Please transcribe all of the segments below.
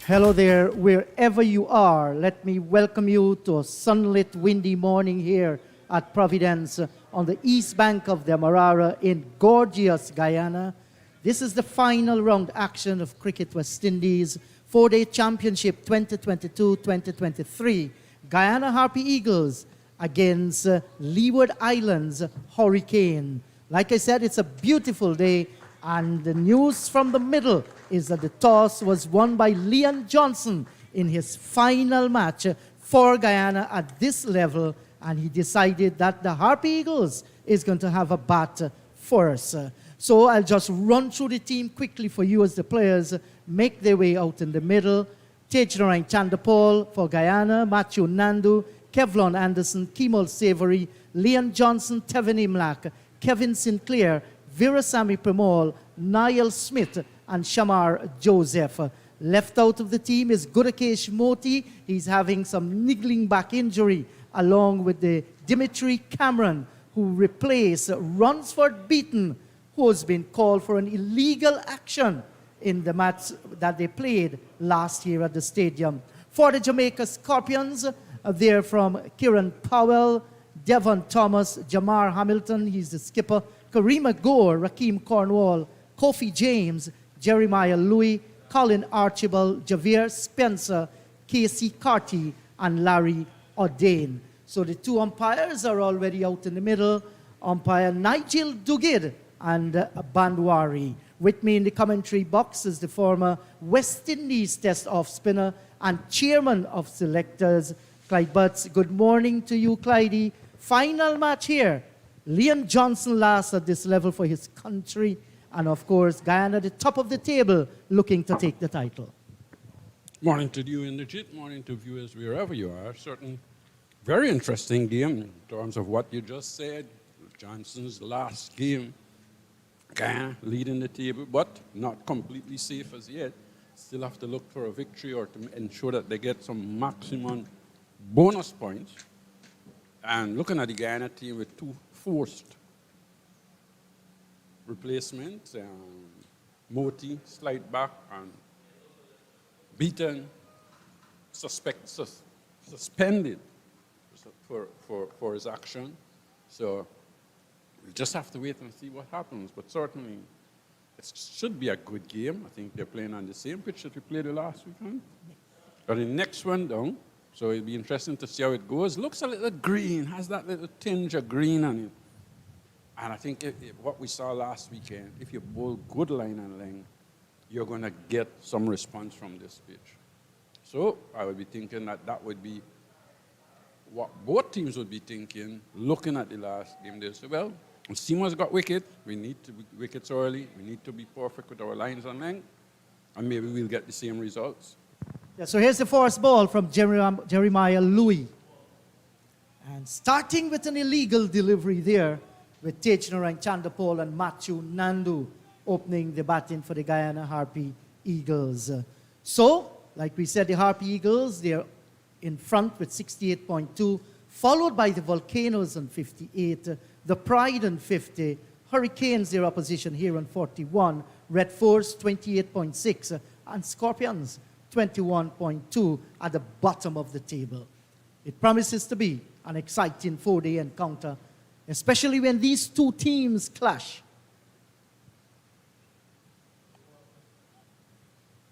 Hello there, wherever you are. Let me welcome you to a sunlit, windy morning here at Providence on the east bank of the Amarara in gorgeous Guyana. This is the final round action of Cricket West Indies 4-day championship 2022-2023. Guyana Harpy Eagles against Leeward Islands Hurricane. Like I said, it's a beautiful day, and the news from the middle is that the toss was won by Leon Johnson in his final match for Guyana at this level, and he decided that the Harpy Eagles is going to have a bat first. So I'll just run through the team quickly for you as the players make their way out in the middle. Tejnarine Chandapal for Guyana, Matthew Nandu, Kevlon Anderson, Kemal Savory, Leon Johnson, Tevin Imlak, Kevin Sinclair, Virasamy Premal, Niall Smith, and Shamar Joseph. Left out of the team is Gudakesh Moti. He's having some niggling back injury, along with the Dimitri Cameron, who replaced Runsford Beaton, who has been called for an illegal action in the match that they played last year at the stadium. For the Jamaica Scorpions, they're from Kieran Powell, Devon Thomas, Jamar Hamilton, he's the skipper, Karima Gore, Rakeem Cornwall, Kofi James, Jeremiah Louis, Colin Archibald, Javier Spencer, Casey Carty, and Larry O'Dane. So the two umpires are already out in the middle. Umpire Nigel Dugid and Bandwari. With me in the commentary box is the former West Indies test-off spinner and chairman of selectors, Clyde Butts. Good morning to you, Clydey. Final match here. Leon Johnson last at this level for his country. And of course, Guyana at the top of the table looking to take the title. Morning to you, Inderjit. Morning to viewers wherever you are. Certain very interesting game in terms of what you just said. Johnson's last game. Guyana leading the table, but not completely safe as yet. Still have to look for a victory or to ensure that they get some maximum bonus points. And looking at the Guyana team with two forced replacements, Moti, slide back, and Beaton, suspended for his action. So we just have to wait and see what happens. But certainly, it should be a good game. I think they're playing on the same pitch that we played the last weekend. But the next one down, so it'll be interesting to see how it goes. Looks a little green, has that little tinge of green on it. And I think what we saw last weekend, if you bowl good line and length, you're going to get some response from this pitch. So I would be thinking that that would be what both teams would be thinking, looking at the last game. They say, well, Seamer's got wicket. We need to be wickets early. We need to be perfect with our lines and length. And maybe we'll get the same results. Yeah, so here's the first ball from Jeremiah Louis. And starting with an illegal delivery there, with Tejnarine Chandapal and Matthew Nandu opening the batting for the Guyana Harpy Eagles. So, like we said, the Harpy Eagles, they're in front with 68.2, followed by the Volcanoes on 58, the Pride on 50, Hurricanes, their opposition here on 41, Red Force 28.6, and Scorpions 21.2 at the bottom of the table. It promises to be an exciting 4-day encounter, especially when these two teams clash.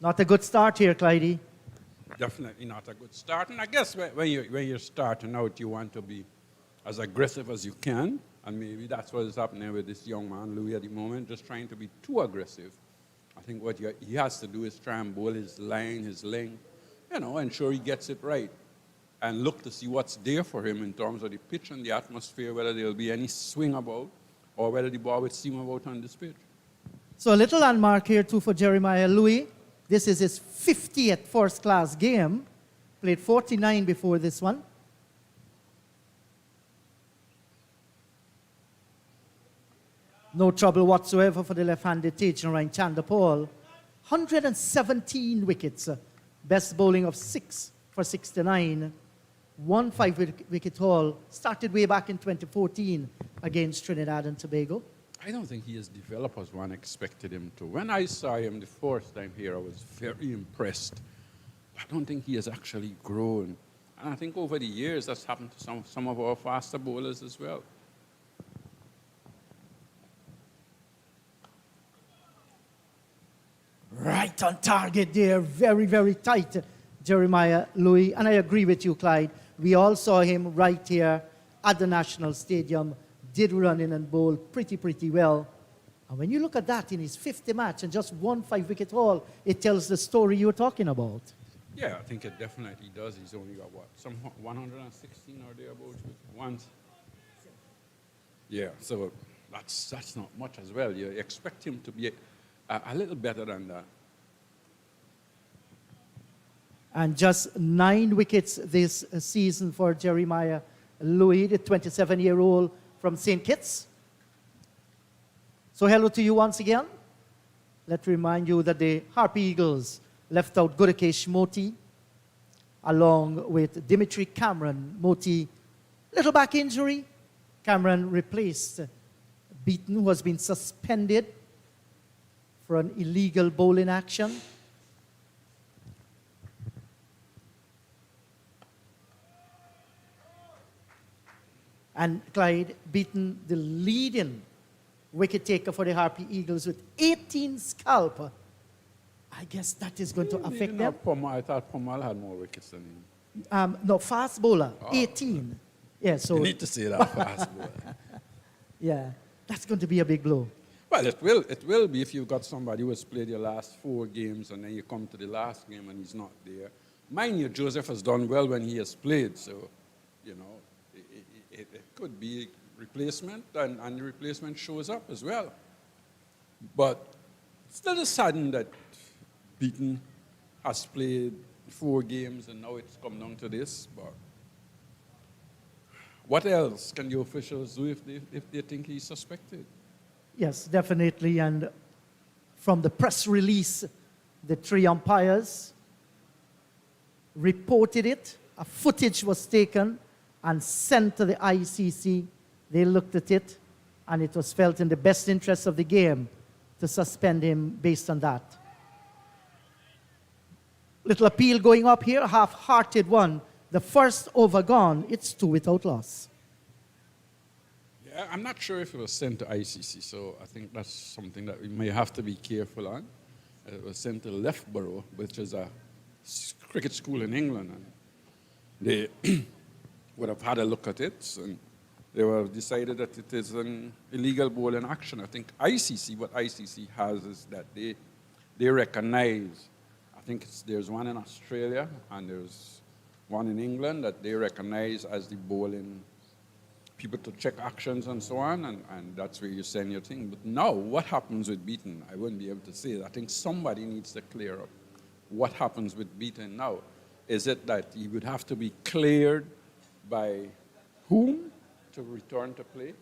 Not a good start here, Clydey. Definitely not a good start. And I guess when you're starting out, you want to be as aggressive as you can. And maybe that's what is happening with this young man, Louis, at the moment, just trying to be too aggressive. I think what he has to do is try and bowl his line, his length, ensure he gets it right. And look to see what's there for him in terms of the pitch and the atmosphere, whether there will be any swing about or whether the ball will seam about on this pitch. So a little landmark here too for Jeremiah Louis. This is his 50th first-class game. Played 49 before this one. No trouble whatsoever for the left-handed Tejnarine Chandapal. 117 wickets. Best bowling of 6 for 69. Won 5-wicket haul. Started way back in 2014 against Trinidad and Tobago. I don't think he has developed as one expected him to. When I saw him the first time here, I was very impressed I don't think he has actually grown. And I think over the years that's happened to some of our faster bowlers as well. Right on target there, very, very tight, Jeremiah Louis. And I agree with you, Clyde. We all saw him right here at the National Stadium, did run in and bowl pretty well. And when you look at that in his 50th match and just won 5-wicket haul, it tells the story you were talking about. Yeah, I think it definitely does. He's only got what, some 116 or thereabouts once. Yeah, so that's not much as well. You expect him to be a little better than that. And just 9 wickets this season for Jeremiah Louis, the 27-year-old from St. Kitts. So hello to you once again. Let's remind you that the Harpy Eagles left out Gudakesh Moti along with Dimitri Cameron. Moti, little back injury. Cameron replaced Beaton, who has been suspended for an illegal bowling action. And Clyde Beaton, the leading wicket taker for the Harpy Eagles with 18 scalp. I guess that is going to affect them. I thought Pomal had more wickets than him. No, fast bowler, 18. Yeah, so You need to say that fast bowler. yeah, that's going to be a big blow. Well, it will be if you've got somebody who has played your last 4 games and then you come to the last game and he's not there. Mind you, Joseph has done well when he has played, so, you know, it could be replacement, and the replacement shows up as well. But it's still saddened that Beaton has played 4 games and now it's come down to this. But what else can the officials do if they think he's suspected? Yes, definitely. And from the press release, the 3 umpires reported it. A footage was taken and sent to the ICC. They looked at it, and it was felt in the best interest of the game to suspend him based on that. Little appeal going up here, half-hearted one. The first over gone, it's 2 without loss. Yeah, I'm not sure if it was sent to ICC, so I think that's something that we may have to be careful on. It was sent to Loughborough, which is a cricket school in England, and they would have had a look at it, and they would have decided that it is an illegal bowling action. I think what ICC has is that they recognize, I think there's one in Australia and there's one in England that they recognize as the bowling people to check actions and so on, and that's where you send your thing. But now, what happens with Beaton? I wouldn't be able to say that. I think somebody needs to clear up what happens with Beaton now. Is it that he would have to be cleared by whom to return to play?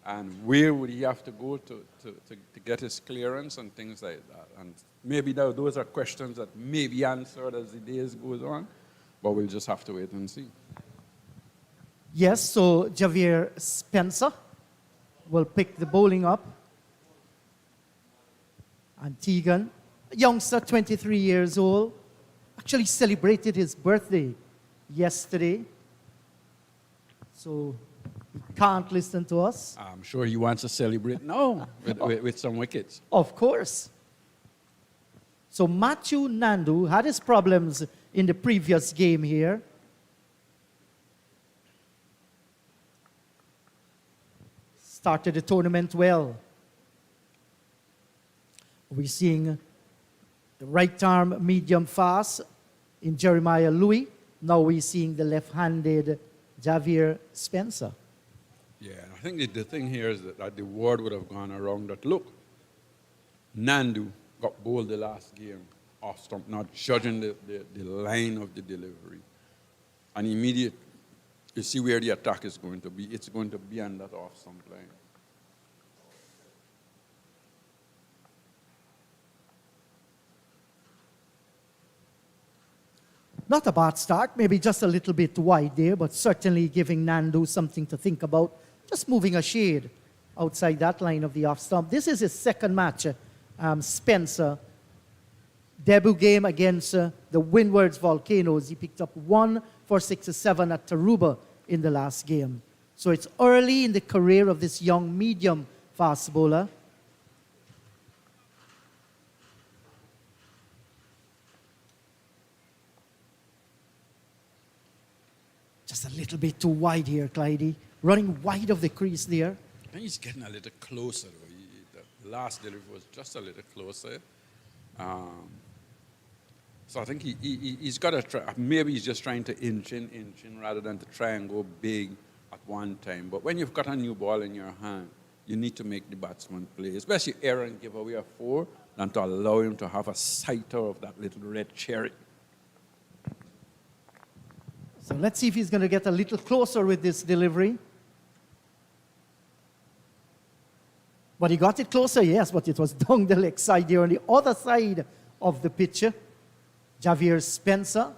And where would he have to go to get his clearance and things like that? And maybe those are questions that may be answered as the days goes on, but we'll just have to wait and see. Yes, so Javier Spencer will pick the bowling up. And Tegan, a youngster, 23 years old, actually celebrated his birthday yesterday. So he can't listen to us. I'm sure he wants to celebrate now with some wickets. Of course. So Matthew Nandu had his problems in the previous game here. Started the tournament well. We're seeing the right arm medium fast in Jeremiah Louis. Now we're seeing the left-handed Javier Spencer. Yeah, I think the thing here is that the word would have gone around that, look, Nandu got bowled the last game off stump, not judging the line of the delivery. And immediate, you see where the attack is going to be. It's going to be on that off stump line. Not a bad start, maybe just a little bit wide there, but certainly giving Nandu something to think about. Just moving a shade outside that line of the off stump. This is his second match, Spencer. debut game against the Windwards Volcanoes. He picked up 1 for 6-7 at Taruba in the last game. So it's early in the career of this young medium fast bowler. Just a little bit too wide here, Clydie. Running wide of the crease there. I think he's getting a little closer, though. The last delivery was just a little closer. So I think he's got to try. Maybe he's just trying to inch in rather than to try and go big at one time. But when you've got a new ball in your hand, you need to make the batsman play, especially Aaron give away a 4 than to allow him to have a sighter of that little red cherry. So let's see if he's going to get a little closer with this delivery. But he got it closer, yes, but it was down the leg side here on the other side of the pitch. Javier Spencer,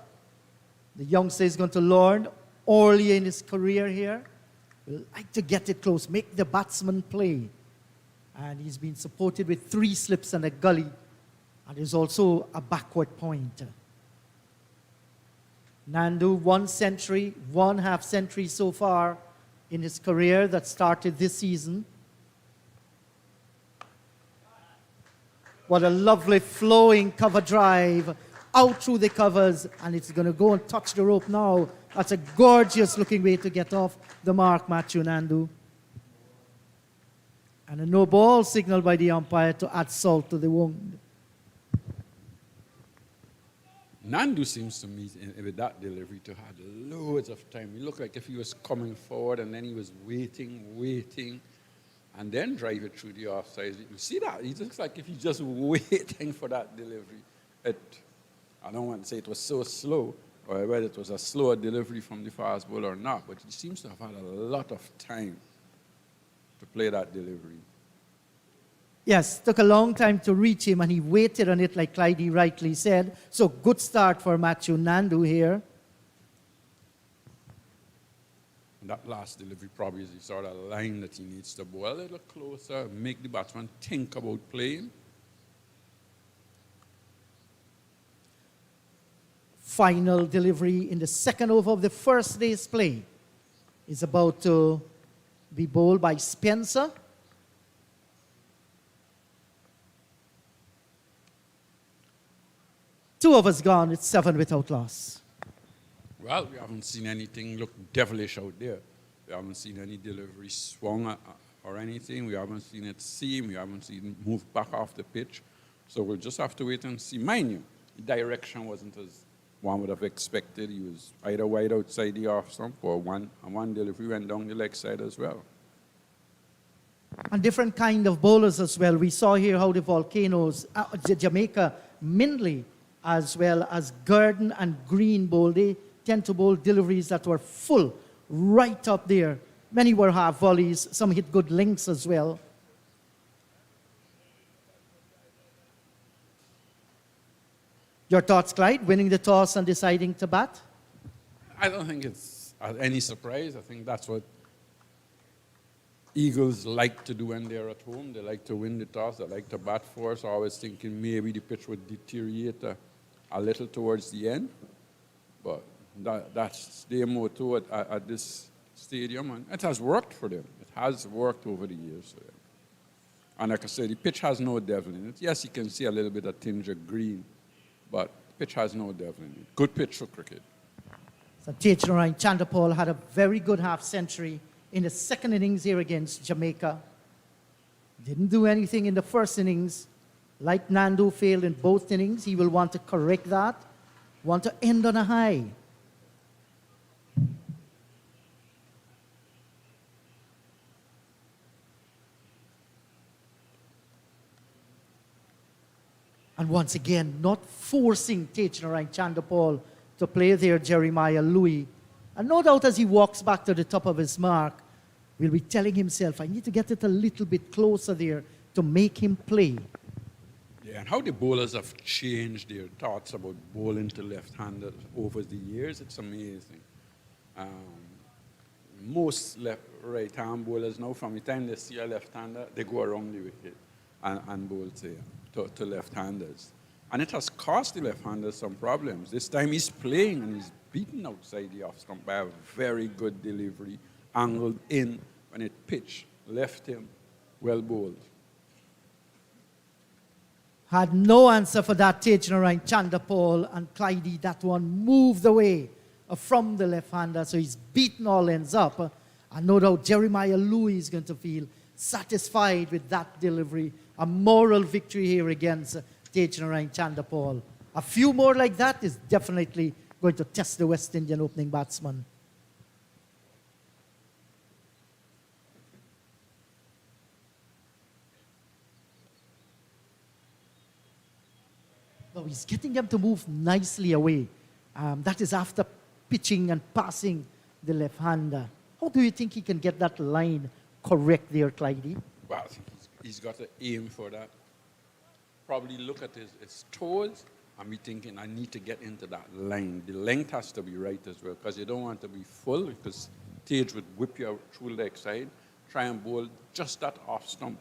the youngster, is going to learn early in his career here. Will like to get it close, make the batsman play. And he's been supported with 3 slips and a gully. And there's also a backward point. Nandu, 1 century, 1 half century so far in his career that started this season. What a lovely flowing cover drive out through the covers, and it's going to go and touch the rope now. That's a gorgeous looking way to get off the mark, Matthew Nandu. And a no ball signal by the umpire to add salt to the wound. Nandu seems to me, with that delivery, to have loads of time. He looked like if he was coming forward and then he was waiting, and then drive it through the offside. You see that? He looks like if he's just waiting for that delivery. I don't want to say it was so slow, or whether it was a slower delivery from the fast bowler or not, but he seems to have had a lot of time to play that delivery. Yes, took a long time to reach him, and he waited on it like Clydie rightly said. So good start for Matthew Nandu here. And that last delivery probably is the sort of line that he needs to bowl a little closer, make the batsman think about playing. Final delivery in the second over of the first day's play is about to be bowled by Spencer. Two overs gone, it's 7 without loss. Well, we haven't seen anything look devilish out there. We haven't seen any delivery swung or anything. We haven't seen it seam. We haven't seen it move back off the pitch. So we'll just have to wait and see. Mind you, the direction wasn't as one would have expected. He was either wide outside the off stump or one delivery went down the leg side as well. And different kind of bowlers as well. We saw here how the Volcanoes, Jamaica, Mindley, as well as Gurdon and Green bowl, they tend to bowl deliveries that were full, right up there. Many were half volleys, some hit good links as well. Your thoughts, Clyde, winning the toss and deciding to bat? I don't think it's any surprise. I think that's what Eagles like to do when they're at home. They like to win the toss. They like to bat first. I was thinking maybe the pitch would deteriorate a little towards the end. But that's their motto at this stadium. And it has worked for them. It has worked over the years for them. And like I said, the pitch has no devil in it. Yes, you can see a little bit of tinge of green, but the pitch has no devil in it. Good pitch for cricket. So Tejnarayan Chandapal had a very good half-century in the second innings here against Jamaica. Didn't do anything in the first innings. Like Nandu failed in both innings, he will want to correct that, want to end on a high. And once again, not forcing Tejnarayan Chandapal to play there, Jeremiah Louis. And no doubt as he walks back to the top of his mark, will be telling himself, I need to get it a little bit closer there to make him play. Yeah, and how the bowlers have changed their thoughts about bowling to left-handers over the years, it's amazing. Most right-hand bowlers now, from the time they see a left-hander, they go around the wicket and bowl to left-handers. And it has cost the left-hander some problems. This time he's playing and he's beaten outside the off stump by a very good delivery, angled in when it pitched, left him, well bowled. Had no answer for that Tejnarine Chandapal, and Clydie, that one moved away from the left-hander, so he's beaten all ends up. And no doubt Jeremiah Louis is going to feel satisfied with that delivery. A moral victory here against Tejnarine Chandapal. A few more like that is definitely going to test the West Indian opening batsman. No, he's getting them to move nicely away. That is after pitching and passing the left-hander. How do you think he can get that line correct there, Clydie? Well, I think he's got to aim for that. Probably look at his toes and be thinking, I need to get into that line. The length has to be right as well, because you don't want to be full, because Tej would whip you out through the leg side. Try and bowl just that off stump,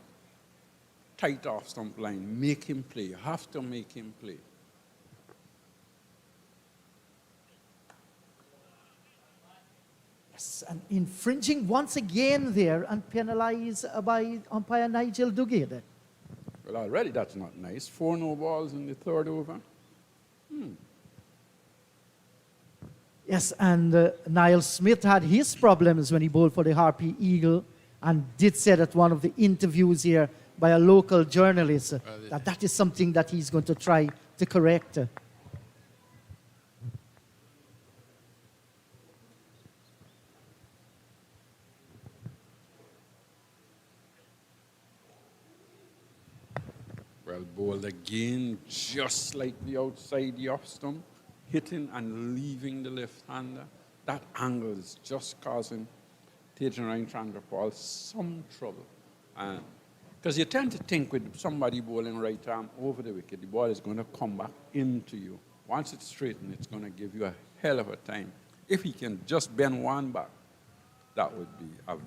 tight off stump line. Make him play. You have to make him play. Yes, and infringing once again there and penalized by umpire Nigel Duguid. Well, already that's not nice. 4 no balls in the third over. Yes, and Niall Smith had his problems when he bowled for the Harpy Eagle, and did say at one of the interviews here by a local journalist that is something that he's going to try to correct. Well, bowled again, just like the outside the off stump, hitting and leaving the left-hander. That angle is just causing Tejnarine Chandapal some trouble. Because you tend to think with somebody bowling right arm over the wicket, the ball is going to come back into you. Once it's straightened, it's going to give you a hell of a time. If he can just bend one back, that would be an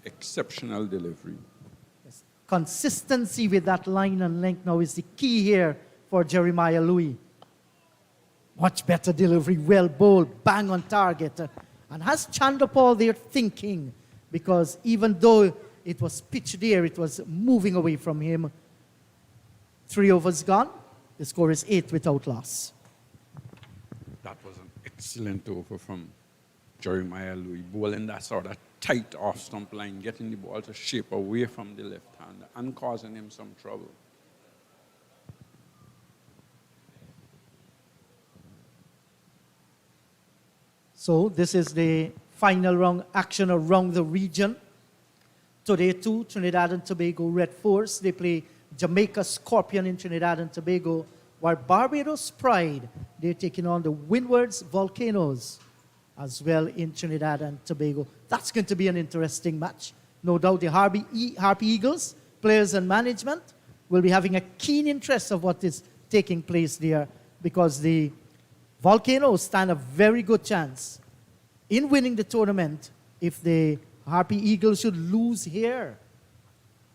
exceptional delivery. Yes. Consistency with that line and length now is the key here for Jeremiah Louis. Much better delivery, well bowled, bang on target. And has Chandapal there thinking, because even though it was pitched there, it was moving away from him. 3 overs gone. The score is 8 without loss. That was an excellent over from Jeremiah Louis, bowling that sort of tight off-stump line, getting the ball to shape away from the left-hander and causing him some trouble. So this is the final round action around the region. Today too, Trinidad and Tobago Red Force, they play Jamaica Scorpion in Trinidad and Tobago, while Barbados Pride, they're taking on the Windwards Volcanoes as well in Trinidad and Tobago. That's going to be an interesting match. No doubt the Harpy Eagles, players and management, will be having a keen interest of what is taking place there, because the Volcanoes stand a very good chance in winning the tournament if the Harpy Eagles should lose here.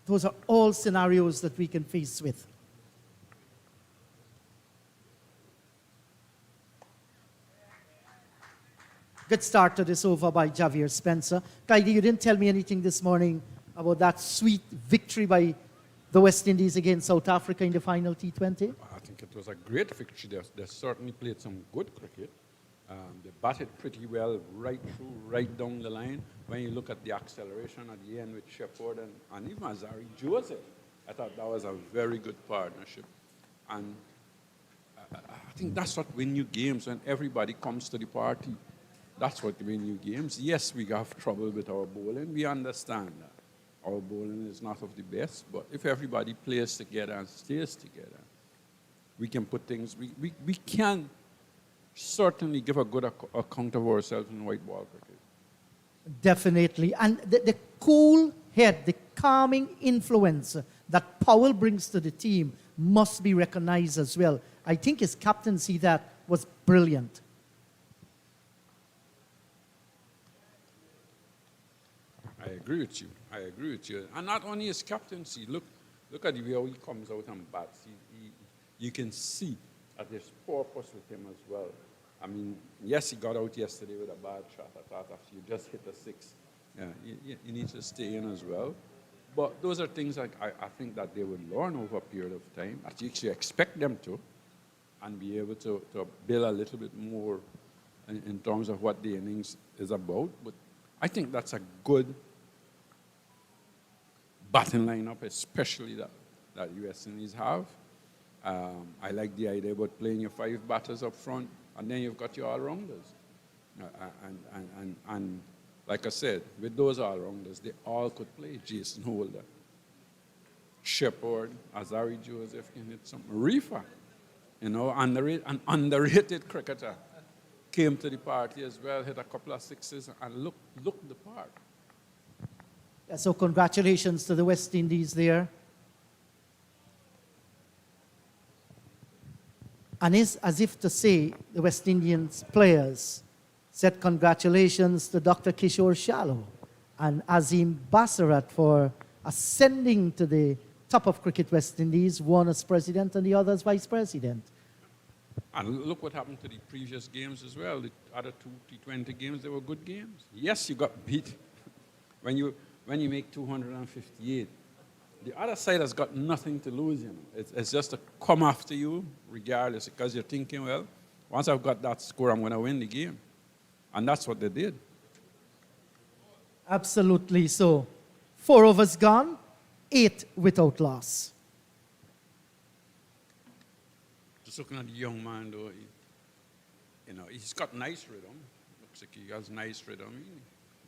Those are all scenarios that we can face with. Good start to this over by Javier Spencer. Clydie, you didn't tell me anything this morning about that sweet victory by the West Indies against South Africa in the final T20. I think it was a great victory. They certainly played some good cricket. They batted pretty well right through, right down the line. When you look at the acceleration at the end with Shepherd and even Azari Joseph, I thought that was a very good partnership. And I think that's what wins you games, when everybody comes to the party. That's what wins you games. Yes, we have trouble with our bowling. We understand that. Our bowling is not of the best, but if everybody plays together and stays together, we can put things, we can certainly give a good account of ourselves in white ball cricket. Definitely. And the cool head, the calming influence that Powell brings to the team must be recognized as well. I think his captaincy that was brilliant. I agree with you. I agree with you. And not only his captaincy, look at the way he comes out and bats. you can see that there's purpose with him as well. I mean, yes, he got out yesterday with a bad shot. I thought after you just hit a six, yeah, you need to stay in as well. But those are things like I think that they would learn over a period of time. At least you expect them to, and be able to build a little bit more in terms of what the innings is about. But I think that's a good batting lineup, especially that US Indies have. I like the idea about playing your 5 batters up front, and then you've got your all-rounders. And like I said, with those all-rounders, they all could play. Jason Holder, Shepherd, Azari Joseph can hit some. Reefer, an underrated cricketer, came to the party as well, hit a couple of sixes, and looked the part. Yeah, so congratulations to the West Indies there. And it's as if to say, the West Indians players said congratulations to Dr. Kishore Shallow and Azim Basarat for ascending to the top of Cricket West Indies, one as president and the other as vice president. And look what happened to the previous games as well. The other 2 T20 games, they were good games. Yes, you got beat when you make 258. The other side has got nothing to lose, It's just to come after you, regardless, because you're thinking, well, once I've got that score, I'm going to win the game. And that's what they did. Absolutely so. 4 overs gone, 8 without loss. Just looking at the young man, though, he's got nice rhythm. Looks like he has nice rhythm.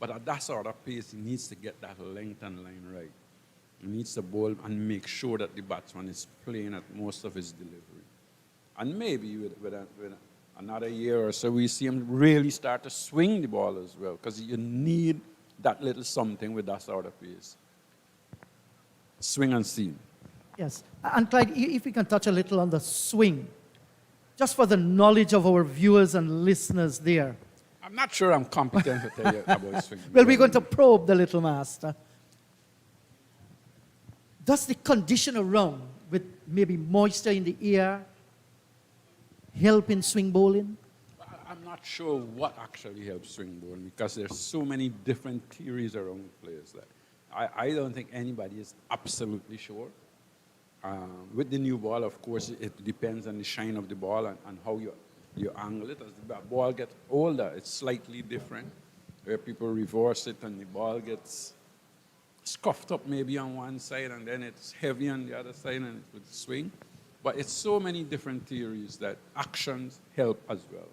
But at that sort of pace, he needs to get that length and line right. He needs to bowl and make sure that the batsman is playing at most of his delivery. And maybe with another year or so, we see him really start to swing the ball as well, because you need that little something with that sort of pace. Swing and seam. Yes. And Clyde, if we can touch a little on the swing, just for the knowledge of our viewers and listeners there. I'm not sure I'm competent to tell you about swing. Well, we're going to probe the little master. Does the condition around with maybe moisture in the air help in swing bowling? I'm not sure what actually helps swing bowling, because there's so many different theories around players that I don't think anybody is absolutely sure. With the new ball, of course, it depends on the shine of the ball and how you angle it. As the ball gets older, it's slightly different, where people reverse it and the ball gets scuffed up maybe on one side and then it's heavy on the other side and it would swing. But it's so many different theories that actions help as well.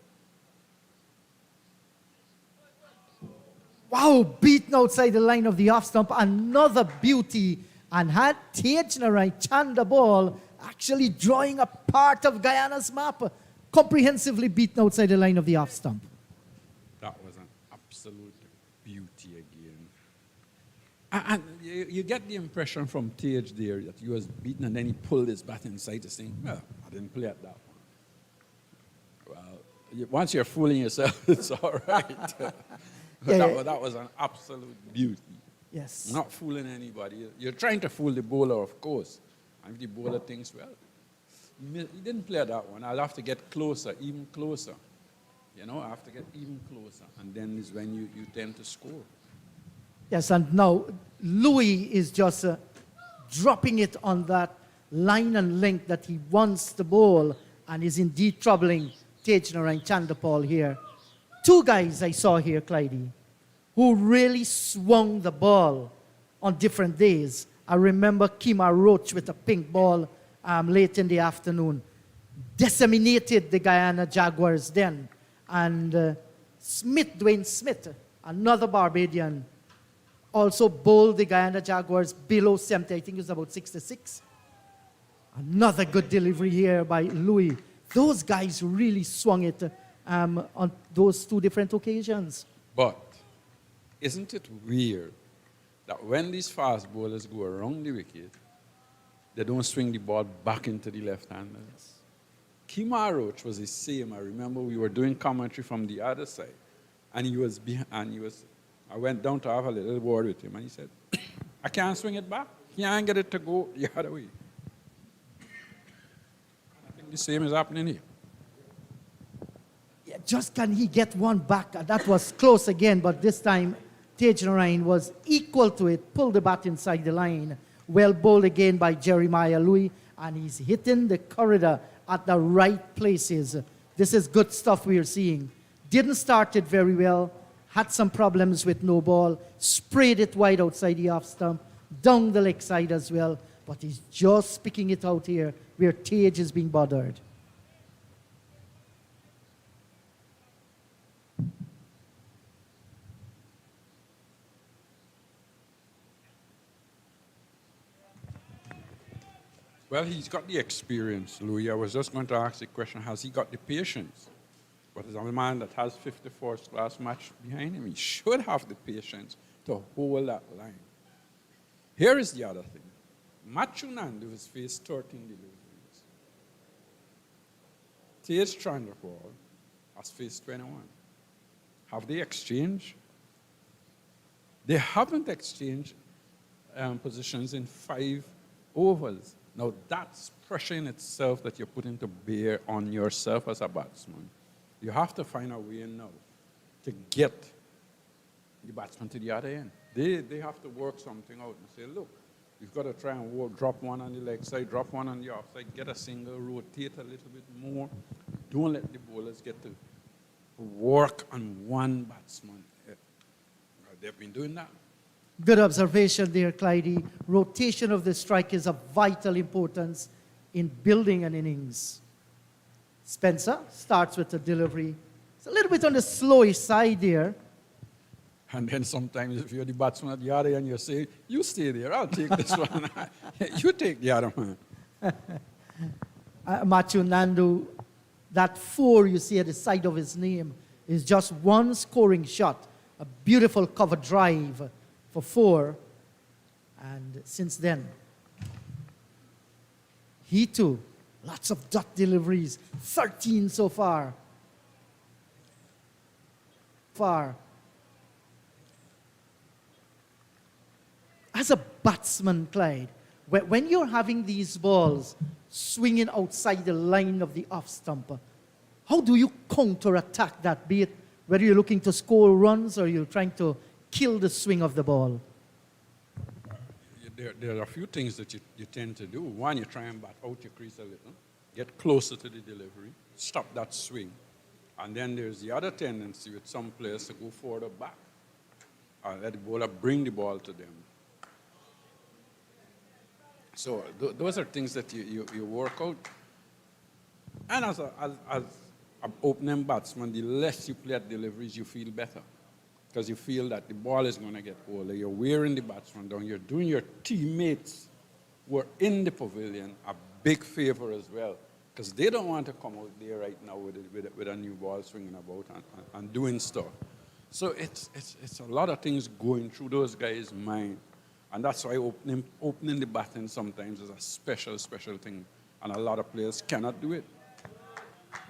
Wow, beaten outside the line of the off stump. Another beauty. And had Tejnarai Chanda ball actually drawing a part of Guyana's map, comprehensively beaten outside the line of the off stump. That was an absolute beauty again. And you get the impression from Tej there that he was beaten and then he pulled his bat inside to say, well, I didn't play at that one. Well, once you're fooling yourself, it's all right. That was an absolute beauty. Yes. Not fooling anybody. You're trying to fool the bowler, of course. And if the bowler thinks, well, he didn't play that one. I'll have to get closer, even closer. I have to get even closer. And then is when you tend to score. Yes, and now Louis is just dropping it on that line and length that he wants to bowl and is indeed troubling Tejnarai Chandapal here. 2 guys I saw here, Clydie, who really swung the ball on different days. I remember Kima Roach with a pink ball late in the afternoon. Disseminated the Guyana Jaguars then. And Dwayne Smith, another Barbadian, also bowled the Guyana Jaguars below 70. I think it was about 66. Another good delivery here by Louis. Those guys really swung it on those 2 different occasions. But isn't it weird that when these fast bowlers go around the wicket, they don't swing the ball back into the left-hander? Yes. Kima Roach was the same. I remember we were doing commentary from the other side, and I went down to have a little word with him, and he said, I can't swing it back. Can't get it to go the other way. the same is happening here. Yeah, just can he get one back? That was close again, but this time Tage Narain was equal to it, pulled the bat inside the line. Well bowled again by Jeremiah Louis, and he's hitting the corridor at the right places. This is good stuff we are seeing. Didn't start it very well, had some problems with no ball, sprayed it wide outside the off stump, down the leg side as well, but he's just picking it out here where Tage is being bothered. Well, he's got the experience, Louis. I was just going to ask the question, has he got the patience? But as a man that has 54 class match behind him, he should have the patience to hold that line. Here is the other thing. Matthew Nandu has faced 13 deliveries. Tage Chandrapal has faced 21. Have they exchanged? They haven't exchanged positions in 5 overs. Now, that's pressure in itself that you're putting to bear on yourself as a batsman. You have to find a way now to get the batsman to the other end. They have to work something out and say, look, you've got to try and drop one on the leg side, drop one on the off side, get a single, rotate a little bit more. Don't let the bowlers get to work on one batsman. They've been doing that. Good observation there, Clydie. Rotation of the strike is of vital importance in building an innings. Spencer starts with a delivery. It's a little bit on the slowish side there. And then sometimes if you're the batsman at the other end, you say, you stay there, I'll take this one. You take the other one. Matthew Nandu, that 4 you see at the side of his name is just one scoring shot. A beautiful cover drive for 4. And since then, he too, lots of dot deliveries, 13 so far. As a batsman, Clyde, when you're having these balls swinging outside the line of the off stump, how do you counter-attack that, be it whether you're looking to score runs or you're trying to kill the swing of the ball? There are a few things that you tend to do. One, you try and bat out your crease a little, get closer to the delivery, stop that swing. And then there's the other tendency with some players to go forward or back. Let the bowler bring the ball to them. So those are things that you work out. And as an opening batsman, the less you play at deliveries, you feel better. Because you feel that the ball is going to get older. You're wearing the batsman down. You're doing your teammates who are in the pavilion a big favor as well. Because they don't want to come out there right now with a new ball swinging about and doing stuff. So it's a lot of things going through those guys' mind. And that's why opening the batting sometimes is a special thing. And a lot of players cannot do it.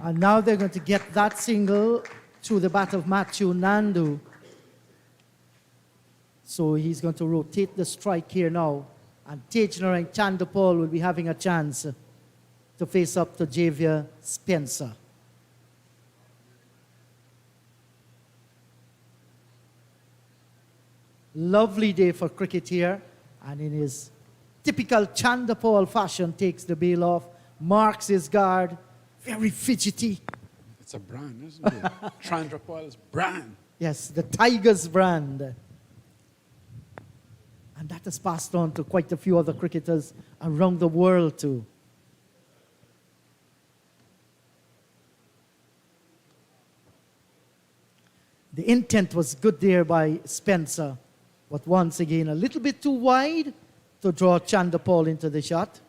And now they're going to get that single to the bat of Matthew Nandu. So he's going to rotate the strike here now. And Tage Narain Chandrapal will be having a chance to face up to Javier Spencer. Lovely day for cricket here. And in his typical Chandrapal fashion, takes the bail off, marks his guard, very fidgety. It's a brand, isn't it? Chandrapal's brand. Yes, the Tigers brand. And that has passed on to quite a few other cricketers around the world too. The intent was good there by Spencer, but once again a little bit too wide to draw Chandrapal into the shot.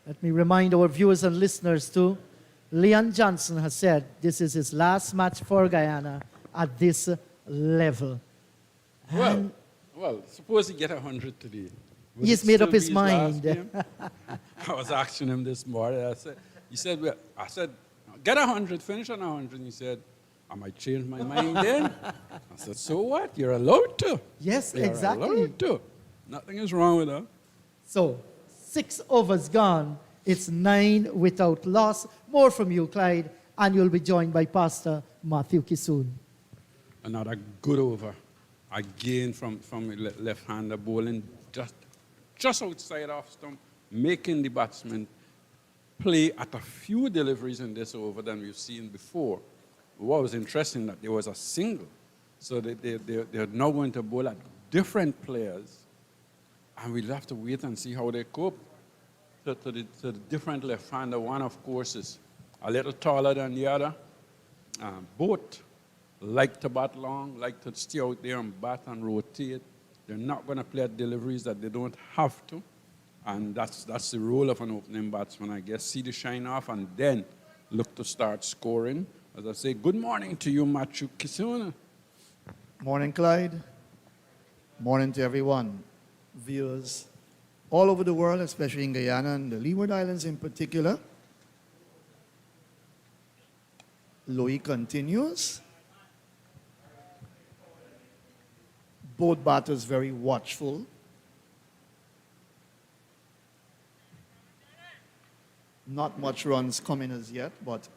Let me remind our viewers and listeners too, Leon Johnson has said this is his last match for Guyana at this level. Well, suppose he get 100 today. He has made up his mind. I was asking him this morning. I said, get 100, finish on 100. And he said, I might change my mind then. I said, so what? You're allowed to. Yes, You're exactly. allowed to. Nothing is wrong with that. So, 6 overs gone. It's 9 without loss. More from you, Clyde, and you'll be joined by Pastor Matthew Kisoon. Another good over. Again from left-hander bowling, just outside off stump, making the batsman play at a few deliveries in this over than we've seen before. What was interesting that there was a single. So they're now going to bowl at different players, and we'll have to wait and see how they cope. To the different left-hander, one, of course, is a little taller than the other. Both like to bat long, like to stay out there and bat and rotate. They're not going to play at deliveries that they don't have to. And that's the role of an opening batsman, I guess. See the shine off and then look to start scoring. As I say, good morning to you, Matthew Kisoon. Morning, Clyde. Morning to everyone. Viewers all over the world, especially in Guyana and the Leeward Islands in particular. Louis continues. Both batters very watchful. Not much runs coming as yet, but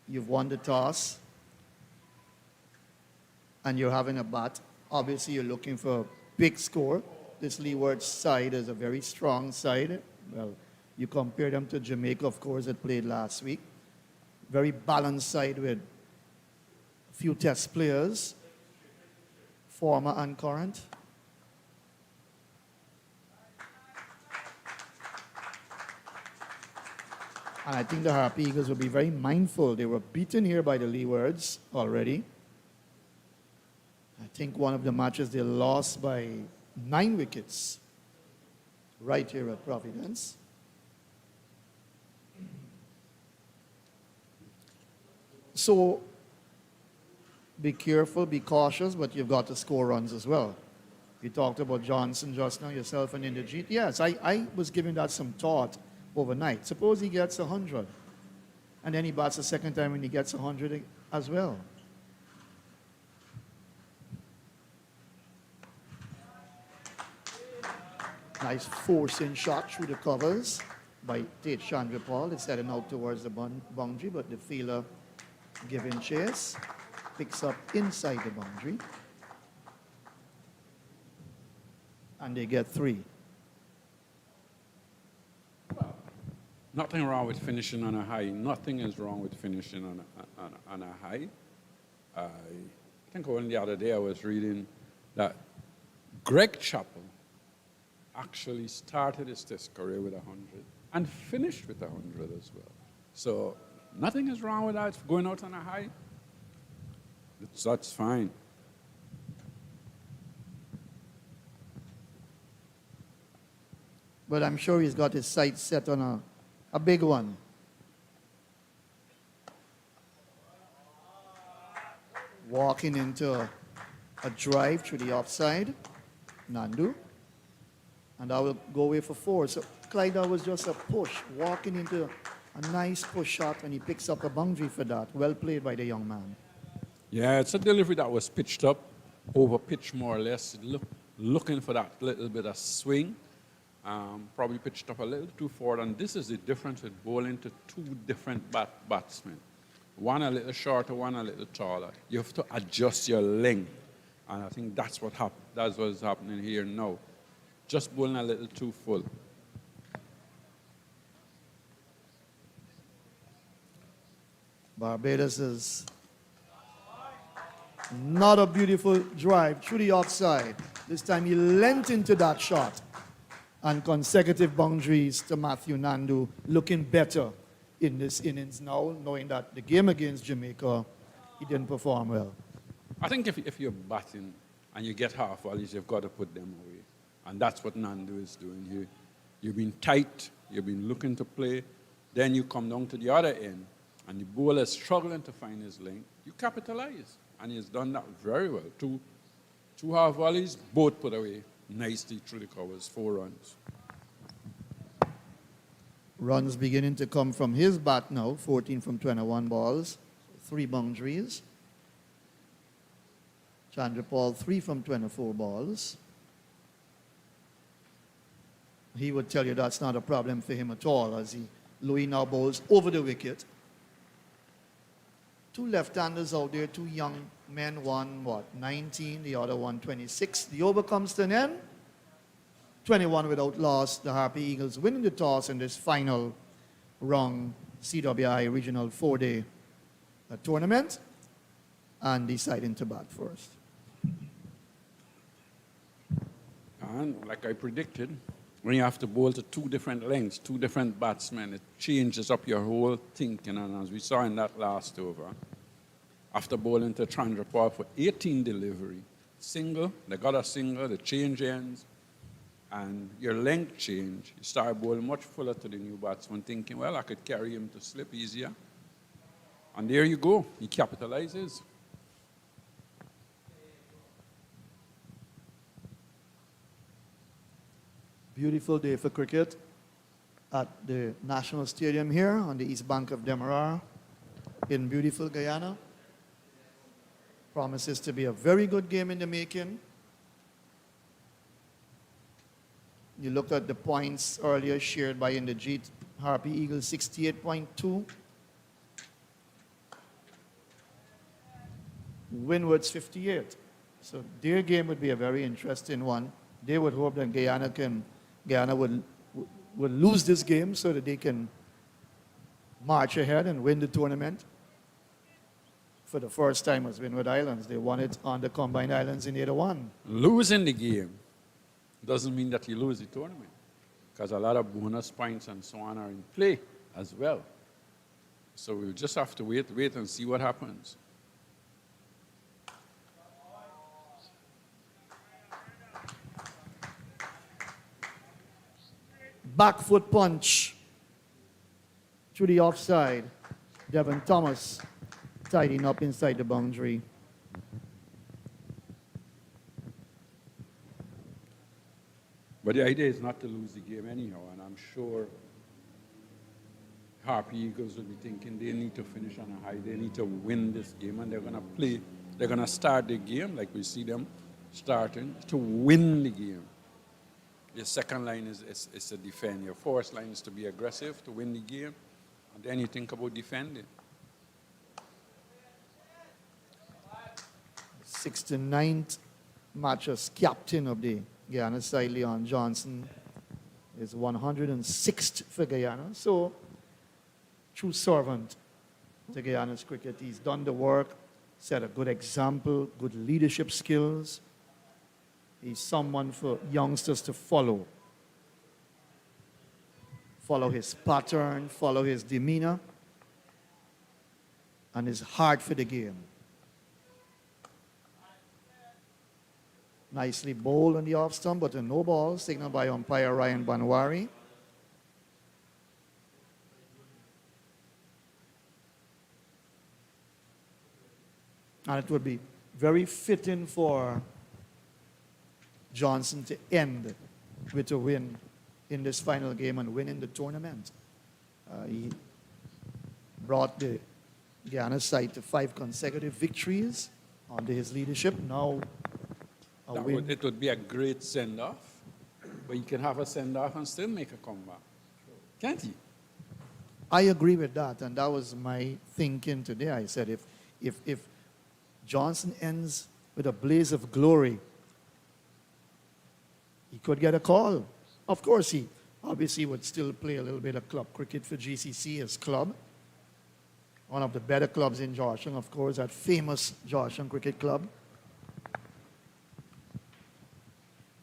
you've won the toss and you're having a bat. Obviously, you're looking for a big score. This Leewards side is a very strong side. Well, you compare them to Jamaica, of course, that played last week. Very balanced side with a few test players, former and current. And I think the Harpy Eagles will be very mindful. They were beaten here by the Leewards already. I think one of the matches they lost by 9 wickets right here at Providence. So be careful, be cautious, but you've got to score runs as well. You talked about Johnson just now, yourself and Inderjeet. Yes, I was giving that some thought overnight. Suppose he gets 100, and then he bats the second time and he gets 100 as well. Nice forcing shot through the covers by Tate Chandrapal. It's heading out towards the boundary, but the fielder giving chase. Picks up inside the boundary. And they get 3. Nothing wrong with finishing on a high. Nothing is wrong with finishing on a high. I think only the other day I was reading that Greg Chappell actually started his test career with 100 and finished with 100 as well. So nothing is wrong with that. Going out on a high, that's fine. But I'm sure he's got his sights set on a big one. Walking into a drive through the offside, Nandu. And I will go away for 4. So Clyde, that was just a push, walking into a nice push shot, and he picks up a boundary for that. Well played by the young man. Yeah, it's a delivery that was pitched up, over pitch more or less, looking for that little bit of swing. Probably pitched up a little too forward, and this is the difference with bowling to 2 different batsmen. One a little shorter, one a little taller. You have to adjust your length, and I think that's what's happening here now. Just bowling a little too full. Barbados is not a beautiful drive through the offside. This time he leant into that shot. And consecutive boundaries to Matthew Nandu, looking better in this innings now, knowing that the game against Jamaica, he didn't perform well. I think if you're batting and you get half volleys, you've got to put them away. And that's what Nandu is doing here. You've been tight, you've been looking to play, then you come down to the other end, and the bowler is struggling to find his length. You capitalize, and he's done that very well. Two half volleys, both put away nicely through the covers, 4 runs. Runs beginning to come from his bat now, 14 from 21 balls, 3 boundaries. Chandrapal, 3 from 24 balls. he would tell you that's not a problem for him at all, as Louis now bowls over the wicket. Two left-handers out there, two young men, one, 19, the other one, 26. The over comes to an end. 21 without loss. The Harpy Eagles winning the toss in this final round CWI Regional 4-day tournament and deciding to bat first. And like I predicted, when you have to bowl to two different lengths, two different batsmen, it changes up your whole thinking. And as we saw in that last over, after bowling to Chandrapal for 18 delivery, single, they got a single, the change ends, and your length change, you start bowling much fuller to the new batsman, thinking, well, I could carry him to slip easier. And there you go, he capitalizes. Beautiful day for cricket at the National Stadium here on the east bank of Demerara in beautiful Guyana. Promises to be a very good game in the making. You looked at the points earlier shared by Inderjeet. Harpy Eagles 68.2. Winwards 58. So their game would be a very interesting one. They would hope that Guyana would lose this game so that they can march ahead and win the tournament. For the first time as Windward Islands, they won it on the Combined Islands in 8-1. Losing the game doesn't mean that you lose the tournament, because a lot of bonus points and so on are in play as well. So we'll just have to wait and see what happens. Back foot punch through the offside. Devon Thomas tidying up inside the boundary. But the idea is not to lose the game anyhow, and I'm sure Harpy Eagles will be thinking they need to finish on a high, they need to win this game, and they're going to start the game like we see them starting to win the game. Your second line is to defend. Your first line is to be aggressive, to win the game, and then you think about defending. 69th match as captain of the Guyana side, Leon Johnson, is 106th for Guyana. So, true servant to Guyana's cricket. He's done the work, set a good example, good leadership skills. He's someone for youngsters to follow. Follow his pattern, follow his demeanor, and his heart for the game. Nicely bowled on the off stump, but a no ball, signaled by umpire Ryan Banwari. And it would be very fitting for Johnson to end with a win in this final game and winning the tournament. He brought the Guyana side to 5 consecutive victories under his leadership. Now, It would be a great send-off, but you can have a send-off and still make a comeback. Can't you? I agree with that, and that was my thinking today. I said if Johnson ends with a blaze of glory, he could get a call. Of course, he obviously would still play a little bit of club cricket for GCC, his club. One of the better clubs in Georgetown, of course, that famous Georgetown Cricket Club.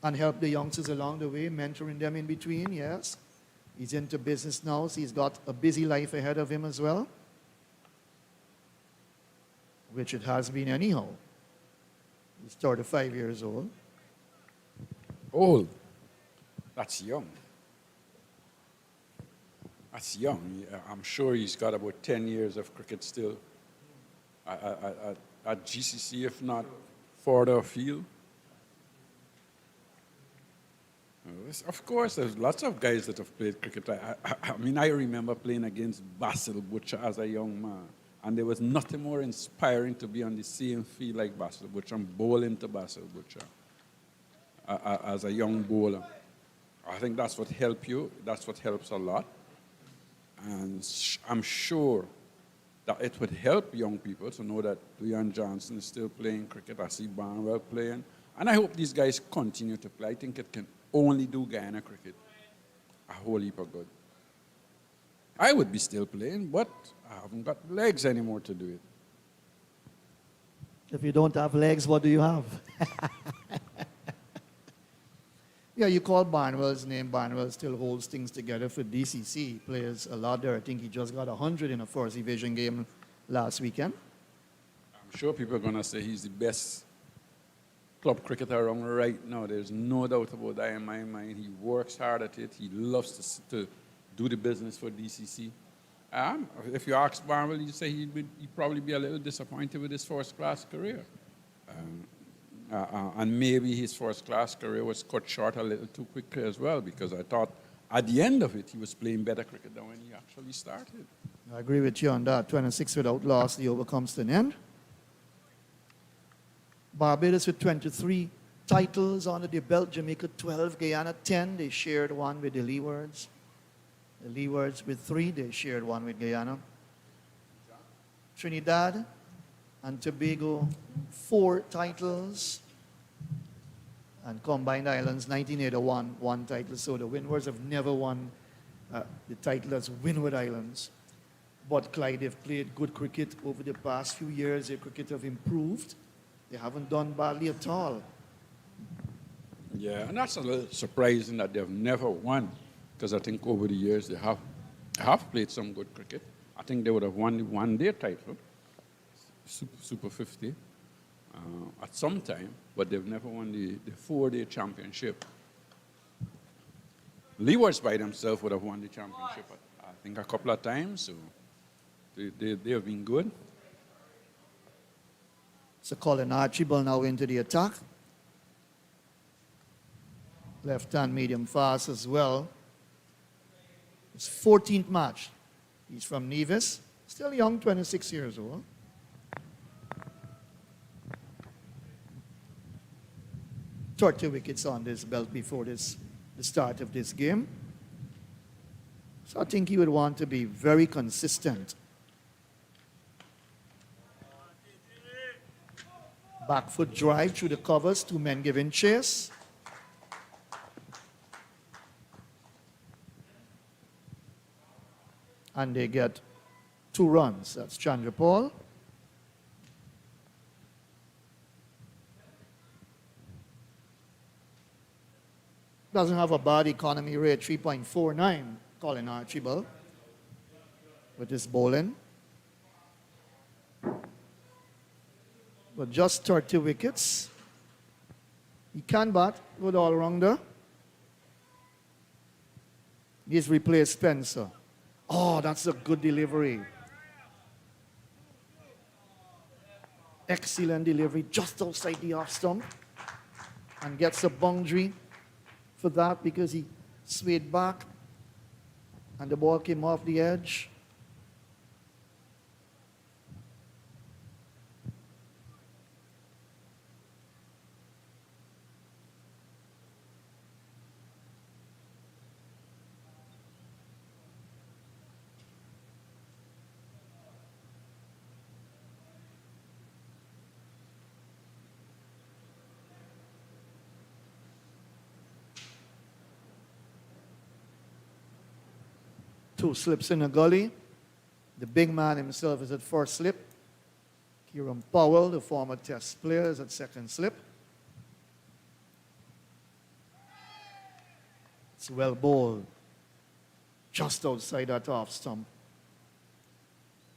And help the youngsters along the way, mentoring them in between, yes. He's into business now, so he's got a busy life ahead of him as well. Which it has been anyhow. He's 35 years old. Old. That's young. That's young. I'm sure he's got about 10 years of cricket still at GCC, if not further afield. Of course, there's lots of guys that have played cricket. I mean, I remember playing against Basil Butcher as a young man, and there was nothing more inspiring to be on the same field like Basil Butcher and bowling to Basil Butcher as a young bowler. I think that's what helps you. That's what helps a lot. And I'm sure that it would help young people to know that Dwayne Johnson is still playing cricket. I see Barnwell playing. And I hope these guys continue to play. I think it can only do Guyana cricket a whole heap of good. I would be still playing, but I haven't got legs anymore to do it. If you don't have legs, what do you have? Yeah, you call Barnwell's name. Barnwell still holds things together for DCC. He plays a lot there. I think he just got 100 in a first division game last weekend. I'm sure people are going to say he's the best club cricketer around right now. There's no doubt about that in my mind. He works hard at it. He loves to do the business for DCC. If you ask Barnwell, you say he'd probably be a little disappointed with his first-class career. And maybe his first-class career was cut short a little too quickly as well, because I thought at the end of it, he was playing better cricket than when he actually started. I agree with you on that. 26 without loss, the over comes to an end. Barbados with 23 titles under their belt. Jamaica 12, Guyana 10. They shared one with the Leewards. The Leewards with 3, they shared one with Guyana. Trinidad and Tobago, 4 titles. And Combined Islands, 1981, 1 title. So the Windwards have never won the title as Windward Islands. But Clyde have played good cricket over the past few years. Their cricket have improved. They haven't done badly at all. Yeah, and that's a little surprising that they've never won, because I think over the years they have played some good cricket. I think they would have won the one-day title, Super 50, at some time, but they've never won the 4-day championship. Leewards by themselves would have won the championship, I think, a couple of times, so they have been good. So Colin Archibald now into the attack. Left-hand medium fast as well. His 14th match. He's from Nevis. Still young, 26 years old. Thirty wickets on this belt before the start of this game. So I think he would want to be very consistent. Back foot drive through the covers, 2 men giving chase. And they get 2 runs. That's Chandra Paul. Doesn't have a bad economy rate, 3.49, Colin Archibald, with his bowling. But just 30 wickets. He can bat, good all-rounder. He's replaced Spencer. Oh, that's a good delivery. Excellent delivery, just outside the off stump. And gets a boundary for that because he swayed back and the ball came off the edge. Two slips in a gully. The big man himself is at first slip. Kieran Powell, the former Test player, is at second slip. It's well bowled. Just outside that off stump.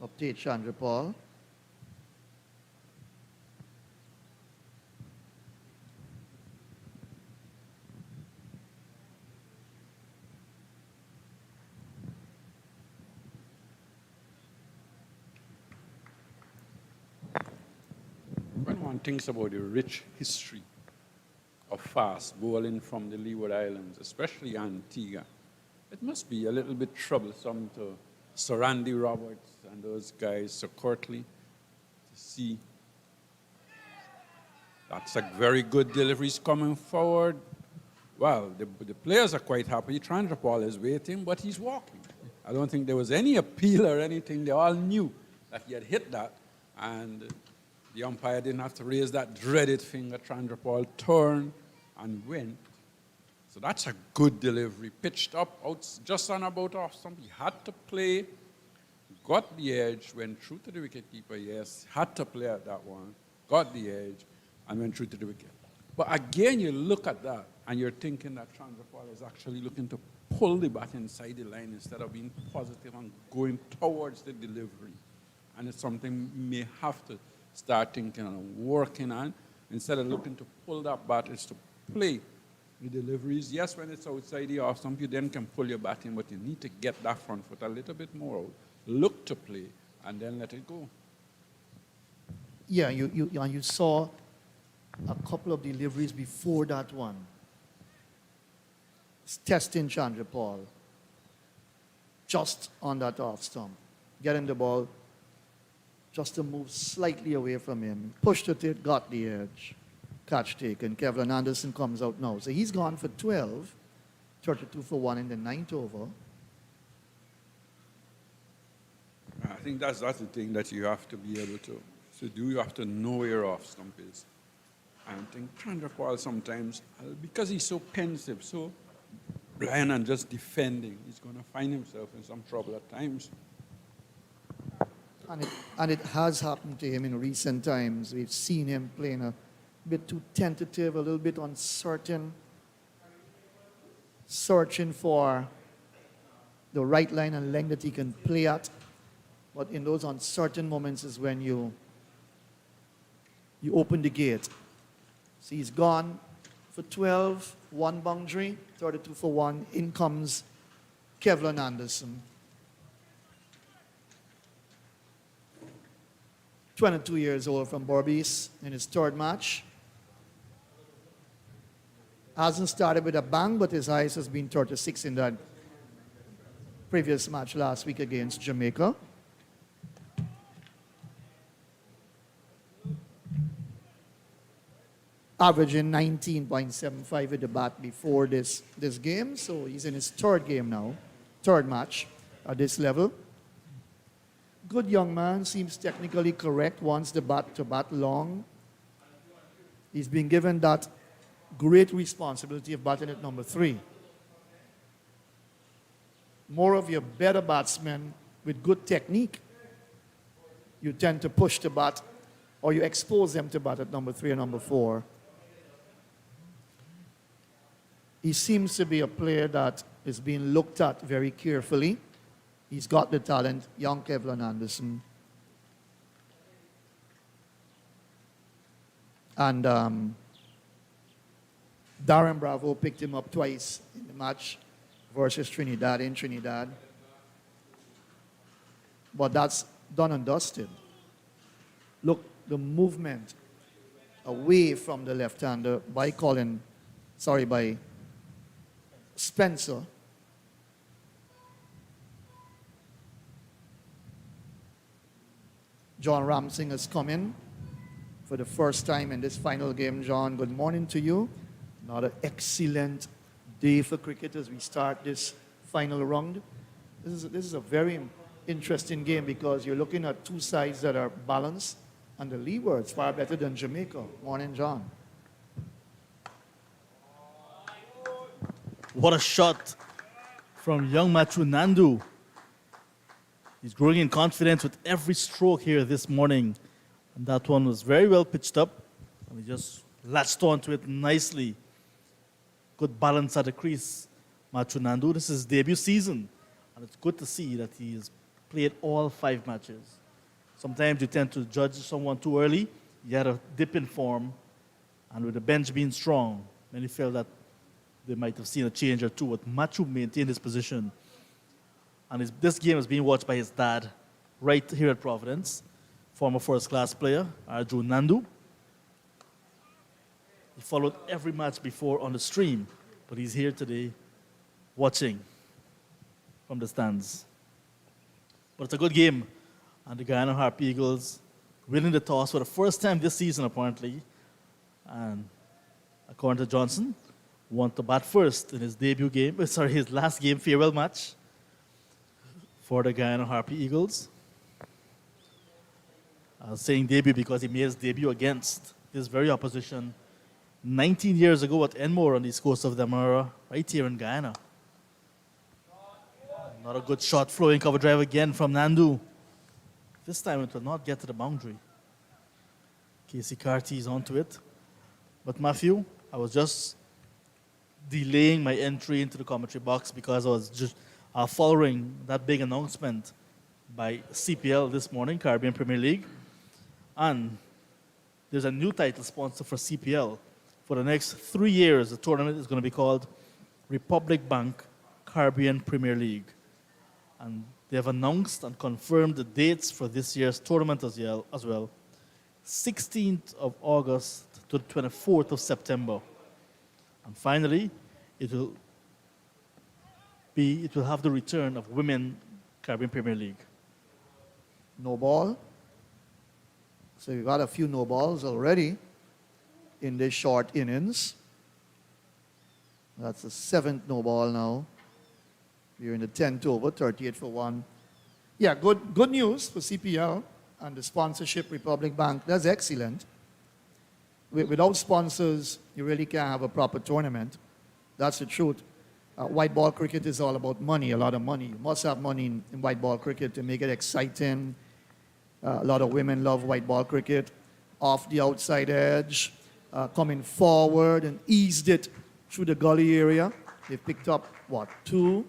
Update Chandra Paul. When one thinks about the rich history of fast bowling from the Leeward Islands, especially Antigua, it must be a little bit troublesome to Sir Randy Roberts and those guys, Sir Courtly, to see that's a very good deliveries coming forward. Well, the players are quite happy. Chandrapal is waiting, but he's walking. I don't think there was any appeal or anything. They all knew that he had hit that, and the umpire didn't have to raise that dreaded finger. Chandrapal turned and went. So that's a good delivery. Pitched up, out, just on about off stump. He had to play, got the edge, went through to the wicketkeeper, yes, had to play at that one, got the edge, and went through to the wicket. But again, you look at that, and you're thinking that Chandrapal is actually looking to pull the bat inside the line instead of being positive and going towards the delivery. And it's something you may have to start thinking and working on. Instead of looking to pull that bat, it's to play the deliveries. Yes, when it's outside the off stump, you then can pull your bat in, but you need to get that front foot a little bit more out, look to play, and then let it go. Yeah, you saw a couple of deliveries before that one. It's testing Chandrapal just on that off stump, getting the ball just to move slightly away from him, pushed it, got the edge, catch taken. Kevlin Anderson comes out now. So he's gone for 12, 32 for 1 in the 9th over. I think that's the thing that you have to be able to do. You have to know where your off stump is. And I think Chandrapal sometimes, because he's so pensive, so blind and just defending, he's going to find himself in some trouble at times. And it has happened to him in recent times. We've seen him playing a bit too tentative, a little bit uncertain, searching for the right line and length that he can play at. But in those uncertain moments is when you open the gate. So he's gone for 12, one boundary, 32 for 1. In comes Kevlin Anderson. 22 years old from Berbice in his 3rd match. Hasn't started with a bang, but his highest has been 36 in that previous match last week against Jamaica. Averaging 19.75 at the bat before this game. So he's in his 3rd game now, 3rd match at this level. Good young man, seems technically correct, wants the bat to bat long. He's been given that great responsibility of batting at number 3. More of your better batsmen with good technique, you tend to push the bat or you expose them to bat at number 3 or number 4. He seems to be a player that is being looked at very carefully. He's got the talent, young Kevlin Anderson. And Darren Bravo picked him up twice in the match versus Trinidad in Trinidad. But that's done and dusted. Look, the movement away from the left-hander by Spencer. John Ramsing has come in for the first time in this final game. John, good morning to you. Another excellent day for cricket as we start this final round. This is a very interesting game because you're looking at two sides that are balanced, and the Leewards far better than Jamaica. Morning, John. What a shot from young Matthew Nandu. He's growing in confidence with every stroke here this morning. And that one was very well pitched up. And he just latched onto it nicely. Good balance at the crease, Matthew Nandu. This is his debut season. And it's good to see that he has played all 5 matches. Sometimes you tend to judge someone too early. He had a dip in form. And with the bench being strong, many felt that they might have seen a change or two. But Matthew maintained his position. And this game is being watched by his dad right here at Providence, former first-class player, Arjun Nandu. He followed every match before on the stream, but he's here today watching from the stands. But it's a good game, and the Guyana Harp Eagles winning the toss for the first time this season, apparently. And according to Johnson, want to bat first in his debut game, his last game farewell match for the Guyana Harpy Eagles. I was saying debut because he made his debut against this very opposition 19 years ago at Enmore on the east coast of Damara, right here in Guyana. Not a good shot, flowing cover drive again from Nandu. This time it will not get to the boundary. Casey Carty is onto it. But Matthew, I was just delaying my entry into the commentary box because I was just following that big announcement by CPL this morning, Caribbean Premier League. And there's a new title sponsor for CPL. For the next 3 years, the tournament is going to be called Republic Bank Caribbean Premier League. And they have announced and confirmed the dates for this year's tournament as well. 16th of August to the 24th of September. And finally, it will have the return of Women Caribbean Premier League. No ball. So we've got a few no balls already in this short innings. That's the 7th no ball now. We're in the 10th over, 38 for 1. Yeah, good news for CPL and the sponsorship Republic Bank. That's excellent. Without sponsors, you really can't have a proper tournament. That's the truth. White ball cricket is all about money, a lot of money. You must have money in white ball cricket to make it exciting. A lot of women love white ball cricket. Off the outside edge, coming forward and eased it through the gully area. They picked up, 2?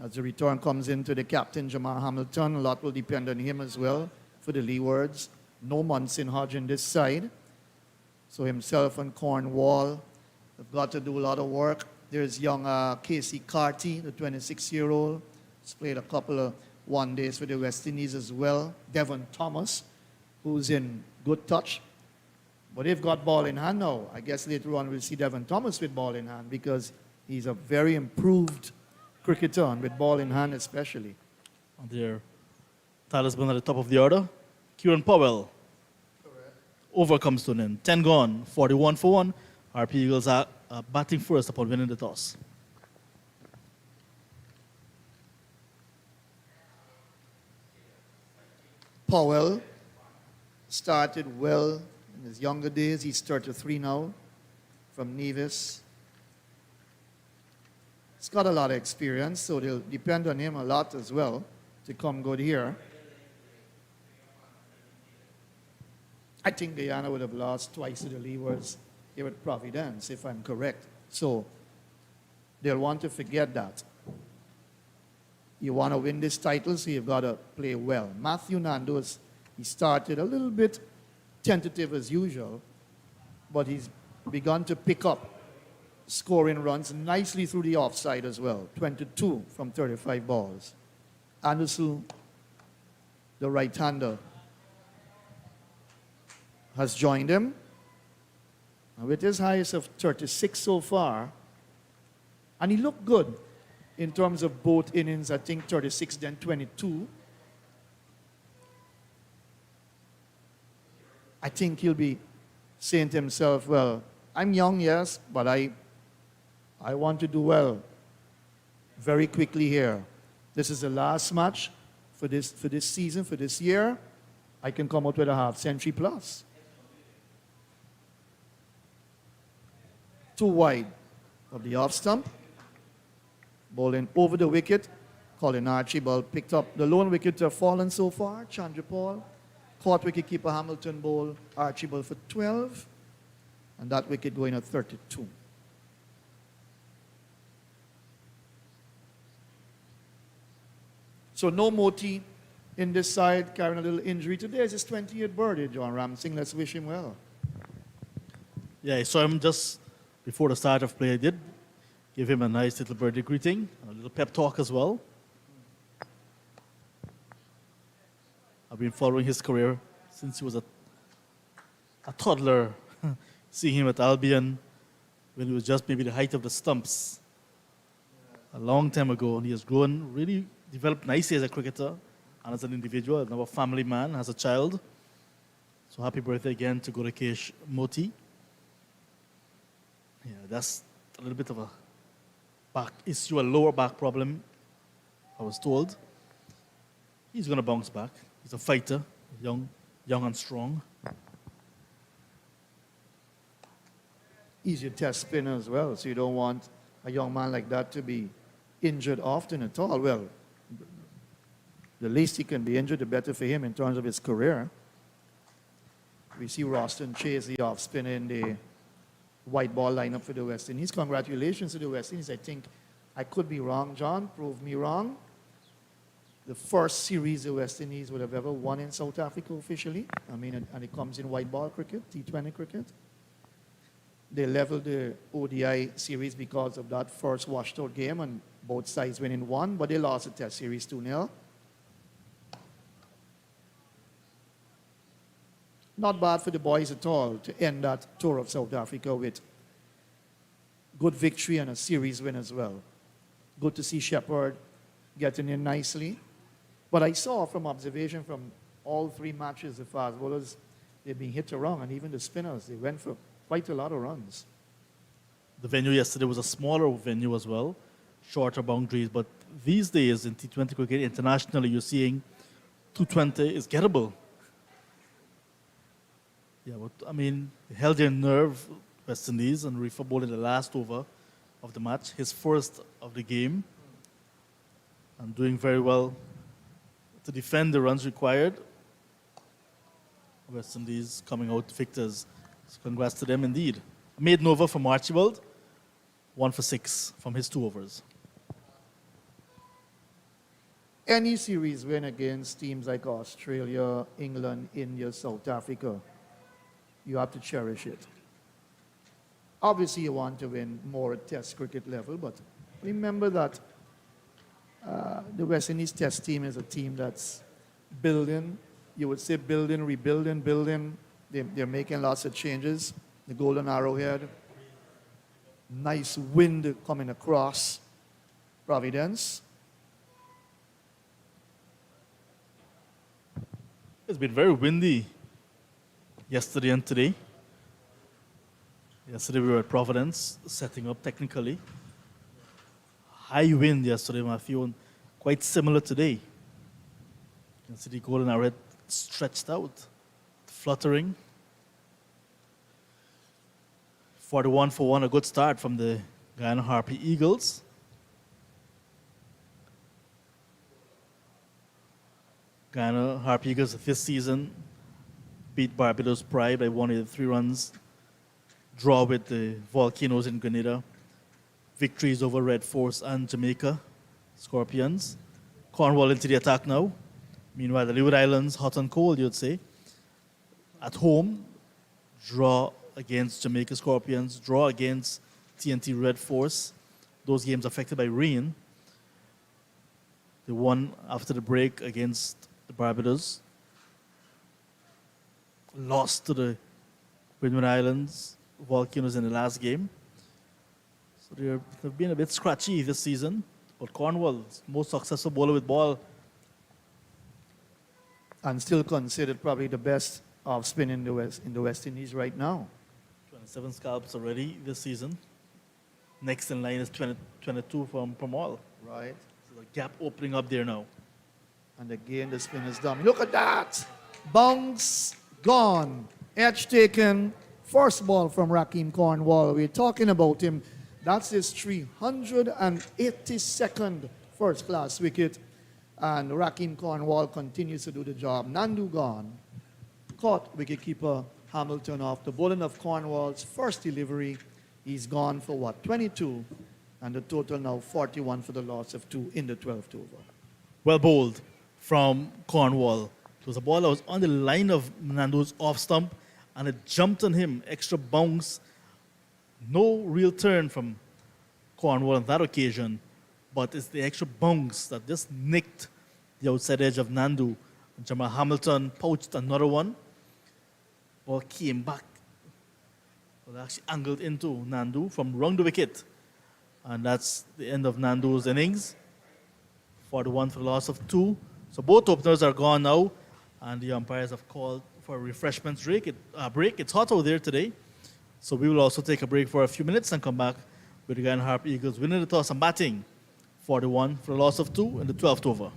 As the return comes into the captain, Jamal Hamilton, a lot will depend on him as well for the Leewards. No Munson Hodge in this side. So himself and Cornwall have got to do a lot of work. There's young Casey Carty, the 26-year-old. He's played a couple of one-days for the West Indies as well. Devon Thomas, who's in good touch. But they've got ball in hand now. I guess later on we'll see Devon Thomas with ball in hand because he's a very improved cricketer and with ball in hand especially. Their talisman at the top of the order, Kieran Powell. Correct. Over comes to an end. 10 gone, 41 for 1. RP Eagles are batting first upon winning the toss. Powell started well in his younger days. He's 33 now from Nevis. He's got a lot of experience, so they'll depend on him a lot as well to come good here. I think Guyana would have lost twice to the Leewards here at Providence, if I'm correct. So they'll want to forget that. You want to win this title, so you've got to play well. Matthew Nando's, he started a little bit tentative as usual, but he's begun to pick up scoring runs nicely through the offside as well. 22 from 35 balls. Anderson, the right-hander, has joined him. And with his highest of 36 so far, and he looked good in terms of both innings, I think 36, then 22. I think he'll be saying to himself, well, I'm young, yes, but I want to do well very quickly here. This is the last match for this season, for this year. I can come out with a half-century plus. 2 wide of the off stump. Bowling over the wicket. Colin Archibald picked up the lone wicket to have fallen so far. Chandra Paul. Caught wicketkeeper Hamilton bowl Archibald for 12. And that wicket going at 32. So no Moti in this side, carrying a little injury today. It's his 20th birthday, John Ramsing. Let's wish him well. Yeah, I saw him just before the start of play. I did give him a nice little birthday greeting, a little pep talk as well. I've been following his career since he was a toddler, seeing him at Albion when he was just maybe the height of the stumps a long time ago. And he has grown, really developed nicely as a cricketer and as an individual, now a family man, has a child. So happy birthday again to Gorakesh Moti. Yeah, that's little bit of a back issue, a lower back problem, I was told. He's going to bounce back. He's a fighter, young and strong. He's your test spinner as well, so you don't want a young man like that to be injured often at all. Well, the least he can be injured, the better for him in terms of his career. We see Roston Chase, the off spinner in the white ball lineup for the West Indies. Congratulations to the West Indies. I think I could be wrong, John. Prove me wrong. The first series the West Indies would have ever won in South Africa officially. I mean, and it comes in white ball cricket, T20 cricket. They leveled the ODI series because of that first washed out game, and both sides winning one, but they lost the test series 2-0. Not bad for the boys at all to end that tour of South Africa with good victory and a series win as well. Good to see Shepherd getting in nicely. But I saw from observation from all three matches, the fast bowlers, they've been hit around, and even the spinners, they went for quite a lot of runs. The venue yesterday was a smaller venue as well, shorter boundaries, but these days in T20 cricket internationally, you're seeing 220 is gettable. Yeah, but I mean, they held their nerve, West Indies, and Reefer bowled in the last over of the match, his first of the game, and doing very well to defend the runs required. West Indies coming out victors. So congrats to them indeed. Maiden over from Archibald, 1 for 6 from his 2 overs. Any series win against teams like Australia, England, India, South Africa, you have to cherish it. Obviously, you want to win more at test cricket level, but remember that the West Indies test team is a team that's building. You would say building, rebuilding, building. They're making lots of changes. The Golden Arrowhead. Nice wind coming across Providence. It's been very windy yesterday and today. Yesterday we were at Providence, setting up technically. High wind yesterday, Matthew, and quite similar today. You can see the Golden Arrowhead stretched out, fluttering. 41 for 1, a good start from the Guyana Harpy Eagles. Guyana Harpy Eagles this season beat Barbados Pride by 183 runs. Draw with the Volcanoes in Grenada. Victories over Red Force and Jamaica Scorpions. Cornwall into the attack now. Meanwhile, the Leeward Islands, hot and cold, you'd say. At home, draw against Jamaica Scorpions, draw against TNT Red Force. Those games affected by rain. They won after the break against the Barbados. Lost to the Windward Islands Volcanoes in the last game. So they've been a bit scratchy this season. But Cornwall, most successful bowler with ball. And still considered probably the best off spin in the West Indies right now. 27 scalps already this season. Next in line is 22 from all. Right. So the gap opening up there now. And again, the spin is done. Look at that. Bounce gone. Edge taken. First ball from Rakeem Cornwall. We're talking about him. That's his 382nd first-class wicket. And Rakeem Cornwall continues to do the job. Nandu gone. Caught wicketkeeper Hamilton off the bowling of Cornwall's first delivery. He's gone for what, 22? And the total now 41 for the loss of 2 in the 12th over. Well bowled from Cornwall. It was a ball that was on the line of Nando's off stump, and it jumped on him. Extra bounce. No real turn from Cornwall on that occasion, but it's the extra bounce that just nicked the outside edge of Nandu. Jamal Hamilton pouched another one. Ball came back. Well, actually angled into Nandu from round the wicket. And that's the end of Nandu's innings. 41 for the loss of 2. So both openers are gone now, and the umpires have called for a refreshments break. It's hot out there today, so we will also take a break for a few minutes and come back with the Guyana Harp Eagles winning the toss and batting 41 for a loss of 2 in the 12th over.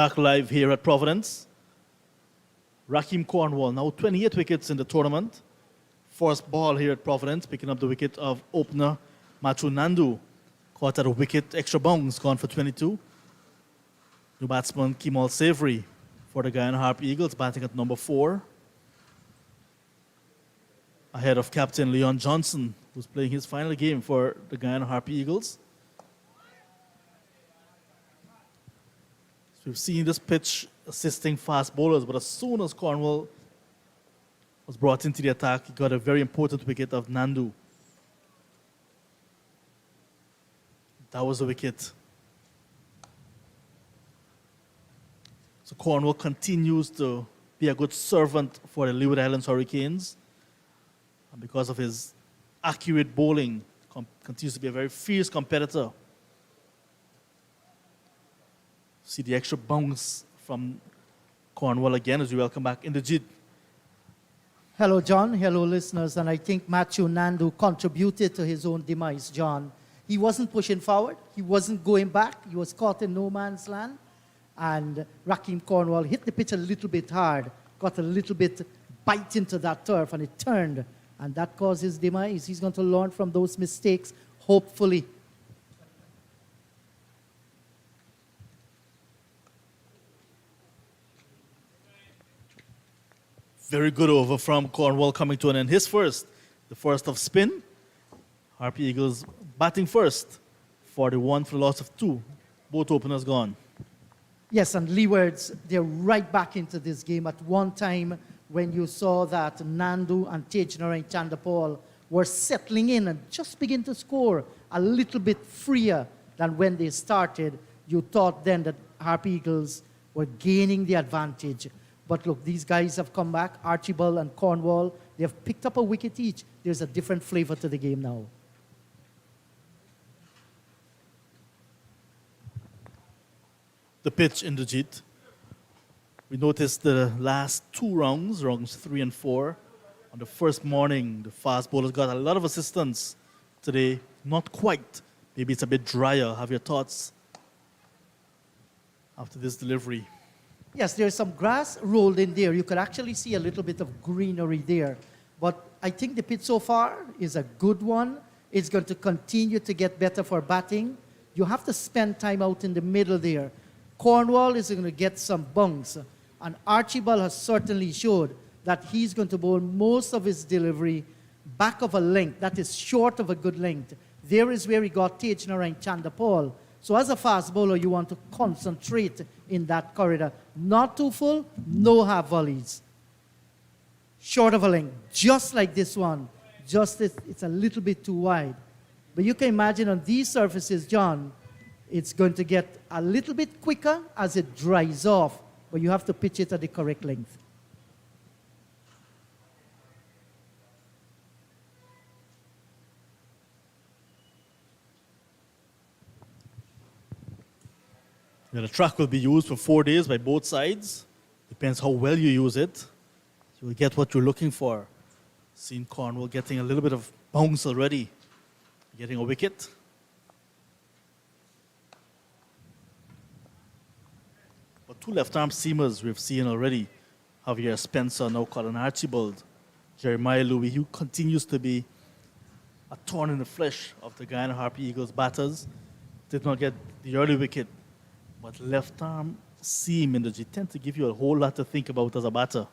Back live here at Providence. Raheem Cornwall, now 28 wickets in the tournament. First ball here at Providence, picking up the wicket of opener Matthew Nandu. Caught at a wicket, extra bounce, gone for 22. New batsman Kemal Savory for the Guyana Harp Eagles, batting at number 4. Ahead of captain Leon Johnson, who's playing his final game for the Guyana Harp Eagles. So we've seen this pitch assisting fast bowlers, but as soon as Cornwall was brought into the attack, he got a very important wicket of Nandu. That was the wicket. So Cornwall continues to be a good servant for the Leeward Islands Hurricanes. And because of his accurate bowling, continues to be a very fierce competitor. See the extra bounce from Cornwall again as we welcome back Inderjit. Hello, John. Hello, listeners. And I think Matthew Nandu contributed to his own demise, John. He wasn't pushing forward. He wasn't going back. He was caught in no man's land. And Raheem Cornwall hit the pitch a little bit hard, got a little bit bite into that turf, and it turned. And that caused his demise. He's going to learn from those mistakes, hopefully. Very good over from Cornwall coming to an end. His first, the first of spin. Harp Eagles batting first. 41 for the loss of 2. Both openers gone. Yes, and Leewards, they're right back into this game. At one time, when you saw that Nandu and Tejner and Chandapal were settling in and just begin to score a little bit freer than when they started, you thought then that Harp Eagles were gaining the advantage. But look, these guys have come back, Archibald and Cornwall. They have picked up a wicket each. There's a different flavor to the game now. The pitch in the Jeet. We noticed the last two rounds, rounds 3 and 4. On the first morning, the fast bowlers got a lot of assistance. Today, not quite. Maybe it's a bit drier. Have your thoughts after this delivery? Yes, there's some grass rolled in there. You could actually see a little bit of greenery there. But I think the pitch so far is a good one. It's going to continue to get better for batting. You have to spend time out in the middle there. Cornwall is going to get some bunks. And Archibald has certainly showed that he's going to bowl most of his delivery back of a length, that is short of a good length. There is where he got Tejner and Chandapal. So as a fast bowler, you want to concentrate in that corridor. Not too full, no half volleys. Short of a length, just like this one. Just it's a little bit too wide. But you can imagine on these surfaces, John, it's going to get a little bit quicker as it dries off, but you have to pitch it at the correct length. Yeah, the track will be used for 4 days by both sides. Depends how well you use it. You'll get what you're looking for. Seen Cornwall getting a little bit of bounce already. Getting a wicket. But two left-arm seamers we've seen already. Javier Spencer, now Colin Archibald. Jeremiah Louis, who continues to be a thorn in the flesh of the Guyana Harpy Eagles batters. Did not get the early wicket. But left-arm seam in the G tend to give you a whole lot to think about as a batter.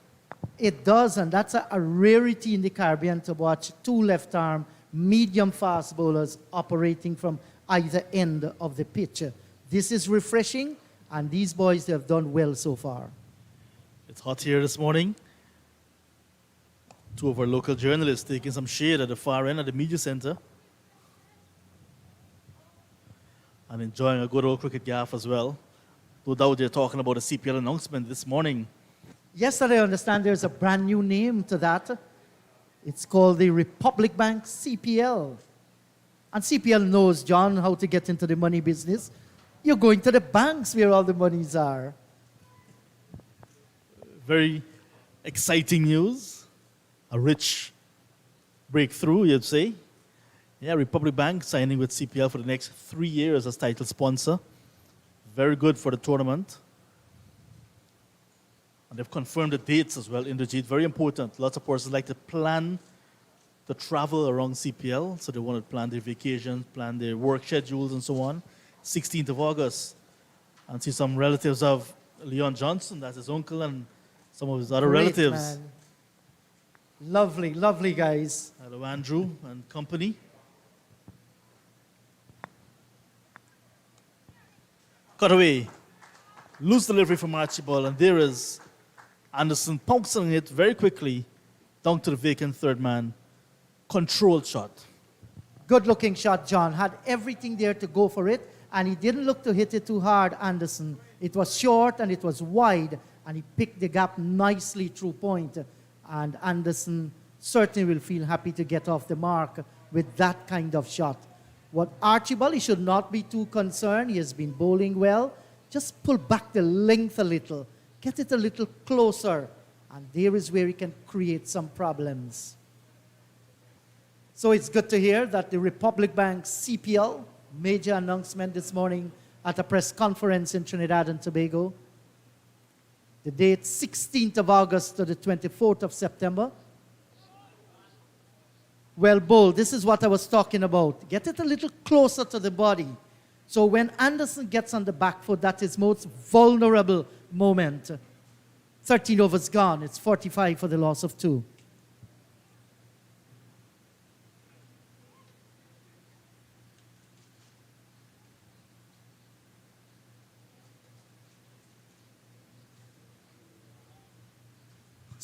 It does, and that's a rarity in the Caribbean to watch two left-arm, medium-fast bowlers operating from either end of the pitch. This is refreshing, and these boys have done well so far. It's hot here this morning. Two of our local journalists taking some shade at the far end of the media center. And enjoying a good old cricket gaff as well. No doubt they're talking about a CPL announcement this morning. Yesterday, I understand there's a brand new name to that. It's called the Republic Bank CPL. And CPL knows, John, how to get into the money business. You're going to the banks where all the monies are. Very exciting news. A rich breakthrough, you'd say. Yeah, Republic Bank signing with CPL for the next 3 years as title sponsor. Very good for the tournament. And they've confirmed the dates as well in the Jeet. Very important. Lots of persons like to plan the travel around CPL. So they want to plan their vacations, plan their work schedules and so on. 16th of August. And see some relatives of Leon Johnson, that's his uncle, and some of his other Great, relatives. man. Lovely, lovely guys. Hello, Andrew and company. Cut away. Loose delivery from Archibald, and there is Anderson pouncing it very quickly down to the vacant third man. Controlled shot. Good looking shot, John. Had everything there to go for it, and he didn't look to hit it too hard, Anderson. It was short and it was wide, and he picked the gap nicely through point. And Anderson certainly will feel happy to get off the mark with that kind of shot. What Archibald, he should not be too concerned. He has been bowling well. Just pull back the length a little. Get it a little closer. And there is where he can create some problems. So it's good to hear that the Republic Bank CPL, major announcement this morning at a press conference in Trinidad and Tobago. The date 16th of August to the 24th of September. Well bowled, this is what I was talking about. Get it a little closer to the body. So when Anderson gets on the back foot, that's his most vulnerable moment. 13 overs gone, it's 45 for the loss of 2.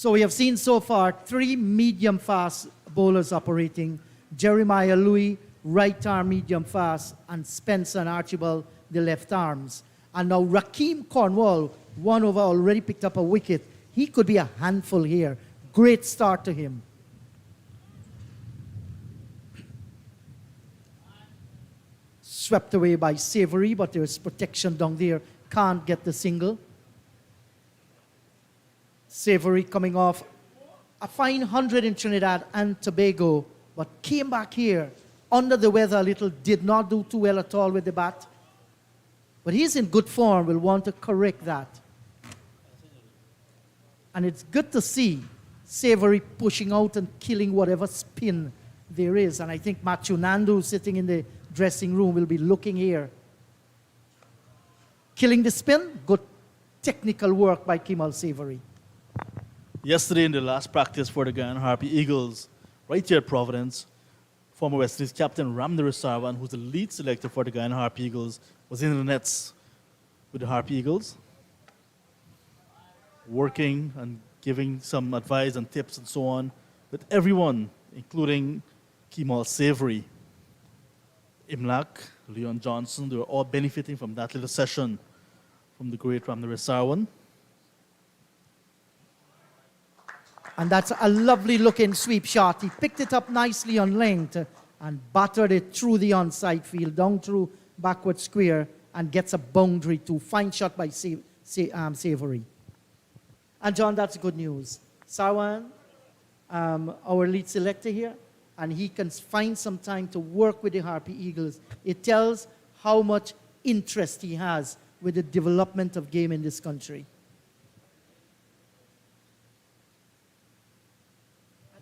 So we have seen so far 3 medium-fast bowlers operating. Jeremiah Louis, right arm medium-fast, and Spencer and Archibald, the left arms. And now Rakeem Cornwall, 1 over, already picked up a wicket. He could be a handful here. Great start to him. Swept away by Savory, but there's protection down there. Can't get the single. Savory coming off a fine 100 in Trinidad and Tobago, but came back here under the weather a little, did not do too well at all with the bat. But he's in good form. We'll want to correct that. And it's good to see Savory pushing out and killing whatever spin there is. And I think Matthew Nandu, sitting in the dressing room, will be looking here. Killing the spin, good technical work by Kemal Savory. Yesterday in the last practice for the Guyana Harpy Eagles, right here at Providence, former West Indies captain Ramnir Sarwan, who's the lead selector for the Guyana Harpy Eagles, was in the nets with the Harpy Eagles, working and giving some advice and tips and so on with everyone, including Kemal Savory, Imlak, Leon Johnson. They were all benefiting from that little session from the great Ramnir Sarwan. And that's a lovely looking sweep shot. He picked it up nicely on length and battered it through the onside field, down through backward square, and gets a boundary too. Fine shot by Savory. And John, that's good news. Sarwan, our lead selector here, and he can find some time to work with the Harpy Eagles. It tells how much interest he has with the development of game in this country.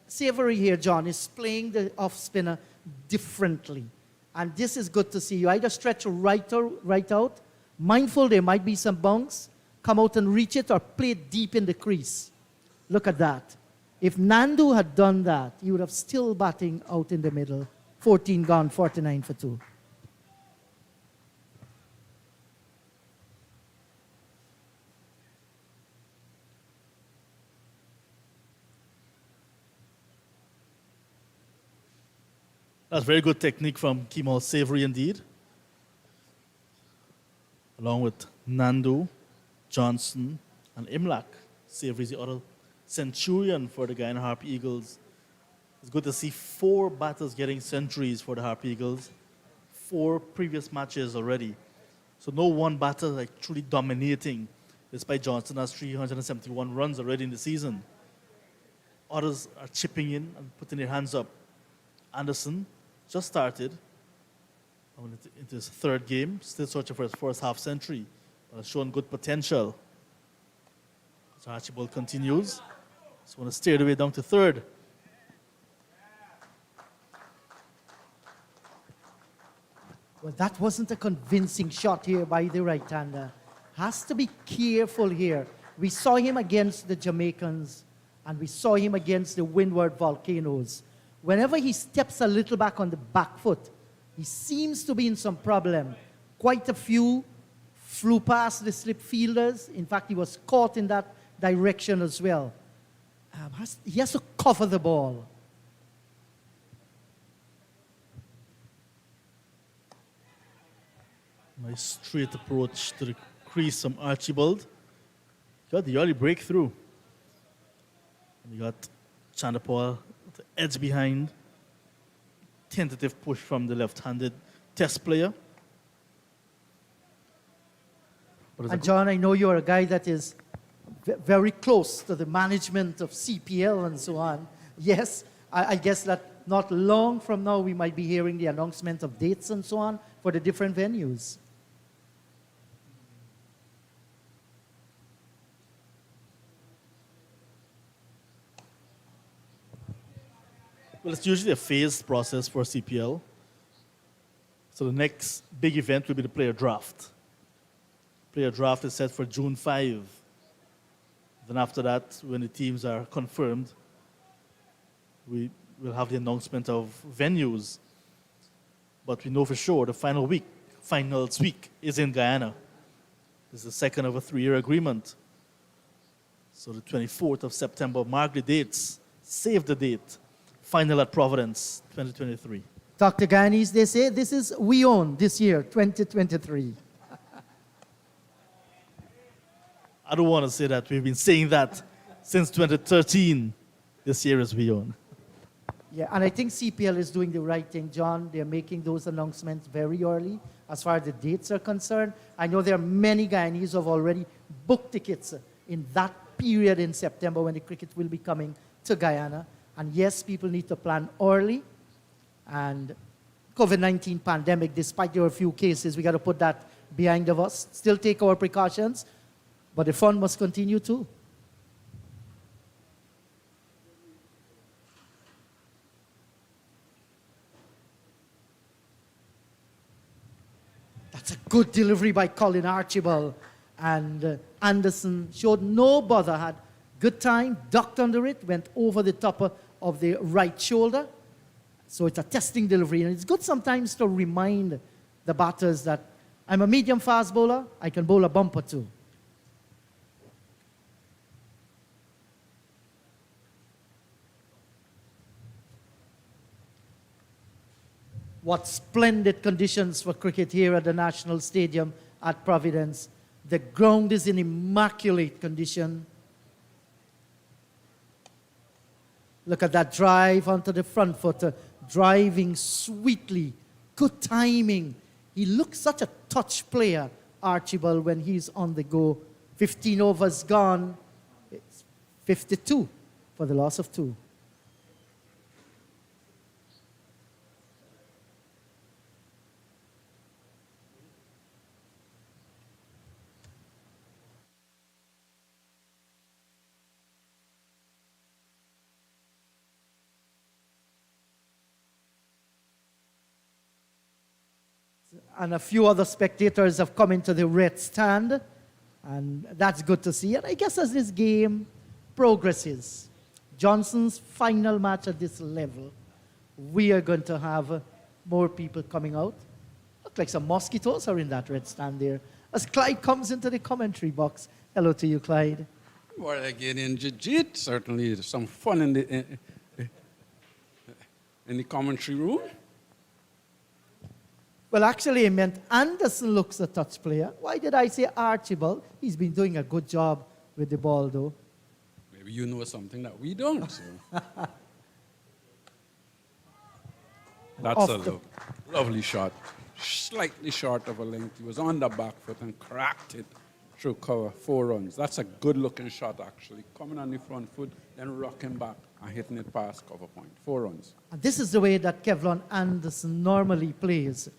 Savory here, John, is playing the off spinner differently. And this is good to see. You either stretch right out, mindful there might be some bounce, come out and reach it, or play it deep in the crease. Look at that. If Nandu had done that, he would have still batting out in the middle. 14 gone, 49 for 2. That's very good technique from Kemal Savory indeed. Along with Nandu, Johnson, and Imlak. Savory is the other centurion for the Guyana Harpy Eagles. It's good to see 4 batters getting centuries for the Harpy Eagles. 4 previous matches already. So no one batter like truly dominating, despite Johnson has 371 runs already in the season. Others are chipping in and putting their hands up. Anderson just started into his 3rd game, still searching for his first half century, but has shown good potential. So Archibald continues. Just want to steer the way down to 3rd. Well, that wasn't a convincing shot here by the right-hander. Has to be careful here. We saw him against the Jamaicans, and we saw him against the Windward Volcanoes. Whenever he steps a little back on the back foot, he seems to be in some problem. Quite a few flew past the slip fielders. In fact, he was caught in that direction as well. He has to cover the ball. Nice straight approach to the crease from Archibald. Got the early breakthrough. And we got Chandapal at the edge behind. Tentative push from the left-handed test player. And John, I know you're a guy that is very close to the management of CPL and so on. Yes, I guess that not long from now we might be hearing the announcement of dates and so on for the different venues. Well, it's usually a phased process for CPL. So the next big event will be the player draft. Player draft is set for June 5. Then after that, when the teams are confirmed, we will have the announcement of venues. But we know for sure the finals week is in Guyana. This is the second of a 3-year agreement. So the 24th of September, mark the dates, save the date. Final at Providence, 2023. Dr. Guyanese, they say this is we own this year, 2023. I don't want to say that. We've been saying that since 2013. This year is we own. Yeah, and I think CPL is doing the right thing, John. They're making those announcements very early as far as the dates are concerned. I know there are many Guyanese who have already booked tickets in that period in September when the cricket will be coming to Guyana. And yes, people need to plan early. And COVID-19 pandemic, despite there are a few cases, we got to put that behind of us. Still take our precautions, but the fun must continue too. That's a good delivery by Colin Archibald. And Anderson showed no bother, had good time, ducked under it, went over the top of the right shoulder. So it's a testing delivery. And it's good sometimes to remind the batters that I'm a medium fast bowler, I can bowl a bumper too. What splendid conditions for cricket here at the National Stadium at Providence. The ground is in immaculate condition. Look at that drive onto the front foot, driving sweetly, good timing. He looks such a touch player, Archibald, when he's on the go. 15 overs gone. It's 52 for the loss of 2. And a few other spectators have come into the red stand, and that's good to see. And I guess as this game progresses, Johnson's final match at this level, we are going to have more people coming out. Look like some mosquitoes are in that red stand there. As Clyde comes into the commentary box. Hello to you, Clyde. Well, again, in Jijit, certainly there's some fun in the commentary room. Well, actually, I meant Anderson looks a touch player. Why did I say Archibald? He's been doing a good job with the ball, though. Maybe you know something that we don't. So. That's a lovely shot. Slightly short of a length. He was on the back foot and cracked it through cover. 4 runs. That's a good-looking shot, actually. Coming on the front foot, then rocking back and hitting it past cover point. 4 runs. And this is the way that Kevlon Anderson normally plays.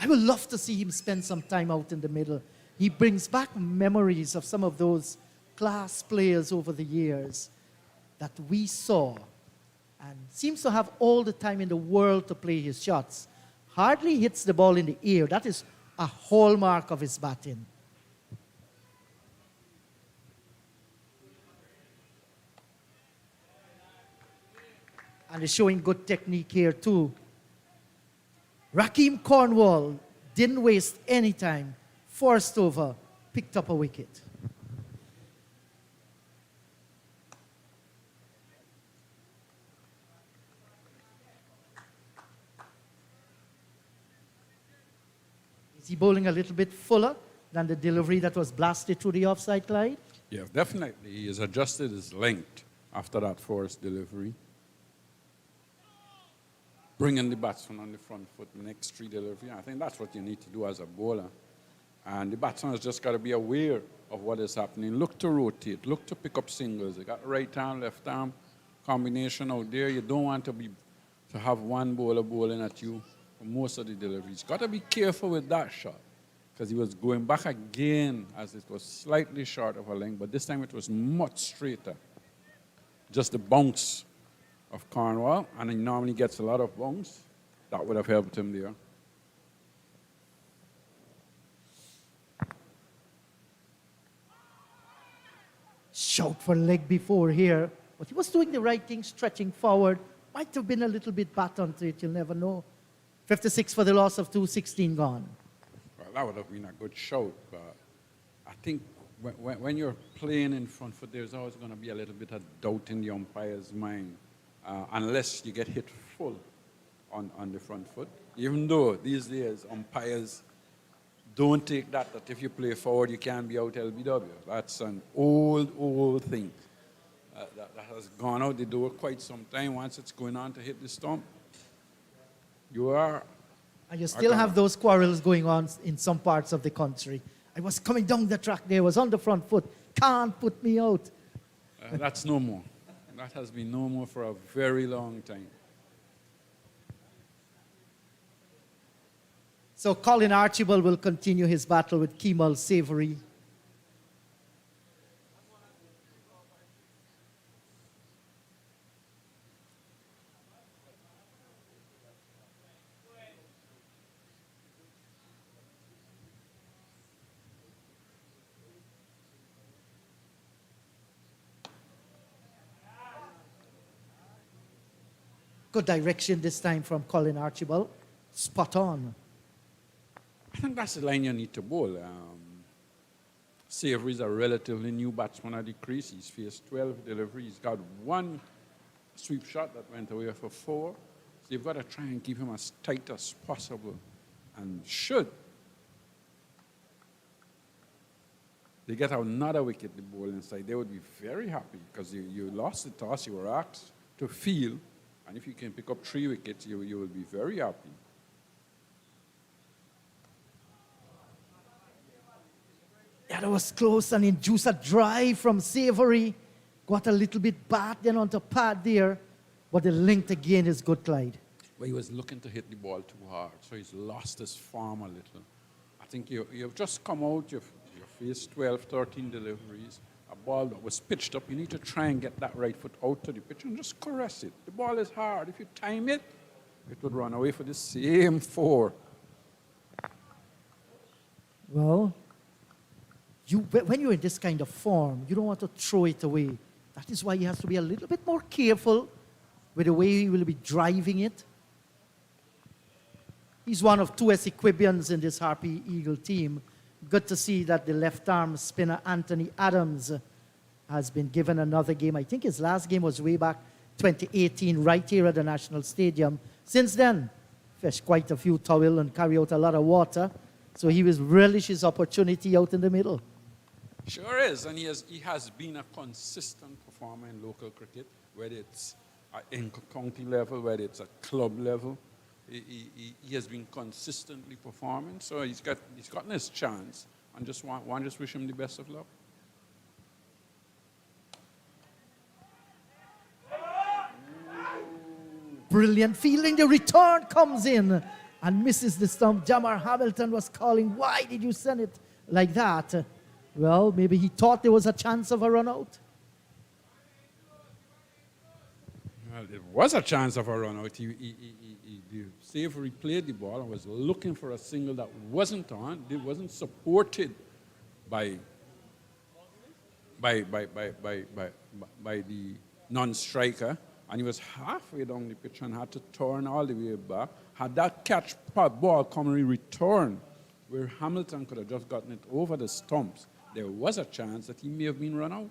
I would love to see him spend some time out in the middle. He brings back memories of some of those class players over the years that we saw and seems to have all the time in the world to play his shots. Hardly hits the ball in the air. That is a hallmark of his batting. And he's showing good technique here too. Raheem Cornwall didn't waste any time. Forced over, picked up a wicket. Is he bowling a little bit fuller than the delivery that was blasted through the offside, Clyde? Yeah, definitely. He has adjusted his length after that forced delivery. Bringing the batsman on the front foot, next tree delivery. I think that's what you need to do as a bowler. And the batsman has just got to be aware of what is happening. Look to rotate, look to pick up singles. You got right arm, left arm combination out there. You don't want to have one bowler bowling at you for most of the deliveries. Got to be careful with that shot because he was going back again as it was slightly short of a length, but this time it was much straighter. Just the bounce of Cornwall, and he normally gets a lot of bounce. That would have helped him there. Shout for leg before here. But he was doing the right thing, stretching forward. Might have been a little bit bat onto it, you'll never know. 56 for the loss of 2, 16 gone. Well, that would have been a good shout, but I think when you're playing in front foot, there's always going to be a little bit of doubt in the umpire's mind, unless you get hit full on the front foot. Even though these days umpires don't take that if you play forward, you can't be out LBW. That's an old thing that has gone out the door quite some time. Once it's going on to hit the stump, you are. And you still have those quarrels going on in some parts of the country. I was coming down the track there, was on the front foot, can't put me out. That's no more. That has been no more for a very long time. So Colin Archibald will continue his battle with Kemal Savory. Good direction this time from Colin Archibald. Spot on. I think that's the line you need to bowl. Savory is a relatively new batsman at the crease. He's faced 12 deliveries. He's got one sweep shot that went away for 4. So you've got to try and keep him as tight as possible. And should they get another wicket, the ball inside, they would be very happy because you lost the toss, you were asked to field. And if you can pick up 3 wickets, you will be very happy. Yeah, that was close and induced a drive from Savory. Got a little bit back then onto pad there. But the length again is good, Clyde. Well, he was looking to hit the ball too hard, so he's lost his form a little. I think you've just come out, you've faced 12, 13 deliveries. A ball that was pitched up, you need to try and get that right foot out to the pitch and just caress it. The ball is hard. If you time it, it would run away for the same 4. Well, when you're in this kind of form, you don't want to throw it away. That is why he has to be a little bit more careful with the way he will be driving it. He's one of 2 Esequibians in this Harpy Eagle team. Good to see that the left-arm spinner Anthony Adams has been given another game. I think his last game was way back 2018, right here at the National Stadium. Since then, fished quite a few towel and carry out a lot of water. So he will relish his opportunity out in the middle. Sure is, and he has been a consistent performer in local cricket, whether it's at county level, whether it's at club level. He has been consistently performing, so he's gotten his chance, and just wish him the best of luck. Brilliant fielding. The return comes in and misses the stump. Jamar Hamilton was calling, why did you send it like that? Well, maybe he thought there was a chance of a run out. Well, there was a chance of a run out. The Savory played the ball and was looking for a single that wasn't on. It wasn't supported by the non-striker, and he was halfway down the pitch and had to turn all the way back. Had that ball commonly returned, where Hamilton could have just gotten it over the stumps, there was a chance that he may have been run out.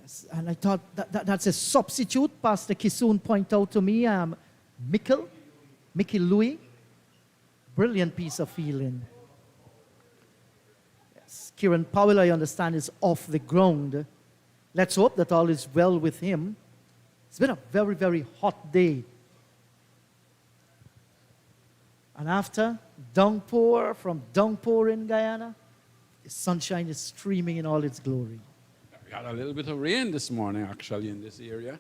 Yes, and I thought that's a substitute. Pastor Kisoon pointed out to me, Mickey Louis. Brilliant piece of fielding. Yes, Kieran Powell, I understand, is off the ground. Let's hope that all is well with him. It's been a very, very hot day. And after downpour from downpour in Guyana, the sunshine is streaming in all its glory. We had a little bit of rain this morning, actually, in this area,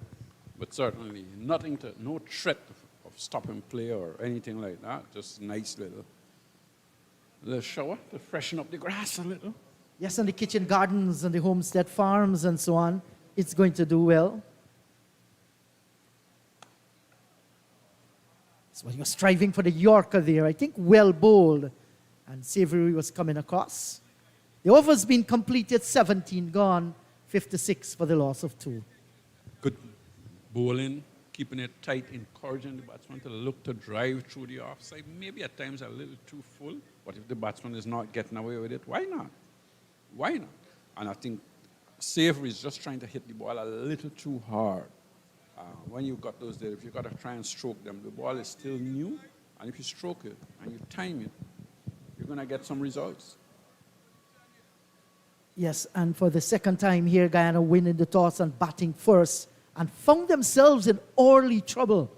but certainly no threat of stopping play or anything like that. Just nice little shower to freshen up the grass a little. Yes, and the kitchen gardens and the homestead farms and so on, it's going to do well. So he was striving for the Yorker there. I think well bowled. And Savory was coming across. The over's been completed, 17 gone, 56 for the loss of 2. Good bowling, keeping it tight, encouraging the batsman to look to drive through the offside. Maybe at times a little too full, but if the batsman is not getting away with it, why not? why not? And I think Savory is just trying to hit the ball a little too hard. When you've got those there, if you've got to try and stroke them, the ball is still new, and if you stroke it and you time it, you're going to get some results. Yes, and for the second time here, Guyana winning the toss and batting first and found themselves in early trouble.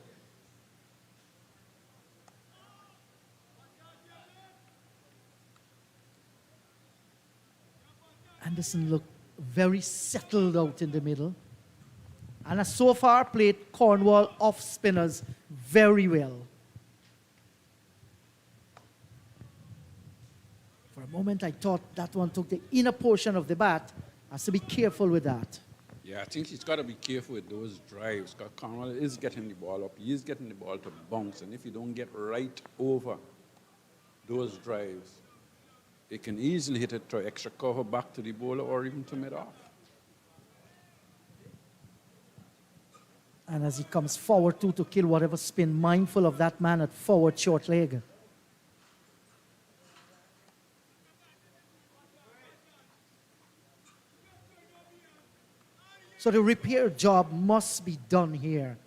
Anderson looked very settled out in the middle and has so far played Cornwall off spinners very well. For a moment, I thought that one took the inner portion of the bat. Has to be careful with that. Yeah, I think he's got to be careful with those drives because Cornwall is getting the ball up. He is getting the ball to bounce. And if you don't get right over those drives, it can easily hit it to extra cover back to the bowler or even to mid-off. And as he comes forward to kill whatever spin, mindful of that man at forward short leg. So the repair job must be done here.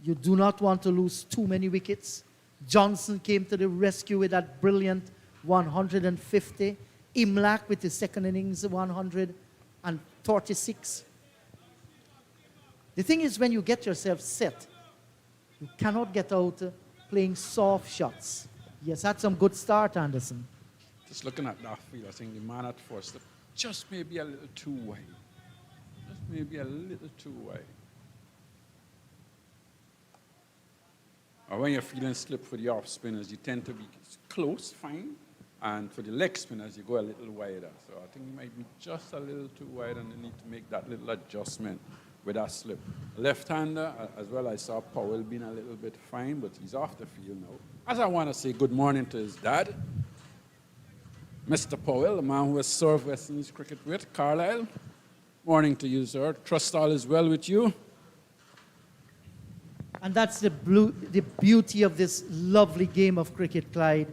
You do not want to lose too many wickets. Johnson came to the rescue with that brilliant 150. Imlach with his second innings, 136. The thing is, when you get yourself set, you cannot get out playing soft shots. Yes, had some good start, Anderson. Just looking at that field, I think the man at first just maybe a little too wide. Just maybe a little too wide. Or when you're feeling slip for the off spinners, you tend to be close, fine. And for the leg spinners, you go a little wider. So I think you might be just a little too wide and you need to make that little adjustment with that slip. Left-hander, as well, I saw Powell being a little bit fine, but he's off the field now. As I want to say good morning to his dad, Mr. Powell, the man who has served West Indies cricket with, Carlisle. Morning to you, sir. Trust all is well with you. And that's the beauty of this lovely game of cricket, Clyde.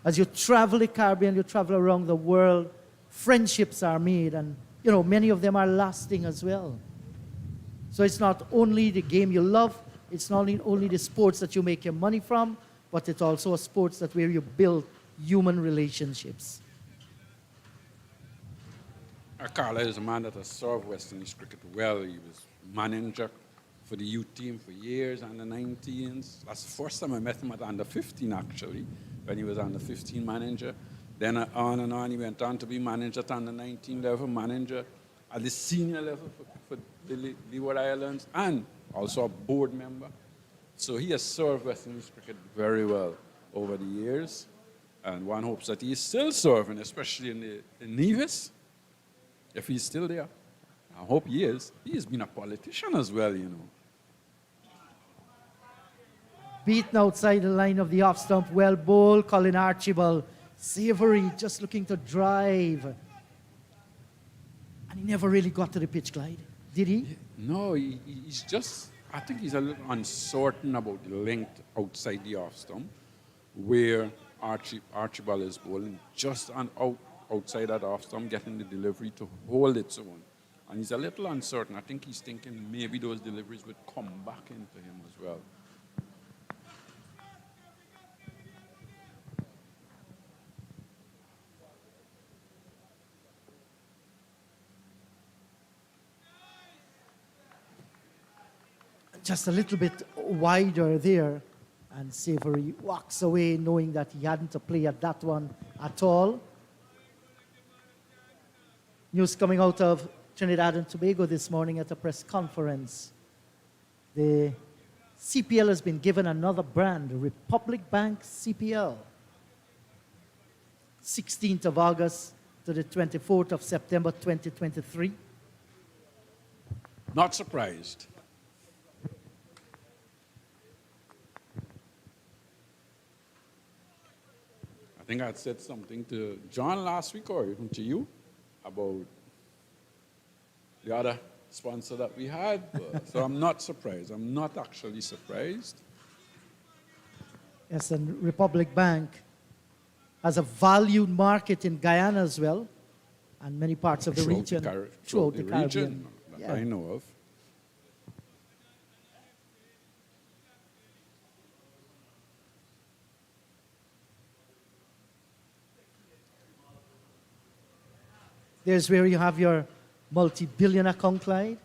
As you travel the Caribbean, you travel around the world, friendships are made, and you know many of them are lasting as well. So it's not only the game you love, it's not only the sports that you make your money from, but it's also a sports that where you build human relationships. Carlisle is a man that has served West Indies cricket well. He was manager for the youth team for years, under 19s. That's the first time I met him at under 15, actually, when he was under 15 manager. Then on and on, he went on to be manager at under 19 level, manager at the senior level for the Leeward Islands, and also a board member. So he has served West Indies cricket very well over the years. And one hopes that he is still serving, especially in Nevis, if he's still there. I hope he is. He has been a politician as well, you know. Beaten outside the line of the off stump, well bowled, Colin Archibald. Savory just looking to drive. And he never really got to the pitch, Clyde, did he? No, he's just, I think he's a little uncertain about the length outside the off stump, where Archibald is bowling just outside that off stump, getting the delivery to hold its own. And he's a little uncertain. I think he's thinking maybe those deliveries would come back into him as well. Just a little bit wider there. And Savory walks away knowing that he hadn't to play at that one at all. News coming out of Trinidad and Tobago this morning at a press conference. The CPL has been given another brand, Republic Bank CPL. 16th of August to the 24th of September 2023. Not surprised. I think I had said something to John last week or even to you about the other sponsor that we had. So I'm not surprised. I'm not actually surprised. Yes, and Republic Bank has a valued market in Guyana as well. and many parts of the Throughout region. throughout the Caribbean. region that Yeah. I know of. There's where you have your multi-billion account, Clyde.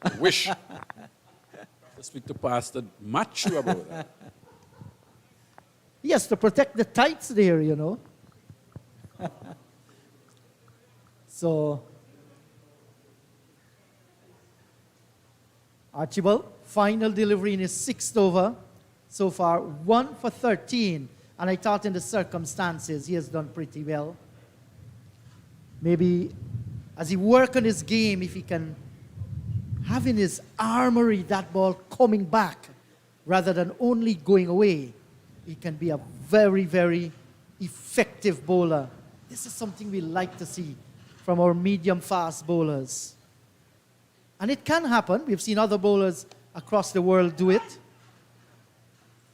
I wish to speak to Pastor Matthew about that. Yes, to protect the tithes there, you know. So, Archibald, final delivery in his sixth over. So far, 1 for 13. And I thought in the circumstances, he has done pretty well. Maybe as he work on his game, if he can have in his armory that ball coming back rather than only going away, he can be a very, very effective bowler. This is something we like to see from our medium-fast bowlers. And it can happen. We've seen other bowlers across the world do it.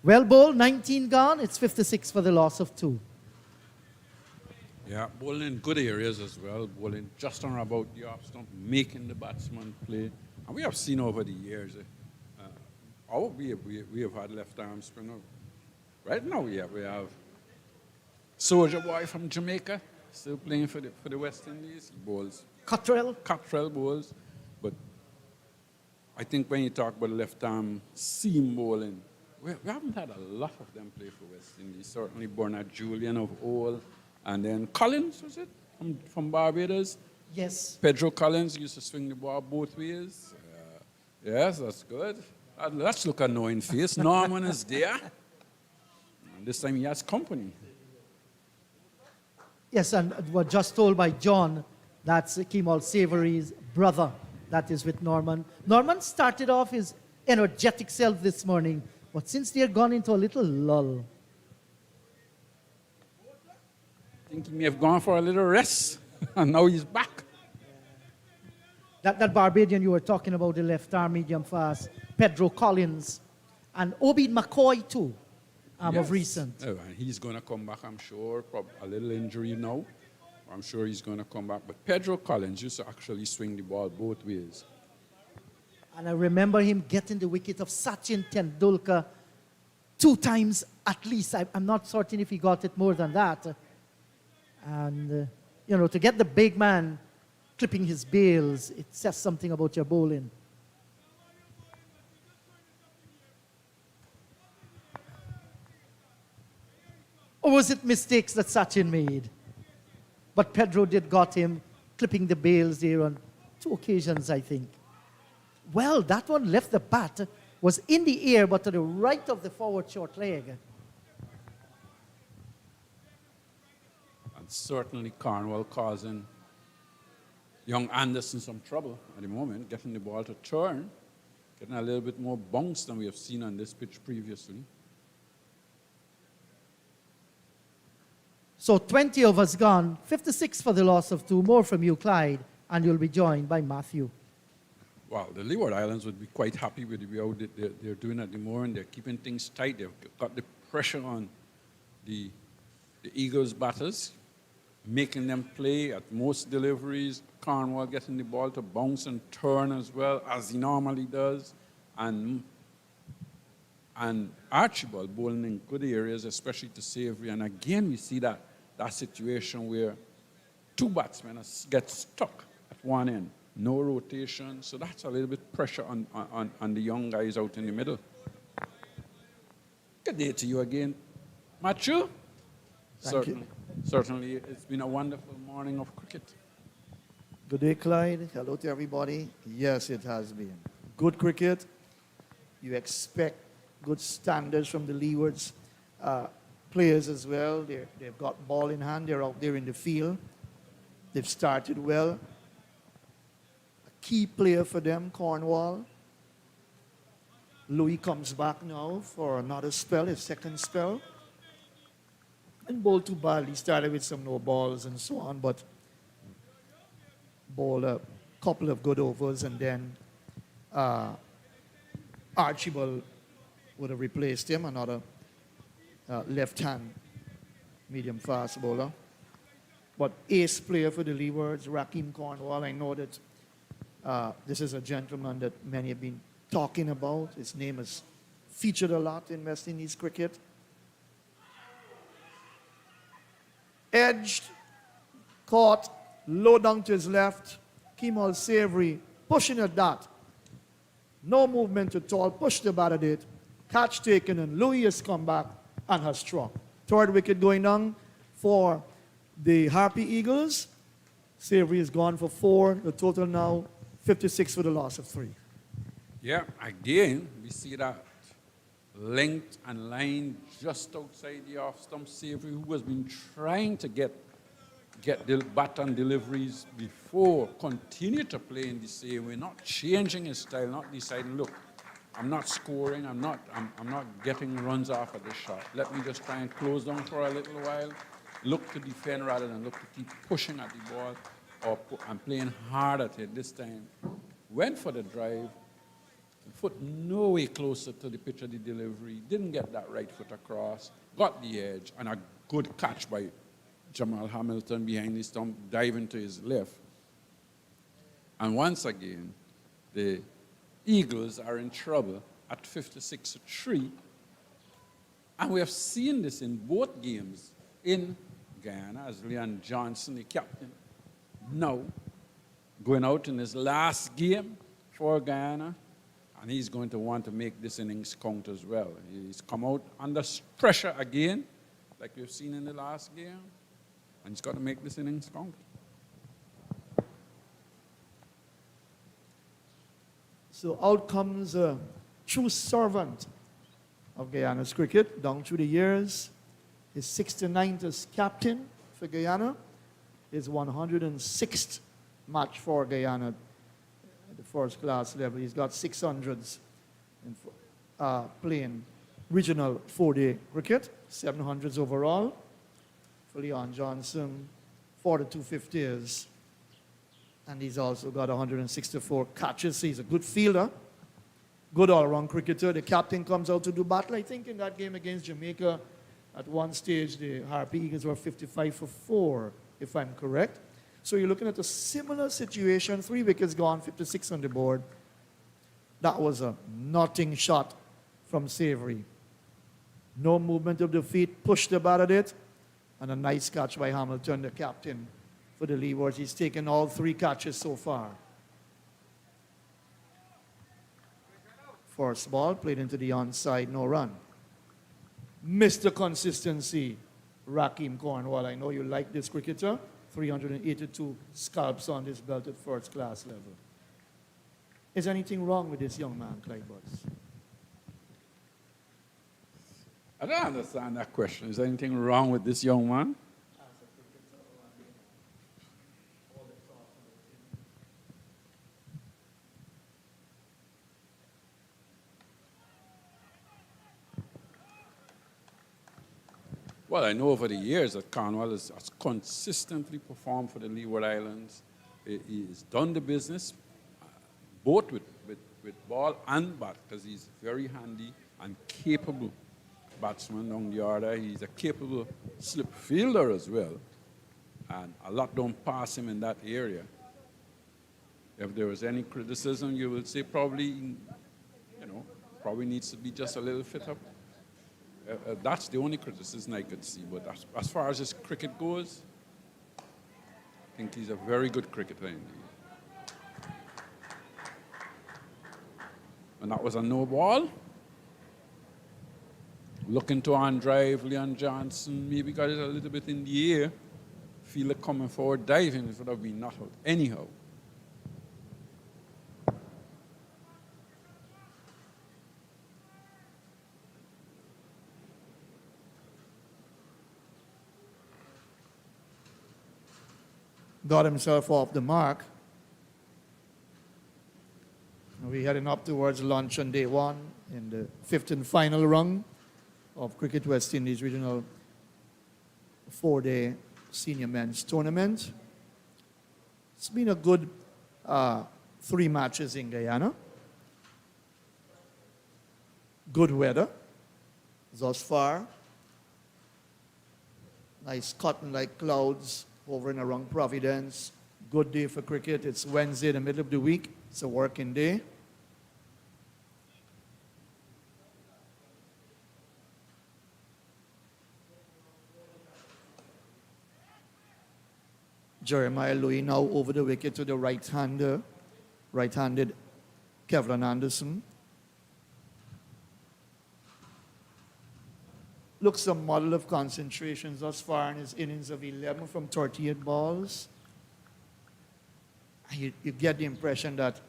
Well bowled, 19 gone. It's 56 for the loss of 2. Yeah, bowling in good areas as well, bowling just on or about the off stump, making the batsman play. And we have seen over the years, we have had left arm spinner. Right now we have Soldier Boy from Jamaica, still playing for the West Indies. He bowls Cottrell bowls. But I think when you talk about left arm seam bowling, we haven't had a lot of them play for West Indies. Certainly Bernard Julian of Owl. And then Collins, was it, from Barbados? Yes. Pedro Collins used to swing the ball both ways. Yes, that's good. Let's look at knowing face. Norman is there. And this time he has company. Yes, and we're just told by John that's Kemal Savory's brother that is with Norman. Norman started off his energetic self this morning, but since they're gone into a little lull, I think he may have gone for a little rest, and now he's back. that Barbadian you were talking about, the left arm medium fast, Pedro Collins, and Obed McCoy too, Yes. of recent. Oh, and he's going to come back, I'm sure. A little injury now. I'm sure he's going to come back. But Pedro Collins used to actually swing the ball both ways. And I remember him getting the wicket of Sachin Tendulkar 2 times at least. I'm not certain if he got it more than that. And, to get the big man clipping his bails, it says something about your bowling. Or was it mistakes that Sachin made? But Pedro did got him clipping the bails there on 2 occasions, I think. Well, that one left the bat, was in the air, but to the right of the forward short leg. And certainly Cornwall causing young Anderson some trouble at the moment, getting the ball to turn, getting a little bit more bounce than we have seen on this pitch previously. So 20 overs gone, 56 for the loss of 2. More from you, Clyde, and you'll be joined by Matthew. Well, the Leeward Islands would be quite happy with the way how they're doing at the moment. They're keeping things tight. They've got the pressure on the Eagles batters, making them play at most deliveries. Cornwall getting the ball to bounce and turn as well, as he normally does. And Archibald bowling in good areas, especially to Savory. And again, we see that situation where 2 batsmen get stuck at one end. No rotation. So that's a little bit pressure on the young guys out in the middle. Good day to you again, Matthew. Thank you. Certainly, it's been a wonderful morning of cricket. Good day, Clyde. Hello to everybody. Yes, it has been. Good cricket. You expect good standards from the Leewards players as well. They've got ball in hand. They're out there in the field. They've started well. A key player for them, Cornwall. Louis comes back now for another spell, his second spell. And bowled too badly. Started with some no balls and so on, but bowled a couple of good overs, and then Archibald would have replaced him, another left-hand medium fast bowler. but ace player for the Leewards, Raheem Cornwall. I know that this is a gentleman that many have been talking about. His name is featured a lot in West Indies cricket. Edged, caught, low down to his left. Kemal Savory pushing at that. No movement at all, pushed the bat at it. Catch taken, and Louis has come back and has struck. Third wicket going down for the Harpy Eagles. Savory is gone for 4. The total now 56 for the loss of 3. Yeah, again, we see that length and line just outside the off stump. Savory, who has been trying to get the bat and deliveries before, continue to play in the same way, not changing his style, not deciding, look, I'm not scoring, I'm not getting runs off of this shot. Let me just try and close down for a little while, look to defend rather than look to keep pushing at the ball and playing hard at it this time. Went for the drive, foot no way closer to the pitch of the delivery, didn't get that right foot across, got the edge, and a good catch by Jamal Hamilton behind the stump, diving to his left. And once again, the Eagles are in trouble at 56-3. And we have seen this in both games in Guyana, as Leon Johnson, the captain, now going out in his last game for Guyana, and he's going to want to make this innings count as well. He's come out under pressure again, like we've seen in the last game, and he's got to make this innings count. So out comes a true servant of Guyana's cricket down through the years. His 69th as captain for Guyana. His 106th match for Guyana at the first class level. He's got 600s in playing regional 4-day cricket, 700s overall. For Leon Johnson, 42 50s. And he's also got 164 catches. So he's a good fielder, good all-around cricketer. The captain comes out to do battle. I think in that game against Jamaica, at one stage, the Harpy Eagles were 55 for 4, if I'm correct. So you're looking at a similar situation. 3 wickets gone, 56 on the board. That was a nothing shot from Savory. No movement of the feet, pushed the bat at it. And a nice catch by Hamilton, the captain for the Leewards. He's taken all 3 catches so far. First ball played into the onside, no run. Mr. Consistency, Raheem Cornwall. I know you like this cricketer. 382 scalps on this belt at first class level. Is anything wrong with this young man, Clyde Butts? I don't understand that question. Is there anything wrong with this young man? Well, I know over the years that Cornwall has consistently performed for the Leeward Islands. He's done the business, both with ball and bat, because he's very handy and capable batsman down the order. He's a capable slip fielder as well. And a lot don't pass him in that area. If there was any criticism, you will say probably needs to be just a little fit up. That's the only criticism I could see. But as far as his cricket goes, I think he's a very good cricketer indeed. And that was a no ball. Looking to on drive, Leon Johnson maybe got it a little bit in the air. Fielder coming forward, diving, it would have been not out anyhow. Got himself off the mark. We're heading up towards lunch on day 1 in the 5th and final run of Cricket West Indies Regional 4-day senior men's tournament. It's been a good 3 matches in Guyana. Good weather thus far. Nice cotton-like clouds over and around Providence. Good day for cricket. It's Wednesday, the middle of the week. It's a working day. Jeremiah Louis now over the wicket to the right-handed Kevlin Anderson. Looks a model of concentrations thus far in his innings of 11 from 38 balls. You get the impression that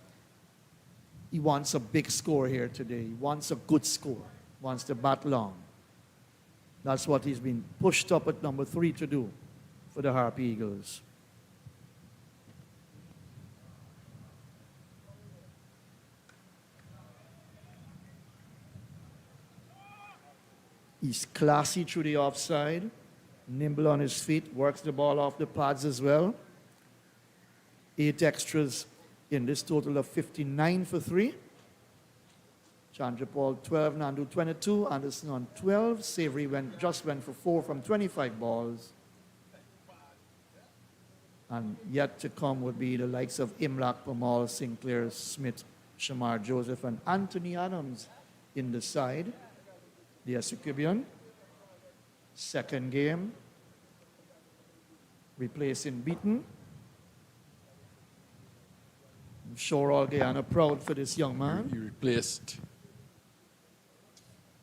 he wants a big score here today. He wants a good score. Wants to bat long. That's what he's been pushed up at number 3 to do for the Harpy Eagles. He's classy through the offside, nimble on his feet, works the ball off the pads as well. 8 extras in this total of 59 for 3. Chandrapal 12, Nandu 22, Anderson on 12. Savory just went for 4 from 25 balls. And yet to come would be the likes of Imlak, Pamal, Sinclair, Smith, Shamar Joseph, and Anthony Adams in the side. The Asukibian, second game, replacing Beaton. I'm sure all Guyana proud for this young man. He replaced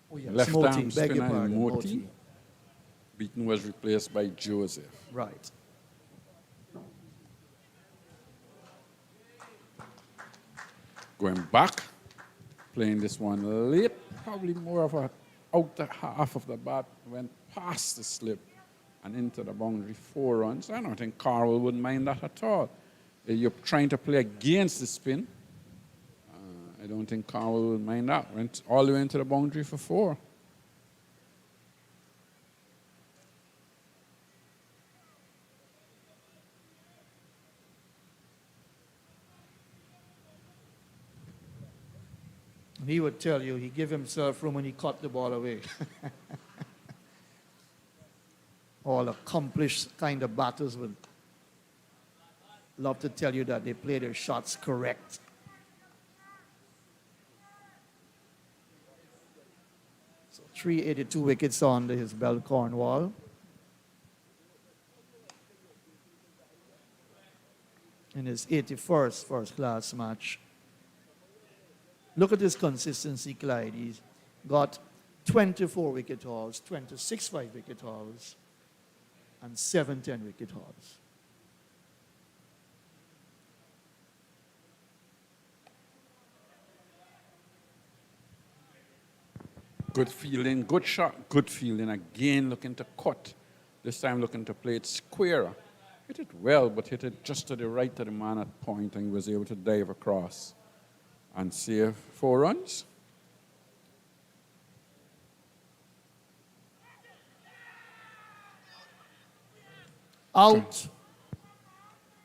Moti, left-arm beg your spinner pardon, Moti. Beaton was replaced by Joseph. Right. Going back, playing this one late, probably more of a outer half of the bat, went past the slip and into the boundary, 4 runs. I don't think Cornwall wouldn't mind that at all. You're trying to play against the spin. I don't think Cornwall would mind that. Went all the way into the boundary for 4. He would tell you he gave himself room when he caught the ball away. All accomplished kind of batters would love to tell you that they play their shots correct. So 382 wickets under his belt, Cornwall. In his 81st first-class match. Look at his consistency, Clyde. He's got 24 wicket hauls, 26 5-wicket hauls, and 7 10-wicket hauls. Good fielding, good shot, good fielding. Again, looking to cut. This time looking to play it squarer. Hit it well, but hit it just to the right of the man at point, and he was able to dive across and save 4 runs. Out.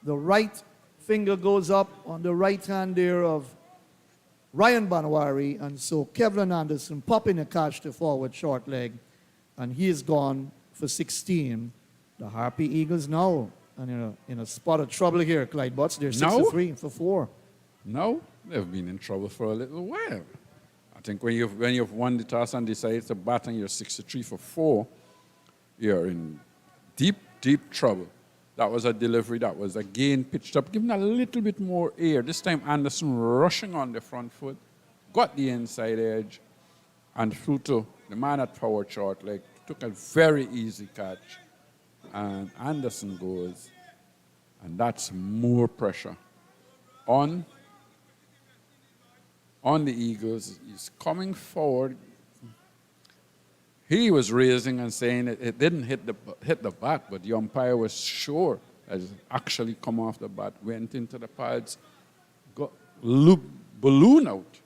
The right finger goes up on the right hand there of Ryan Banwari, and so Kevlin Anderson popping a catch to forward short leg, and he is gone for 16. The Harpy Eagles now and in a spot of trouble here, Clyde Butts. They're 6-3 for 4. No, they've been in trouble for a little while. I think when you've won the toss and decided to bat and you're 6-3 for 4, you're in deep, deep trouble. That was a delivery that was again pitched up, given a little bit more air. This time Anderson rushing on the front foot, got the inside edge, and threw to the man at forward short leg. Took a very easy catch. And Anderson goes, and that's more pressure on the Eagles. He's coming forward. He was raising and saying it didn't hit the bat, but the umpire was sure that it actually come off the bat, went into the pads, got balloon out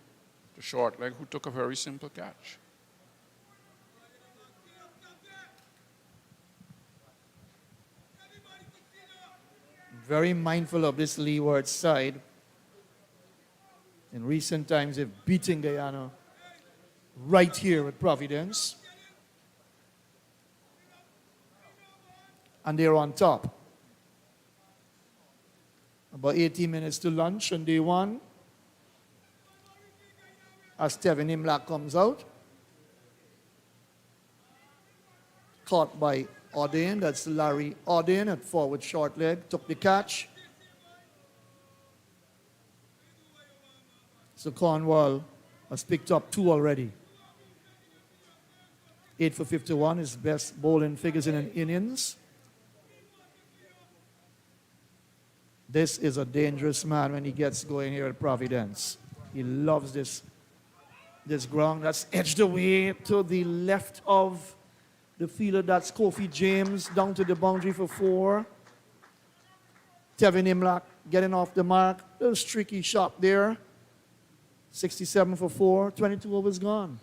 to short leg, who took a very simple catch. Very mindful of this Leewards side. In recent times, they've beaten Guyana right here at Providence. And they're on top. About 18 minutes to lunch on day one. As Tevin Imlach comes out. Caught by Auden. That's Larry Auden at forward short leg. Took the catch. So Cornwall has picked up 2 already. 8 for 51, his best bowling figures in an innings. This is a dangerous man when he gets going here at Providence. He loves this ground. That's edged away to the left of the fielder. That's Kofi James down to the boundary for 4. Tevin Imlach getting off the mark. Little streaky shot there. 67 for 4. 22 overs gone.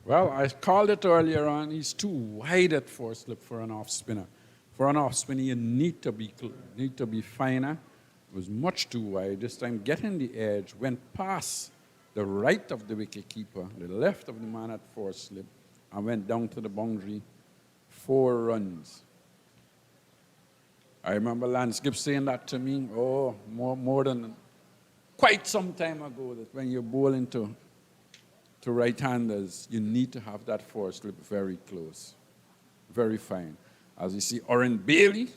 Well, I called it earlier on. He's too wide at 4 slip for an off spinner. For an off spinner, you need to be finer. It was much too wide. This time, getting the edge, went past the right of the wicket keeper, the left of the man at 4 slip, and went down to the boundary. 4 runs. I remember Lance Gibbs saying that to me, more than quite some time ago, that when you're bowling to right-handers, you need to have that 4 slip very close, very fine. As you see, Oren Bailey,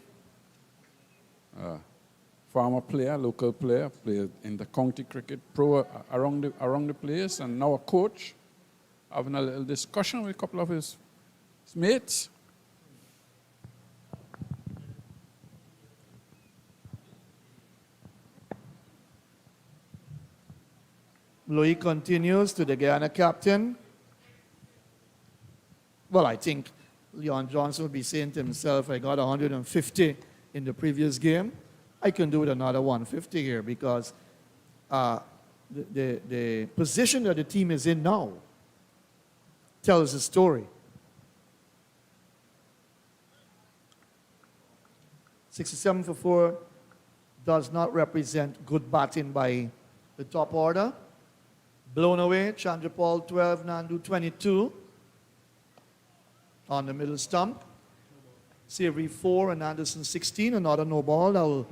former player, local player, played in the county cricket pro around the place, and now a coach, having a little discussion with a couple of his mates. Louis continues to the Guyana captain. Well, I think Leon Johnson would be saying to himself, I got 150 in the previous game. I can do it another 150 here because the position that the team is in now tells a story. 67 for 4 does not represent good batting by the top order. Blown away, Chandrapal 12, Nandu 22 on the middle stump. Savory 4 and Anderson 16, another no ball. That will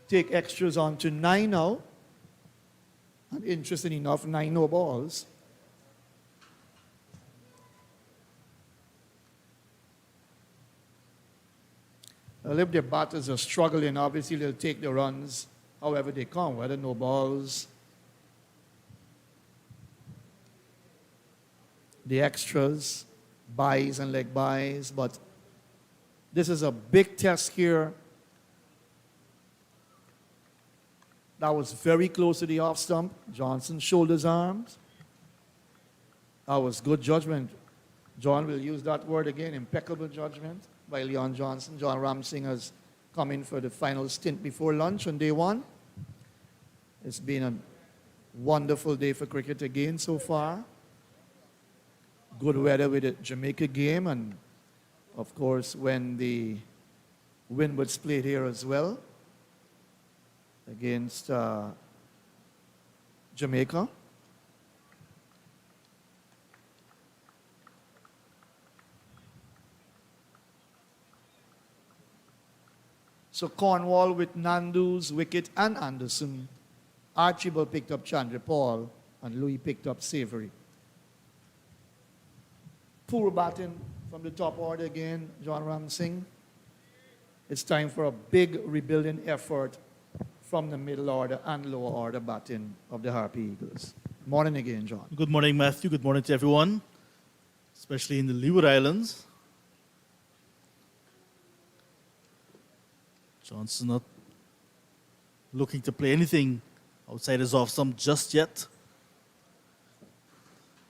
take extras on to 9 now. And interesting enough, 9 no balls. Well, if the batters are struggling, obviously they'll take the runs however they come, whether no balls, the extras, buys and leg buys, but this is a big test here. That was very close to the off stump. Johnson shoulders arms. That was good judgment. John will use that word again, impeccable judgment by Leon Johnson. John Ramsing has come in for the final stint before lunch on day one. It's been a wonderful day for cricket again so far. Good weather with the Jamaica game, and of course when the Windies played here as well against Jamaica. So Cornwall with Nandu's wicket and Anderson. Archibald picked up Chandrapal and Louis picked up Savory. Poor batting from the top order again, John Ramsing. It's time for a big rebuilding effort from the middle order and lower order batting of the Harpy Eagles. Morning again, John. Good morning, Matthew. Good morning to everyone, especially in the Leeward Islands. Johnson not looking to play anything outside his off stump just yet.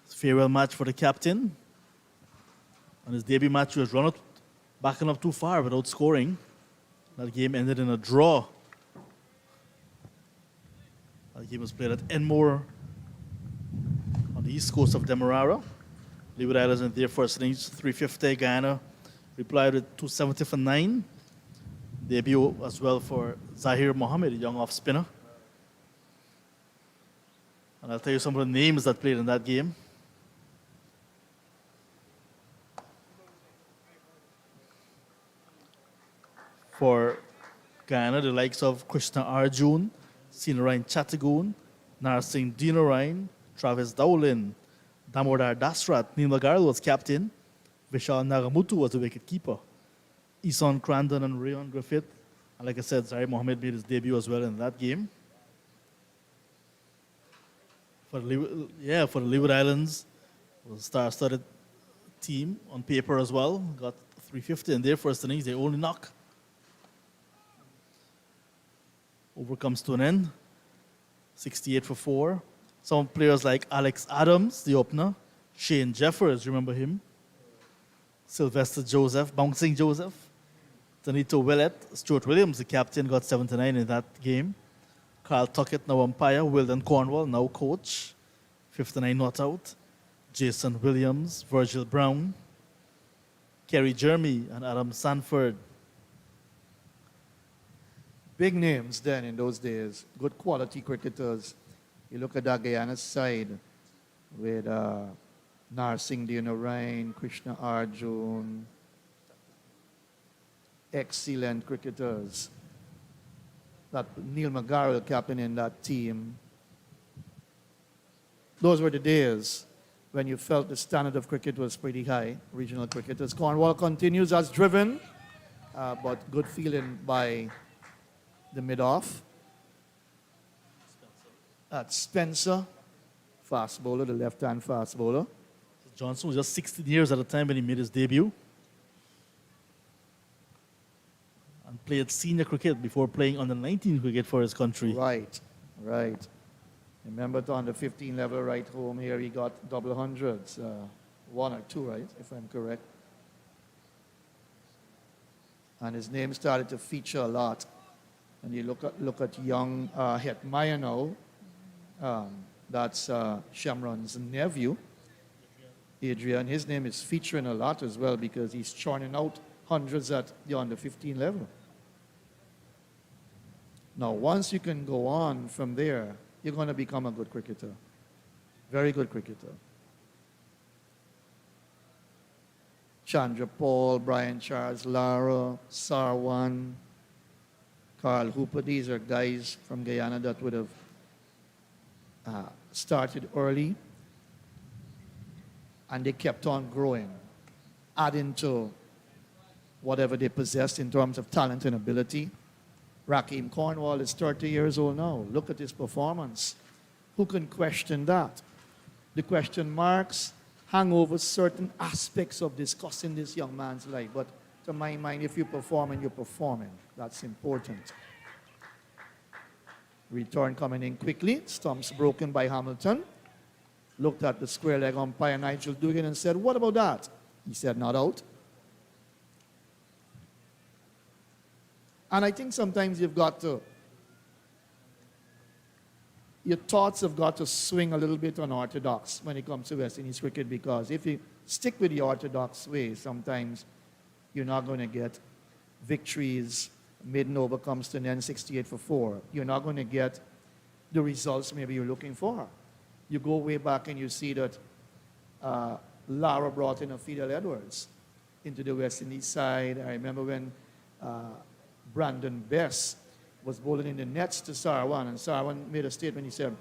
Farewell match for the captain. On his debut match, he was run out, backing up too far without scoring. That game ended in a draw. That game was played at Enmore on the east coast of Demerara. Leeward Islands in their first innings, 350. Guyana replied with 270 for 9. Debut as well for Zahir Mohammed, a young off spinner. And I'll tell you some of the names that played in that game. For Guyana, the likes of Krishna Arjun, Sinarayan Chattagoon, Narsingh Dinarayan, Travis Dowlin, Damodar Dasrat, Neil Magarl was captain, Vishal Nagamutu was the wicket keeper, Isan Crandon and Rayon Griffith, and like I said, Zaire Mohammed made his debut as well in that game. For the Leeward Islands, it was a star-studded team on paper as well. Got 350 in their first innings. They only knock. Over comes to an end. 68 for 4. Some players like Alex Adams, the opener. Shane Jeffers, remember him? Sylvester Joseph, Bouncing Joseph. Tanito Willett. Stuart Williams, the captain, got 79 in that game. Carl Tuckett, now umpire. Wilden Cornwall, now coach. 59 not out. Jason Williams, Virgil Brown, Kerry Jeremy, and Adam Sanford. Big names then in those days, good quality cricketers. You look at that Guyana side with Narsingh Dinarayan, Krishna Arjun, excellent cricketers. That Neil Magarl, captain in that team. Those were the days when you felt the standard of cricket was pretty high, regional cricketers. Cornwall continues as driven, but good feeling by the mid-off. That's Spencer, fast bowler, the left-hand fast bowler. Johnson was just 16 years at the time when he made his debut. And played senior cricket before playing under 19 cricket for his country. Right, right. Remember on the 15 level right home here, he got double hundreds. One or two, right, if I'm correct. And his name started to feature a lot. And you look at young Het Meyer now. That's Shamron's nephew, Adrian. His name is featuring a lot as well because he's churning out hundreds at the under 15 level. Now, once you can go on from there, you're going to become a good cricketer. Very good cricketer. Chandra Paul, Brian Charles Lara, Sarwan, Carl Hooper. These are guys from Guyana that would have started early. And they kept on growing, adding to whatever they possessed in terms of talent and ability. Rakeem Cornwall is 30 years old now. Look at his performance. Who can question that? The question marks hang over certain aspects of discussing this young man's life. But to my mind, if you're performing, you're performing. That's important. Return coming in quickly. Stumps broken by Hamilton. Looked at the square leg umpire Nigel Dugan and said, "What about that?" He said, "Not out." And I think sometimes your thoughts have got to swing a little bit unorthodox when it comes to West Indies cricket, because if you stick with the orthodox way, sometimes you're not going to get victories. Maiden over comes to an end 68 for 4. You're not going to get the results maybe you're looking for. You go way back and you see that Lara brought in a Fidel Edwards into the West Indies side. I remember when Brandon Bess was bowling in the nets to Sarwan, and Sarwan made a statement. He said,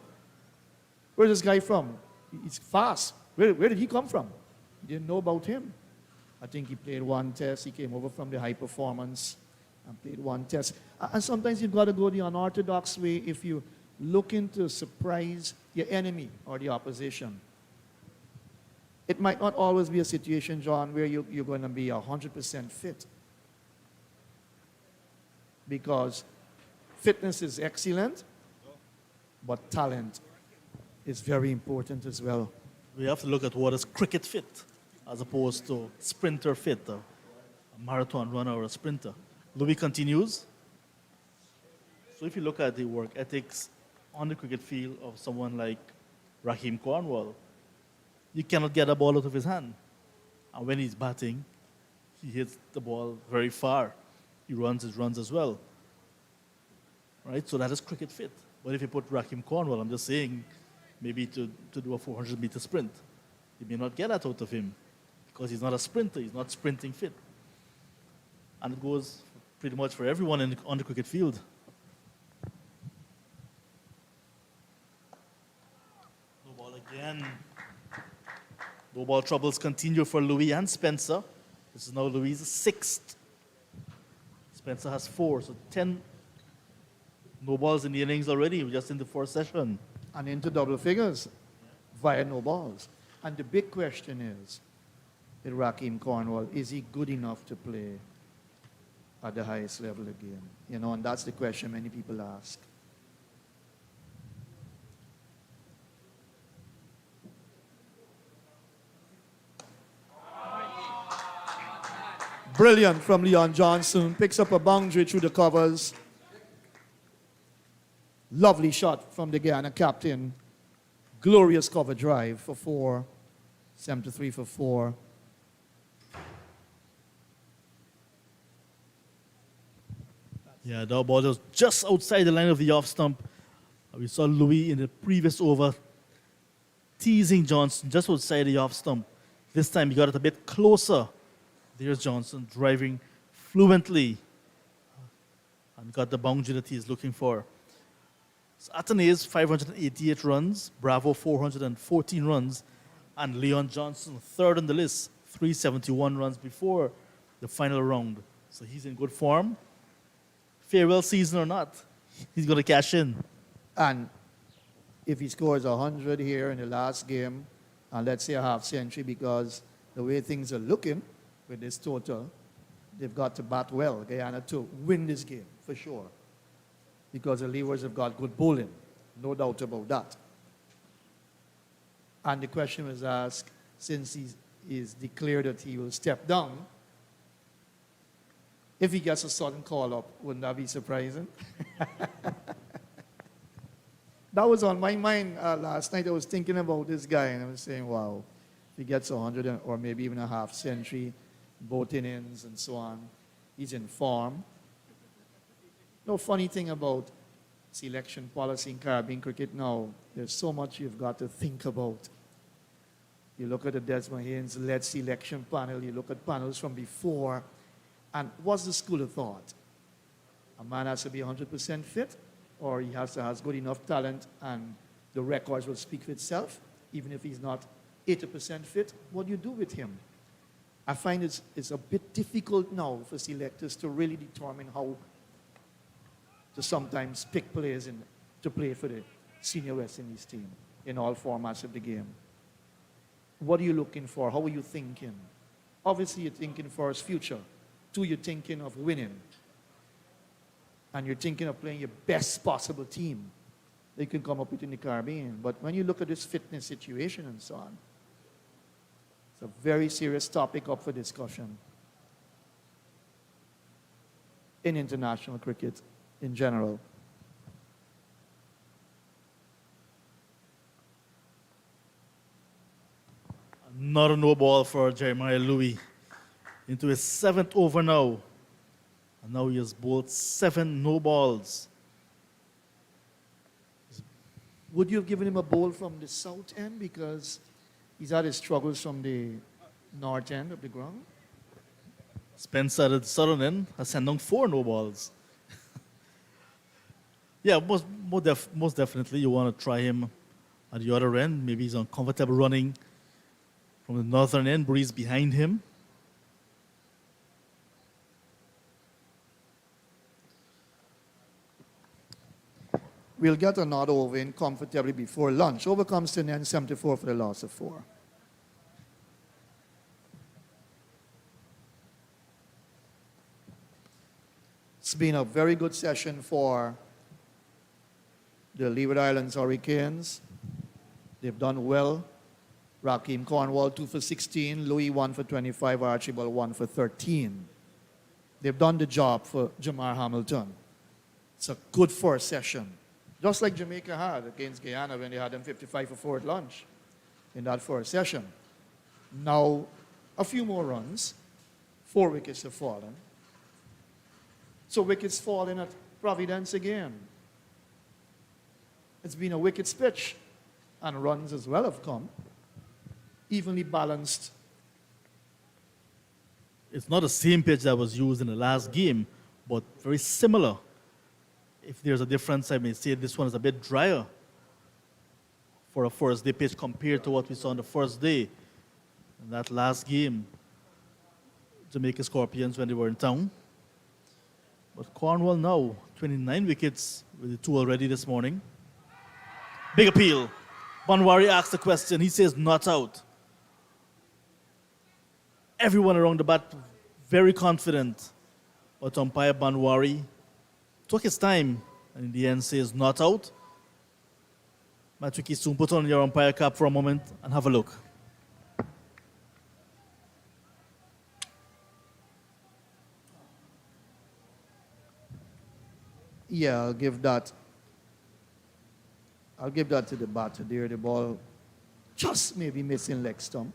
"Where's this guy from? He's fast. Where did he come from?" He didn't know about him. I think he played one test. He came over from the high performance and played one test. And sometimes you've got to go the unorthodox way if you're looking to surprise your enemy or the opposition. It might not always be a situation, John, where you're going to be 100% fit. Because fitness is excellent, but talent is very important as well. We have to look at what is cricket fit as opposed to sprinter fit, a marathon runner or a sprinter. Louis continues. So if you look at the work ethics on the cricket field of someone like Raheem Cornwall, you cannot get a ball out of his hand. And when he's batting, he hits the ball very far. He runs his runs as well. Right? So that is cricket fit. But if you put Raheem Cornwall, I'm just saying, maybe to do a 400-meter sprint, you may not get that out of him because he's not a sprinter. He's not sprinting fit. And it goes for pretty much for everyone on the cricket field. No ball again. No ball troubles continue for Louis and Spencer. This is now Louis' sixth. Spencer has 4, so 10 no balls in the innings already, just in the first session. And into double figures via no balls. And the big question is, with Rakeem Cornwall, is he good enough to play at the highest level again? You know, and that's the question many people ask. Brilliant from Leon Johnson. Picks up a boundary through the covers. Lovely shot from the Guyana captain. Glorious cover drive for 4. 73 for 4. Yeah, the ball was just outside the line of the off stump. We saw Louis in the previous over teasing Johnson just outside the off stump. This time he got it a bit closer. There's Johnson driving fluently and got the boundary that he's looking for. So Atenae's 588 runs, Bravo 414 runs, and Leon Johnson third on the list, 371 runs before the final round. So he's in good form. Farewell season or not, he's going to cash in. And if he scores 100 here in the last game, and let's say a half century, because the way things are looking with this total, they've got to bat well, Guyana, to win this game, for sure. Because the Leewards have got good bowling, no doubt about that. And the question was asked, since he's declared that he will step down, if he gets a sudden call-up, wouldn't that be surprising? That was on my mind last night. I was thinking about this guy, and I was saying, wow, if he gets 100 or maybe even a half century, both innings and so on, he's in form. No funny thing about selection policy in Caribbean cricket now, there's so much you've got to think about. You look at the Desmond Haynes-led selection panel, you look at panels from before, and what's the school of thought? A man has to be 100% fit, or he has to have good enough talent and the records will speak for itself, even if he's not 80% fit. What do you do with him? I find it's a bit difficult now for selectors to really determine how to sometimes pick players to play for the senior West Indies team in all formats of the game. What are you looking for? How are you thinking? Obviously, you're thinking for his future. 2, you're thinking of winning. And you're thinking of playing your best possible team that you can come up with in the Caribbean. But when you look at this fitness situation and so on, it's a very serious topic up for discussion in international cricket in general. Another no ball for Jeremiah Louis. Into his 7th over now. And now he has bowled 7 no balls. Would you have given him a bowl from the south end because he's had his struggles from the north end of the ground? Spencer at the southern end has sent down 4 no balls. Yeah, most definitely you want to try him at the other end. Maybe he's uncomfortable running from the northern end, breeze behind him. We'll get another over in comfortably before lunch. Over comes to end 74 for the loss of 4. It's been a very good session for the Leeward Islands Hurricanes. They've done well. Rakeem Cornwall 2 for 16, Louis 1 for 25, Archibald 1 for 13. They've done the job for Jamar Hamilton. It's a good first session. Just like Jamaica had against Guyana when they had them 55 for 4 at lunch in that first session. Now, a few more runs. 4 wickets have fallen. So wickets falling at Providence again. It's been a wickets pitch, and runs as well have come. Evenly balanced. It's not the same pitch that was used in the last game but very similar. If there's a difference, I may say this one is a bit drier for a first day pitch compared to what we saw on the first day in that last game, Jamaica Scorpions, when they were in town. But Cornwall now, 29 wickets with the 2 already this morning. Big appeal. Banwari asks the question. He says not out. Everyone around the bat very confident. But umpire Banwari took his time and in the end says not out. Matricky, soon put on your umpire cap for a moment and have a look. Yeah, I'll give that to the batter there. The ball just maybe missing leg stump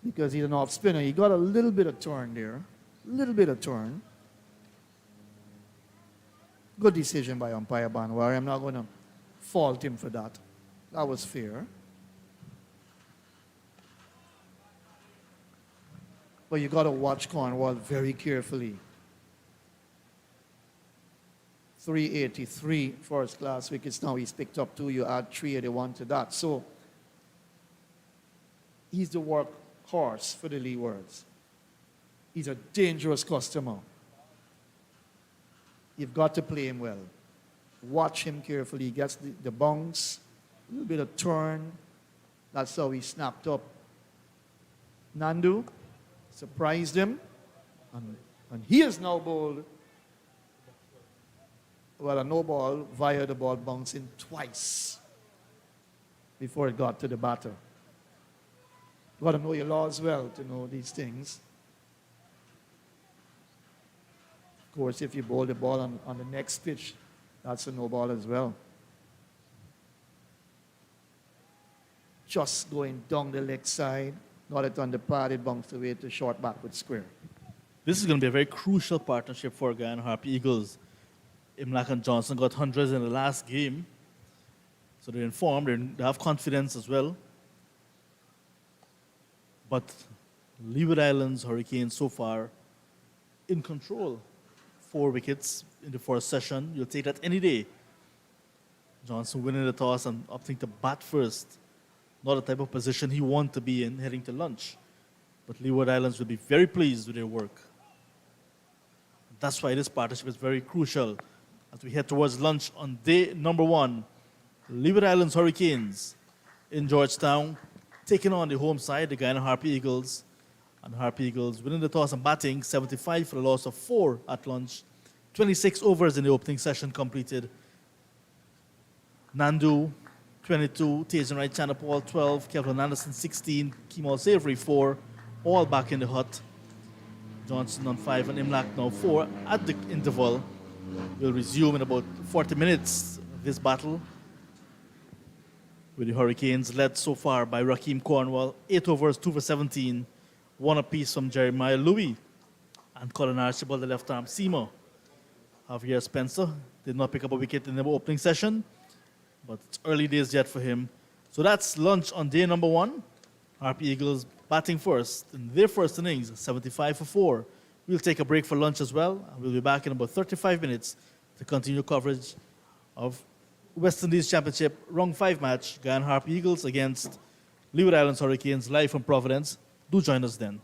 because he's an off spinner. He got a little bit of turn there, little bit of turn. Good decision by umpire Banwari. I'm not going to fault him for that. That was fair. But you got to watch Cornwall very carefully. 383 first class wickets. Now he's picked up 2. You add 381 to that. So he's the workhorse for the Leewards. He's a dangerous customer. You've got to play him well. Watch him carefully. He gets the bounce, a little bit of turn. That's how he snapped up. Nandu surprised him. And he is now bowled. Well, a no ball via the ball bouncing twice before it got to the batter. You got to know your laws well to know these things. Of course, if you bowl the ball on the next pitch, that's a no ball as well. Just going down the leg side, got it on the pad, it bounced away to short backward square. This is going to be a very crucial partnership for Guyana Harpy Eagles. Imlach and Johnson got hundreds in the last game. So they're informed, they have confidence as well. But Leeward Islands Hurricanes so far in control. 4 wickets in the first session. You'll take that any day. Johnson winning the toss and opting to bat first. Not the type of position he wants to be in heading to lunch. But Leeward Islands will be very pleased with their work. That's why this partnership is very crucial. As we head towards lunch on day number 1, Leeward Islands Hurricanes in Georgetown, taking on the home side, the Guyana Harpy Eagles. And Harpy Eagles winning the toss and batting, 75 for a loss of 4 at lunch. 26 overs in the opening session completed. Nandu, 22, Tajan Wright Chanapal, 12, Kevlin Anderson, 16, Kemal Savory, 4, all back in the hut. Johnson on 5 and Imlach now 4 at the interval. We'll resume in about 40 minutes of this battle with the Hurricanes led so far by Raheem Cornwall, 8 overs, 2 for 17, 1 apiece from Jeremiah Louis and Colin Archibald, the left-arm seamer. Javier Spencer did not pick up a wicket in the opening session, but it's early days yet for him. So that's lunch on day number 1. Harpy Eagles batting first in their first innings, 75 for 4. We'll take a break for lunch as well, and we'll be back in about 35 minutes to continue coverage of West Indies Championship Round 5 match, Guyana Harpy Eagles against Leeward Islands Hurricanes, live from Providence. Do join us then.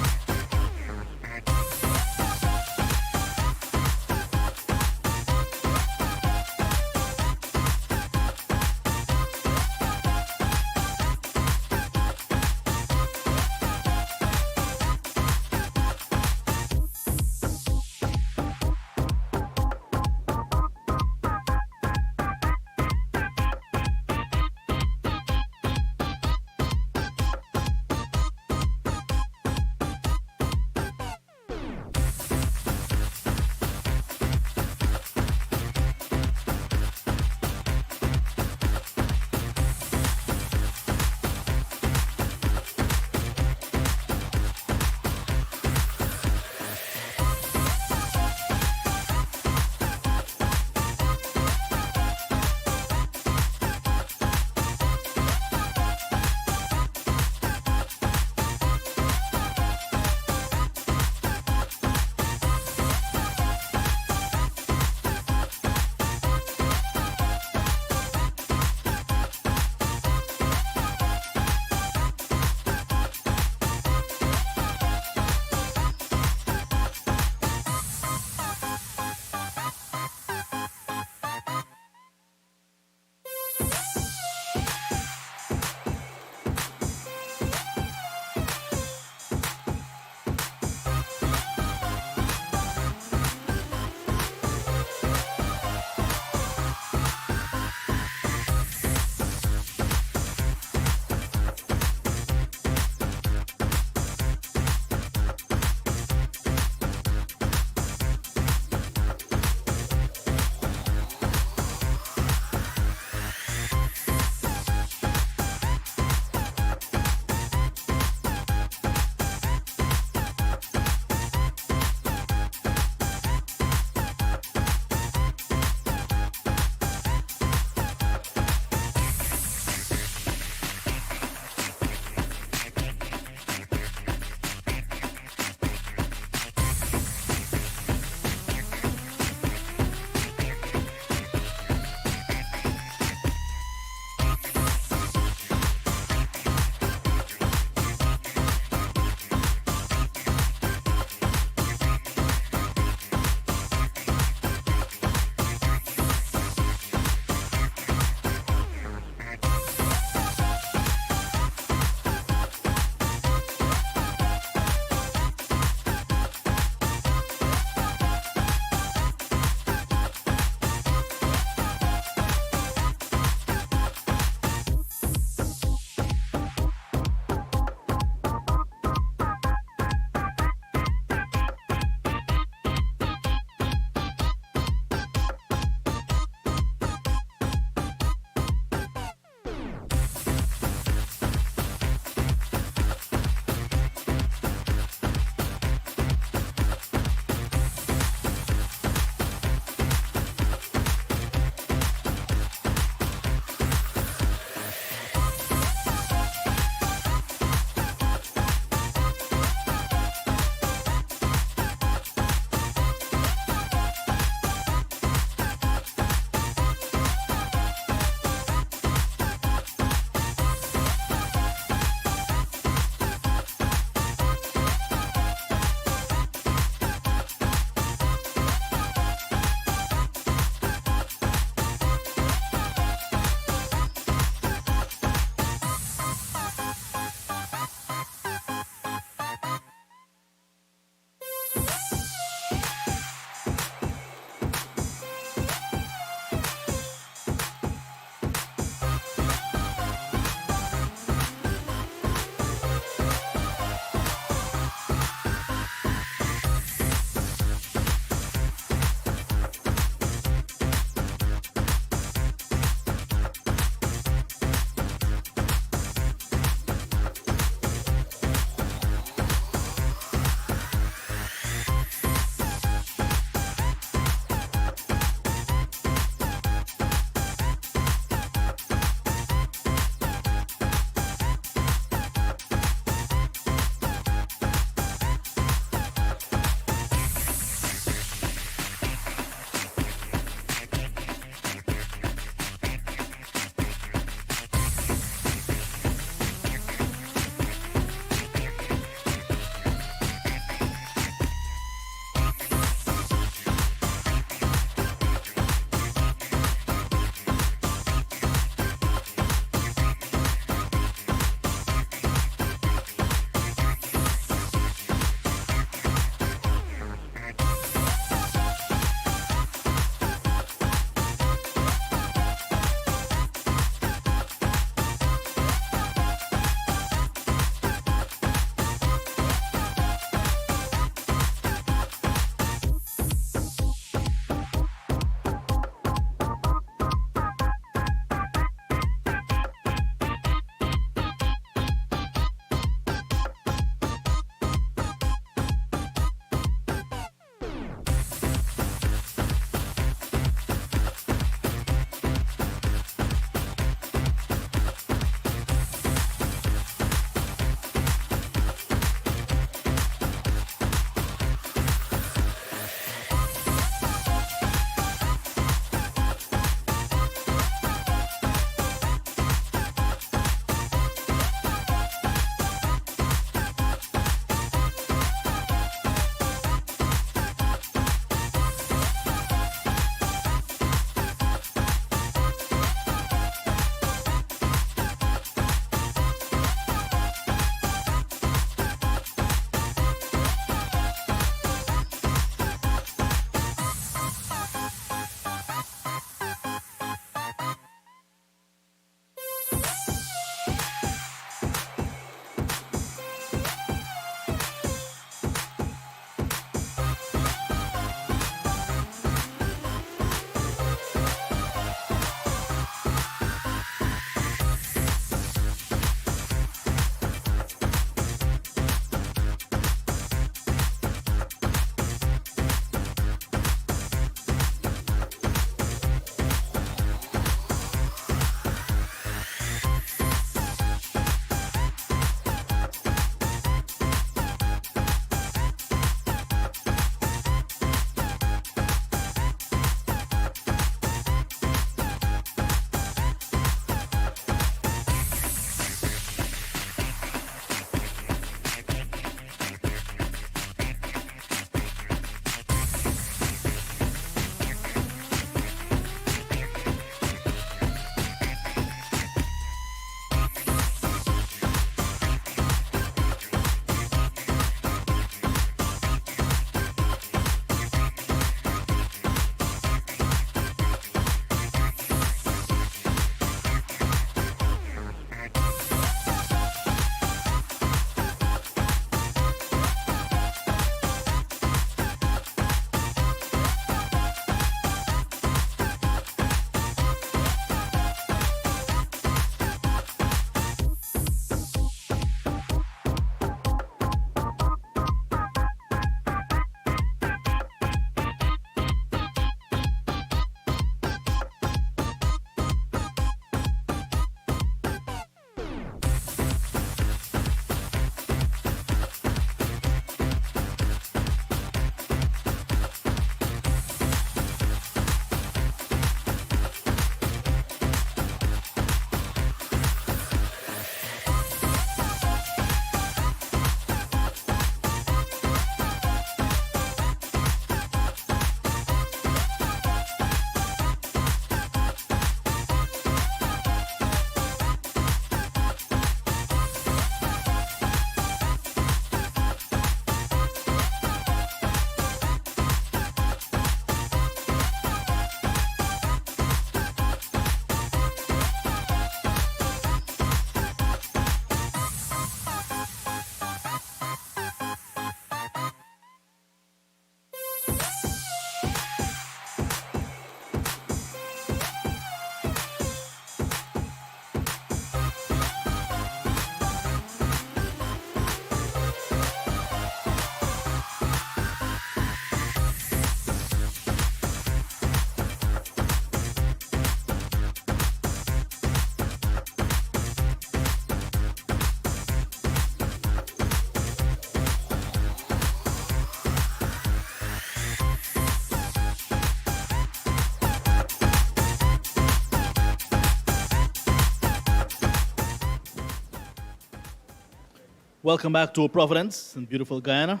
Welcome back to Providence in beautiful Guyana.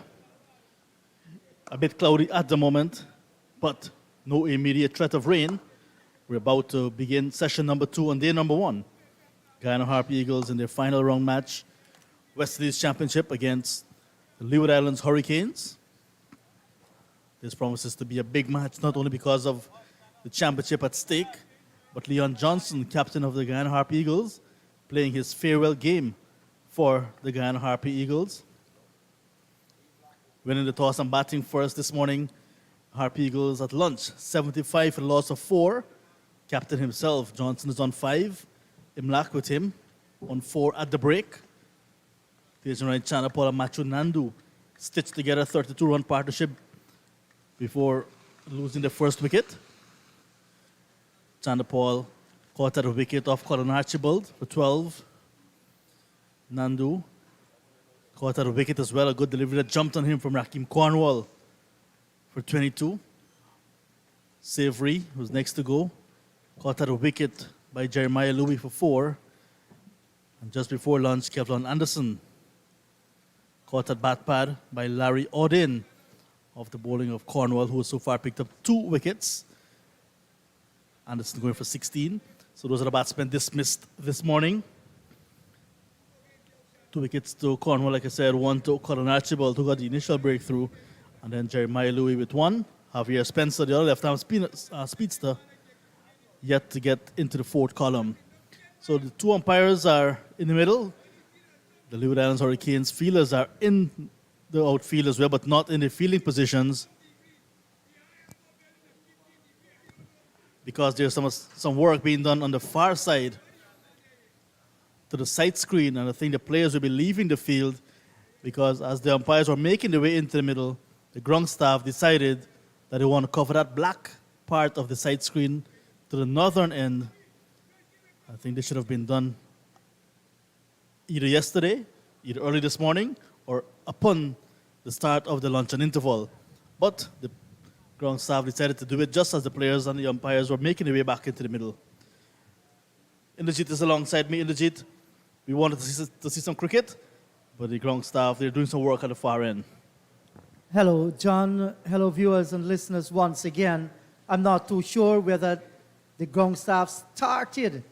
A bit cloudy at the moment, but no immediate threat of rain. We're about to begin session number 2 on day number 1. Guyana Harpy Eagles in their final round match, West Indies Championship against the Leeward Islands Hurricanes. This promises to be a big match, not only because of the championship at stake, but Leon Johnson, captain of the Guyana Harpy Eagles, playing his farewell game for the Guyana Harpy Eagles. Winning the toss and batting first this morning, Harpy Eagles at lunch, 75 for the loss of 4. Captain himself, Johnson, is on 5. Imlak with him on 4 at the break. Tejan Rai Chanapal and Machu Nandu stitched together a 32-run partnership before losing the first wicket. Chanapal caught at a wicket off Colin Archibald for 12. Nandu caught at a wicket as well, a good delivery that jumped on him from Rakim Cornwall for 22. Savory was next to go, caught at a wicket by Jeremiah Louis for 4. And just before lunch, Kevlon Anderson caught at bat pad by Larry Odin of the bowling of Cornwall, who has so far picked up 2 wickets. Anderson going for 16. So those are the batsmen dismissed this morning. 2 wickets to Cornwall, like I said, 1 to Colin Archibald, who got the initial breakthrough, and then Jeremiah Louis with 1. Javier Spencer, the other left-arm speedster, yet to get into the 4th column. So the 2 umpires are in the middle. The Leeward Islands Hurricanes fielders are in the outfield as well, but not in the fielding positions, because there's some work being done on the far side to the side screen, and I think the players will be leaving the field because as the umpires were making their way into the middle, the ground staff decided that they want to cover that black part of the side screen to the northern end. I think this should have been done either yesterday, either early this morning, or upon the start of the luncheon interval. But the ground staff decided to do it just as the players and the umpires were making their way back into the middle. Indrajit is alongside me. Indrajit, we wanted to see some cricket, but the ground staff, they're doing some work at the far end. Hello, John. Hello, viewers and listeners once again. I'm not too sure whether the ground staff started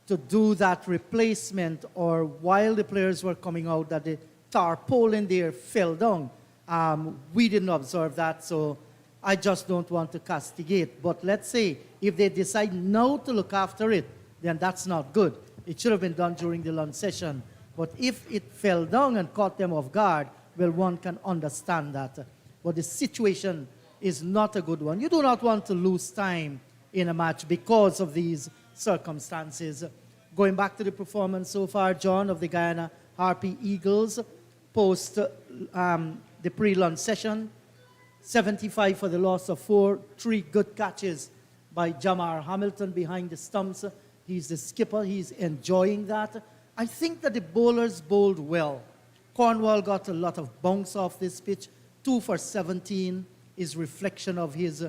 to do that replacement or while the players were coming out that the tarpaulin there fell down. We didn't observe that, so I just don't want to castigate. But let's say if they decide now to look after it, then that's not good. It should have been done during the lunch session. But if it fell down and caught them off guard, well, one can understand that. But the situation is not a good one. You do not want to lose time in a match because of these circumstances. Going back to the performance so far, John, of the Guyana Harpy Eagles, post the pre-lunch session, 75 for the loss of 4, 3 good catches by Jamar Hamilton behind the stumps. He's the skipper. He's enjoying that. I think that the bowlers bowled well. Cornwall got a lot of bounce off this pitch. 2 for 17 is reflection of his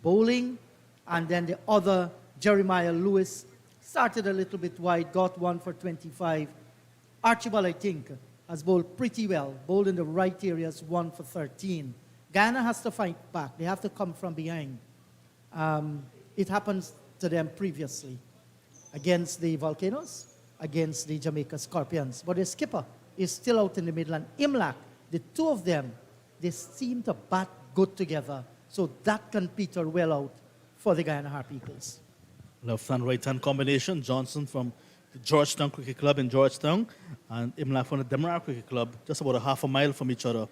bowling. And then the other, Jeremiah Lewis, started a little bit wide, got 1 for 25. Archibald, I think, has bowled pretty well. Bowled in the right areas, 1 for 13. Guyana has to fight back. They have to come from behind. It happens to them previously against the Volcanoes, against the Jamaica Scorpions. But the skipper is still out in the middle. And Imlak, the 2 of them, they seem to bat good together. So that can peter well out for the Guyana Harpy Eagles. Left and right hand combination. Johnson from the Georgetown Cricket Club in Georgetown and Imlak from the Demerara Cricket Club, just about a half a mile from each other.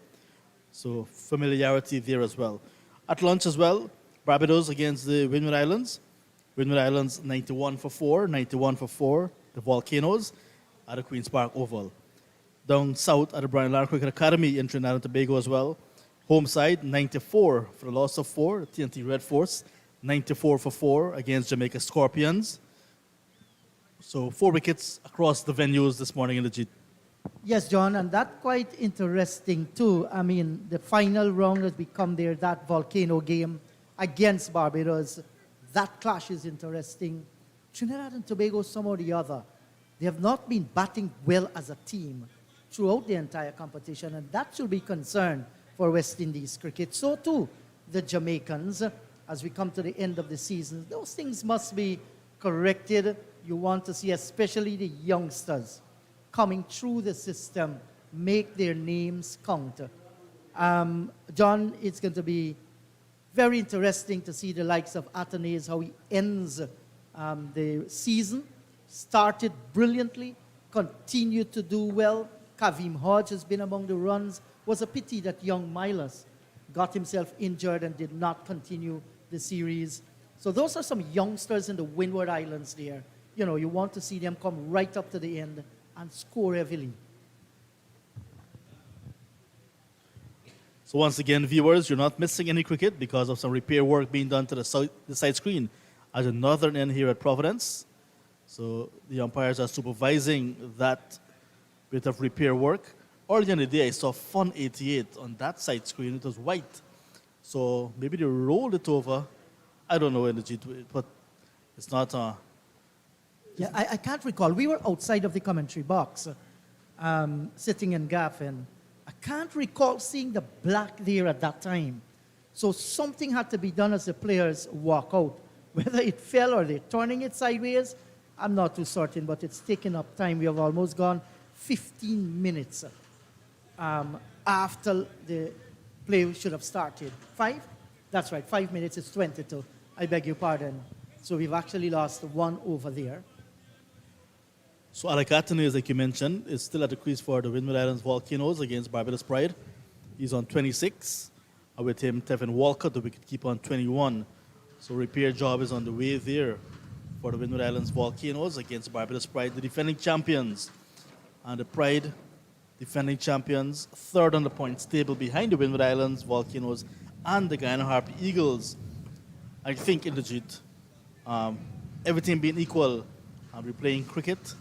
So familiarity there as well. At lunch as well, Barbados against the Windward Islands. Windward Islands 91 for 4, 91 for 4. The Volcanoes at the Queen's Park Oval. Down south at the Brian Lara Cricket Academy in Trinidad and Tobago as well. Home side 94 for the loss of 4, the TNT Red Force. 94 for 4 against Jamaica Scorpions. So 4 wickets across the venues this morning in the G. Yes, John, and that's quite interesting too. I mean, the final round has become there, that volcano game against Barbados. That clash is interesting. Trinidad and Tobago, some or the other, they have not been batting well as a team. throughout the entire competition, and that should be concern for West Indies cricket. So too, the Jamaicans, as we come to the end of the season, those things must be corrected. You want to see especially the youngsters coming through the system, make their names count. John, it's going to be very interesting to see the likes of Athanaze, how he ends the season. Started brilliantly, continued to do well. Kavim Hodge has been among the runs. Was a pity that young Milas got himself injured and did not continue the series. So those are some youngsters in the Windward Islands there. You know, you want to see them come right up to the end and score heavily. So once again, viewers, you're not missing any cricket because of some repair work being done to the side screen at the northern end here at Providence. So the umpires are supervising that bit of repair work. Earlier in the day, I saw Fun 88 on that side screen. It was white. So maybe they rolled it over. I don't know in the G2, but it's not... Yeah, I can't recall. We were outside of the commentary box, sitting in Gaff, and I can't recall seeing the black there at that time. So something had to be done as the players walk out. Whether it fell or they're turning it sideways, I'm not too certain, but it's taken up time. We have almost gone 15 minutes after the play should have started. 5? That's right, 5 minutes, it's 22. I beg your pardon. So we've actually lost one over there. So Alec Athanaze, like you mentioned, is still at the crease for the Windward Islands Volcanoes against Barbados Pride. He's on 26. With him, Tevin Walcott, the wicketkeeper, on 21. So repair job is on the way there for the Windward Islands Volcanoes against Barbados Pride, the defending champions. And the Pride, defending champions, third on the points table behind the Windward Islands Volcanoes and the Guyana Harpy Eagles. I think in the Jeet, everything being equal, we're playing cricket.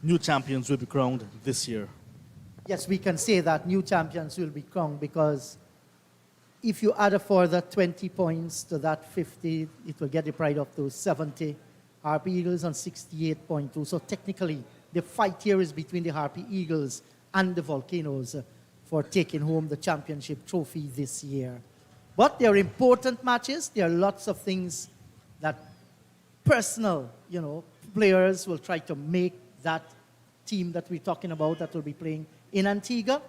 New champions will be crowned this year. Yes, we can say that new champions will be crowned because if you add a further 20 points to that 50, it will get the Pride up to 70. Harpy Eagles on 68.2. So technically, the fight here is between the Harpy Eagles and the Volcanoes for taking home the championship trophy this year. But they are important matches. There are lots of things that personal, players will try to make that team that we're talking about that will be playing in Antigua.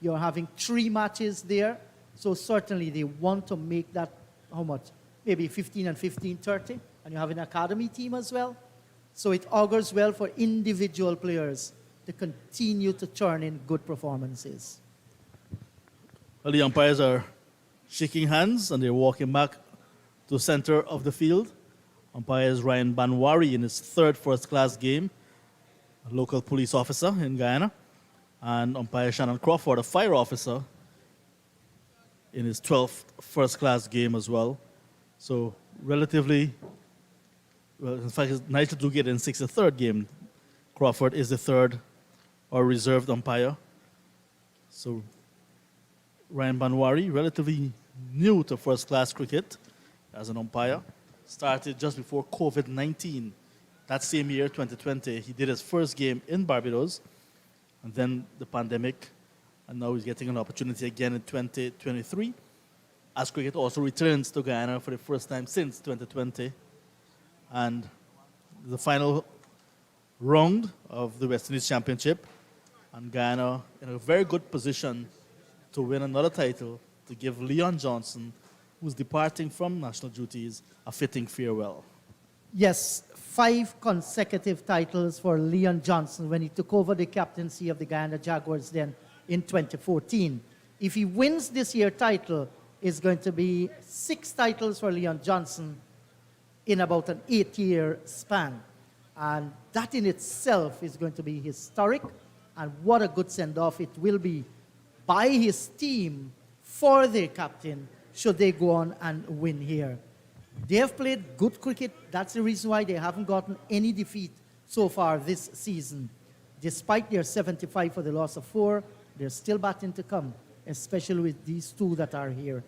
You're having 3 matches there. So certainly they want to make that, how much? Maybe 15 and 15, 30. And you have an academy team as well. So it augurs well for individual players to continue to turn in good performances. Well, the umpires are shaking hands and they're walking back to the center of the field. Umpires Ryan Banwari in his third first-class game, a local police officer in Guyana, and umpire Shannon Crawford, a fire officer, in his 12th first-class game as well. So relatively, well, in fact, Nigel Duguid in 63rd game. Crawford is the third or reserved umpire. So Ryan Banwari, relatively new to first-class cricket as an umpire, started just before COVID-19. That same year, 2020, he did his first game in Barbados, and then the pandemic, and now he's getting an opportunity again in 2023, as cricket also returns to Guyana for the first time since 2020. And the final round of the West Indies Championship, and Guyana in a very good position to win another title, to give Leon Johnson, who's departing from national duties, a fitting farewell. Yes, 5 consecutive titles for Leon Johnson when he took over the captaincy of the Guyana Jaguars then in 2014. If he wins this year's title, it's going to be 6 titles for Leon Johnson in about an 8-year span. And that in itself is going to be historic, and what a good send-off it will be by his team for their captain should they go on and win here. They have played good cricket. That's the reason why they haven't gotten any defeat so far this season. Despite their 75 for the loss of 4, they're still batting to come, especially with these 2 that are here.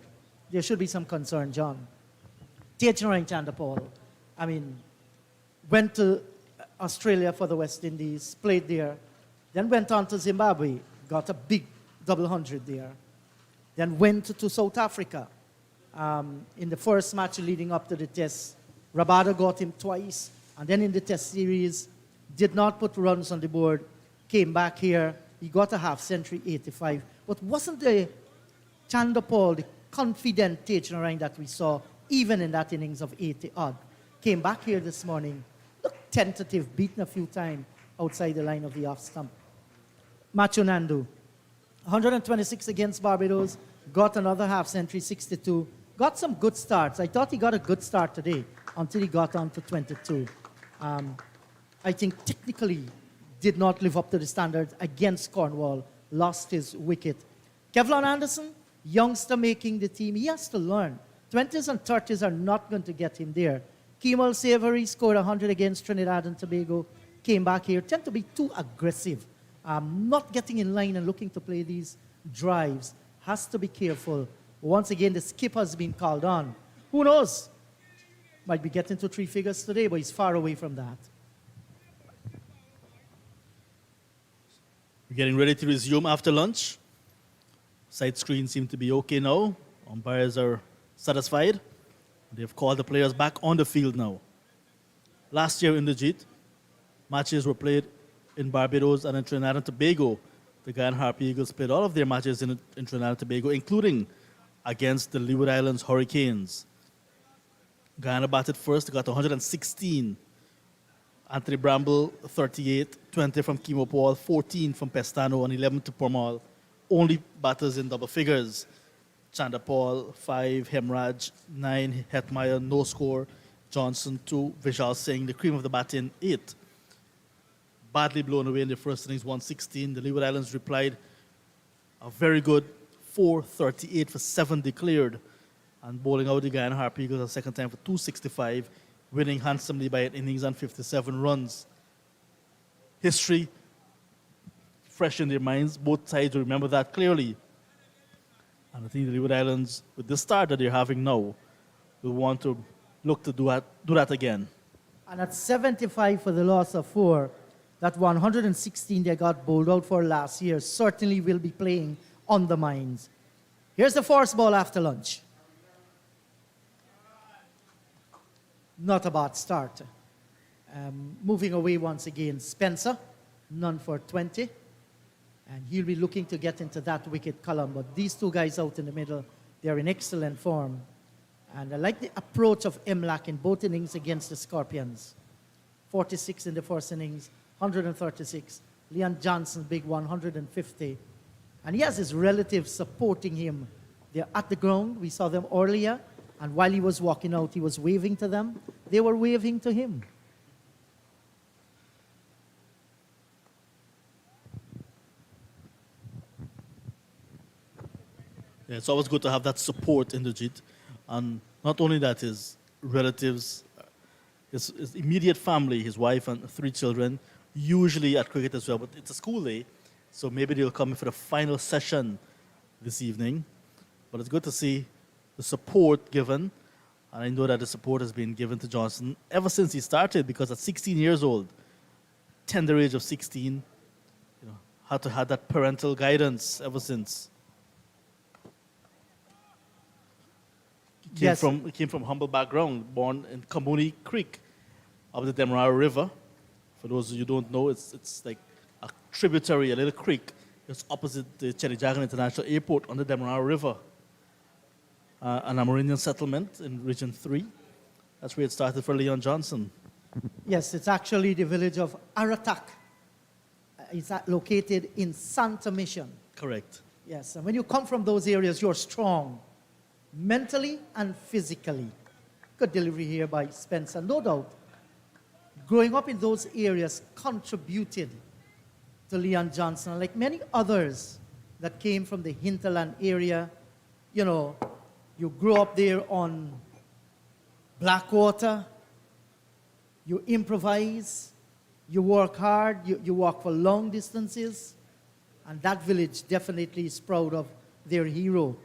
There should be some concern, John. Tejan Chandapal, went to Australia for the West Indies, played there, then went on to Zimbabwe, got a big double hundred there. Then went to South Africa in the first match leading up to the test. Rabada got him twice, and then in the test series, did not put runs on the board, came back here, he got a half century, 85. But wasn't the Chandapal, the confident Tejnarine that we saw, even in that innings of 80 odd, came back here this morning, looked tentative, beaten a few times outside the line of the off stump. Machu Nandu, 126 against Barbados, got another half century, 62. Got some good starts. I thought he got a good start today until he got on to 22. I think technically did not live up to the standards against Cornwall, lost his wicket. Kevlon Anderson, youngster making the team, he has to learn. 20s and 30s are not going to get him there. Kemal Savory scored 100 against Trinidad and Tobago, came back here, tend to be too aggressive. Not getting in line and looking to play these drives. Has to be careful. Once again, the skip has been called on. Who knows? Might be getting to three figures today, but he's far away from that. We're getting ready to resume after lunch. Side screens seem to be okay now. Umpires are satisfied. They've called the players back on the field now. Last year in the Jeet, matches were played in Barbados and in Trinidad and Tobago. The Guyana Harpy Eagles played all of their matches in Trinidad and Tobago, including against the Leeward Islands Hurricanes. Guyana batted first, got 116. Anthony Bramble, 38, 20 from Kimo Paul, 14 from Pestano, and 11 to Pormal. Only batters in double figures. Chanda Paul, 5, Hemraj, 9, Hetmeyer, no score. Johnson, 2, Vishal Singh, the cream of the batting, 8. Badly blown away in the first innings, 116. The Leeward Islands replied a very good 438 for 7 declared, and bowling out the Guyana Harpy Eagles a second time for 265, winning handsomely by an innings and 57 runs. History fresh in their minds. Both sides remember that clearly. And I think the Leeward Islands, with the start that they're having now, will want to look to do that again. And at 75 for the loss of 4, that 116 they got bowled out for last year certainly will be playing on the minds. Here's the force ball after lunch. Not a bad start. Moving away once again, Spencer, none for 20. And he'll be looking to get into that wicket column. But these two guys out in the middle, they're in excellent form. And I like the approach of Emlak in both innings against the Scorpions. 46 in the first innings, 136. Leon Johnson, big 150. And he has his relatives supporting him. They're at the ground. We saw them earlier. And while he was walking out, he was waving to them. They were waving to him. Yeah, it's always good to have that support in the JIT. And not only that, his relatives, his immediate family, his wife and 3 children, usually at cricket as well. But it's a school day, so maybe they'll come in for the final session this evening. But it's good to see the support given. And I know that the support has been given to Johnson ever since he started, because at 16 years old, tender age of 16, had to have that parental guidance ever since. He came from humble background, born in Kamuni Creek of the Demerara River. For those of you who don't know, it's like a tributary, a little creek. It's opposite the Chedijagan International Airport on the Demerara River. An Amerindian settlement in Region 3. That's where it started for Leon Johnson. Yes, it's actually the village of Aratak. It's located in Santa Mission. Correct. Yes, and when you come from those areas, you're strong, mentally and physically. Good delivery here by Spencer, no doubt. Growing up in those areas contributed to Leon Johnson, like many others that came from the hinterland area. You grew up there on Blackwater, you improvise, you work hard, you walk for long distances, and that village definitely is proud of their hero.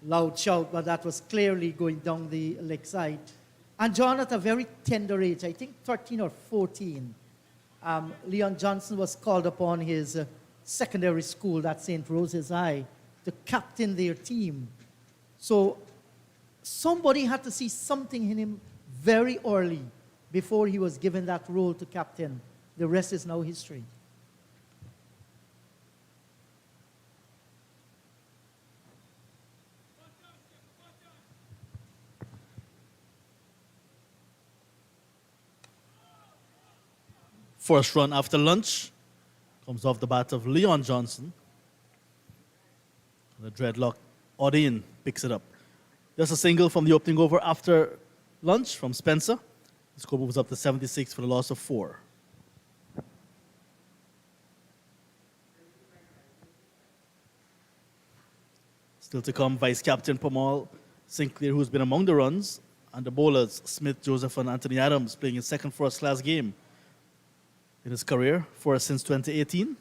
Loud shout, but that was clearly going down the leg side. And John, at a very tender age, I think 13 or 14, Leon Johnson was called upon his secondary school, that's St. Rose's High, to captain their team. So somebody had to see something in him very early before he was given that role to captain. The rest is now history. First run after lunch comes off the bat of Leon Johnson. The dreadlock Odin picks it up. Just a single from the opening over after lunch from Spencer. The score moves up to 76 for the loss of 4. Still to come, Vice Captain Pamal Sinclair, who's been among the runs, and the bowlers, Smith, Joseph, and Anthony Adams, playing his second first-class game in his career, first since 2018.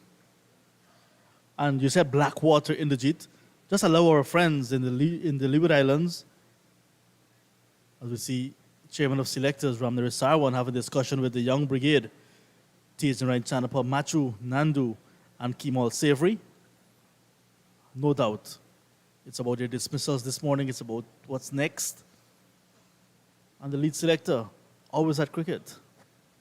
And you said Blackwater in the Jeet. Just allow our friends in the Leeward Islands, as we see Chairman of Selectors Ramnari Sarwan have a discussion with the Young Brigade, Tejan Ryan Chanapa, Machu, Nandu, and Kemal Savory. No doubt, it's about their dismissals this morning. It's about what's next. And the lead selector, always at cricket.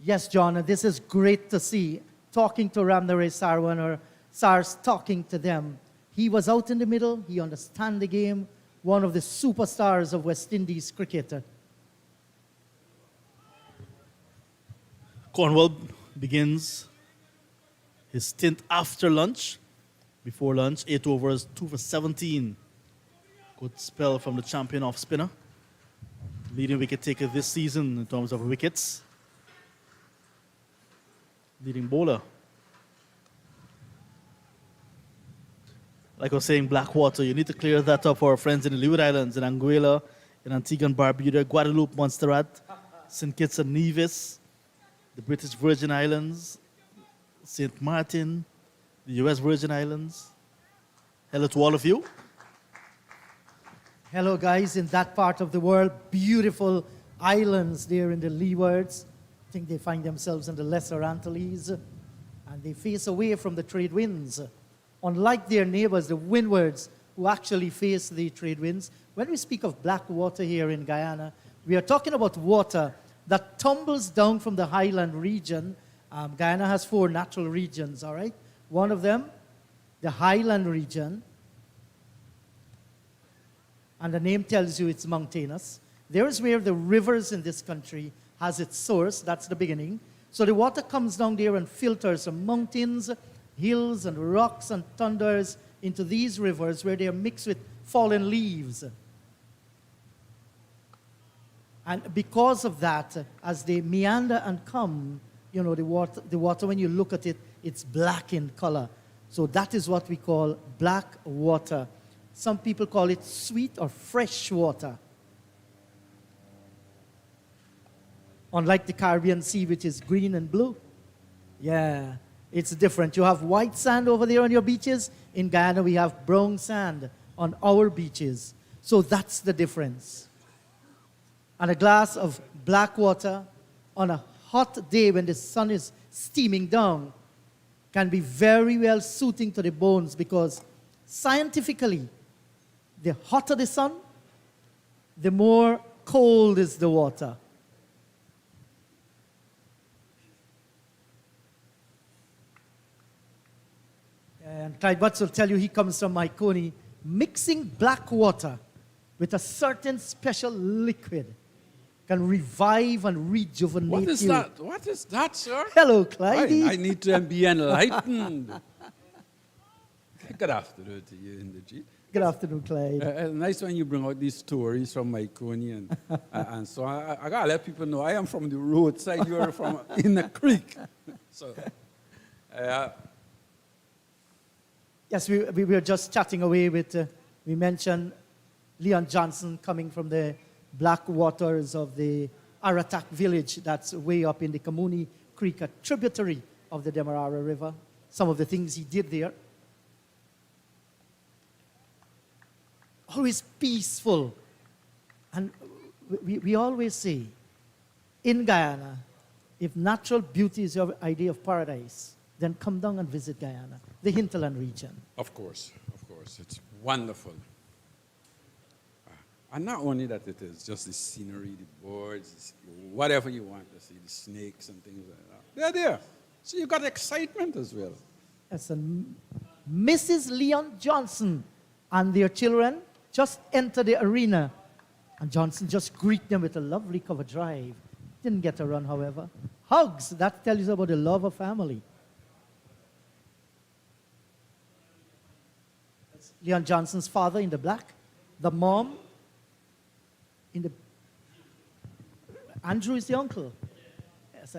Yes, John, and this is great to see. Talking to Ramnare Sarwan, or SARS talking to them. He was out in the middle. He understands the game. One of the superstars of West Indies cricket. Cornwall begins his stint after lunch. Before lunch, 8 overs, 2 for 17. Good spell from the champion off spinner. Leading wicket taker this season in terms of wickets. Leading bowler. Like I was saying, Blackwater, you need to clear that up for our friends in the Leeward Islands, in Anguilla, in Antigua and Barbuda, Guadeloupe, Montserrat, St. Kitts and Nevis, the British Virgin Islands, St. Martin, the US Virgin Islands. Hello to all of you. Hello, guys, in that part of the world. Beautiful islands there in the Leewards. I think they find themselves in the Lesser Antilles, and they face away from the trade winds. Unlike their neighbors, the Windwards, who actually face the trade winds. When we speak of black water here in Guyana, we are talking about water that tumbles down from the highland region. Guyana has 4 natural regions, all right? One of them, the highland region, and the name tells you it's mountainous. There is where the rivers in this country has its source. That's the beginning. So the water comes down there and filters from mountains, hills, and rocks, and thunders into these rivers where they are mixed with fallen leaves. And because of that, as they meander and come, you know, the water, when you look at it, it's black in color. So that is what we call black water. Some people call it sweet or fresh water. Unlike the Caribbean Sea, which is green and blue. Yeah, it's different. You have white sand over there on your beaches. In Guyana, we have brown sand on our beaches. So that's the difference. And a glass of black water on a hot day when the sun is steaming down can be very well suiting to the bones, because scientifically, the hotter the sun, the more cold is the water. And Clyde Butts will tell you he comes from Maikoni. Mixing black water with a certain special liquid can revive and rejuvenate What is you. that? What is that, sir? Hello, Clyde. I need to be enlightened. Good afternoon to you in the G. Good afternoon, Clyde. Nice when you bring out these stories from Maikoni and so I gotta let people know I am from the roadside. You're from in the creek. So, Yes, we were just chatting away with, we mentioned Leon Johnson coming from the black waters of the Aratak village that's way up in the Kamuni Creek, a tributary of the Demerara River. Some of the things he did there. Always peaceful. And we always say, in Guyana, if natural beauty is your idea of paradise, then come down and visit Guyana, the hinterland region. Of course, it's wonderful. And not only that it is, just the scenery, the birds, whatever you want to see, the snakes and things like that. They're there. So you got excitement as well. As Mrs. Leon Johnson and their children just enter the arena, and Johnson just greet them with a lovely cover drive. Didn't get a run, however. Hugs, that tells you about the love of family. That's Leon Johnson's father in the black, the mom in the... Andrew is the uncle. Yes,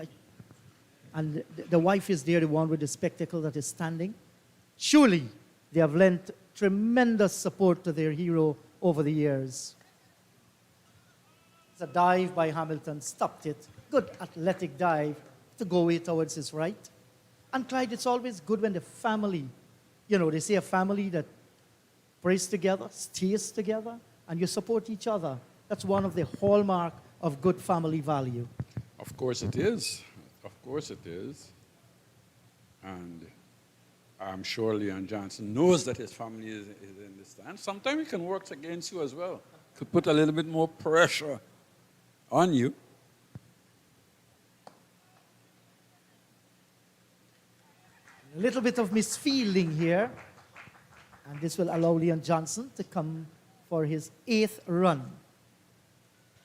and the wife is there, the one with the spectacle that is standing. Surely they have lent tremendous support to their hero over the years. It's a dive by Hamilton, stopped it. Good athletic dive to go away towards his right. And Clyde, it's always good when the family, they say a family that prays together, stays together, and you support each other. That's one of the hallmark of good family value. Of course it is. Of course it is. And I'm sure Leon Johnson knows that his family is in the stand. Sometimes it can work against you as well. Could put a little bit more pressure on you. A little bit of misfielding here. And this will allow Leon Johnson to come for his 8th run.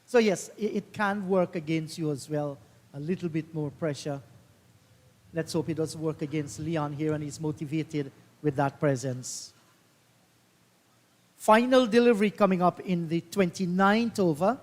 So yes, it can work against you as well. A little bit more pressure. Let's hope it does work against Leon here and he's motivated with that presence. Final delivery coming up in the 29th over.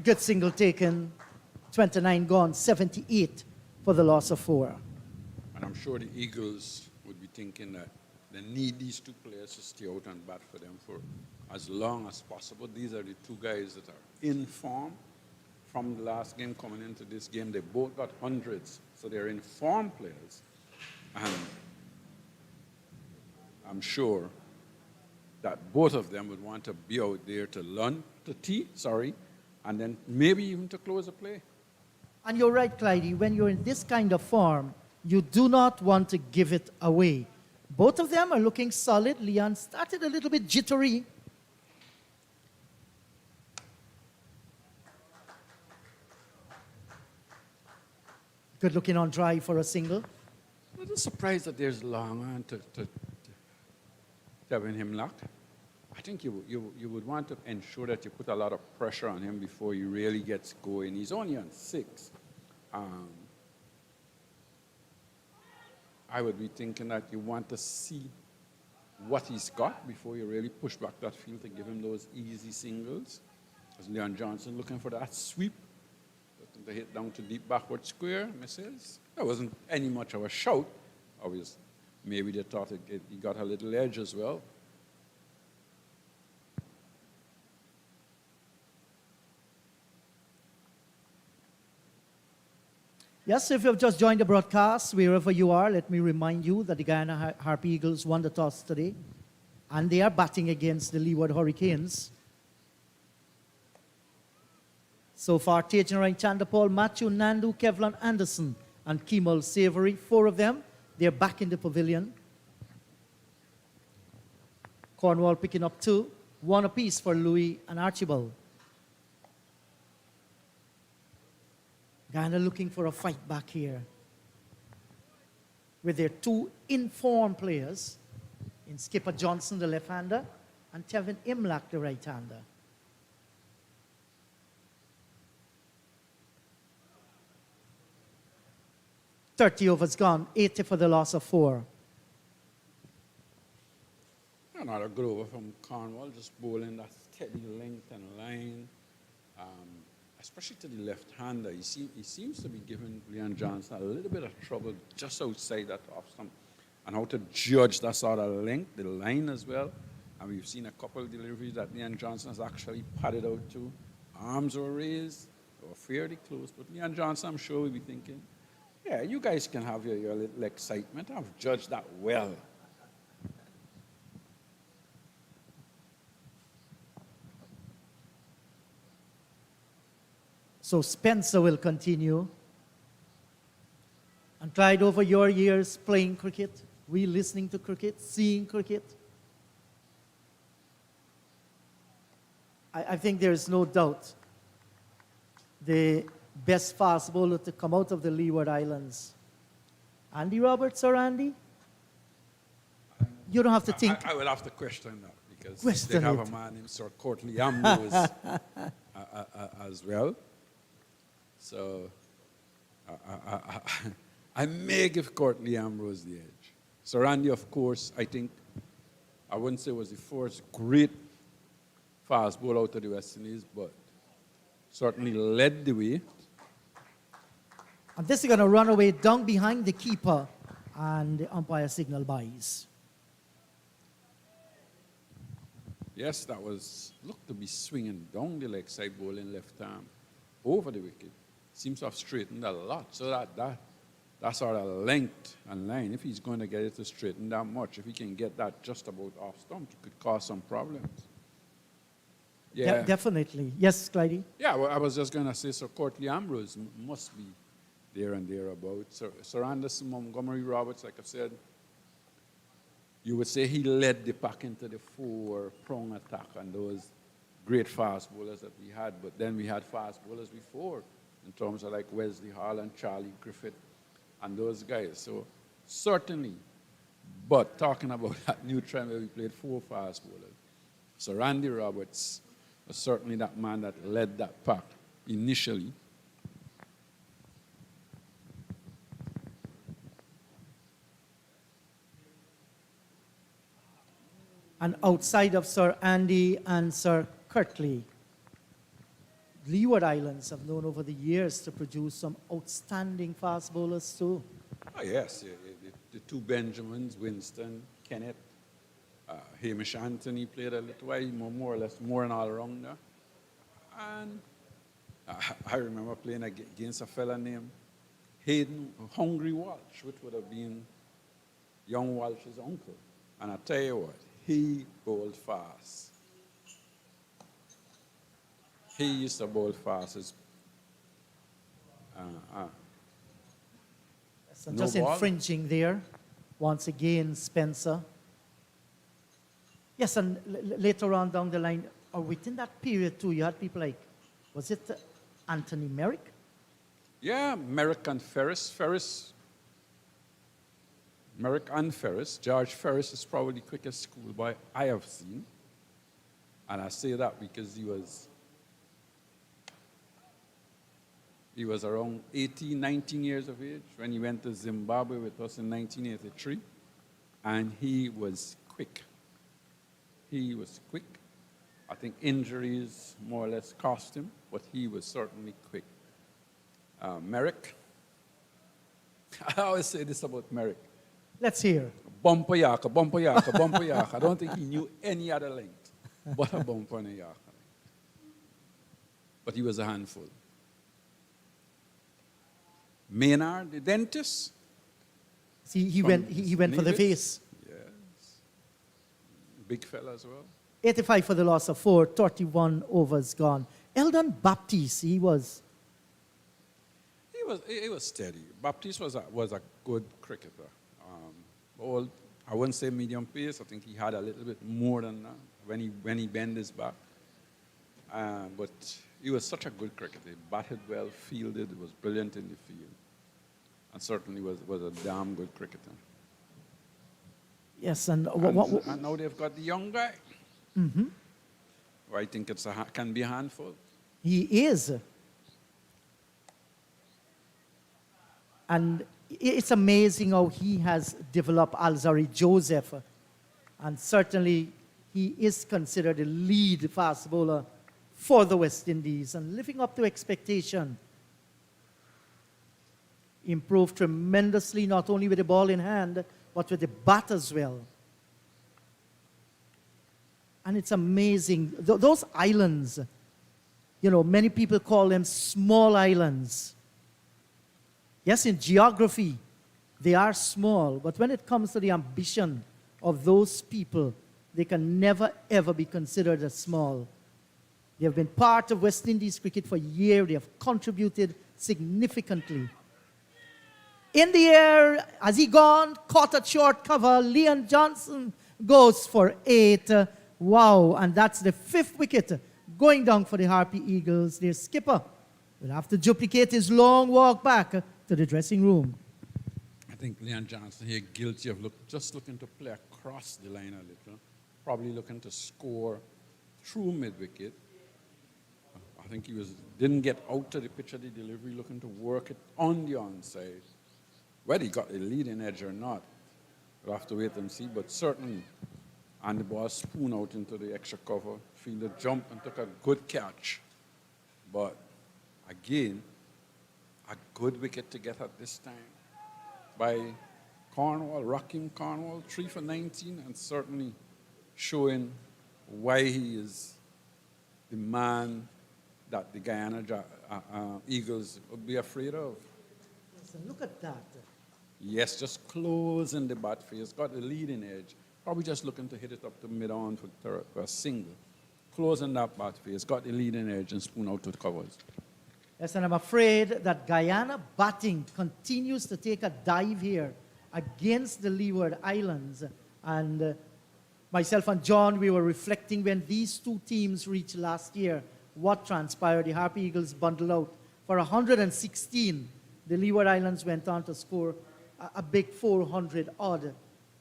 Good single taken, 29 gone, 78 for the loss of 4. And I'm sure the Eagles would be thinking that they need these two players to stay out and bat for them for as long as possible. These are the two guys that are in form from the last game coming into this game. They both got hundreds, so they're in form players. And I'm sure that both of them would want to be out there to learn to tee, and then maybe even to close a play. And you're right, Clydie, when you're in this kind of form, you do not want to give it away. Both of them are looking solid. Leon started a little bit jittery. Good looking on drive for a single. I'm just surprised that there's long on to having him luck. I think you would want to ensure that you put a lot of pressure on him before he really gets going. He's only on 6. I would be thinking that you want to see what he's got before you really push back that field to give him those easy singles. As Leon Johnson looking for that sweep, looking to hit down to deep backward square, misses. That wasn't any much of a shout. Obviously, maybe they thought he got a little edge as well. Yes, if you've just joined the broadcast, wherever you are, let me remind you that the Guyana Harp Eagles won the toss today, and they are batting against the Leeward Hurricanes. So far, Tejan Chandapal, Matthew Nandu, Kevlon Anderson, and Kemal Savory, 4 of them, they're back in the pavilion. Cornwall picking up 2, 1 apiece for Louis and Archibald. Guyana looking for a fight back here with their 2 informed players in Skipper Johnson, the left-hander, and Tevin Imlach, the right-hander. .30 overs gone, 80 for the loss of 4. Another good over from Cornwall, just bowling that steady length and line. especially to the left-hander. He seems to be giving Leon Johnson a little bit of trouble just outside that off stump. And how to judge that sort of length, the line as well. And we've seen a couple of deliveries that Leon Johnson has actually padded out to. Arms were raised, they were fairly close. But Leon Johnson, I'm sure, will be thinking, yeah, you guys can have your little excitement. I've judged that well. So Spencer will continue. And Clyde, over your years playing cricket, we listening to cricket, seeing cricket, I think there is no doubt the best fast bowler to come out of the Leeward Islands. Andy Roberts or Andy? You don't have to think. I will have to question that because Question they have it. a man named Sir Courtney Ambrose as well. So I may give Courtney Ambrose the edge. Sir Randy, of course, I think, I wouldn't say was the first great fast ball out of the West Indies, but certainly led the way. And this is going to run away down behind the keeper, and the umpire signal buys. Yes, that was, looked to be swinging down the leg side, bowling left arm over the wicket. Seems to have straightened a lot. So that sort of length and line, if he's going to get it to straighten that much, if he can get that just about off stump, it could cause some problems. Yeah. Definitely. Yes, Clyde? Yeah, well, I was just going to say, Sir Courtney Ambrose must be there and thereabouts. Sir Anderson Montgomery Roberts, like I said, you would say he led the pack into the four-prong attack and those great fast bowlers that we had. But then we had fast bowlers before in terms of like Wesley Hall and Charlie Griffith and those guys. So certainly, but talking about that new trend where we played four fast bowlers, so Randy Roberts was certainly that man that led that pack initially. And outside of Sir Andy and Sir Kirtley, Leeward Islands have known over the years to produce some outstanding fast bowlers too. Oh, yes, the two Benjamins, Winston, Kenneth, Hamish Anthony played a little while, more or less, more an all-rounder. And I remember playing against a fella named Hayden Hungry Walsh, which would have been young Walsh's uncle. And I tell you what, he bowled fast. He used to bowl fast. So No just ball. infringing there. Once again, Spencer. Yes, and later on down the line, or within that period too, you had people like, was it Anthony Merrick? Yeah, Merrick and Ferris. Merrick and Ferris. George Ferris is probably the quickest schoolboy I have seen. And I say that because he was around 18, 19 years of age when he went to Zimbabwe with us in 1983. And he was quick. He was quick. I think injuries more or less cost him, but he was certainly quick. Merrick. I always say this about Merrick. Let's hear. Bumper yaka, bumper yaka, bumper yaka. I don't think he knew any other length but a bumper and a yaka. But he was a handful. Maynard, the dentist. See, he went for the Leewards. face. Yes. Big fella as well. 85 for the loss of 4, 31 overs gone. Eldon Baptiste, he was steady. Baptiste was a good cricketer. I wouldn't say medium pace. I think he had a little bit more than that when he bent his back. But he was such a good cricketer. He batted well, fielded, was brilliant in the field, and certainly was a damn good cricketer. yes, and And now they've got the young guy. Mm-hmm. Who I think can be a handful. He is. And it's amazing how he has developed Alzari Joseph. And certainly he is considered the lead fast bowler for the West Indies and living up to expectation. Improved tremendously, not only with the ball in hand, but with the bat as well. And it's amazing. Those islands, you know, many people call them small islands. Yes, in geography, they are small, but when it comes to the ambition of those people, they can never, ever be considered as small. They have been part of West Indies cricket for years. They have contributed significantly. In the air, has he gone? Caught at short cover. Leon Johnson goes for 8. Wow, and that's the 5th wicket going down for the Harpy Eagles. Their skipper will have to duplicate his long walk back to the dressing room. I think Leon Johnson here guilty of just looking to play across the line a little, probably looking to score through mid-wicket. I think he didn't get out to the pitch of the delivery, looking to work it on the onside. Whether he got a leading edge or not, we'll have to wait and see, but certainly, and the ball spoon out into the extra cover, fielder jumped and took a good catch. But again, a good wicket to get at this time by Cornwall, Rocking Cornwall, 3 for 19, and certainly showing why he is the man that the Guyana Eagles would be afraid of. Listen, look at that. Yes, just closing the bat face, got the leading edge, probably just looking to hit it up to mid-on for a single. Closing that bat face, got the leading edge and spoon out to the covers. Yes, and I'm afraid that Guyana batting continues to take a dive here against the Leeward Islands. And myself and John, we were reflecting when these two teams reached last year, what transpired. The Harpy Eagles bundled out for 116. The Leeward Islands went on to score a big 400 odd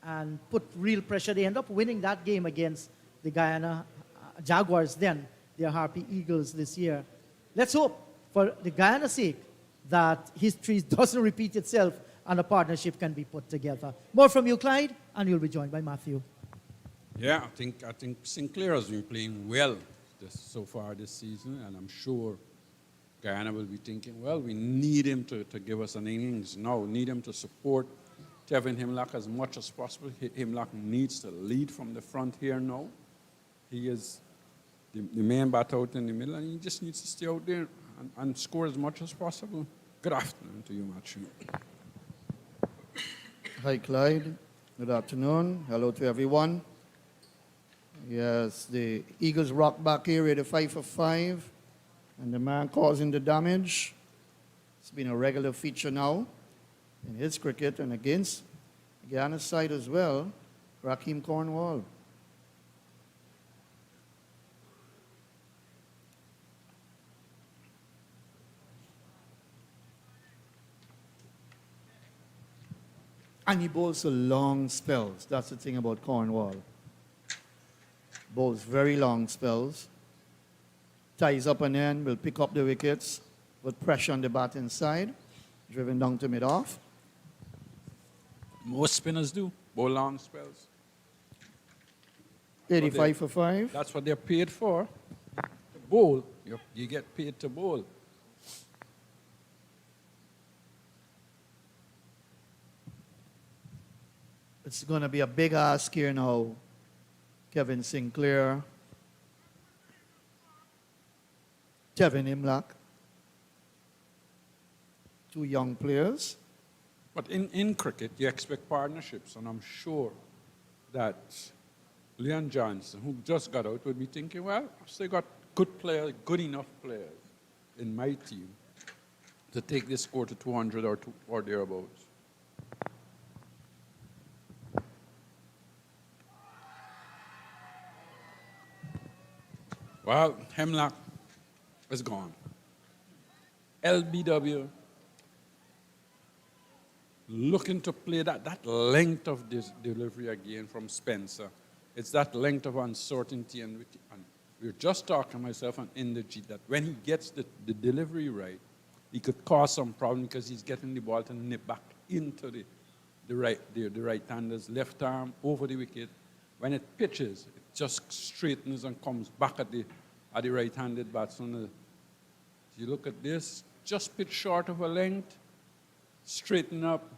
and put real pressure. They end up winning that game against the Guyana Jaguars then, their Harpy Eagles this year. Let's hope, for the Guyana's sake, that history doesn't repeat itself and a partnership can be put together. More from you, Clyde, and you'll be joined by Matthew. Yeah, I think Sinclair has been playing well so far this season, and I'm sure Guyana will be thinking, well, we need him to give us an innings now. We need him to support Tevin Himlak as much as possible. Himlak needs to lead from the front here now. He is the main bat out in the middle, and he just needs to stay out there and score as much as possible. Good afternoon to you, Matthew. Hi, Clyde. Good afternoon. Hello to everyone. Yes, the Eagles rock back here at a 5 for 5. And the man causing the damage, it's been a regular feature now in his cricket and against Guyana's side as well, Raheem Cornwall. And he bowls for long spells. That's the thing about Cornwall. Bowls very long spells. Ties up an end, will pick up the wickets, with pressure on the bat inside, driven down to mid-off. Most spinners do, bowl long spells. 85 for 5. That's what they're paid for. To bowl, you get paid to bowl. It's going to be a big ask here now. Kevin Sinclair, Tevin Himlak, 2 young players. But in cricket, you expect partnerships, and I'm sure that Leon Johnson, who just got out, would be thinking, well, I've still got good players, good enough players in my team to take this score to 200 or thereabouts. Well, Hemlock is gone. LBW looking to play that length of this delivery again from Spencer. It's that length of uncertainty, and we were just talking, myself and Inderjeet, that when he gets the delivery right, he could cause some problem because he's getting the ball to nip back into the right-hander's left arm over the wicket. When it pitches, it just straightens and comes back at are the right-handed batsmen. You look at this, just pitch short of a length, straighten up.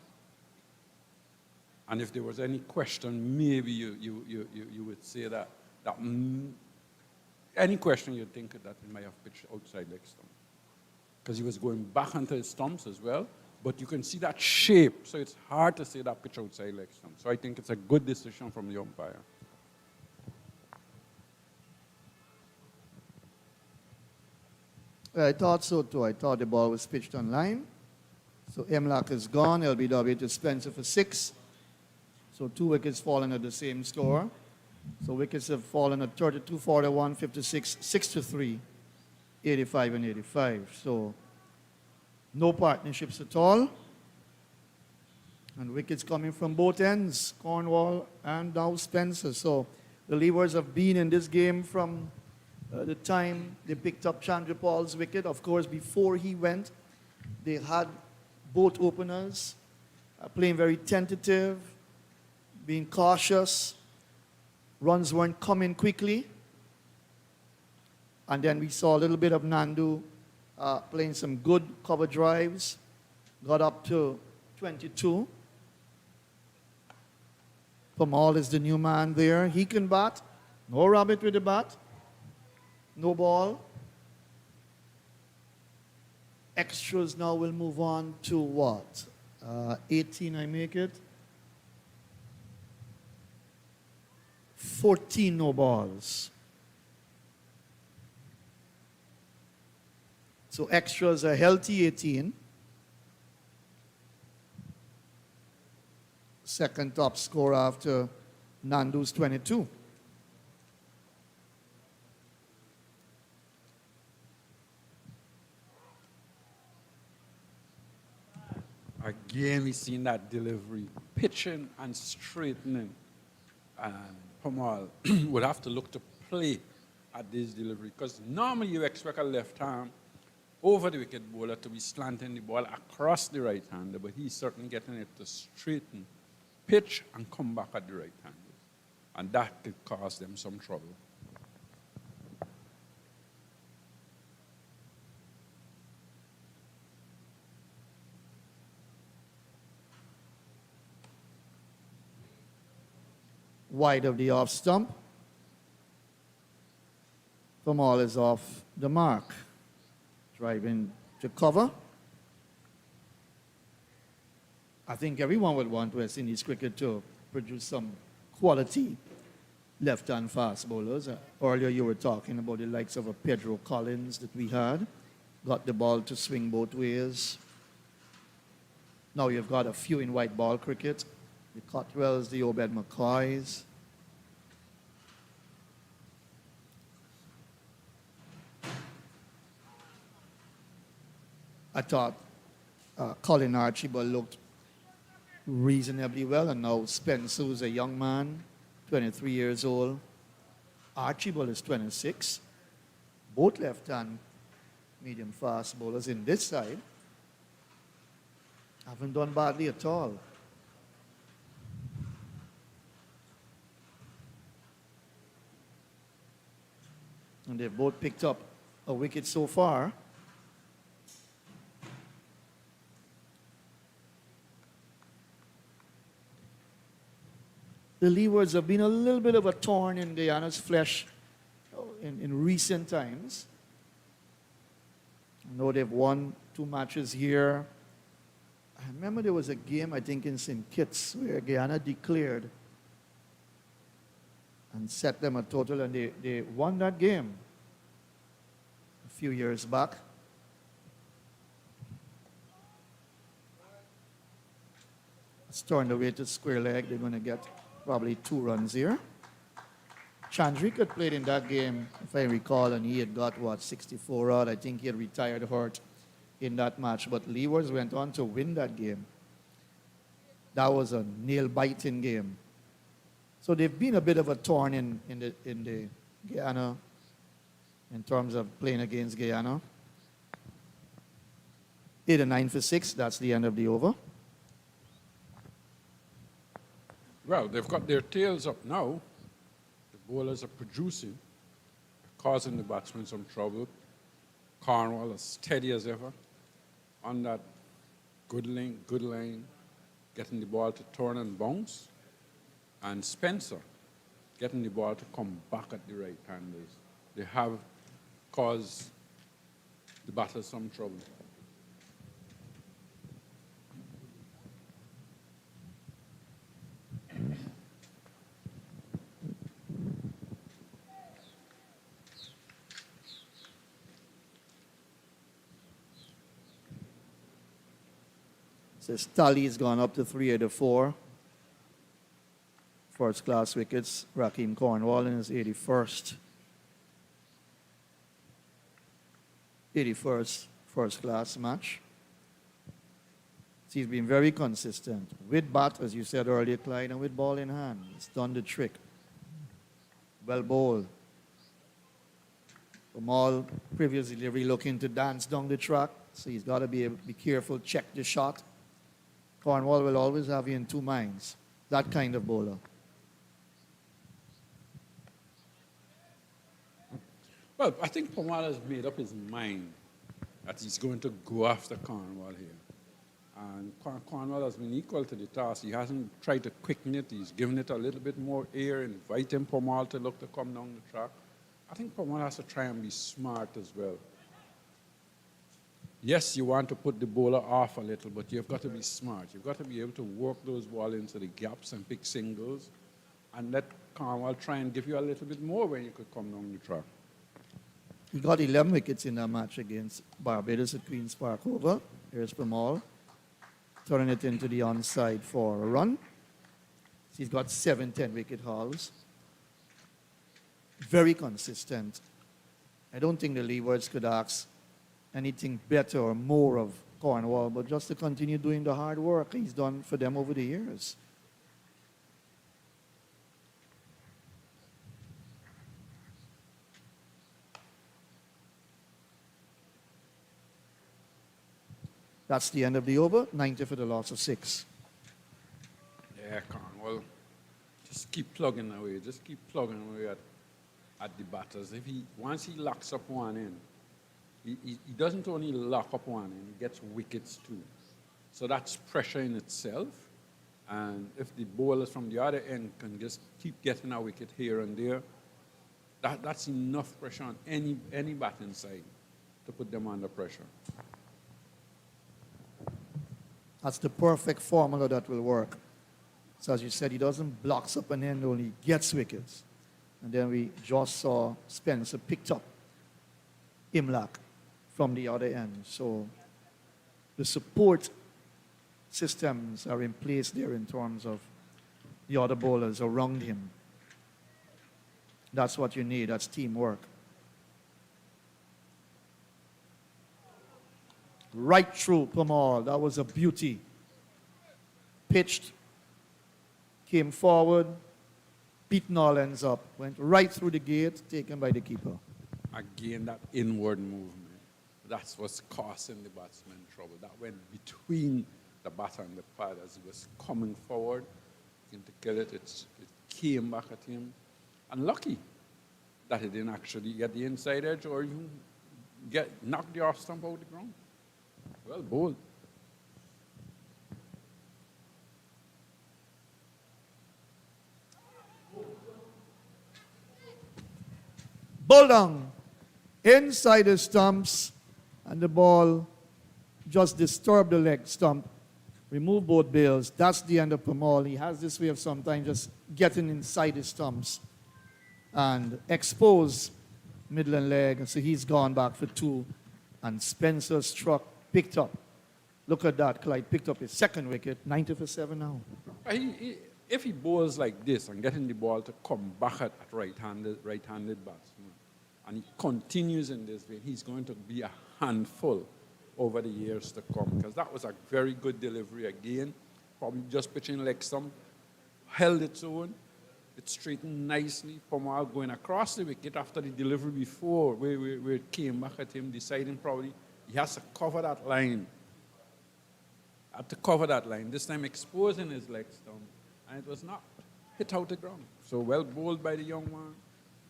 And if there was any question, maybe you would say that any question you'd think that he might have pitched outside leg stump. Because he was going back onto his stumps as well. But you can see that shape, so it's hard to say that pitch outside leg stump. So I think it's a good decision from the umpire. I thought so too. I thought the ball was pitched on line. So Emlak is gone. LBW to Spencer for 6. So 2 wickets fallen at the same score. So wickets have fallen at 32, 41, 56, 6-3, 85 and 85. So no partnerships at all. And wickets coming from both ends, Cornwall and now Spencer. So the Leewards have been in this game from the time they picked up Chandra Paul's wicket. Of course, before he went, they had both openers playing very tentative, being cautious. Runs weren't coming quickly. And then we saw a little bit of Nandu playing some good cover drives. Got up to 22. Pamal is the new man there. He can bat. No rabbit with the bat. No ball. Extras now will move on to what? 18, I make it. 14 no balls. So extras a healthy 18. Second top score after Nandu's 22. Again, we've seen that delivery, pitching and straightening. And Pamal would have to look to play at this delivery because normally you expect a left arm over the wicket bowler to be slanting the ball across the right hander, but he's certainly getting it to straighten, pitch, and come back at the right hander. And that could cause them some trouble. Wide of the off stump. Pamal is off the mark. Driving to cover. I think everyone would want West Indies cricket to produce some quality left-hand fast bowlers. Earlier you were talking about the likes of a Pedro Collins that we had. Got the ball to swing both ways. Now you've got a few in white ball cricket. The Cotwells, the Obed McCoys. I thought Colin Archibald looked reasonably well, and now Spencer, who's a young man, 23 years old. Archibald is 26. Both left-hand medium fast bowlers in this side haven't done badly at all. And they've both picked up a wicket so far. The Leewards have been a little bit of a thorn in Guyana's flesh in recent times. I know they've won 2 matches here. I remember there was a game, I think, in St. Kitts where Guyana declared and set them a total, and they won that game a few years back. It's turned away to square leg. They're going to get probably 2 runs here. Chandrik had played in that game, if I recall, and he had got, 64 odd. I think he had retired hurt in that match. But Leewards went on to win that game. That was a nail-biting game. So they've been a bit of a thorn in the Guyana in terms of playing against Guyana. 8 and 9 for 6. That's the end of the over. Well, they've got their tails up now. The bowlers are producing. causing the batsmen some trouble. Cornwall as steady as ever on that good line, getting the ball to turn and bounce. And Spencer getting the ball to come back at the right-handers. They have caused the batters some trouble. So Tally has gone up to 3 out of 4. First class wickets. Raheem Cornwall in his 81st. 81st first class match. He's been very consistent. With bat, as you said earlier, Clyde, and with ball in hand. It's done the trick. Well bowled. Kamal, previous delivery, looking to dance down the track. So he's got to be careful, check the shot. Cornwall will always have you in two minds. That kind of bowler. Well, I think Kamal has made up his mind that he's going to go after Cornwall here. And Cornwall has been equal to the task. He hasn't tried to quicken it. He's given it a little bit more air, inviting Kamal to look to come down the track. I think Kamal has to try and be smart as well. Yes, you want to put the bowler off a little, but you've got to be smart. You've got to be able to work those balls into the gaps and pick singles and let Cornwall try and give you a little bit more when you could come down the track. He got 11 wickets in that match against Barbados at Queen's Park Oval. Here's Kamal, turning it into the onside for a run. He's got 7 10-wicket hauls. Very consistent. I don't think the Leewards could ask anything better or more of Cornwall, but just to continue doing the hard work he's done for them over the years. That's the end of the over, 90 for the loss of 6. Yeah, Cornwall, just keep plugging away. Just keep plugging away at the batters. Once he locks up one in, he doesn't only lock up one in, he gets wickets too. So that's pressure in itself. And if the bowlers from the other end can just keep getting a wicket here and there, that's enough pressure on any batting side to put them under pressure. That's the perfect formula that will work. So as you said, he doesn't blocks up an end, only gets wickets. And then we just saw Spencer picked up Imlach from the other end. So the support systems are in place there in terms of the other bowlers around him. That's what you need. That's teamwork. Right through Kamal. That was a beauty. Pitched, came forward, beaten all ends up, went right through the gate, taken by the keeper. Again, that inward movement. That's what's causing the batsman trouble. That went between the batter and the pad as he was coming forward. To kill it, it came back at him. And lucky that he didn't actually get the inside edge or even knock the off stump out the ground. Well bowled. Ball down inside the stumps, and the ball just disturbed the leg stump. Remove both bails. That's the end of Kamal. He has this way of sometimes just getting inside his stumps and expose Midland leg. And so he's gone back for 2. And Spencer struck, picked up. Look at that, Clyde picked up his second wicket, 90 for 7 now. If he bowls like this and getting the ball to come back at right-handed batsman, and he continues in this way, he's going to be a handful over the years to come, because that was a very good delivery again. Probably just pitching leg stump, held its own. It straightened nicely. Kamal going across the wicket after the delivery before, where it came back at him, deciding probably he has to cover that line. Had to cover that line, this time exposing his leg stump, and it was not hit out the ground. So well bowled by the young man,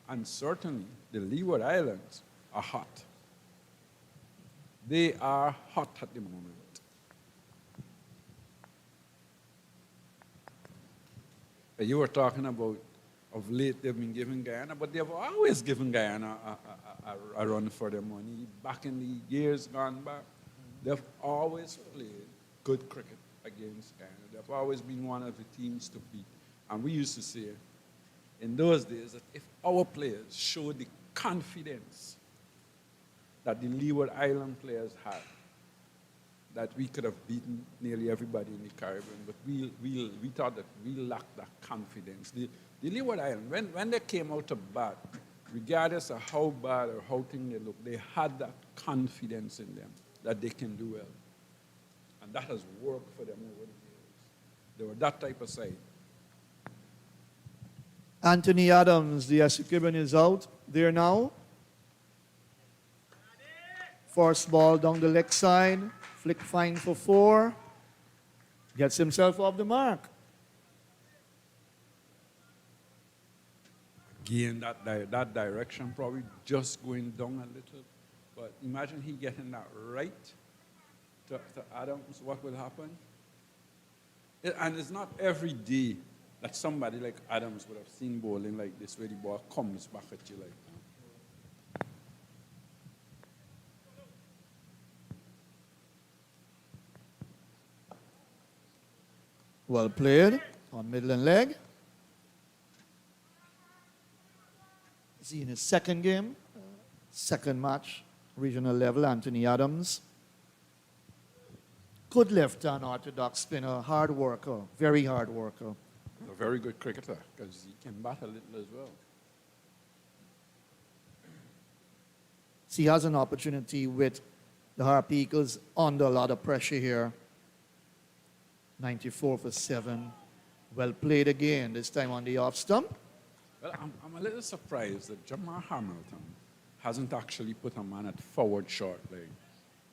And certainly, the Leeward Islands are hot. They are hot at the moment. You were talking about of late they've been giving Guyana, but they've always given Guyana a run for their money. Back in the years gone back, they've always played good cricket against Guyana. They've always been one of the teams to beat. And we used to say in those days that if our players showed the confidence that the Leeward Island players had, that we could have beaten nearly everybody in the Caribbean, but we thought that we lacked that confidence. The Leeward Island, when they came out to bat, regardless of how bad or how things they looked, they had that confidence in them that they can do well. And that has worked for them over the years. They were that type of side. Anthony Adams, the Caribbean is out there now. First ball down the leg side. Flick fine for 4. Gets himself off the mark. Again, that direction probably just going down a little. But imagine he getting that right to Adams, what will happen? And it's not every day that somebody like Adams would have seen bowling like this, where the ball comes back at you like that. Well played on middle and leg. Is he in his second game? Second match, regional level, Anthony Adams. Good left unorthodox spinner, hard worker, very hard worker. A very good cricketer, because he can bat a little as well. So he has an opportunity with the Harpy Eagles under a lot of pressure here. 94 for 7. Well played again, this time on the off stump. Well, I'm a little surprised that Jamal Hamilton hasn't actually put a man at forward short leg,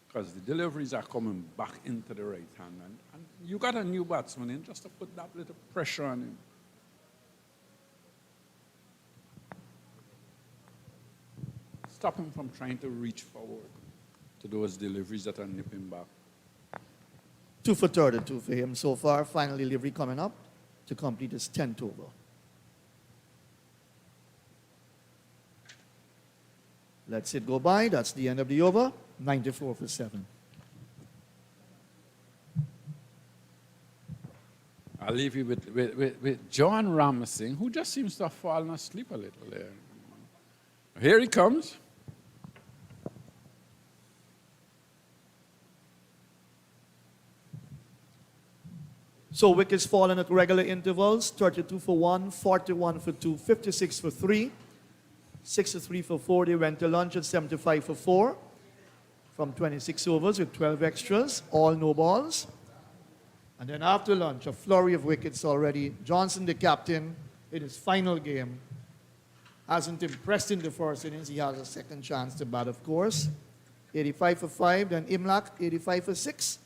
because the deliveries are coming back into the right hand. And you got a new batsman in just to put that little pressure on him. Stop him from trying to reach forward to those deliveries that are nipping back. 2 for 32 for him so far. Final delivery coming up to complete his 10th over. Let's it go by. That's the end of the over. 94 for 7. I'll leave you with John Ramsing, who just seems to have fallen asleep a little there. Here he comes. So wickets falling at regular intervals. 32 for 1, 41 for 2, 56 for 3, 63 for 4. They went to lunch at 75 for 4 from 26 overs with 12 extras, all no balls. And then after lunch, a flurry of wickets already. Johnson, the captain, in his final game, hasn't impressed in the first innings. He has a second chance to bat, of course. 85 for 5, then Imlak, 85 for 6.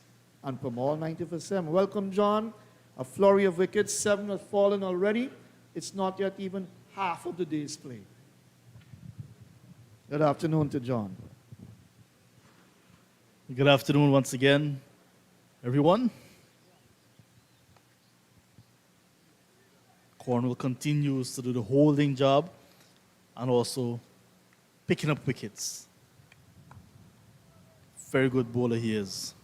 And Pamal, 90 for 7. Welcome, John. A flurry of wickets. 7 have fallen already. It's not yet even half of the day's play. Good afternoon to John. Good afternoon once again, everyone. Cornwall continues to do the holding job and also picking up wickets. Very good bowler he is.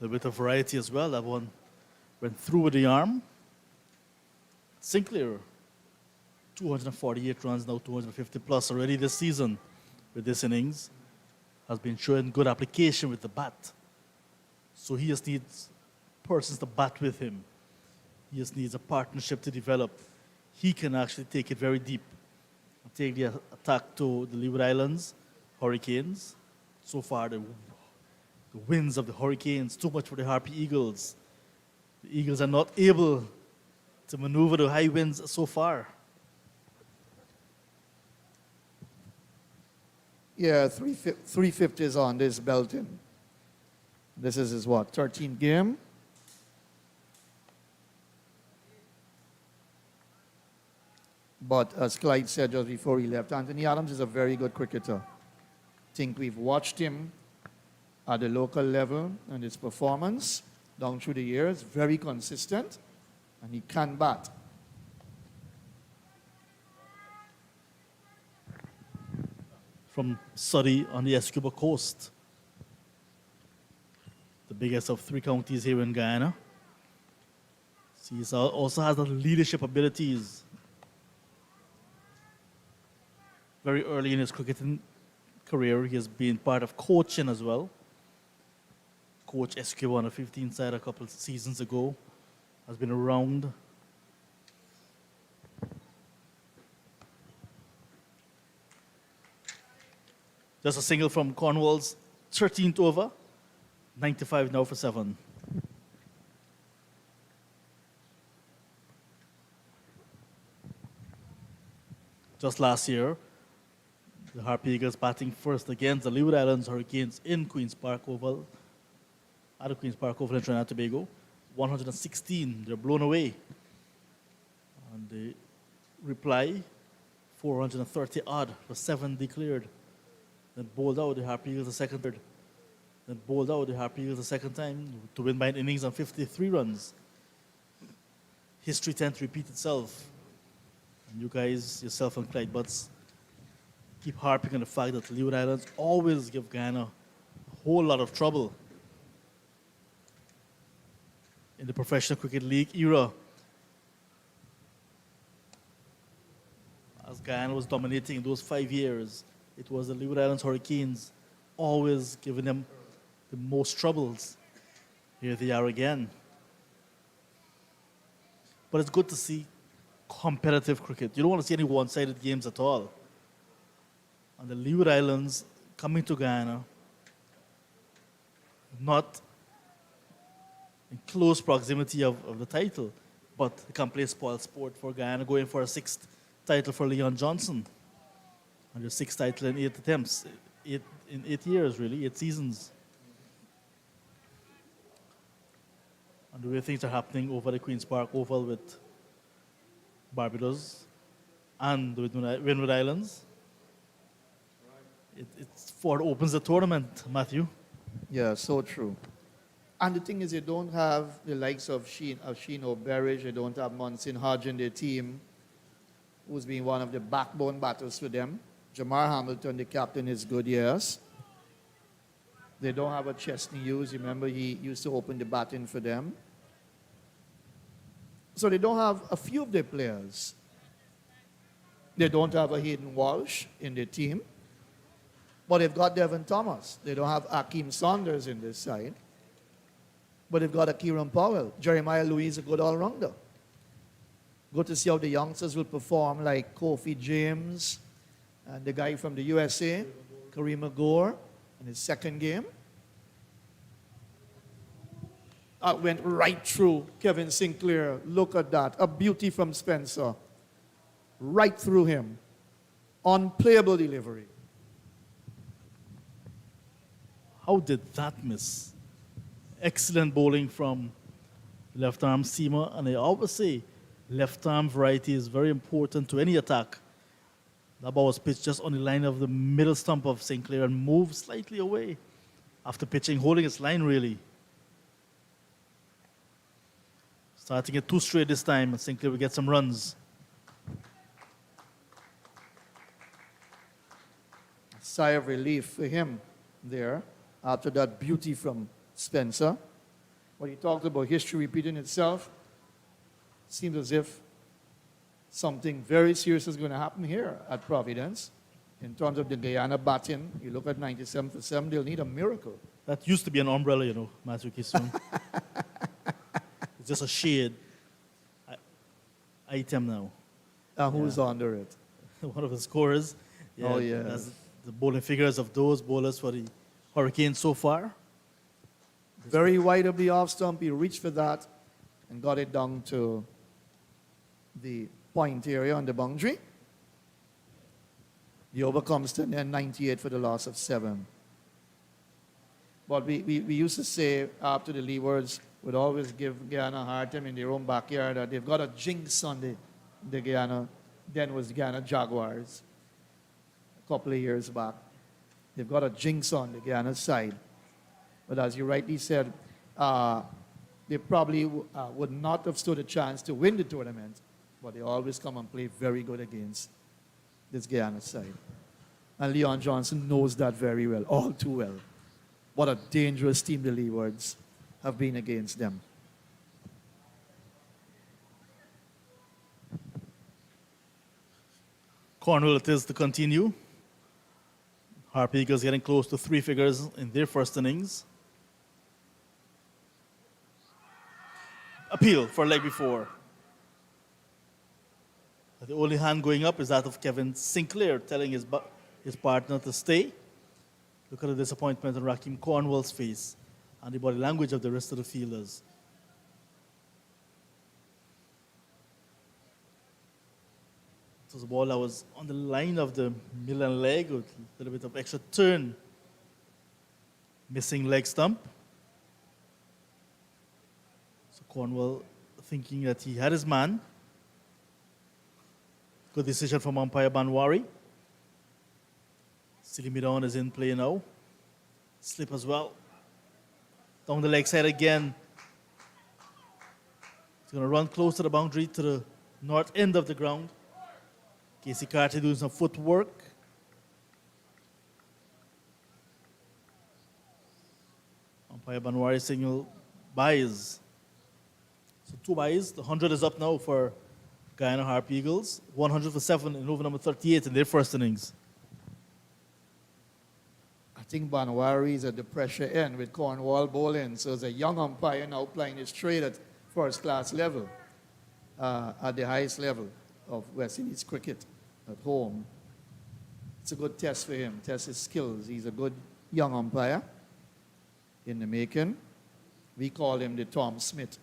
A bit of variety as well. That one went through with the arm. Sinclair, 248 runs, now 250 plus already this season with this innings. Has been showing good application with the bat. So he just needs persons to bat with him. He just needs a partnership to develop. He can actually take it very deep and take the attack to the Leeward Islands, Hurricanes. So far, the winds of the Hurricanes, too much for the Harpy Eagles. The Eagles are not able to maneuver the high winds so far. Yeah, 350s on this Belton. This is his what, 13th game? But as Clyde said just before he left, Anthony Adams is a very good cricketer. Think we've watched him at the local level and his performance down through the years, very consistent, and he can bat. From Surrey on the Escobar coast, the biggest of 3 counties here in Guyana. He also has the leadership abilities. Very early in his cricketing career, he has been part of coaching as well. Coach Escobar on the 15 side a couple of seasons ago. Has been around. Just a single from Cornwall's 13th over. 95 now for 7. Just last year, the Harpy Eagles batting first against the Leeward Islands Hurricanes in Queen's Park Oval, at the Queen's Park Oval in Trinidad and Tobago. 116, they're blown away. And the reply, 430 odd for 7 declared. Then bowled out the Harpy Eagles the second third. Then bowled out the Harpy Eagles the second time to win by an innings on 53 runs. History tends to repeat itself. And you guys, yourself and Clyde Butts, keep harping on the fact that the Leeward Islands always give Guyana a whole lot of trouble. In the professional cricket league era, as Guyana was dominating in those 5 years, it was the Leeward Islands Hurricanes always giving them the most troubles. Here they are again. But it's good to see competitive cricket. You don't want to see any one-sided games at all. And the Leeward Islands coming to Guyana, not in close proximity of the title, but they can play spoil sport for Guyana, going for a 6th title for Leon Johnson. And the 6th title in 8 attempts, in 8 years, really, 8 seasons. And the way things are happening over the Queen's Park Oval with Barbados and the Windward Islands, it's for opens the tournament, Matthew. Yeah, so true. And the thing is, they don't have the likes of Sheen O'Berridge, they don't have Monson Hodge in their team, who's been one of the backbone batters for them. Jamar Hamilton, the captain, is good, yes. They don't have a Chesney Hughes. Remember, he used to open the batting for them. So they don't have a few of their players. They don't have a Hayden Walsh in their team. But they've got Devin Thomas. They don't have Akeem Saunders in this side. But they've got a Kieran Powell. Jeremiah Louise, a good all-rounder. Good to see how the youngsters will perform, like Kofi James and the guy from the USA, Kareem Agor, in his second game. Went right through Kevin Sinclair. Look at that. A beauty from Spencer. Right through him. Unplayable delivery. How did that miss? Excellent bowling from left arm seamer, and I always say left arm variety is very important to any attack. That ball was pitched just on the line of the middle stump of Sinclair and moved slightly away after pitching, holding its line really. Starting at 2 straight this time, and Sinclair will get some runs. Sigh of relief for him there after that beauty from Spencer. When he talked about history repeating itself, seems as if something very serious is going to happen here at Providence. In terms of the Guyana batting, you look at 97 for 7, they'll need a miracle. That used to be an umbrella, you know, Matthew Kissoon. It's just a shade item now. And who's under it? One of the scorers. Yeah, Oh, yeah. That's the bowling figures of those bowlers for the Hurricanes so far. Very wide of the off stump, he reached for that and got it down to the point area on the boundary. The over comes to then 98 for the loss of 7. But we used to say after the Leewards would always give Guyana a hard time in their own backyard that they've got a jinx on the Guyana then was Guyana Jaguars a couple of years back. They've got a jinx on the Guyana side. But as you rightly said, they probably would not have stood a chance to win the tournament, but they always come and play very good against this Guyana side. And Leon Johnson knows that very well, all too well. What a dangerous team the Leewards have been against them. Cornwall it is to continue. Harp Eagles getting close to 3 figures in their first innings. Appeal for leg before. The only hand going up is that of Kevin Sinclair, telling his partner to stay. Look at the disappointment on Raheem Cornwall's face and the body language of the rest of the fielders. It was a ball that was on the line of the middle leg with a little bit of extra turn. Missing leg stump. So Cornwall thinking that he had his man. Good decision from umpire Banwari. Silly Midon is in play now. Slip as well. Down the leg side again. He's going to run close to the boundary to the north end of the ground. Casey Carter doing some footwork. Umpire Banwari signal buys. So 2 buys. The 100 is up now for Guyana Harp Eagles. 100 for 7 in over number 38 in their first innings. I think Banwari is at the pressure end with Cornwall bowling. So as a young umpire now playing his trade at first class level, at the highest level of West Indies cricket at home. It's a good test for him, test his skills. He's a good young umpire in the making. We call him the Tom Smith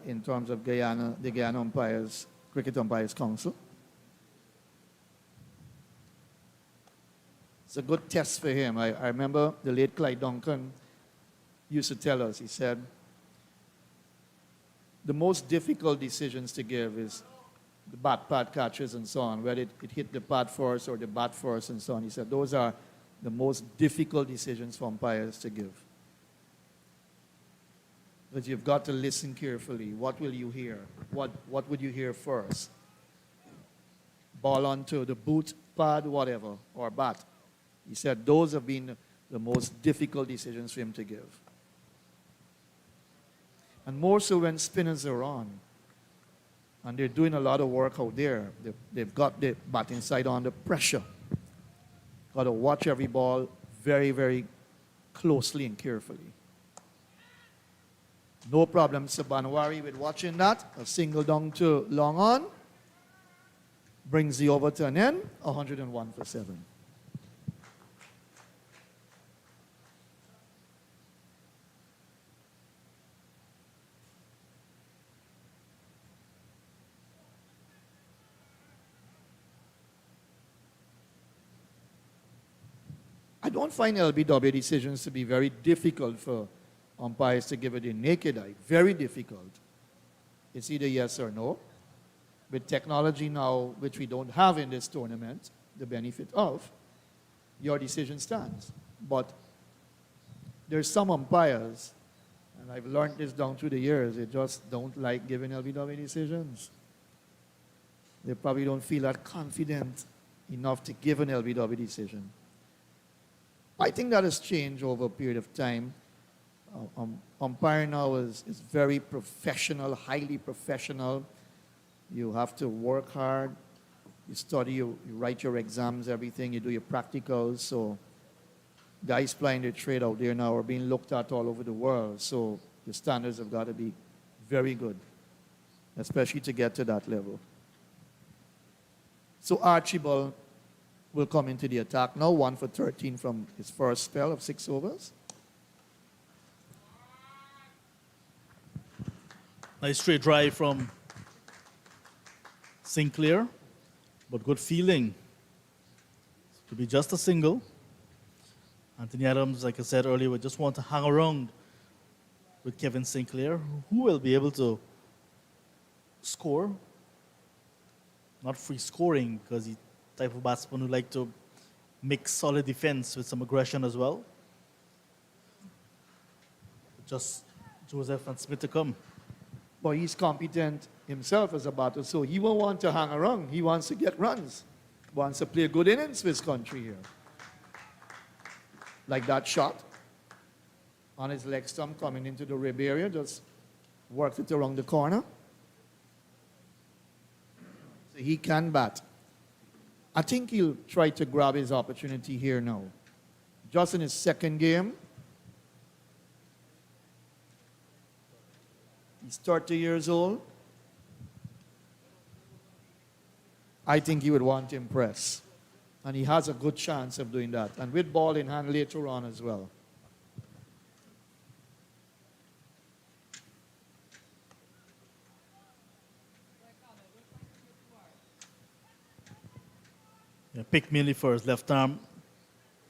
in terms of Guyana, the Guyana Umpires, Cricket Umpires Council. It's a good test for him. I remember the late Clyde Duncan used to tell us, he said, the most difficult decisions to give is the bat pad catches and so on, whether it hit the pad first or the bat first and so on. He said those are the most difficult decisions for umpires to give. But you've got to listen carefully. What will you hear? What would you hear first? Ball onto the boot, pad, whatever, or bat. He said those have been the most difficult decisions for him to give. And more so when spinners are on. And they're doing a lot of work out there. They've got the batting side under pressure. Got to watch every ball very, very closely and carefully. No problem, Banwari, with watching that. A single down to long on. Brings the over to an end. 101 for 7. I don't find LBW decisions to be very difficult for umpires to give it a naked eye. Very difficult. It's either yes or no. With technology now, which we don't have in this tournament, the benefit of, your decision stands. But there's some umpires, and I've learned this down through the years, they just don't like giving LBW decisions. They probably don't feel that confident enough to give an LBW decision. I think that has changed over a period of time. Umpiring now is very professional, highly professional. You have to work hard. You study, you write your exams, everything. You do your practicals. So guys playing their trade out there now are being looked at all over the world. So the standards have got to be very good, especially to get to that level. So Archibald will come into the attack now, 1 for 13 from his first spell of 6 overs. Nice straight drive from Sinclair, but good feeling to be just a single. Anthony Adams, like I said earlier, would just want to hang around with Kevin Sinclair, who will be able to score not free scoring, because he's the type of batsman who like to mix solid defense with some aggression as well. Just Joseph and Smith to come. But he's competent himself as a batter, so he won't want to hang around. He wants to get runs. Wants to play good innings for his country here. Like that shot on his leg stump coming into the rib area, just worked it around the corner. So he can bat. I think he'll try to grab his opportunity here now. Just in his second game. He's 30 years old. I think he would want to impress. And he has a good chance of doing that. And with ball in hand later on as well. Yeah, picked mainly for his left arm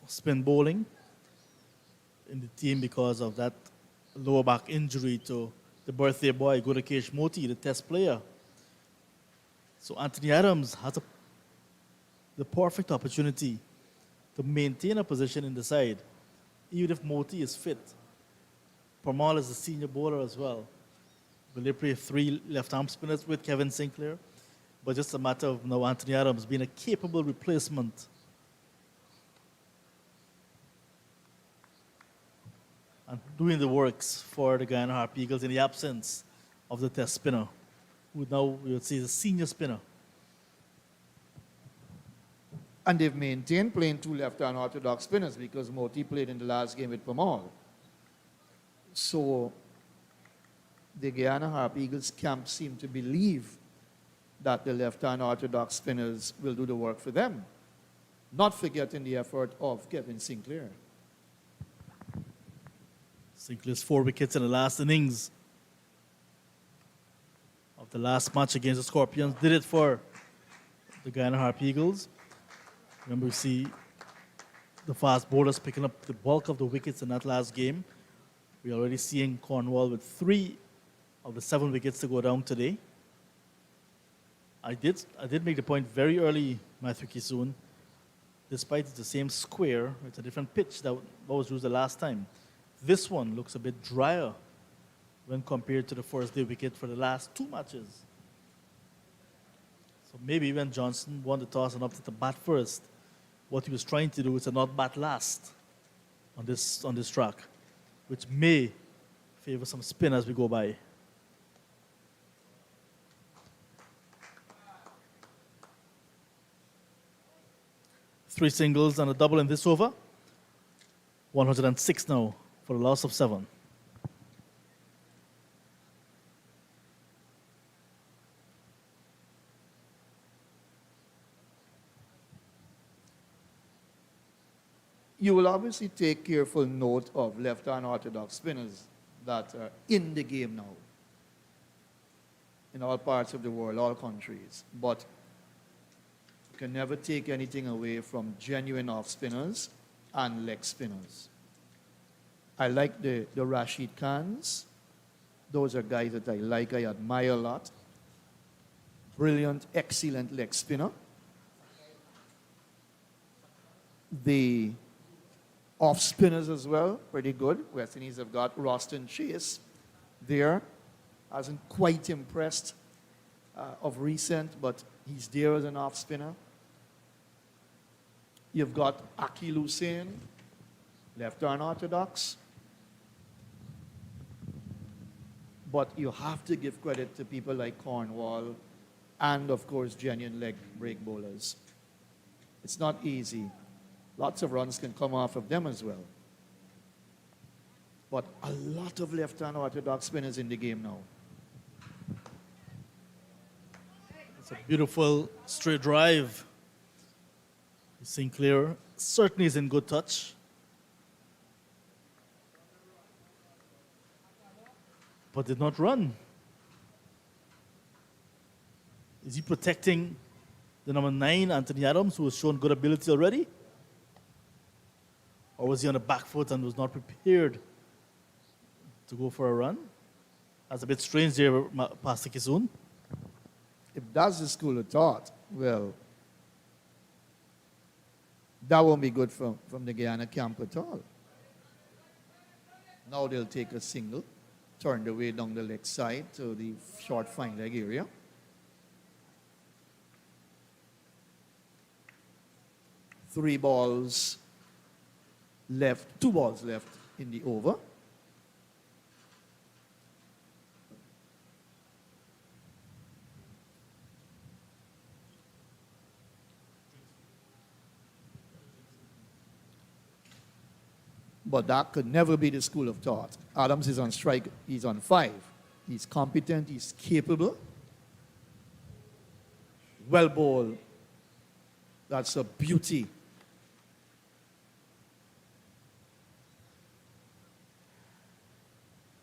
spin bowling in the team because of that lower back injury to the birthday boy, Gudakesh Moti, the test player. So Anthony Adams has the perfect opportunity to maintain a position in the side, even if Moti is fit. Parmal is a senior bowler as well. Will they play 3 left-arm spinners with Kevin Sinclair? But just a matter of now Anthony Adams being a capable replacement. And doing the works for the Guyana Harp Eagles in the absence of the test spinner, who now we would say is a senior spinner. And they've maintained playing 2 left-hand orthodox spinners because Moti played in the last game with Pamal. So the Guyana Harp Eagles camp seem to believe that the left-hand orthodox spinners will do the work for them, not forgetting the effort of Kevin Sinclair. Sinclair's 4 wickets in the last innings of the last match against the Scorpions did it for the Guyana Harp Eagles. Remember, we see the fast bowlers picking up the bulk of the wickets in that last game. We're already seeing Cornwall with 3 of the 7 wickets to go down today. I did make the point very early, Matthew Kisoon, despite it's the same square, it's a different pitch that was used the last time. This one looks a bit drier when compared to the first day wicket for the last 2 matches. So maybe when Johnson won the toss and opted to bat first, what he was trying to do is to not bat last on this track, which may favor some spin as we go by. Three singles and a double in this over. 106 now for a loss of 7. You will obviously take careful note of left-hand orthodox spinners that are in the game now, in all parts of the world, all countries. But you can never take anything away from genuine off-spinners and leg spinners. I like the Rashid Khans. Those are guys that I like, I admire a lot. Brilliant, excellent leg spinner. The off spinners as well, pretty good. West Indies have got Roston Chase there. Hasn't quite impressed of recent, but he's there as an off spinner. You've got Akil Hussain, left arm orthodox. But you have to give credit to people like Cornwall and, of course, genuine leg break bowlers. It's not easy. Lots of runs can come off of them as well. But a lot of left-hand orthodox spinners in the game now. It's a beautiful straight drive. Sinclair certainly is in good touch. But did not run. Is he protecting the number 9, Anthony Adams, who has shown good ability already? Or was he on the back foot and was not prepared to go for a run? That's a bit strange there, Pastor Kisoon. If that's the school of thought, Well, that won't be good from the Guyana camp at all. Now they'll take a single, turn the way down the leg side to the short fine leg area. Two balls left in the over. But that could never be the school of thought. Adams is on strike. He's on 5. He's competent. He's capable. Well bowled. That's a beauty.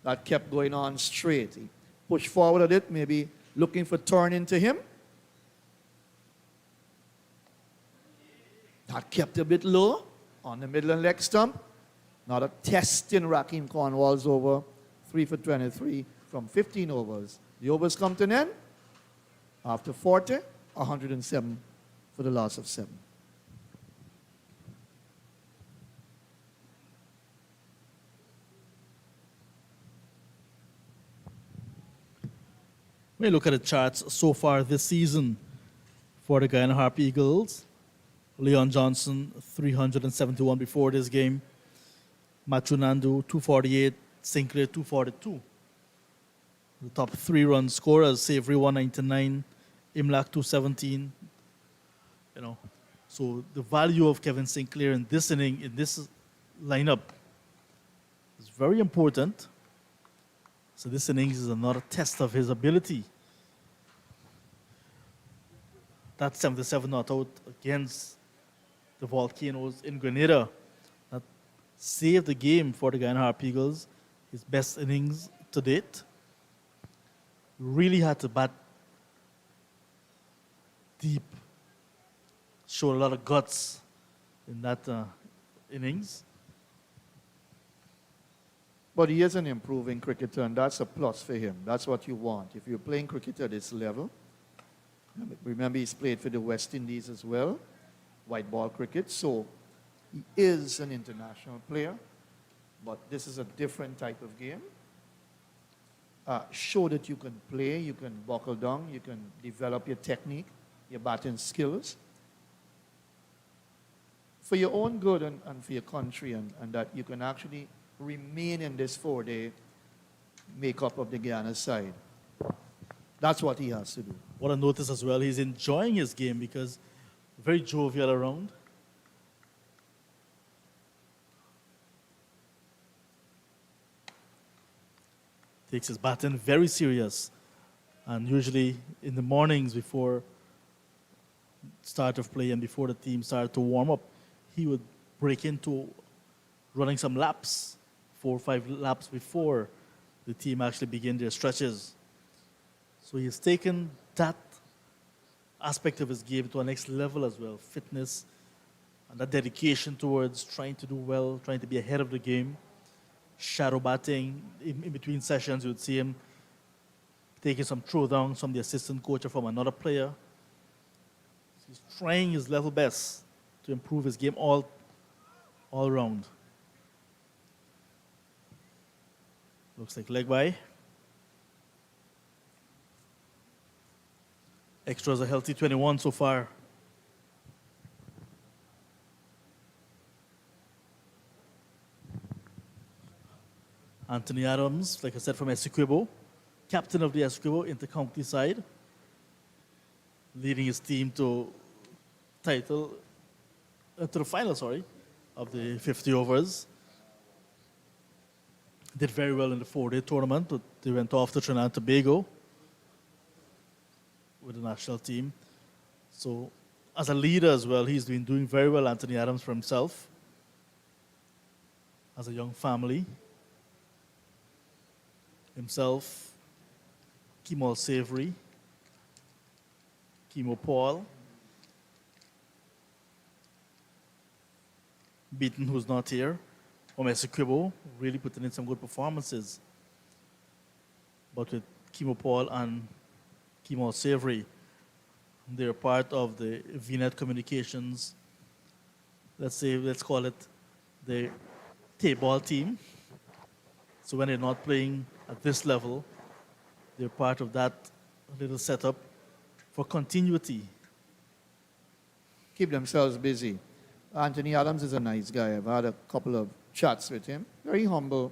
That kept going on straight. He pushed forward a bit, maybe looking for turn into him. That kept a bit low on the middle and leg stump. Not a test in Raheem Cornwall's over. 3 for 23 from 15 overs. The overs come to an end. After 40, 107 for the loss of 7. When you look at the charts so far this season for the Guyana Harp Eagles, Leon Johnson, 371 before this game. Matthew Nandu, 248. Sinclair, 242. The top 3 run scorers, Savory, 199. Imlak, 217. You know, so the value of Kevin Sinclair in this inning, in this lineup, is very important. So this innings is another test of his ability. That 77 not out against the Volcanoes in Grenada, that saved the game for the Guyana Harp Eagles. His best innings to date. Really had to bat deep. Showed a lot of guts in that innings. But he is an improving cricketer, and that's a plus for him. That's what you want. If you're playing cricket at this level, remember he's played for the West Indies as well, white ball cricket, so he is an international player, but this is a different type of game. Show that you can play, you can buckle down, you can develop your technique, your batting skills, for your own good and for your country, and that you can actually remain in this 4-day makeup of the Guyana side. That's what he has to do. What I noticed as well, he's enjoying his game because very jovial around. Takes his batting very serious. And usually in the mornings before start of play and before the team started to warm up, he would break into running some laps, 4 or 5 laps before the team actually begin their stretches. So he's taken that aspect of his game to a next level as well, fitness and that dedication towards trying to do well, trying to be ahead of the game. Shadow batting, in between sessions you would see him taking some throwdowns from the assistant coach or from another player. He's trying his level best to improve his game all round. Looks like leg by. Extras a healthy 21 so far. Anthony Adams, like I said, from Essequibo, captain of the Essequibo inter-county side, leading his team to to the final, of the 50 overs. Did very well in the 4-day tournament, but they went off to Trinidad and Tobago with the national team. So as a leader as well, he's been doing very well, Anthony Adams, for himself. As a young family. Himself, Kemal Savory, Kimo Paul, Beaton, who's not here, from Essequibo, really putting in some good performances. But with Kimo Paul and Kemal Savory, They're part of the VNet Communications, let's call it the T-ball team. So when they're not playing at this level, they're part of that little setup for continuity. Keep themselves busy. Anthony Adams is a nice guy. I've had a couple of chats with him. Very humble,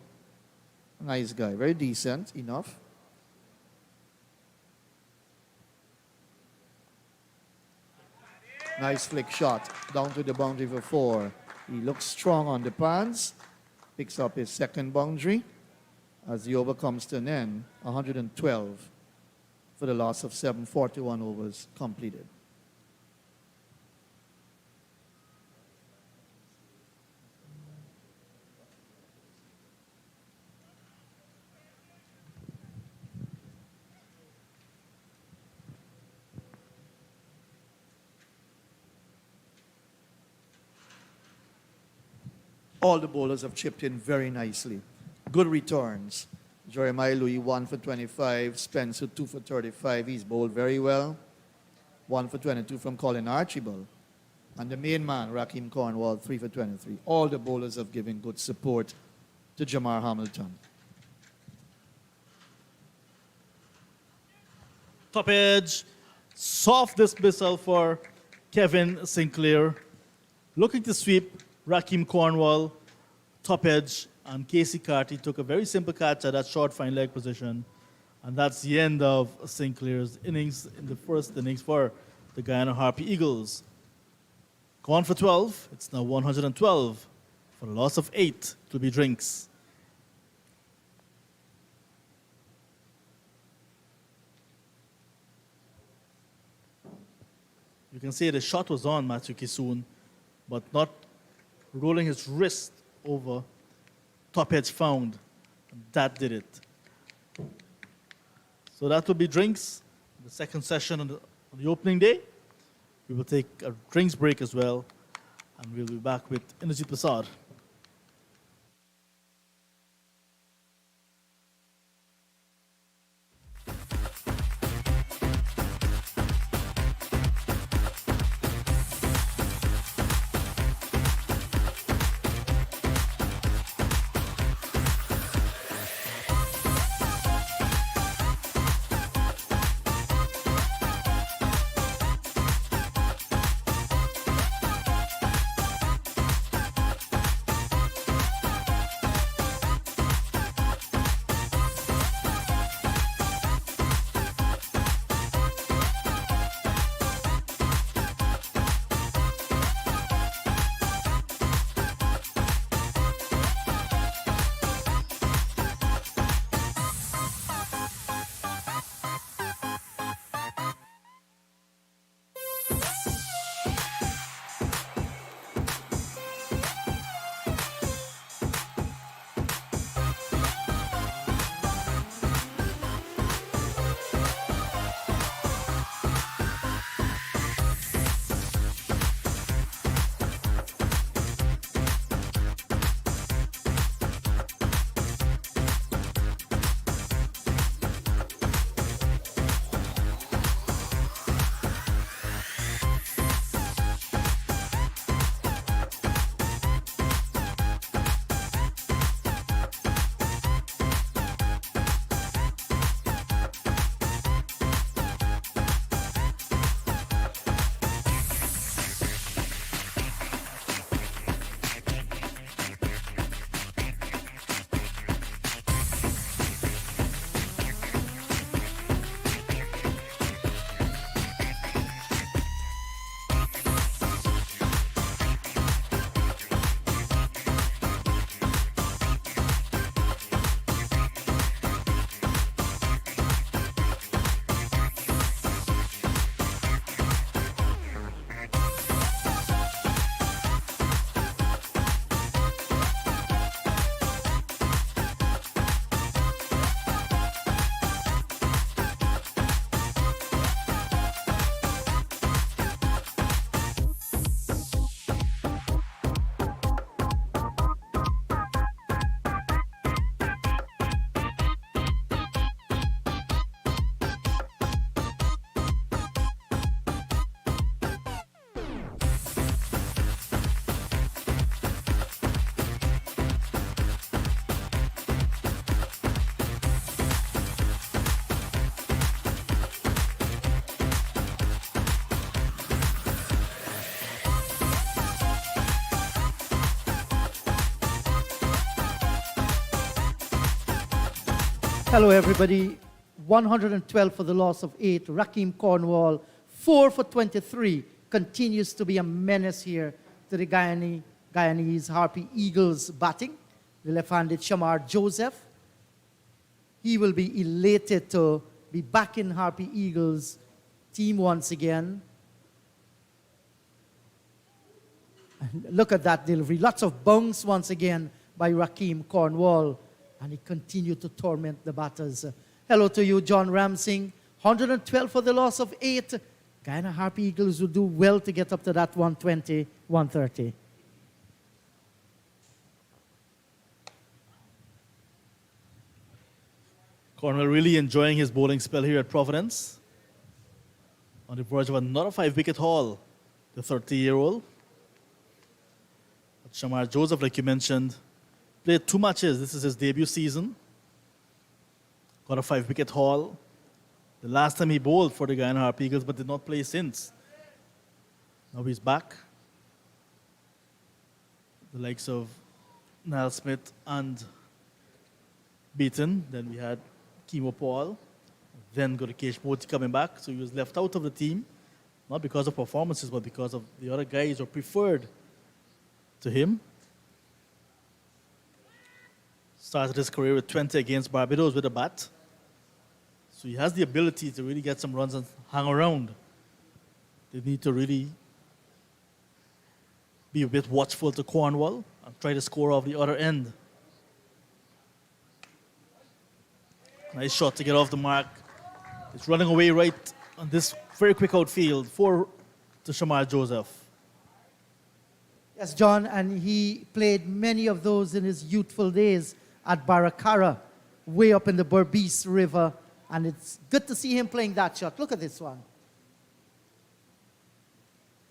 nice guy. Very decent enough. Nice flick shot down to the boundary for 4. He looks strong on the pans. Picks up his second boundary as the over comes to an end. 112 for the loss of 7. 41 overs completed. All the bowlers have chipped in very nicely. Good returns. Jeremiah Louis, 1 for 25. Spencer, 2 for 35. He's bowled very well. 1 for 22 from Colin Archibald. And the main man, Raheem Cornwall, 3 for 23. All the bowlers have given good support to Jamar Hamilton. Top edge, soft dismissal for Kevin Sinclair. Looking to sweep Raheem Cornwall, top edge, and Casey Carty took a very simple catch at that short fine leg position. And that's the end of Sinclair's innings in the first innings for the Guyana Harpy Eagles. Gone for 12. It's now 112 for a loss of 8 to be drinks. You can see the shot was on Matthew Kisoon, but not rolling his wrist over. Top edge found. That did it. So that will be drinks. The second session on the opening day. We will take a drinks break as well. And we'll be back with Indrajit Prasad. Hello, everybody. 112 for the loss of 8. Raheem Cornwall, 4 for 23. Continues to be a menace here to the Guyanese Harpy Eagles batting. The left-handed Shamar Joseph. He will be elated to be back in Harpy Eagles team once again. And look at that delivery. Lots of bounce once again by Raheem Cornwall. And he continued to torment the batters. Hello to you, John Ramsing. 112 for the loss of 8. Guyana Harpy Eagles will do well to get up to that 120, 130. Cornwall really enjoying his bowling spell here at Providence. On the verge of another 5-wicket haul, the 30-year-old. Shamar Joseph, like you mentioned, played 2 matches. This is his debut season. Got a 5-wicket haul. The last time he bowled for the Guyana Harpy Eagles, but did not play since. Now he's back. The likes of Niall Smith and Beaton. Then we had Kimo Paul. Then Gurikesh Modi coming back. So he was left out of the team, not because of performances, but because of the other guys who are preferred to him. Started his career with 20 against Barbados with a bat. So he has the ability to really get some runs and hang around. They need to really be a bit watchful to Cornwall and try to score off the other end. Nice shot to get off the mark. It's running away right on this very quick outfield. 4 to Shamar Joseph. Yes, John, and he played many of those in his youthful days at Baracara, way up in the Berbice River. And it's good to see him playing that shot. Look at this one.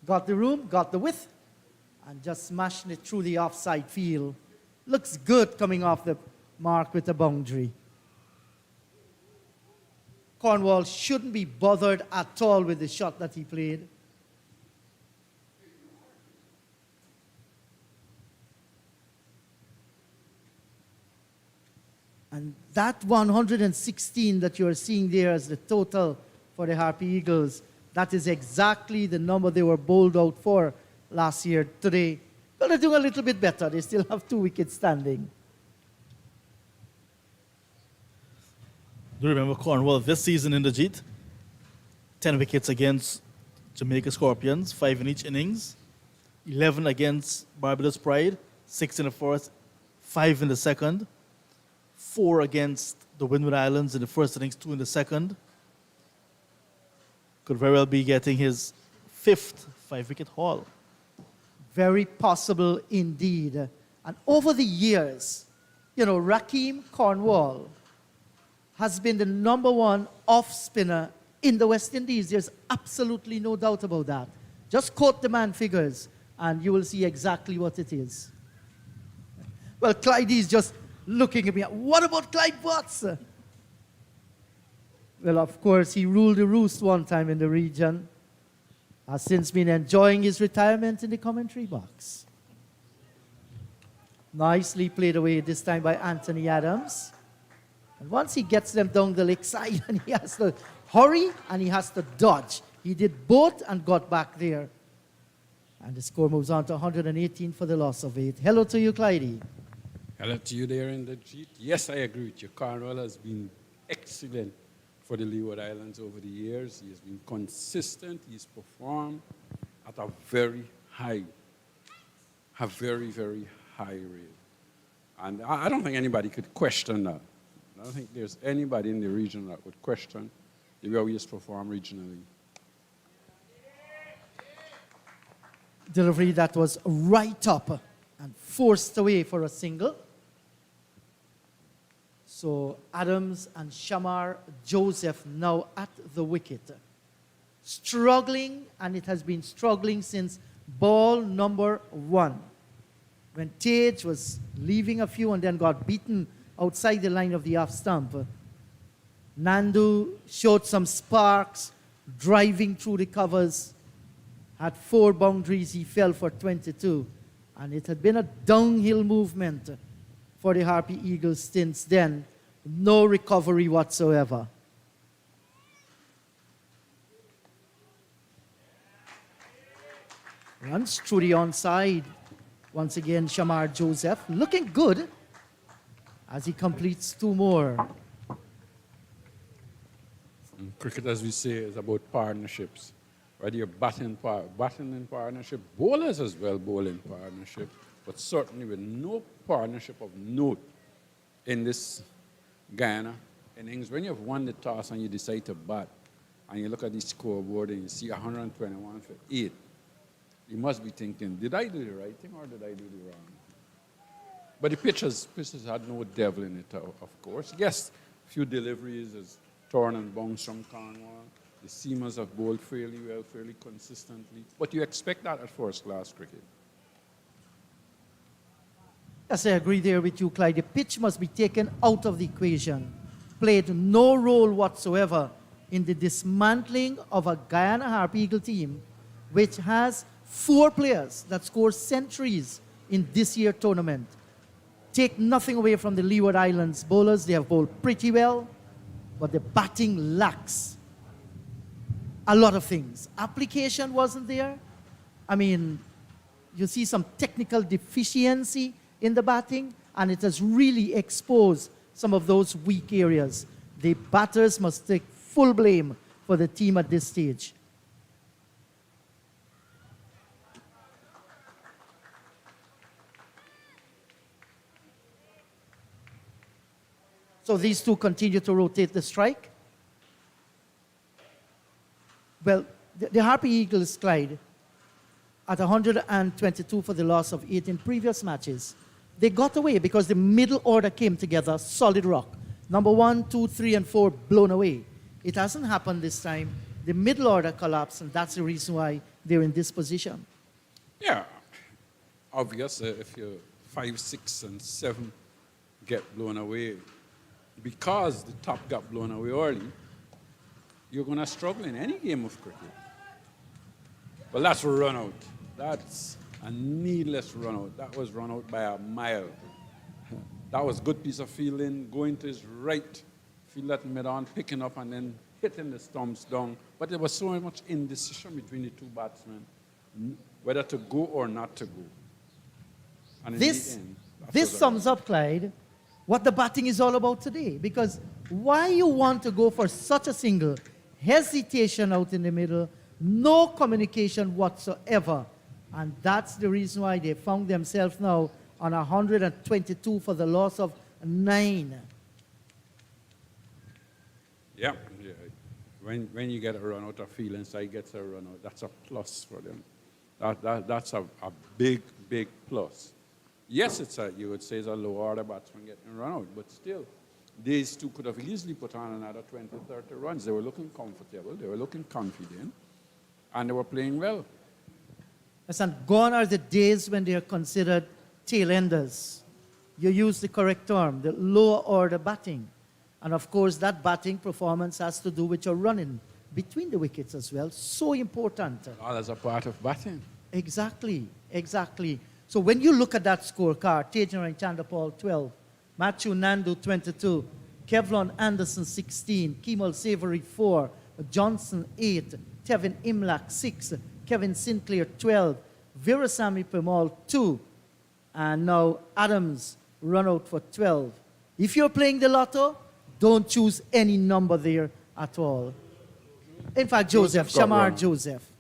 Got the room, got the width, and just smashing it through the offside field. Looks good coming off the mark with the boundary. Cornwall shouldn't be bothered at all with the shot that he played. And that 116 that you're seeing there as the total for the Harpy Eagles, that is exactly the number they were bowled out for last year. Today, well, they're doing a little bit better. They still have 2 wickets standing. Do you remember Cornwall this season in the Jeet? 10 wickets against Jamaica Scorpions, 5 in each innings. 11 against Barbados Pride, 6 in the first, 5 in the second. 4 against the Windward Islands in the first innings, 2 in the second. Could very well be getting his 5th 5-wicket haul. Very possible indeed. And over the years, Raheem Cornwall has been the #1 off spinner in the West Indies. There's absolutely no doubt about that. Just quote the man figures and you will see exactly what it is. Well, Clyde is just looking at me. What about Clyde Watts? Well, of course, he ruled the roost one time in the region. Has since been enjoying his retirement in the commentary box. Nicely played away this time by Anthony Adams. And once he gets them down the leg side, and he has to hurry and he has to dodge. He did both and got back there. And the score moves on to 118 for the loss of 8. Hello to you, Clyde. Hello to you there in the Jeet. Yes, I agree with you. Cornwall has been excellent for the Leeward Islands over the years. He has been consistent. He's performed at a very, very high rate. And I don't think anybody could question that. I don't think there's anybody in the region that would question the way he has performed regionally. Delivery that was right up and forced away for a single. So Adams and Shamar Joseph now at the wicket. Struggling, and it has been struggling since ball number 1. When Tage was leaving a few and then got beaten outside the line of the off stump. Nandu showed some sparks, driving through the covers. Had 4 boundaries, he fell for 22. And it had been a downhill movement for the Harpy Eagles since then. No recovery whatsoever. Runs through the onside. Once again, Shamar Joseph looking good as he completes 2 more. Cricket, as we say, is about partnerships. Whether you're batting in partnership, bowlers as well bowl in partnership, but certainly with no partnership of note in this Guyana innings. When you've won the toss and you decide to bat, and you look at the scoreboard and you see 121 for 8, you must be thinking, did I do the right thing or did I do the wrong? But the pitchers had no devil in it, of course. Yes, a few deliveries is torn and bounced from Cornwall. The seamers have bowled fairly well, fairly consistently. But you expect that at first-class cricket. Yes, I agree there with you, Clyde. The pitch must be taken out of the equation. Played no role whatsoever in the dismantling of a Guyana Harp Eagle team, which has 4 players that score centuries in this year's tournament. Take nothing away from the Leeward Islands bowlers. They have bowled pretty well, but the batting lacks a lot of things. Application wasn't there. I mean, you see some technical deficiency in the batting, and it has really exposed some of those weak areas. The batters must take full blame for the team at this stage. So these two continue to rotate the strike. Well, the Harpy Eagles, Clyde, at 122 for the loss of 8 in previous matches, they got away because the middle order came together, solid rock. Number 1, 2, 3, and 4 blown away. It hasn't happened this time. The middle order collapsed, and that's the reason why they're in this position. Yeah, obvious if you 5, 6, and 7 get blown away, because the top got blown away early, you're going to struggle in any game of cricket. But that's a run out. That's a needless run out. That was run out by a mile. That was a good piece of fielding, going to his right, field that mid-on, picking up and then hitting the stumps down. But there was so much indecision between the 2 batsmen, whether to go or not to go. And in This the end, sums up, Clyde, what the batting is all about today. Because why you want to go for such a single, hesitation out in the middle, no communication whatsoever. And that's the reason why they found themselves now on 122 for the loss of 9. Yeah. When you get a run out of field and side gets a run out, that's a plus for them. That's a big, big plus. Yes, you would say it's a low order batsman getting run out, but still, these two could have easily put on another 20, 30 runs. They were looking comfortable, they were looking confident, and they were playing well. And gone are the days when they are considered tail enders. You use the correct term, the lower order batting. And of course, that batting performance has to do with your running between the wickets as well. So important. All as a part of batting. Exactly, exactly. So when you look at that scorecard, Tejan and Chandapal 12, Matthew Nandu 22, Kevlon Anderson 16, Kemal Savory 4, Johnson 8, Tevin Imlak 6, Kevin Sinclair 12, Virasamy Pemal 2, and now Adams run out for 12. If you're playing the lotto, don't choose any number there at all. In fact, Joseph Shamar Joseph.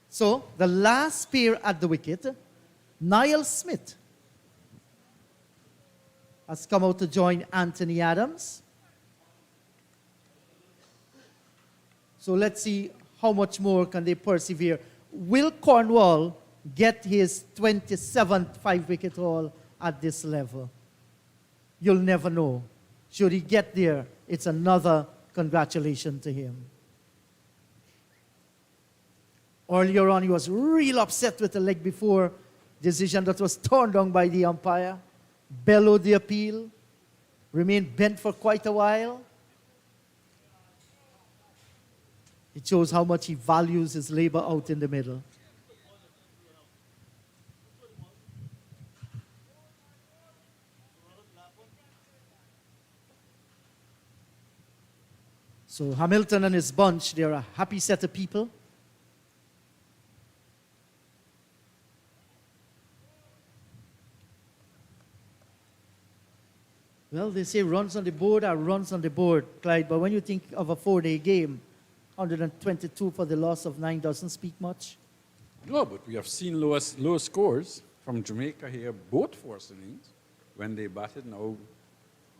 So, the last pair at the wicket, Niall Smith has come out to join Anthony Adams. So let's see how much more can they persevere. Will Cornwall get his 27th 5-wicket haul at this level? You'll never know. Should he get there, it's another congratulations to him. Earlier on, he was real upset with the leg before decision that was torn down by the umpire. Bellowed the appeal. Remained bent for quite a while. It shows how much he values his labor out in the middle. So Hamilton and his bunch, they're a happy set of people. Well, they say runs on the board are runs on the board, Clyde, but when you think of a 4-day game, 122 for the loss of 9 doesn't speak much. No, but we have seen low scores from Jamaica here, both first innings, when they batted. Now,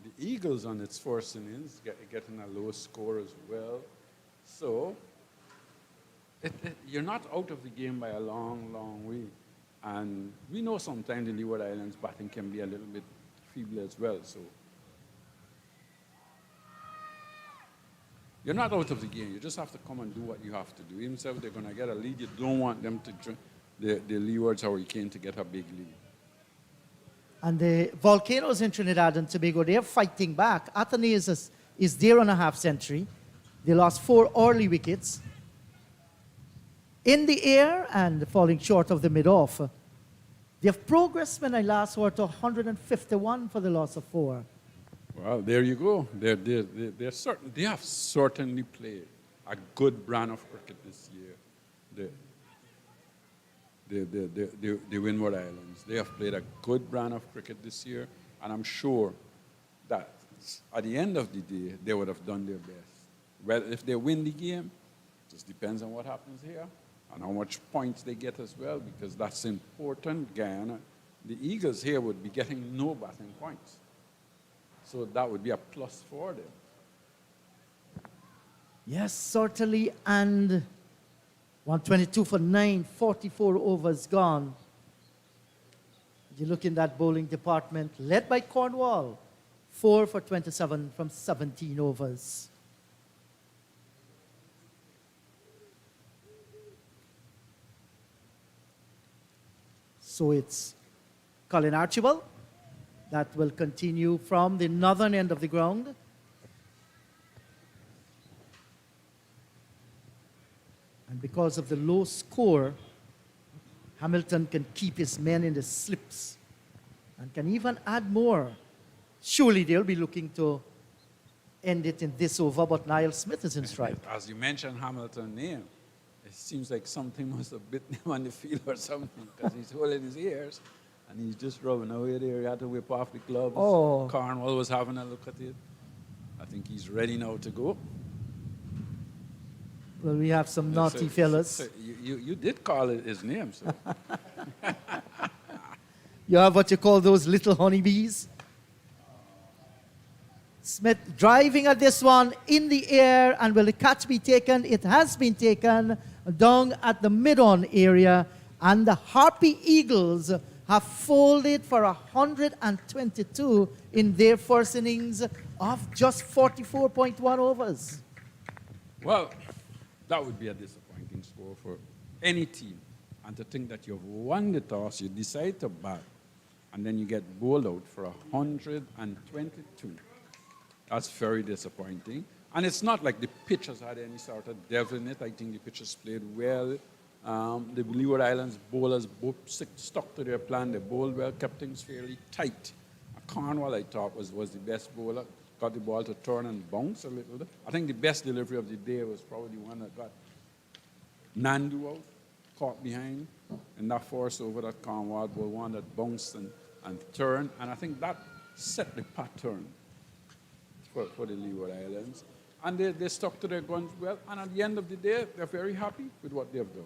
the Eagles on its first innings getting a low score as well. So, you're not out of the game by a long, long way. And we know sometimes the Leeward Islands batting can be a little bit feeble as well. So, you're not out of the game. You just have to come and do what you have to do. Even if they're going to get a lead, you don't want them to the Leewards Hurricane to get a big lead. And the Volcanoes in Trinidad and Tobago, they're fighting back. Athenaeus is there on a half century. They lost 4 early wickets in the air and falling short of the mid-off. They have progressed when I last were to 151 for the loss of 4. Well, there you go. They have certainly played a good brand of cricket this year. The Windward Islands. They have played a good brand of cricket this year, and I'm sure that at the end of the day, they would have done their best. Well, if they win the game, it just depends on what happens here and how much points they get as well, because that's important. Guyana, the Eagles here would be getting no batting points. So that would be a plus for them. Yes, certainly. And 122 for 9, 44 overs gone. You look in that bowling department, led by Cornwall, 4 for 27 from 17 overs. So it's Colin Archibald that will continue from the northern end of the ground. And because of the low score, Hamilton can keep his men in the slips and can even add more. Surely they'll be looking to end it in this over, but Niall Smith is in strike. As you mentioned Hamilton's name, it seems like something must have bitten him on the field or something, because he's holding his ears and he's just rubbing away there. He had to whip off the gloves. Oh. Cornwall was having a look at it. I think he's ready now to go. Well, we have some naughty fellas. So you did call it his name, so. You have what you call those little honeybees. Smith driving at this one in the air, and will the catch be taken? It has been taken down at the mid-on area, and the Harpy Eagles have folded for 122 in their first innings of just 44.1 overs. Well, that would be a disappointing score for any team. And to think that you've won the toss, you decide to bat, and then you get bowled out for 122. That's very disappointing. And it's not like the pitch has had any sort of devil in it. I think the pitch has played well. The Leeward Islands bowlers both stuck to their plan. They bowled well, kept things fairly tight. Cornwall, I thought, was the best bowler. Got the ball to turn and bounce a little bit. I think the best delivery of the day was probably the one that got Nandu out, caught behind, and that forced over that Cornwall ball, one that bounced and turned. And I think that set the pattern for the Leeward Islands. And they stuck to their guns well. And at the end of the day, they're very happy with what they've done.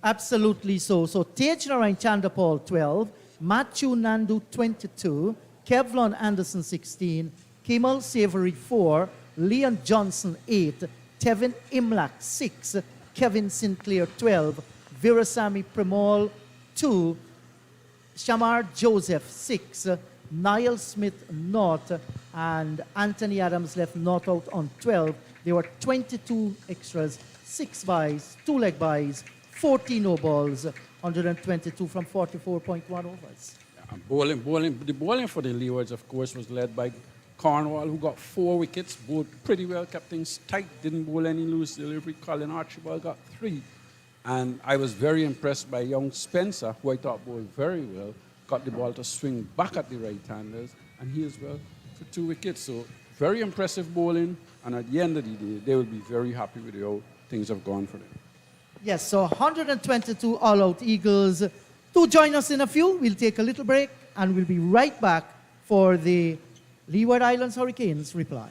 Absolutely so. So Tej Narayan Chandapal 12, Matthew Nandu 22, Kevlon Anderson 16, Kemal Savory 4, Leon Johnson 8, Tevin Imlak 6, Kevin Sinclair 12, Virasamy Premal 2, Shamar Joseph 6, Niall Smith 0, and Anthony Adams left not out on 12. There were 22 extras, 6 byes, 2 leg byes, 14 no balls, 122 from 44.1 overs. Yeah, the bowling for the Leewards, of course, was led by Cornwall, who got 4 wickets, bowled pretty well, kept things tight, didn't bowl any loose delivery. Colin Archibald got 3. And I was very impressed by young Spencer, who I thought bowled very well, got the ball to swing back at the right-handers, and he as well for 2 wickets. So very impressive bowling, and at the end of the day, they will be very happy with how things have gone for them. Yes, so 122 all-out Eagles. Do join us in a few. We'll take a little break, and we'll be right back for the Leeward Islands Hurricanes reply.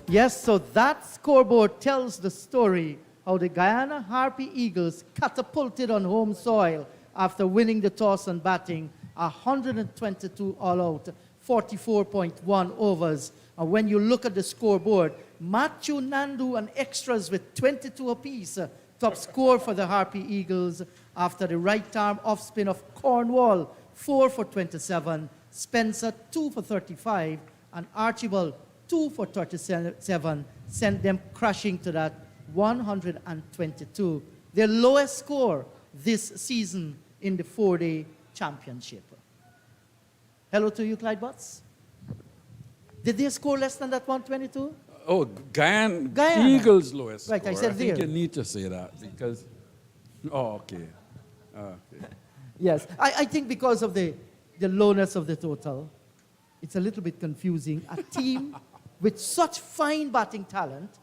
Yes, so that scoreboard tells the story how the Guyana Harpy Eagles catapulted on home soil after winning the toss and batting 122 all out, 44.1 overs. And when you look at the scoreboard, Matthew Nandu and extras with 22 apiece, top score for the Harpy Eagles after the right arm off spin of Cornwall, 4 for 27, Spencer 2 for 35, and Archibald 2 for 37 sent them crashing to that 122, their lowest score this season in the four-day championship. Hello to you, Clyde Butts. Did they score less than that 122? Oh, Guyana. Eagles lowest Right, I score. said I think there. you need to say that because, oh, okay. Okay. Yes, I think because of the lowness of the total, it's a little bit confusing. A team with such fine batting talent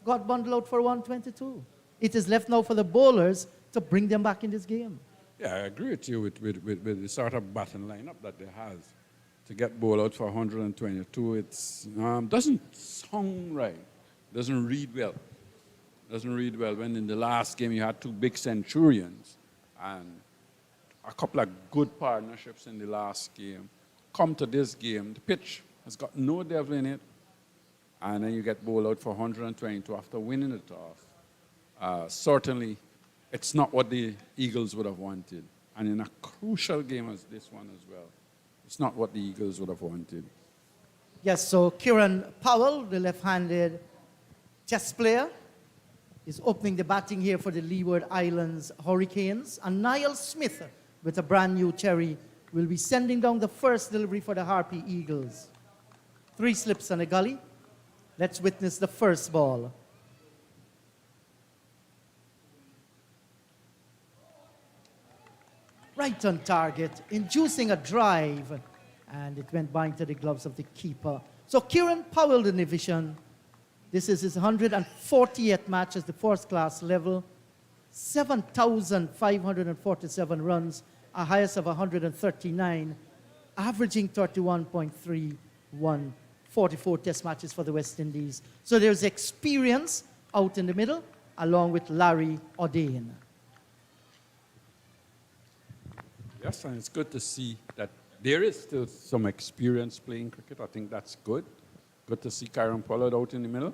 got bundled out for 122. It is left now for the bowlers to bring them back in this game. Yeah, I agree with you with the sort of batting lineup that they have. To get bowled out for 122, it's doesn't sound right. Doesn't read well. Doesn't read well when in the last game you had two big centurions and a couple of good partnerships in the last game. Come to this game, the pitch has got no devil in it, and then you get bowled out for 122 after winning the toss. Certainly, it's not what the Eagles would have wanted. And in a crucial game as this one as well, it's not what the Eagles would have wanted. Yes, so Kieran Powell, the left-handed chess player, is opening the batting here for the Leeward Islands Hurricanes. And Niall Smith, with a brand new cherry, will be sending down the first delivery for the Harpy Eagles. 3 slips and a gully. Let's witness the first ball. Right on target, inducing a drive, and it went by into the gloves of the keeper. So Kieran Powell, the division, this is his 140th match at the first-class level, 7,547 runs, a highest of 139, averaging 31.31, 44 test matches for the West Indies. So there's experience out in the middle, along with Larry O'Dane. Yes, and it's good to see that there is still some experience playing cricket. I think that's good. Good to see Kieran Pollard out in the middle.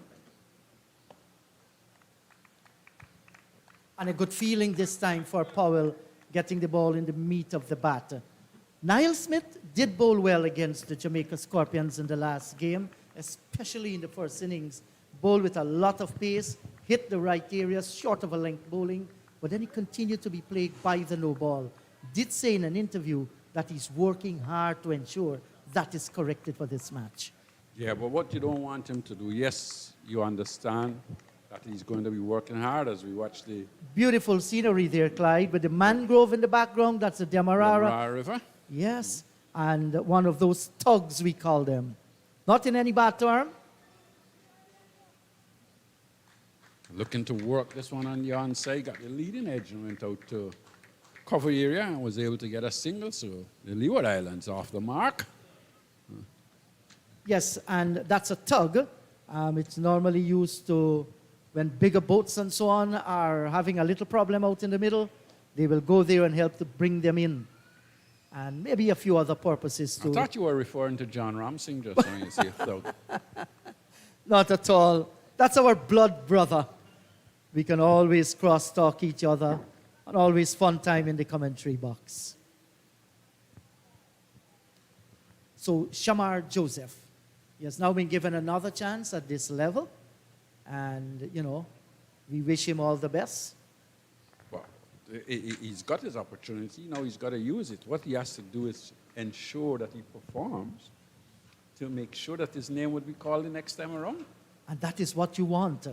And a good feeling this time for Powell getting the ball in the meat of the bat. Niall Smith did bowl well against the Jamaica Scorpions in the last game, especially in the first innings. Bowled with a lot of pace, hit the right areas, short of a length bowling, but then he continued to be plagued by the no ball. Did say in an interview that he's working hard to ensure that is corrected for this match. Yeah, but what you don't want him to do, yes, you understand that he's going to be working hard as we watch the Beautiful scenery there, Clyde, with the mangrove in the background. That's the Demerara. River. Yes, and one of those tugs, we call them. Not in any bad term. Looking to work this one on the onside, got the leading edge and went out to cover area and was able to get a single, so the Leeward Islands off the mark. Yes, and that's a tug. It's normally used to, when bigger boats and so on are having a little problem out in the middle, they will go there and help to bring them in. And maybe a few other purposes too. I thought you were referring to John Ramsing just when you say thug. Not at all. That's our blood brother. We can always cross-talk each other, and always fun time in the commentary box. So Shamar Joseph, he has now been given another chance at this level, and we wish him all the best. Well, he's got his opportunity, now he's got to use it. What he has to do is ensure that he performs to make sure that his name would be called the next time around. And that is what you want.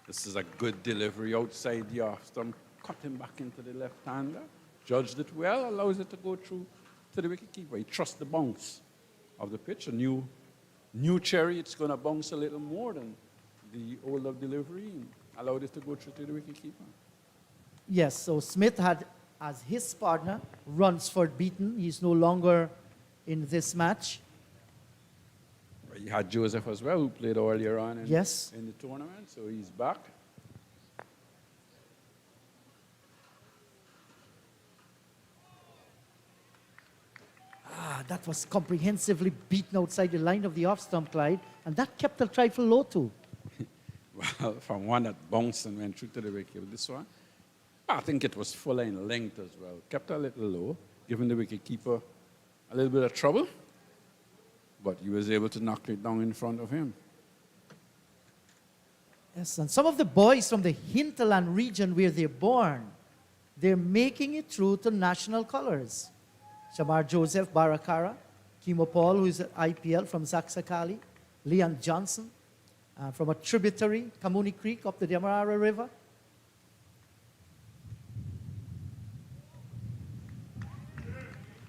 This is a good delivery outside the off stump, cut him back into the left-hander, judged it well, allows it to go through to the wicketkeeper. He trusts the bounce of the pitch. A new cherry, it's going to bounce a little more than the older delivery, and allowed it to go through to the wicketkeeper. Yes, so Smith had as his partner Runsford beaten. He's no longer in this match. You had Joseph as well, who played earlier on Yes. in the tournament, so he's back. That was comprehensively beaten outside the line of the off stump, Clyde, and that kept the trifle low too. Well, from one that bounced and went through to the wicket, this one, I think it was fuller in length as well. Kept a little low, giving the wicket keeper a little bit of trouble, but he was able to knock it down in front of him. Yes, and some of the boys from the hinterland region where they're born, they're making it through to national colors. Shamar Joseph Barakara, Kimo Paul, who is at IPL from Zaxakali, Leon Johnson, from a tributary, Kamuni Creek, up the Demerara River.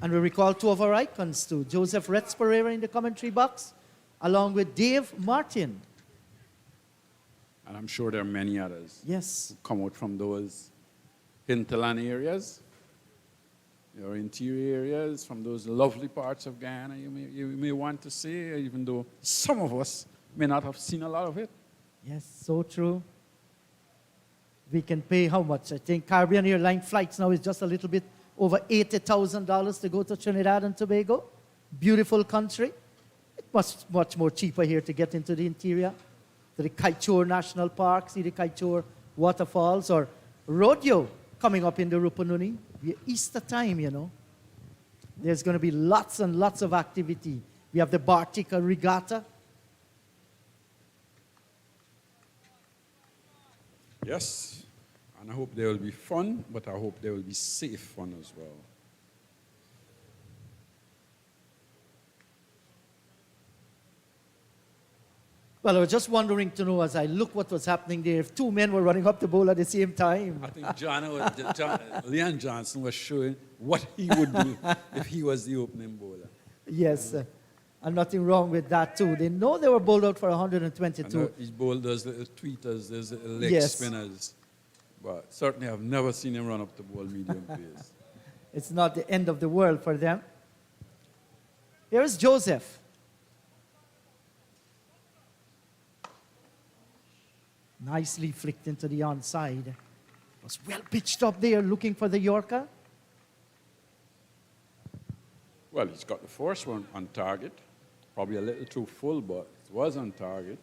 And we recall two of our icons too, Joseph Retz Pereira in the commentary box, along with Dave Martin. And I'm sure there are many others Yes. who come out from those hinterland areas, your interior areas, from those lovely parts of Guyana you may want to see, even though some of us may not have seen a lot of it. Yes, so true. We can pay how much? I think Caribbean Airline flights now is just a little bit over $80,000 to go to Trinidad and Tobago. Beautiful country. It was much more cheaper here to get into the interior, to the Kaichor National Park, see the Kaichor waterfalls, or rodeo coming up in the Rupununi. Easter time, you know. There's going to be lots and lots of activity. We have the Bartica Regatta. Yes, and I hope there will be fun, but I hope there will be safe fun as well. Well, I was just wondering to know as I look what was happening there, if two men were running up the bowl at the same time. I think Leon Johnson was showing what he would do if he was the opening bowler. Yes, and nothing wrong with that too. They know they were bowled out for I 122. know he's bowled those little tweeters, those little leg Yes. spinners, but certainly I've never seen him run up the ball medium pace. It's not the end of the world for them. Here is Joseph. Nicely flicked into the onside. Was well pitched up there looking for the Yorker. Well, he's got the first one on target, probably a little too full, but it was on target.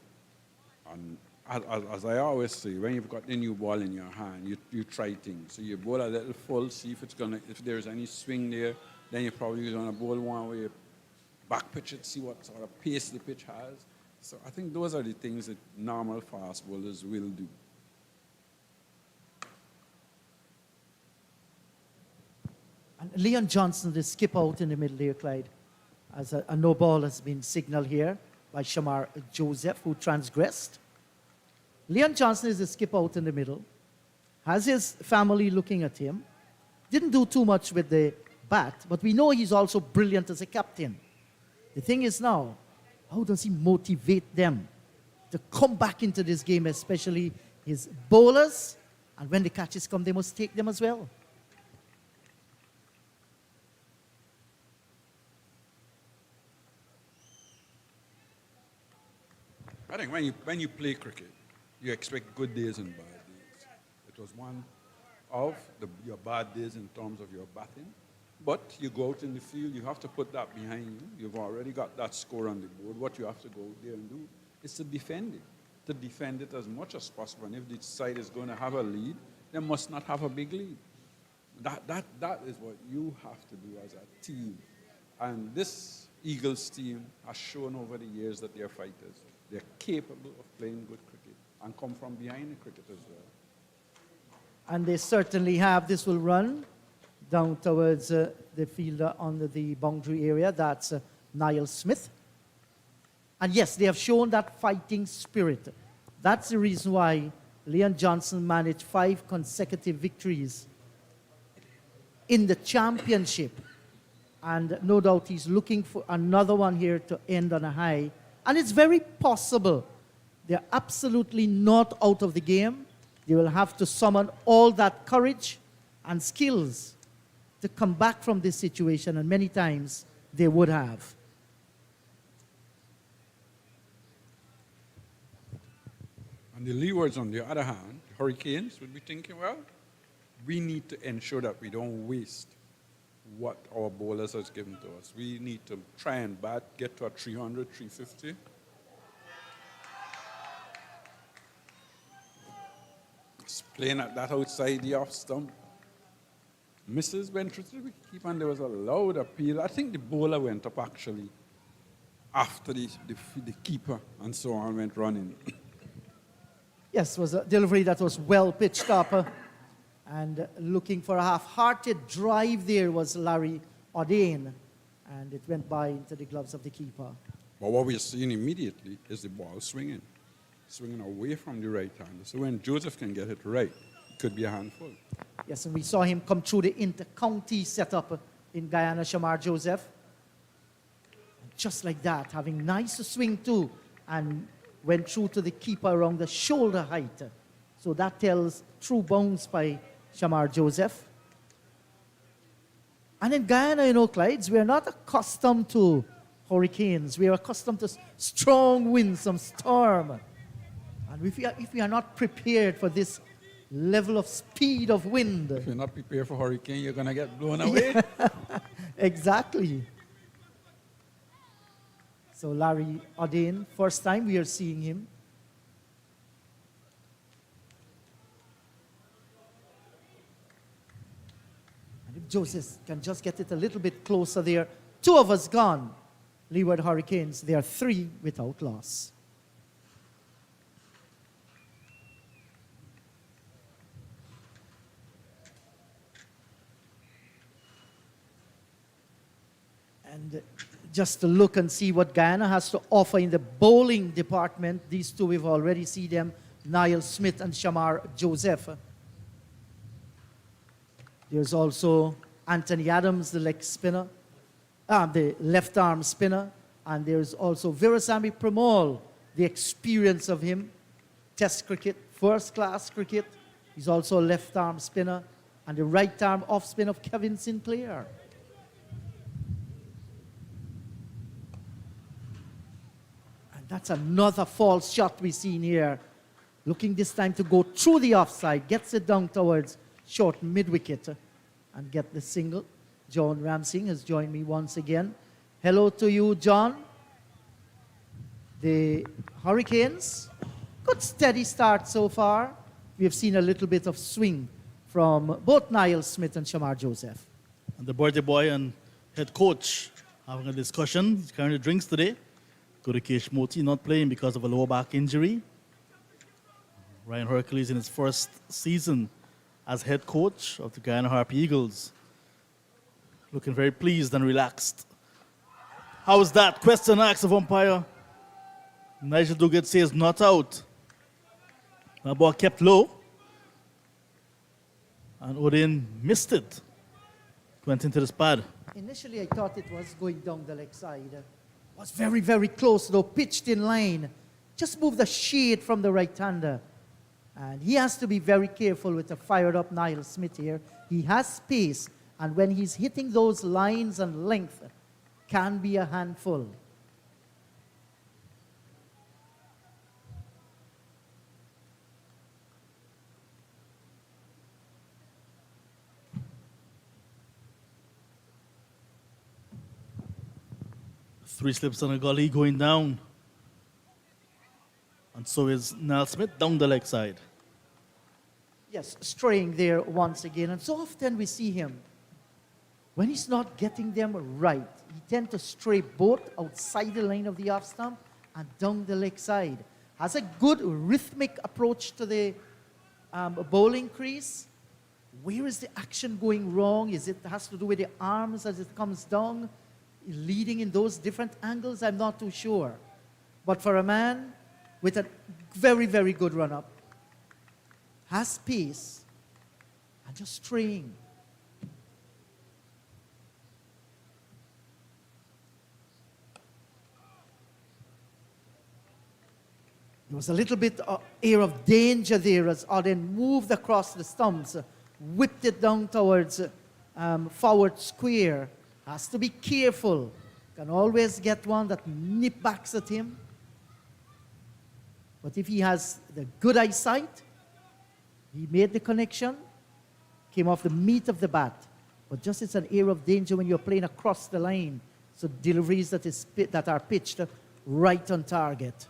And as I always say, when you've got the new ball in your hand, you try things. So you bowl a little full, see if there's any swing there, then you're probably going to bowl one way, back pitch it, see what sort of pace the pitch has. So I think those are the things that normal fast bowlers will do. And Leon Johnson, the skip out in the middle there, Clyde. As a no ball has been signaled here by Shamar Joseph, who transgressed. Leon Johnson is the skip out in the middle. Has his family looking at him. Didn't do too much with the bat, but we know he's also brilliant as a captain. The thing is now, how does he motivate them to come back into this game, especially his bowlers? And when the catches come, they must take them as well. I think when you play cricket, you expect good days and bad days. It was one of your bad days in terms of your batting. But you go out in the field, you have to put that behind you. You've already got that score on the board. What you have to go there and do is to defend it. To defend it as much as possible. And if the side is going to have a lead, they must not have a big lead. That is what you have to do as a team. And this Eagles team has shown over the years that they're fighters. They're capable of playing good cricket and come from behind the cricket as well. And they certainly have. This will run down towards the fielder under the boundary area. That's Niall Smith. And yes, they have shown that fighting spirit. That's the reason why Leon Johnson managed 5 consecutive victories in the championship. And no doubt he's looking for another one here to end on a high. And it's very possible. They're absolutely not out of the game. They will have to summon all that courage and skills to come back from this situation, and many times they would have. And the Leewards, on the other hand, the Hurricanes would be thinking, well, we need to ensure that we don't waste what our bowlers has given to us. We need to try and bat, get to a 300, 350. Just playing at that outside the off stump. Misses went through to the wicketkeeper and there was a loud appeal. I think the bowler went up actually after the keeper and so on went running. Yes, it was a delivery that was well pitched up. And looking for a half-hearted drive there was Larry O'Dane. And it went by into the gloves of the keeper. But what we're seeing immediately is the ball swinging away from the right hander. So when Joseph can get it right, it could be a handful. Yes, and we saw him come through the inter-county setup in Guyana, Shamar Joseph. Just like that, having nice swing too, and went through to the keeper around the shoulder height. So that tells true bounce by Shamar Joseph. And in Guyana, Clydes, we are not accustomed to hurricanes. We are accustomed to strong winds, some storm. And if we are not prepared for this level of speed of wind. If you're not prepared for hurricane, you're going to get blown away. Exactly. So Larry O'Dane, first time we are seeing him. And if Joseph can just get it a little bit closer there. 2 of us gone. Leeward Hurricanes, they are 3 without loss. And just to look and see what Guyana has to offer in the bowling department. These 2, we've already seen them, Niall Smith and Shamar Joseph. There's also Anthony Adams, the leg spinner, the left arm spinner. And there's also Virasamy Pramol, the experience of him, Test cricket, first class cricket. He's also a left arm spinner. And the right arm off spin of Kevin Sinclair. That's another false shot we've seen here. Looking this time to go through the offside. Gets it down towards short mid-wicket and get the single. John Ramsing has joined me once again. Hello to you, John. The Hurricanes, good steady start so far. We have seen a little bit of swing from both Niall Smith and Shamar Joseph. And the birthday boy and head coach having a discussion. He's carrying the drinks today. Gurukesh Moti not playing because of a lower back injury. Ryan Hercules in his first season as head coach of the Guyana Harpy Eagles. Looking very pleased and relaxed. How's that? Question asked of umpire. Nigel Duguid says not out. The ball kept low. And Odin missed it. Went into the spad. Initially, I thought it was going down the leg side. Was very, very close, though, pitched in line. Just moved the shade from the right-hander. And he has to be very careful with a fired-up Niall Smith here. He has space, and when he's hitting those lines and length, can be a handful. Three slips on a gully going down. And so is Niall Smith down the leg side. Yes, straying there once again. And so often we see him, when he's not getting them right, he tends to stray both outside the line of the off stump and down the leg side. Has a good rhythmic approach to the bowling crease. Where is the action going wrong? Is it has to do with the arms as it comes down? Leading in those different angles, I'm not too sure. But for a man with a very, very good run-up, has pace, and just straying. There was a little bit of air of danger there as Auden moved across the stumps, whipped it down towards forward square. Has to be careful. Can always get one that nip backs at him. But if he has the good eyesight, he made the connection, came off the meat of the bat. But just it's an area of danger when you're playing across the line. So deliveries that are pitched right on target.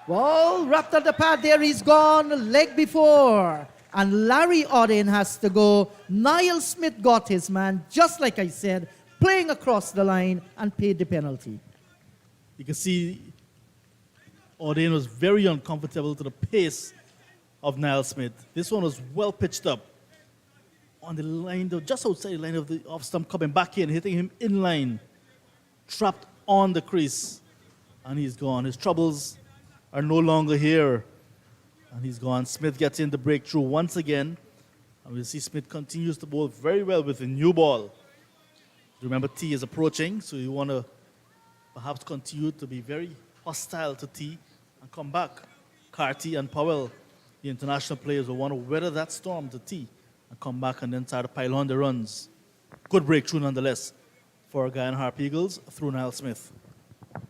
Well, wrapped on the pad there, he's gone, leg before. And Larry Odin has to go. Niall Smith got his man, just like I said, playing across the line and paid the penalty. You can see Odin was very uncomfortable to the pace of Niall Smith. This one was well pitched up on the line, just outside the line of the off stump, coming back in, hitting him in line, trapped on the crease, and he's gone. His troubles are no longer here, and he's gone. Smith gets in the breakthrough once again, and we'll see Smith continues to bowl very well with the new ball. Remember, T is approaching, so you want to perhaps continue to be very hostile to T and come back. Carty and Powell, the international players, will want to weather that storm to T and come back and then try to pile on the runs. Good breakthrough nonetheless for Guyana Harp Eagles through Niall Smith.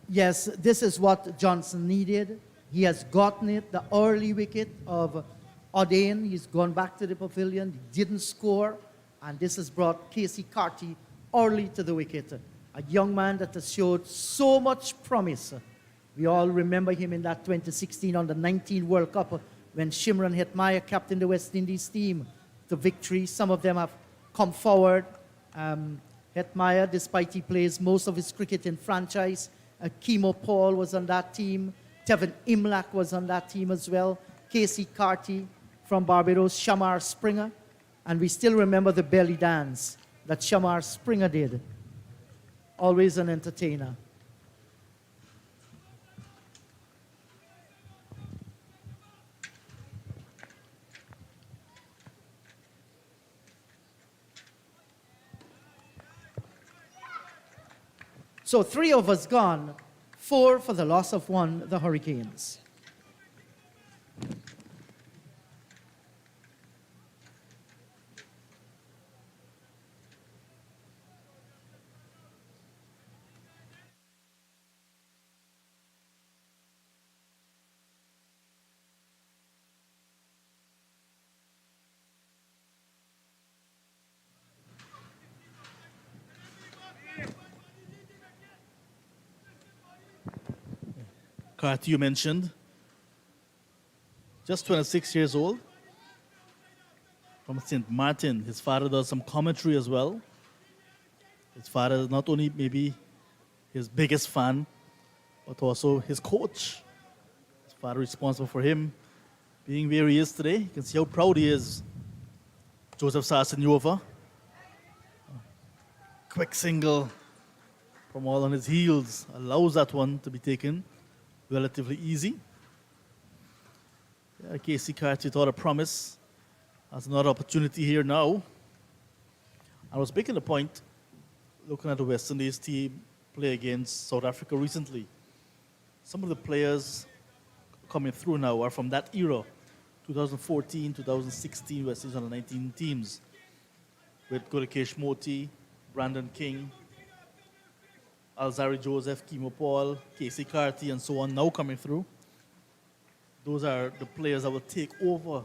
Yes, this is what Johnson needed. He has gotten it, the early wicket of Odin. He's gone back to the pavilion, didn't score, and this has brought Casey Carty early to the wicket. A young man that has showed so much promise. We all remember him in that 2016 Under-19 World Cup when Shimron Hetmyer captained the West Indies team to victory. Some of them have come forward. Hetmyer, despite he plays most of his cricket in franchise, Kemo Paul was on that team. Tevin Imlach was on that team as well. Casey Carty from Barbados, Shamar Springer. And we still remember the belly dance that Shamar Springer did. Always an entertainer. So 3 overs gone, 4 for the loss of 1, the Hurricanes. Carty, you mentioned, just 26 years old, from St. Martin. His father does some commentary as well. His father is not only maybe his biggest fan, but also his coach. His father responsible for him being where he is today. You can see how proud he is. Joseph Sarsenova. Quick single from all on his heels allows that one to be taken relatively easy. Yeah, Casey Carty thought a promise. Has another opportunity here now. I was making a point, looking at the West Indies team play against South Africa recently. Some of the players coming through now are from that era, 2014, 2016 West Indies Under-19 teams, with Gudakesh Moti, Brandon King, Alzari Joseph, Kemo Paul, Casey Carty, and so on now coming through. Those are the players that will take over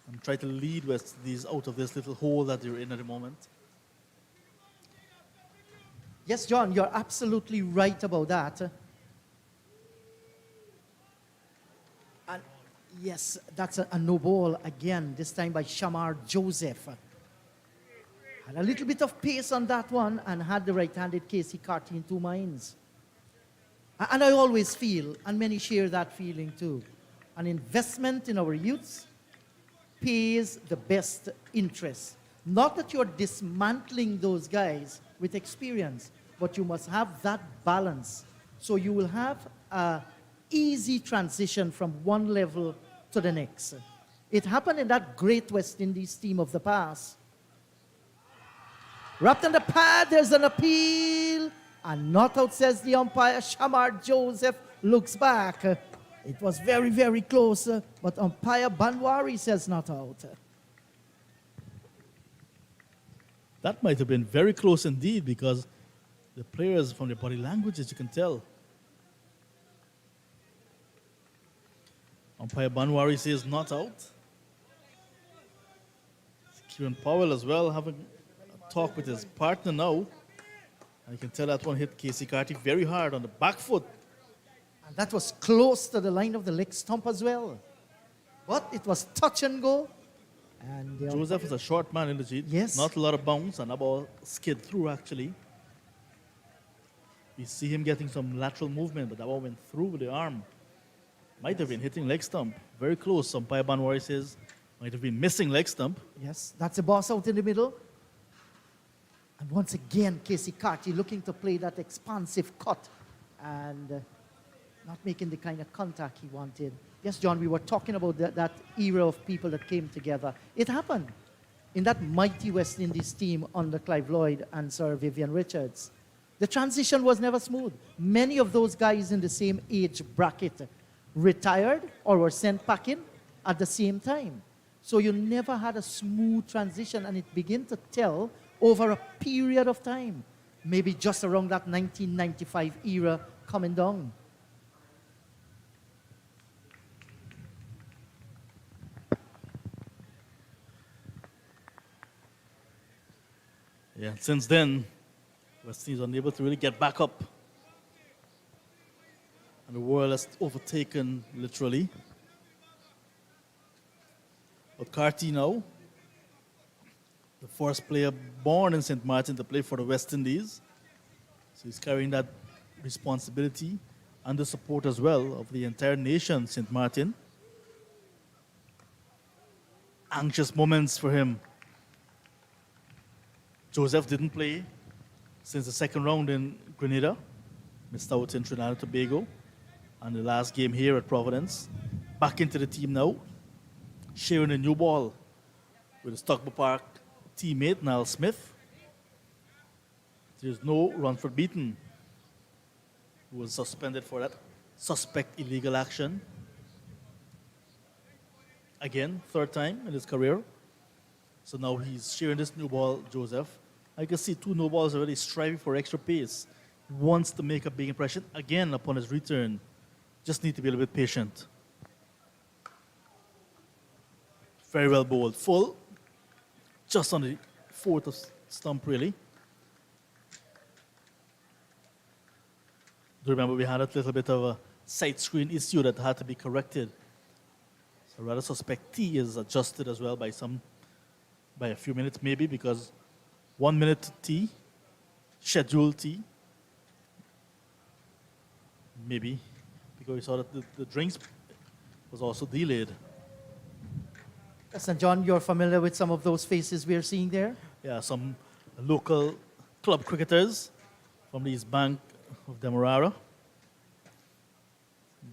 and try to lead West Indies out of this little hole that they're in at the moment. Yes, John, you're absolutely right about that. And yes, that's a no ball again, this time by Shamar Joseph. Had a little bit of pace on that one and had the right-handed Casey Carty in 2 minds. And I always feel, and many share that feeling too, an investment in our youths pays the best interest. Not that you're dismantling those guys with experience, but you must have that balance. So you will have an easy transition from one level to the next. It happened in that great West Indies team of the past. Wrapped on the pad, there's an appeal. And not out, says the umpire. Shamar Joseph looks back. It was very, very close, but umpire Banwari says not out. That might have been very close indeed because the players, from their body language, as you can tell. Umpire Banwari says not out. Kieran Powell as well having a talk with his partner now. And you can tell that one hit Casey Carty very hard on the back foot. And that was close to the line of the leg stump as well. But it was touch and go. And Joseph is a short man in the G. Yes. Not a lot of bounce, and that ball skid through actually. We see him getting some lateral movement, but that ball went through with the arm. Might have been hitting leg stump. Very close. Umpire Banwari says might have been missing leg stump. yes, that's a boss out in the middle. And once again, Casey Carty looking to play that expansive cut and not making the kind of contact he wanted. Yes, John, we were talking about that era of people that came together. It happened in that mighty West Indies team under Clive Lloyd and Sir Vivian Richards. The transition was never smooth. Many of those guys in the same age bracket retired or were sent packing at the same time. So you never had a smooth transition, and it began to tell over a period of time, maybe just around that 1995 era coming down. Yeah, since then, West Indies unable to really get back up. And the world has overtaken, literally. But Carty now, the first player born in St. Martin to play for the West Indies. So he's carrying that responsibility and the support as well of the entire nation, St. Martin. Anxious moments for him. Joseph didn't play since the second round in Grenada, missed out in Trinidad and Tobago, and the last game here at Providence. Back into the team now, sharing a new ball with the Stockport Park teammate, Niall Smith. There's no run for beaten, who was suspended for that suspect illegal action. Again, third time in his career. So now he's sharing this new ball, Joseph. I can see two no balls already striving for extra pace. He wants to make a big impression again upon his return. Just need to be a little bit patient. Very well bowled. Full. Just on the fourth of stump, really. Do remember we had a little bit of a side screen issue that had to be corrected. So rather suspect T is adjusted as well by a few minutes maybe, because 1 minute T, scheduled T, maybe, because we saw that the drinks was also delayed. Yes, and John, you're familiar with some of those faces we're seeing there? Yeah, some local club cricketers from the East Bank of Demerara.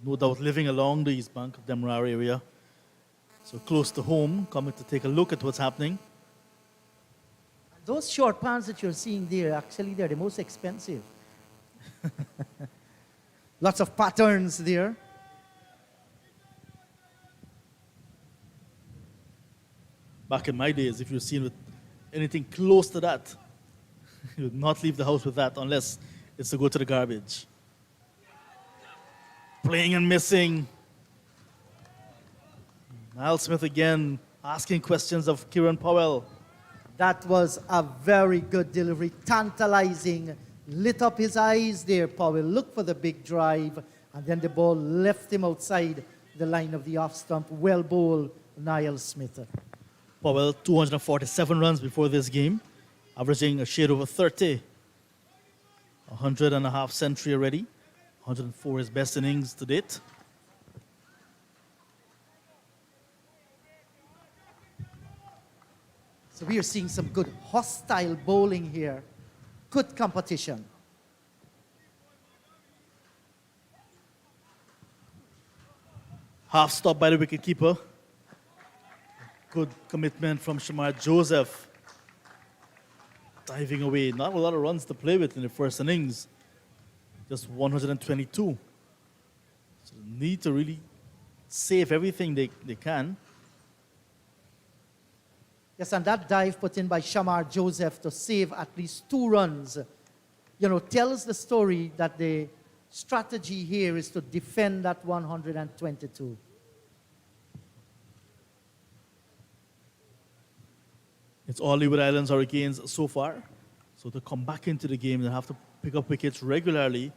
No doubt living along the East Bank of Demerara area. So close to home, coming to take a look at what's happening. Those short pants that you're seeing there, actually, they're the most expensive. Lots of patterns there. Back in my days, if you're seen with anything close to that, you would not leave the house with that unless it's to go to the garbage. Playing and missing. Niall Smith again asking questions of Kieran Powell. That was a very good delivery, tantalizing, lit up his eyes there, Powell. Look for the big drive, and then the ball left him outside the line of the off stump. Well bowled, Niall Smith. Powell, 247 runs before this game, averaging a shade over 30. 100 and a half century already. 104 his best innings to date. So we are seeing some good hostile bowling here. Good competition. Half stop by the wicketkeeper. Good commitment from Shamar Joseph. Diving away. Not a lot of runs to play with in the first innings. Just 122. So they need to really save everything they can. Yes, and that dive put in by Shamar Joseph to save at least 2 runs, tells the story that the strategy here is to defend that 122. It's all Leeward Islands Hurricanes so far. So to come back into the game, they have to pick up wickets regularly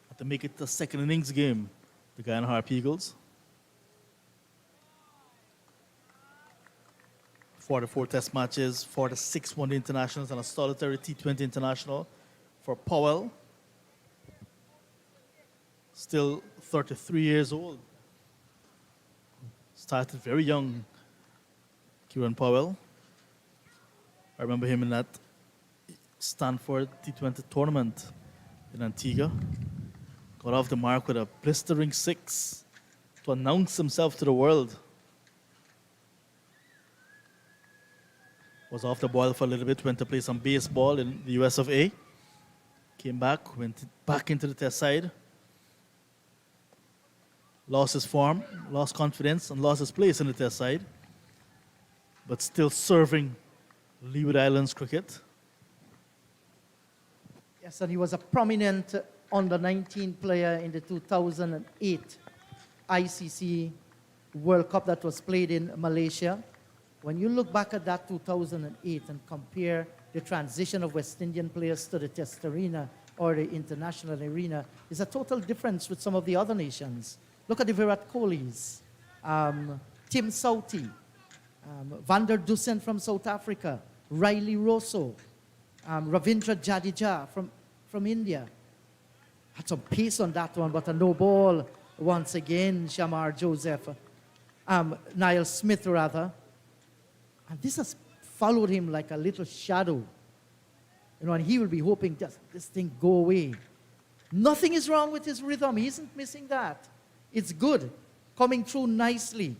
and to make it the second innings game, the Guyana Harp Eagles. 44 test matches, 46 one-day internationals, and a solitary T20 international for Powell. Still 33 years old. Started very young, Kieran Powell. I remember him in that Stanford T20 tournament in Antigua. Got off the mark with a blistering 6 to announce himself to the world. Was off the boil for a little bit, went to play some baseball in the US of A. Came back, went back into the test side. Lost his form, lost confidence, and lost his place in the test side. But still serving Leeward Islands cricket. Yes, and he was a prominent under-19 player in the 2008 ICC World Cup that was played in Malaysia. When you look back at that 2008 and compare the transition of West Indian players to the test arena or the international arena, there's a total difference with some of the other nations. Look at the Virat Kohlis, Tim Southee, Vander Dussen from South Africa, Riley Rosso, Ravindra Jadeja from India. Had some pace on that one, but a no ball once again, Shamar Joseph. Niall Smith, rather. And this has followed him like a little shadow. And he will be hoping just this thing go away. Nothing is wrong with his rhythm. He isn't missing that. It's good. Coming through nicely.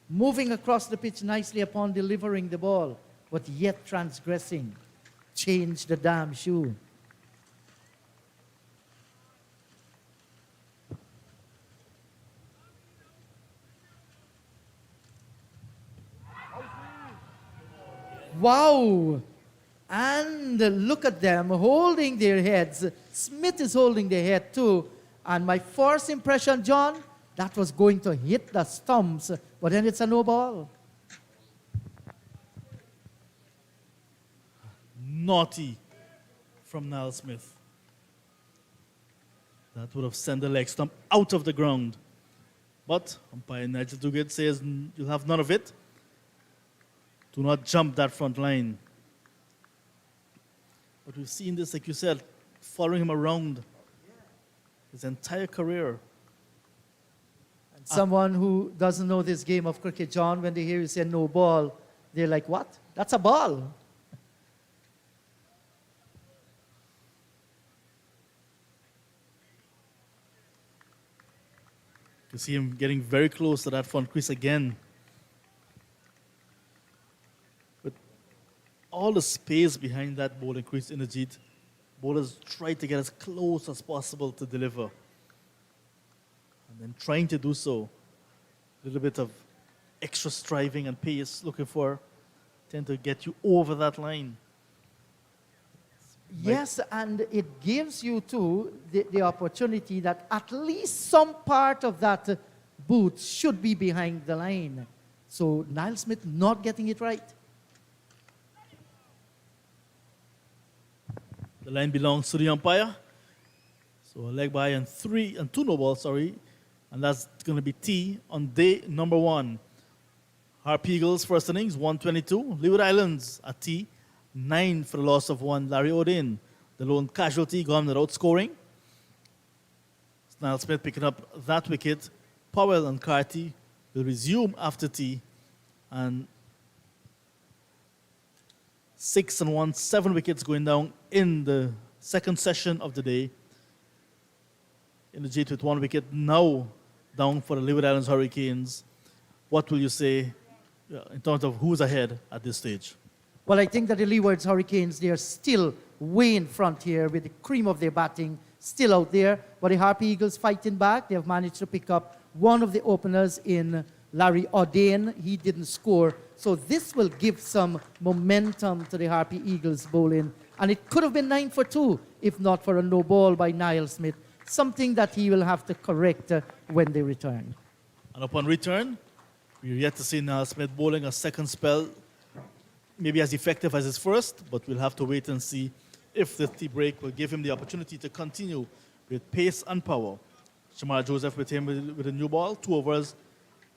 Moving across the pitch nicely upon delivering the ball. But yet transgressing. Change the damn shoe. Wow! And look at them holding their heads. Smith is holding their head too. And my first impression, John, that was going to hit the stumps, but then it's a no ball. Naughty from Niall Smith. That would have sent the leg stump out of the ground. But umpire Nigel Duguid says you'll have none of it. Do not jump that front line. But we've seen this, like you said, following him around his entire career. And someone who doesn't know this game of cricket, John, when they hear you say no ball, they're like, what? That's a ball. You see him getting very close to that front crease again. With all the space behind that bowling crease in the Jeet, bowlers try to get as close as possible to deliver. And then trying to do so, a little bit of extra striving and pace looking for, tend to get you over that line. Yes, and it gives you, too, the opportunity that at least some part of that boot should be behind the line. So Niall Smith not getting it right. The line belongs to the umpire. So a leg by and 2 no balls, and that's going to be T on day number 1. Harp Eagles first innings, 122. Leeward Islands at T, 9 for the loss of 1. Larry Odin, the lone casualty, gone without scoring. Niall Smith picking up that wicket. Powell and Carty will resume after T, and 6 and 1, 7 wickets going down in the second session of the day. In the Jeet with 1 wicket now down for the Leeward Islands Hurricanes. What will you say in terms of who's ahead at this stage? Well, I think that the Leewards Hurricanes, they are still way in front here with the cream of their batting still out there. But the Harp Eagles fighting back. They have managed to pick up one of the openers in Larry Odin. He didn't score So this will give some momentum to the Harpy Eagles bowling. And it could have been 9 for 2 if not for a no ball by Niall Smith, something that he will have to correct when they return. And upon return, we're yet to see Niall Smith bowling a second spell, maybe as effective as his first, but we'll have to wait and see if the tea break will give him the opportunity to continue with pace and power. Shamar Joseph with him with a new ball, 2 overs,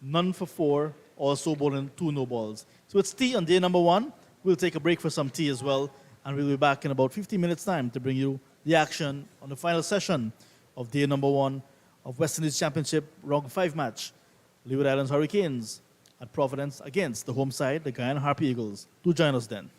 none for 4, also bowling 2 no balls. So it's tea on day number 1. We'll take a break for some tea as well, and we'll be back in about 15 minutes' time to bring you the action on the final session of day number 1 of West Indies Championship Round 5 match. Leeward Islands Hurricanes at Providence against the home side, the Guyana Harpy Eagles. Do join us then.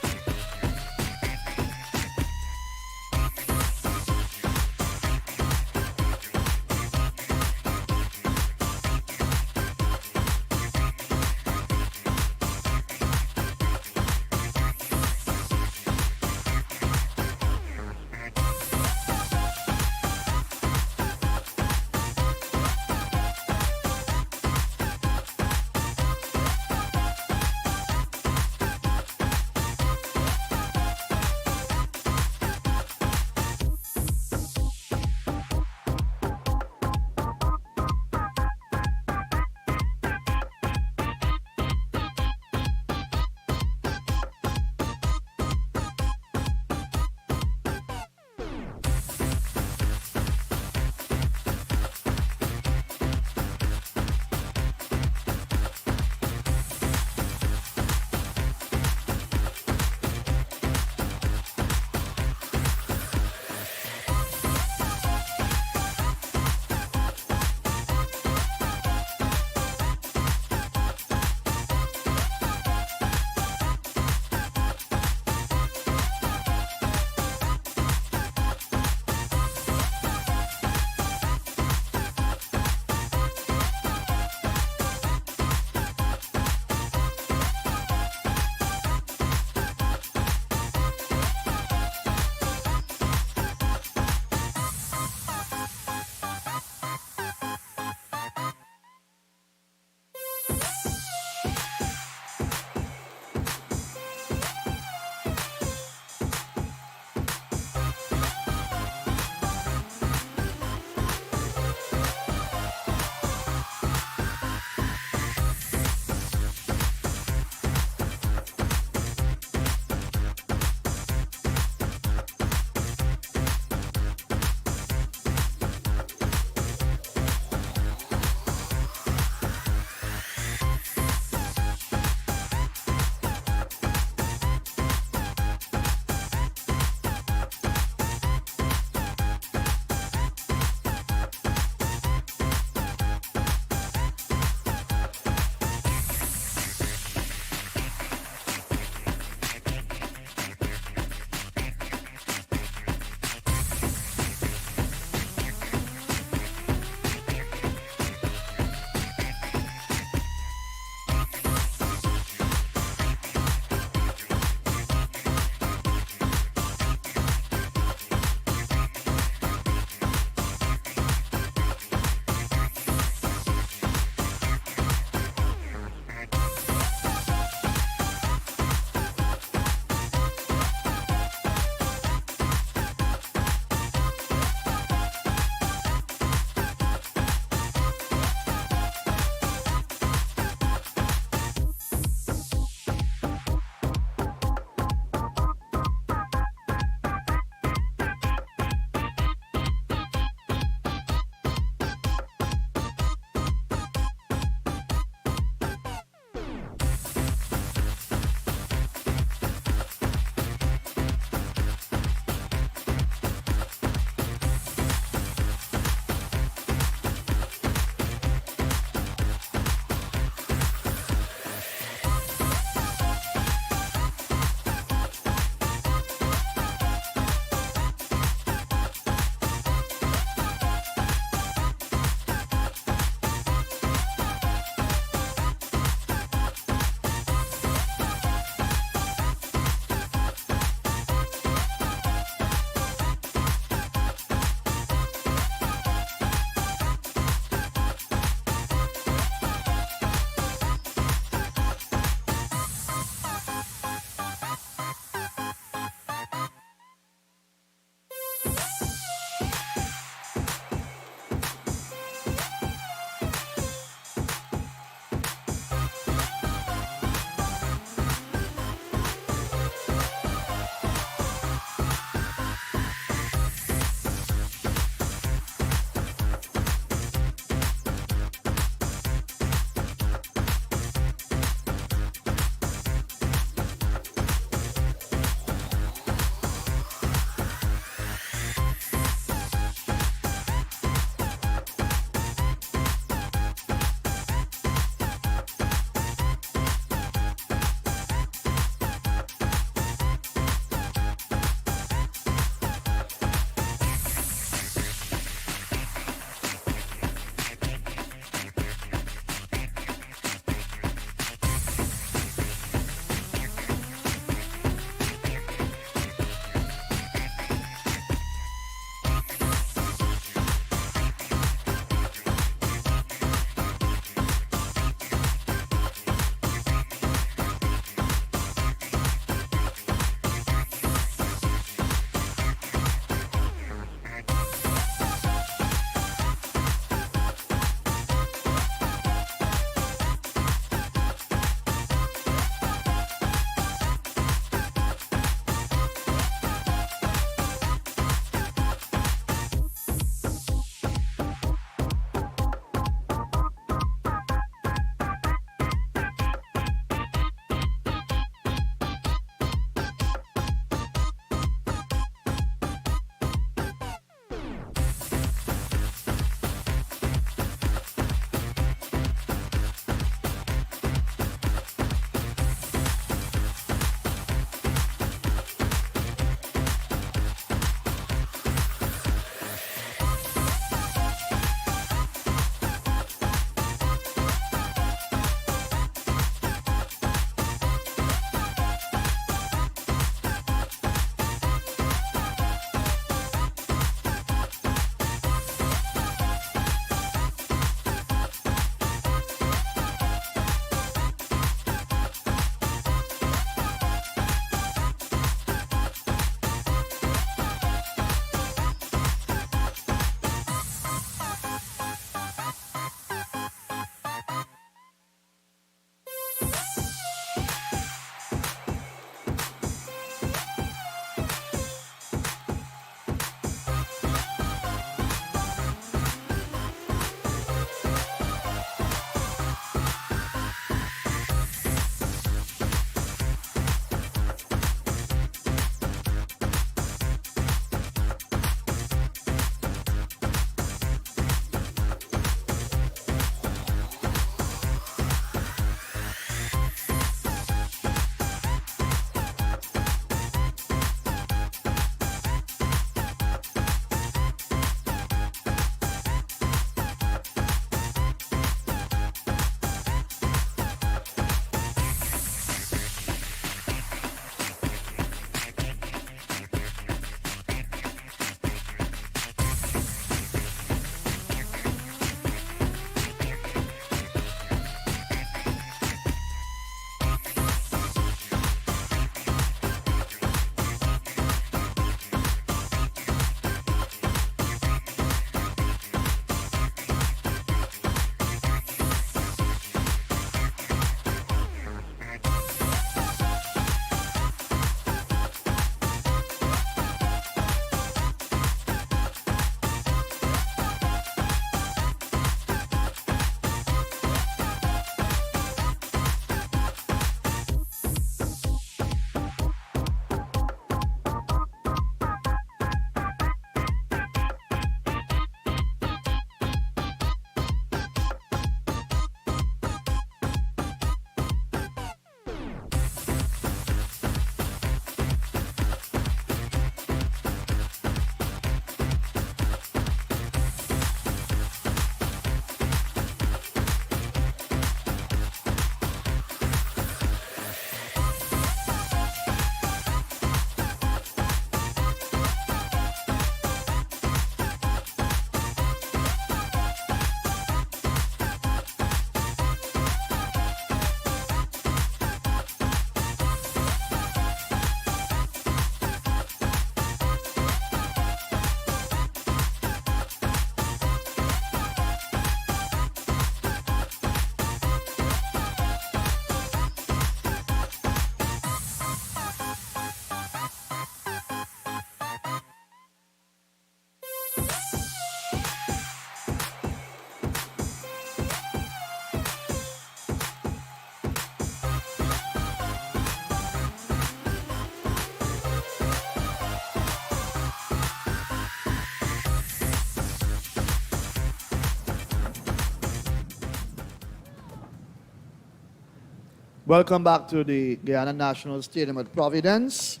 Welcome back to the Guyana National Stadium at Providence.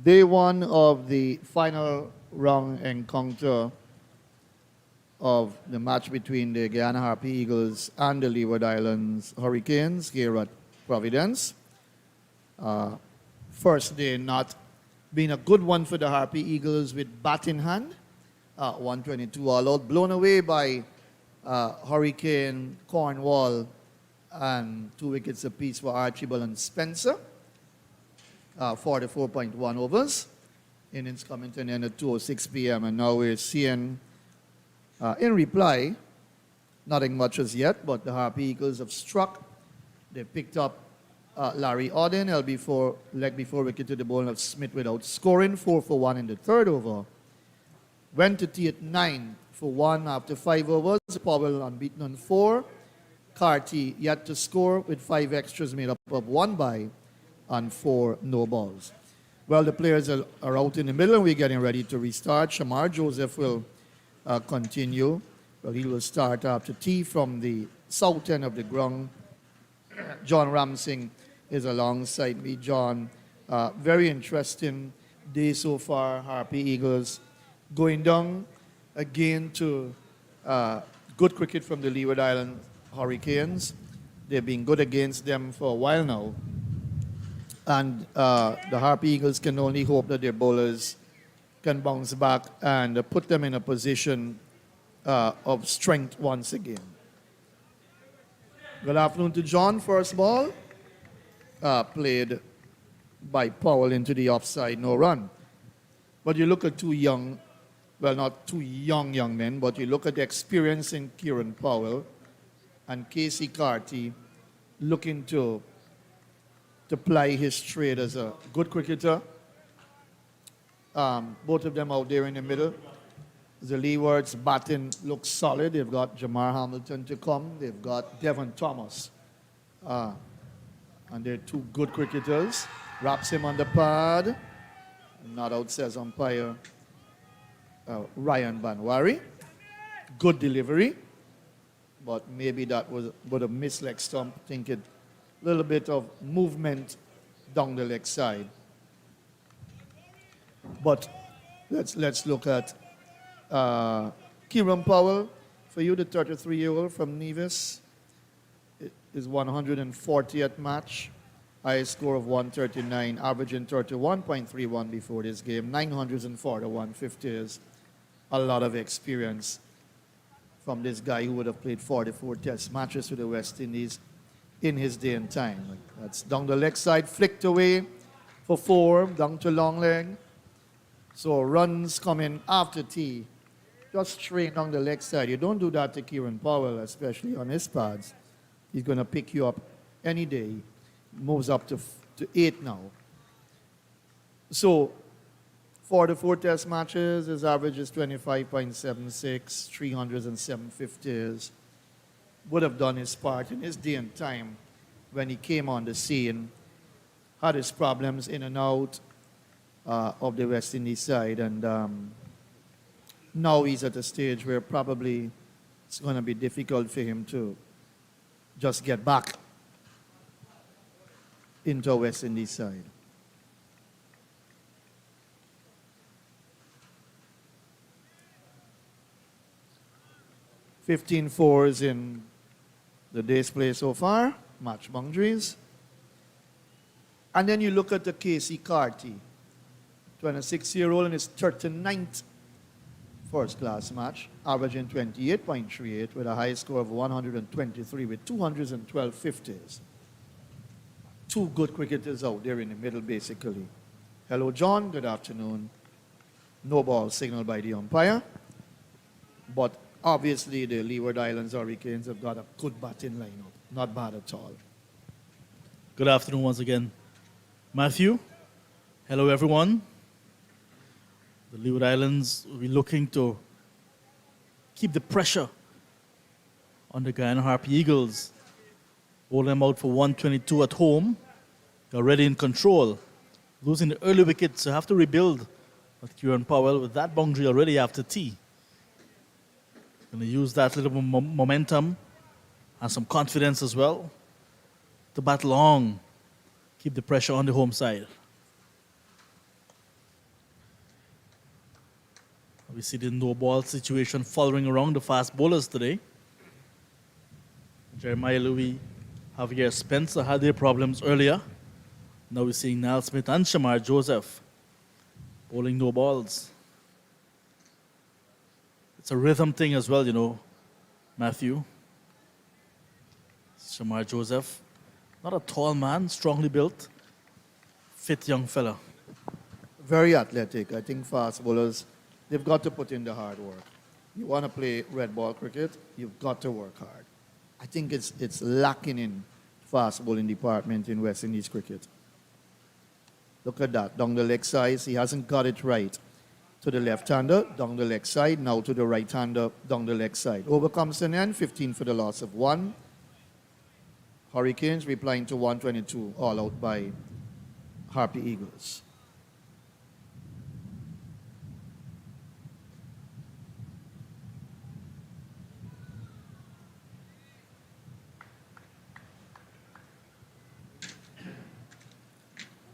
Day one of the final round encounter of the match between the Guyana Harpy Eagles and the Leeward Islands Hurricanes here at Providence. First day not being a good one for the Harpy Eagles with bat in hand. 122 all out, blown away by Hurricane Cornwall and 2 wickets apiece for Archibald and Spencer. 44.1 overs. Innings coming to an end at 2:06 p.m. And now we're seeing, in reply, nothing much as yet, but the Harpy Eagles have struck. They picked up Larry Auden, leg before wicket to the ball of Smith without scoring, 4 for 1 in the third over. Went to tea at 9 for 1 after 5 overs. Powell unbeaten on 4. Carty yet to score with 5 extras made up of 1 bye and 4 no balls. Well, the players are out in the middle and we're getting ready to restart. Shamar Joseph will continue. Well, he will start after tea from the south end of the ground. John Ramsing is alongside me. John, very interesting day so far. Harpy Eagles going down again to good cricket from the Leeward Island Hurricanes. They've been good against them for a while now. And the Harpy Eagles can only hope that their bowlers can bounce back and put them in a position of strength once again. Good afternoon to John. First ball played by Powell into the offside, no run. But you look at 2 young, well, not 2 young men, but you look at the experience in Kieran Powell and Casey Carty looking to ply his trade as a good cricketer. Both of them out there in the middle. The Leewards batting looks solid. They've got Jamar Hamilton to come. They've got Devon Thomas. And they're 2 good cricketers. Wraps him on the pad. Not out, says umpire Ryan Banwari. Good delivery. But maybe that would have missed leg stump. Think it a little bit of movement down the leg side. But let's look at Kieran Powell. For you, the 33-year-old from Nevis, his 140th match. Highest score of 139, averaging 31.31 before this game. 941 50s. A lot of experience from this guy who would have played 44 test matches with the West Indies in his day and time. That's down the leg side, flicked away for 4, down to long leg. So runs coming after tea, just straight down the leg side. You don't do that to Kieran Powell, especially on his pads. He's going to pick you up any day. Moves up to 8 now. So 44 test matches, his average is 25.76, 307 50s. Would have done his part in his day and time when he came on the scene. Had his problems in and out of the West Indies side. And now he's at a stage where probably it's going to be difficult for him to just get back into a West Indies side. Fifteen fours in the day's play so far, match boundaries. And then you look at the Casey Carty, 26-year-old in his 39th first-class match, averaging 28.38 with a high score of 123 with 212 50s. 2 good cricketers out there in the middle, basically. Hello, John. Good afternoon. No ball signaled by the umpire. But obviously, the Leeward Islands Hurricanes have got a good batting lineup. Not bad at all. Good afternoon once again. Matthew, hello everyone. The Leeward Islands will be looking to keep the pressure on the Guyana Harpy Eagles. Hold them out for 122 at home. They're already in control. Losing the early wickets, so have to rebuild. But Kieran Powell with that boundary already after tea. Going to use that little momentum and some confidence as well to bat long, keep the pressure on the home side. We see the no ball situation following around the fast bowlers today. Jeremiah Louis, Javier Spencer had their problems earlier. Now we're seeing Niall Smith and Shamar Joseph bowling no balls. It's a rhythm thing as well, Matthew. Shamar Joseph, not a tall man, strongly built, fit young fella. Very athletic. I think fast bowlers, they've got to put in the hard work. You want to play red ball cricket, you've got to work hard. I think it's lacking in fast bowling department in West Indies cricket. Look at that, down the leg side, he hasn't got it right. To the left-hander, down the leg side, now to the right-hander, down the leg side. Over comes an end, 15 for the loss of 1. Hurricanes replying to 122, all out by Harpy Eagles.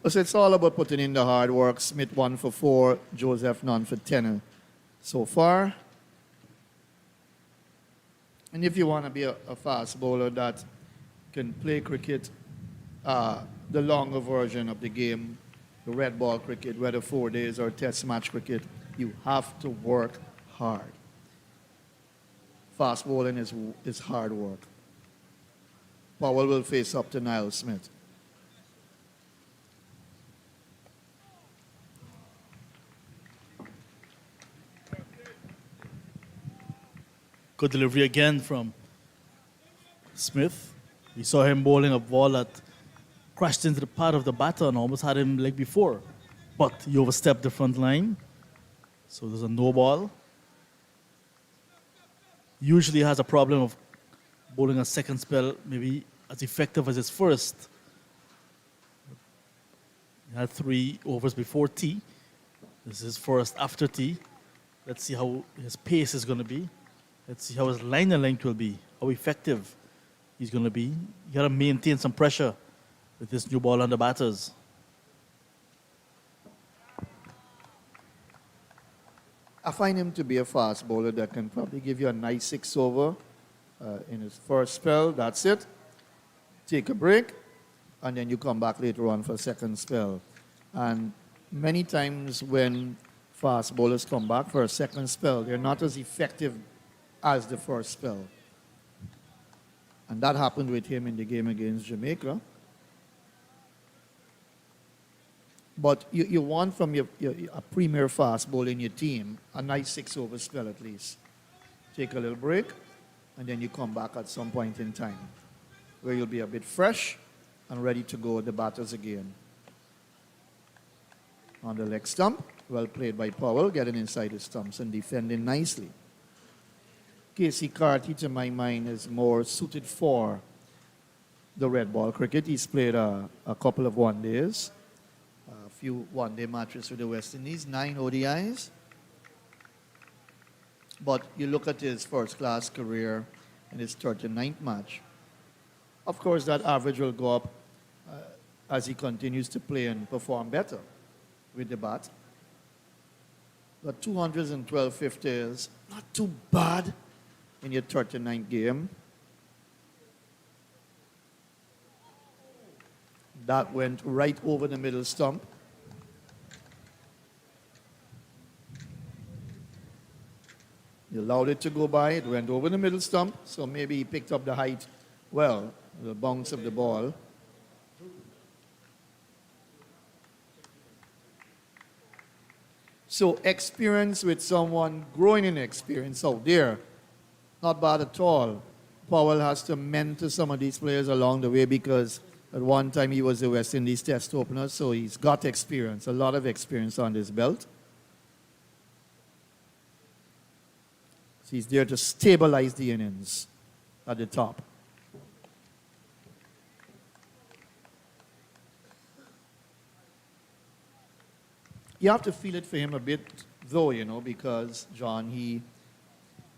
So it's all about putting in the hard work. Smith 1 for 4, Joseph none for 10 so far. And if you want to be a fast bowler that can play cricket, the longer version of the game, the red ball cricket, whether 4 days or test match cricket, you have to work hard. Fast bowling is hard work. Powell will face up to Niall Smith. Good delivery again from Smith. We saw him bowling a ball that crashed into the pad of the batter and almost had him leg before. But he overstepped the front line. So there's a no ball. Usually has a problem of bowling a second spell maybe as effective as his first. He had 3 overs before tea. This is his first after tea. Let's see how his pace is going to be. Let's see how his line and length will be, how effective he's going to be. You got to maintain some pressure with this new ball on the batters. I find him to be a fast bowler that can probably give you a nice 6 over in his first spell. That's it. Take a break, and then you come back later on for a second spell. And many times when fast bowlers come back for a second spell, they're not as effective as the first spell. And that happened with him in the game against Jamaica. But you want from a premier fast bowler in your team a nice 6 over spell at least. Take a little break, and then you come back at some point in time where you'll be a bit fresh and ready to go with the batters again. On the leg stump, well played by Powell, getting inside the stumps and defending nicely. Casey Carty, to my mind, is more suited for the red ball cricket. He's played a couple of one-days, a few one-day matches with the West Indies, 9 ODIs. But you look at his first-class career in his 39th match. Of course, that average will go up as he continues to play and perform better with the bat. But 212 50s, not too bad in your 39th game. That went right over the middle stump. He allowed it to go by. It went over the middle stump, so maybe he picked up the height well, the bounce of the ball. So experience with someone growing in experience out there, not bad at all. Powell has to mentor some of these players along the way because at one time he was the West Indies test opener, so he's got experience, a lot of experience on his belt. So he's there to stabilize the innings at the top. You have to feel it for him a bit, though, because, John,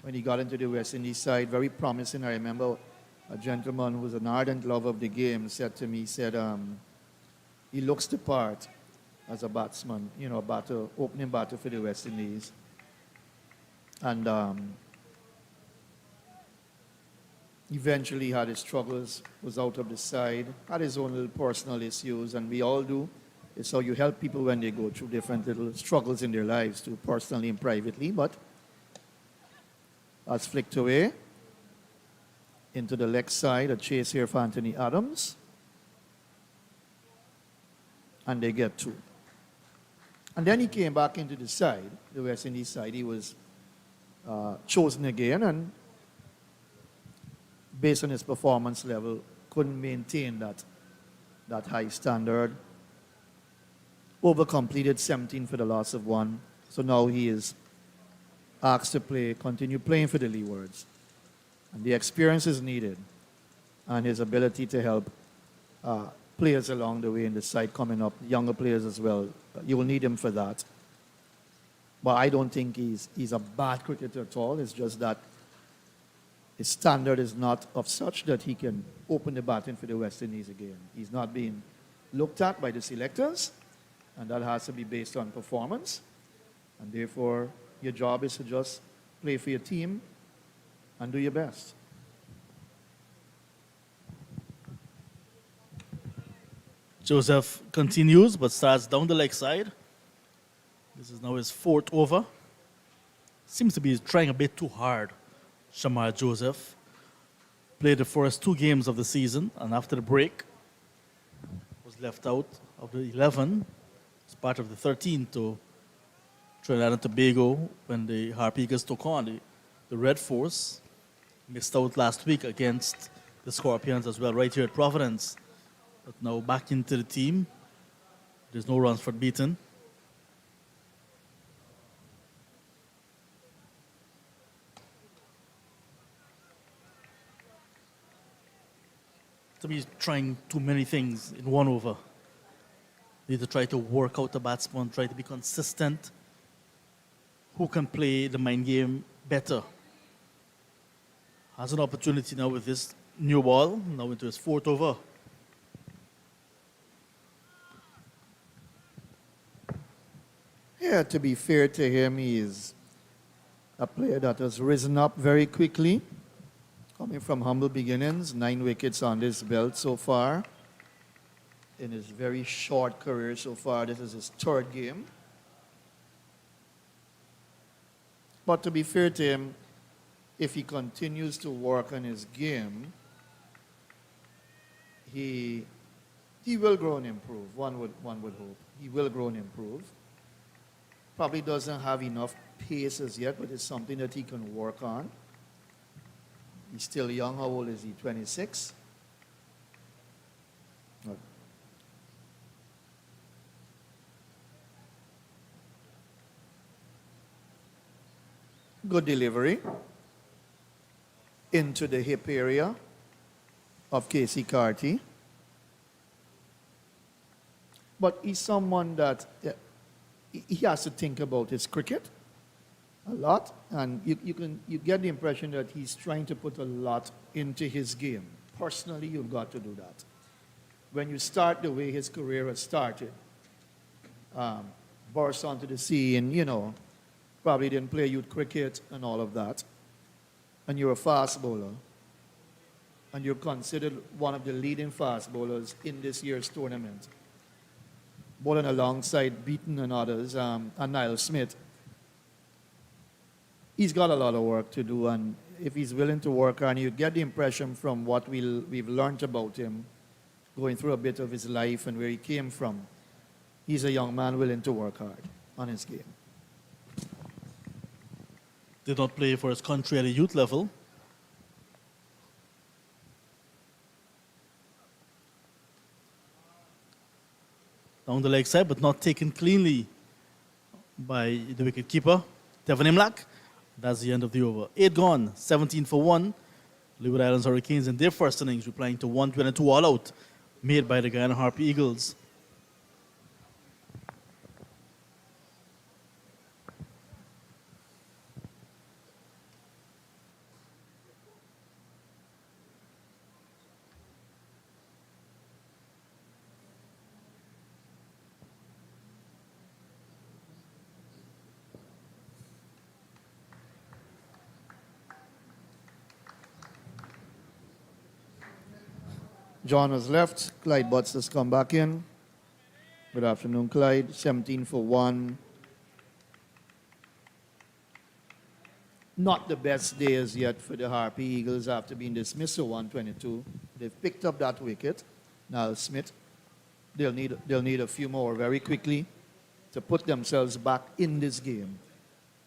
when he got into the West Indies side, very promising. I remember a gentleman who was an ardent lover of the game said to me, he said, he looks the part as a batsman, you know, opening batter for the West Indies. And eventually had his struggles, was out of the side, had his own little personal issues, and we all do. It's how you help people when they go through different little struggles in their lives, too, personally and privately. But that's flicked away into the leg side, a chase here for Anthony Adams. And they get two. And then he came back into the side, the West Indies side. He was chosen again, and based on his performance level, couldn't maintain that high standard. Over-completed 17 for the loss of 1. So now he is asked to continue playing for the Leewards. And the experience is needed, and his ability to help players along the way in the side coming up, younger players as well. You will need him for that. But I don't think he's a bad cricketer at all. It's just that his standard is not of such that he can open the batting for the West Indies again. He's not being looked at by the selectors, and that has to be based on performance. And therefore, your job is to just play for your team and do your best. Joseph continues, but starts down the leg side. This is now his 4th over. Seems to be trying a bit too hard. Shamar Joseph played the first 2 games of the season, and after the break, was left out of the 11 as part of the 13 to Trinidad and Tobago when the Harp Eagles took on the Red Force. Missed out last week against the Scorpions as well, right here at Providence. But now back into the team. There's no runs for beaten. To me, trying too many things in 1 over. Need to try to work out the batsman, try to be consistent. Who can play the mind game better? Has an opportunity now with this new ball, now into his 4th over. Yeah, to be fair to him, he is a player that has risen up very quickly. Coming from humble beginnings, 9 wickets on this belt so far. In his very short career so far, this is his 3rd game. But to be fair to him, if he continues to work on his game, he will grow and improve. One would hope. He will grow and improve. Probably doesn't have enough pace as yet, but it's something that he can work on. He's still young. How old is he? 26? Good delivery into the hip area of Casey Carty. But he's someone that he has to think about his cricket a lot, and you get the impression that he's trying to put a lot into his game. Personally, you've got to do that. When you start the way his career has started, burst onto the scene, you know, probably didn't play youth cricket and all of that, and you're a fast bowler, and you're considered one of the leading fast bowlers in this year's tournament, bowling alongside Beaton and others, and Niall Smith. He's got a lot of work to do, and if he's willing to work on, you get the impression from what we've learned about him, going through a bit of his life and where he came from, he's a young man willing to work hard on his game. Did not play for his country at a youth level. Down the leg side, but not taken cleanly by the wicketkeeper, Devon Imlach. That's the end of the over. 8 gone, 17 for 1. Leeward Islands Hurricanes in their first innings replying to 122 all out made by the Guyana Harp Eagles. John has left. Clyde Butts has come back in. Good afternoon, Clyde. 17 for 1. Not the best day as yet for the Harpy Eagles after being dismissed to 122. They've picked up that wicket. Now Smith, they'll need a few more very quickly to put themselves back in this game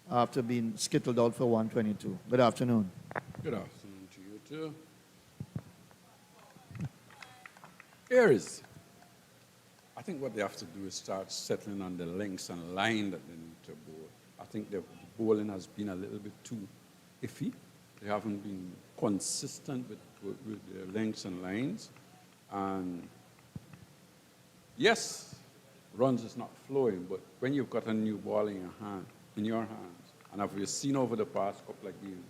after being skittled out for 122. Good afternoon. Good afternoon to you too. Aries. I think what they have to do is start settling on the lengths and line that they need to bowl. I think the bowling has been a little bit too iffy. They haven't been consistent with their lengths and lines. And yes, runs is not flowing, but when you've got a new ball in your hands, and as we've seen over the past couple of games,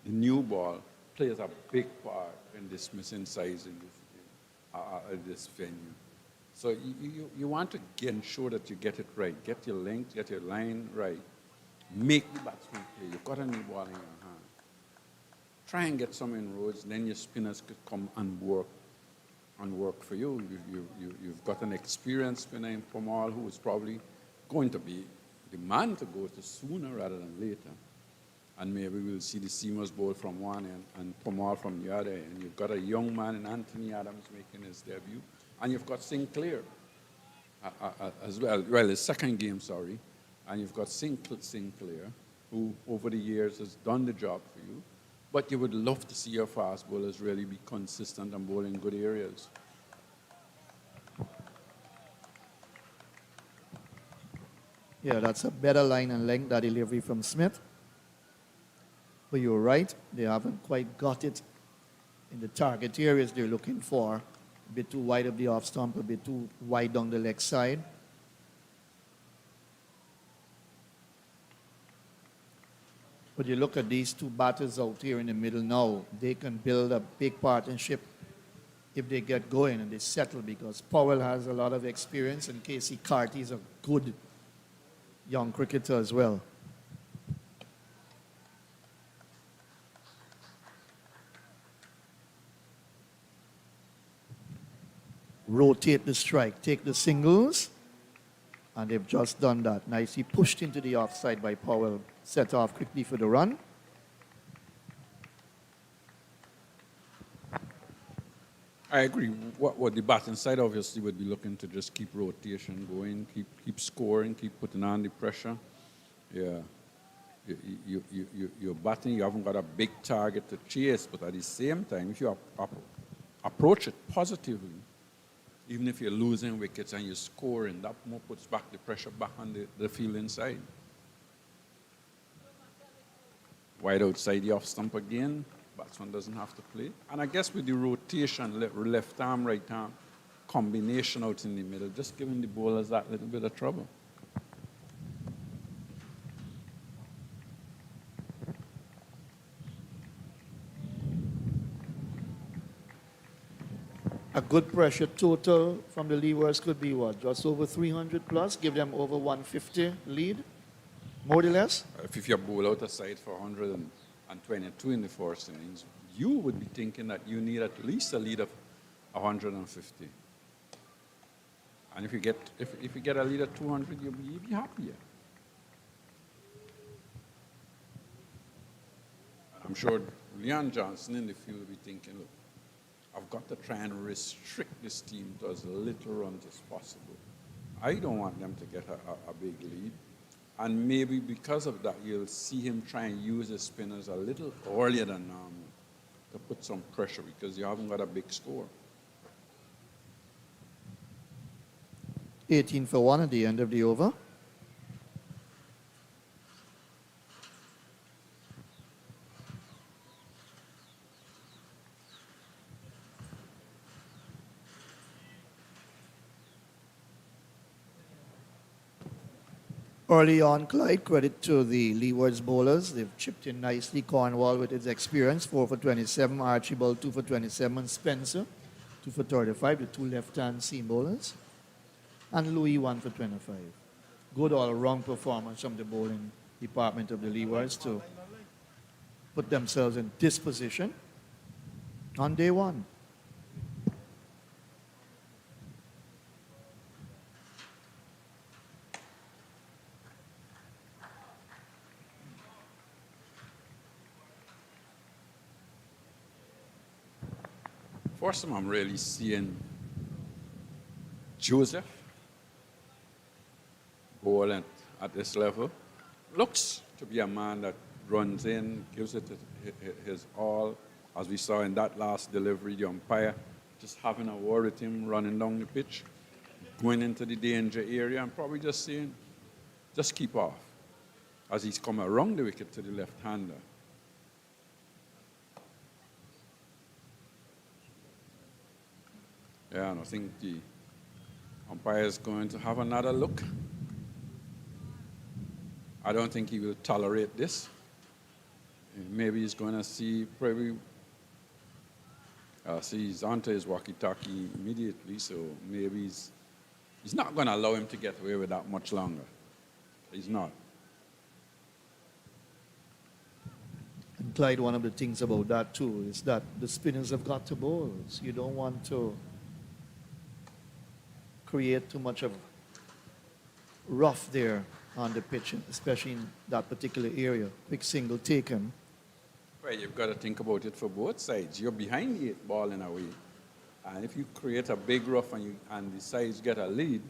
the new ball plays a big part in dismissing size in this venue. So you want to ensure that you get it right. Get your length, get your line right. Make the batsman play. You've got a new ball in your hand. Try and get some inroads, then your spinners could come and work for you. You've got an experienced spinner in Cornwall who is probably going to be the man to go to sooner rather than later. And maybe we'll see the seamers bowl from one end and Cornwall from the other. And you've got a young man in Anthony Adams making his debut. And you've got Sinclair as well. Well, his second game, sorry. And you've got Sinclair, who over the years has done the job for you. But you would love to see your fast bowlers really be consistent and bowl in good areas. Yeah, that's a better line and length, that delivery from Smith. But you're right, they haven't quite got it in the target areas they're looking for. A bit too wide of the off stump, a bit too wide down the leg side. But you look at these two batters out here in the middle now, they can build a big partnership if they get going and they settle, because Powell has a lot of experience and Casey Carty is a good young cricketer as well. Rotate the strike, take the singles, and they've just done that. Nicely pushed into the offside by Powell, set off quickly for the run. I agree. What the batting side obviously would be looking to just keep rotation going, keep scoring, keep putting on the pressure. Yeah, you're batting. You haven't got a big target to chase, but at the same time, if you approach it positively, even if you're losing wickets and you're scoring, that more puts back the pressure back on the fielding side. Wide outside the off stump again. Batsman doesn't have to play. And I guess with the rotation, left arm, right arm, combination out in the middle, just giving the bowlers that little bit of trouble. A good pressure total from the Leewards could be what? Just over 300 plus? Give them over 150 lead? More or less? If you bowl out a side for 122 in the first innings, you would be thinking that you need at least a lead of 150. And if you get a lead of 200, you'll be happier. I'm sure Leon Johnson in the field will be thinking, look, I've got to try and restrict this team to as little runs as possible. I don't want them to get a big lead. And maybe because of that, you'll see him try and use his spinners a little earlier than normal to put some pressure because you haven't got a big score. 18 for 1 at the end of the over. Early on, Clyde, credit to the Leewards bowlers. They've chipped in nicely. Cornwall with his experience, 4 for 27. Archibald, 2 for 27. And Spencer, 2 for 35, the two left-hand seam bowlers. And Louis, 1 for 25. Good all-round performance from the bowling department of the Leewards to put themselves in this position on day one. First time I'm really seeing Joseph bowl at this level. Looks to be a man that runs in, gives it his all. As we saw in that last delivery, the umpire just having a word with him, running down the pitch, going into the danger area, and probably just saying, just keep off, as he's come around the wicket to the left-hander. Yeah, and I think the umpire is going to have another look. I don't think he will tolerate this. Maybe he's going to see, probably, he's onto his walkie-talkie immediately, so maybe he's not going to allow him to get away with that much longer. He's not. And Clyde, one of the things about that too is that the spinners have got to bowl. So you don't want to create too much of rough there on the pitch, especially in that particular area. Quick single taken. Well, you've got to think about it for both sides. You're behind the 8 ball in a way. And if you create a big rough and the sides get a lead,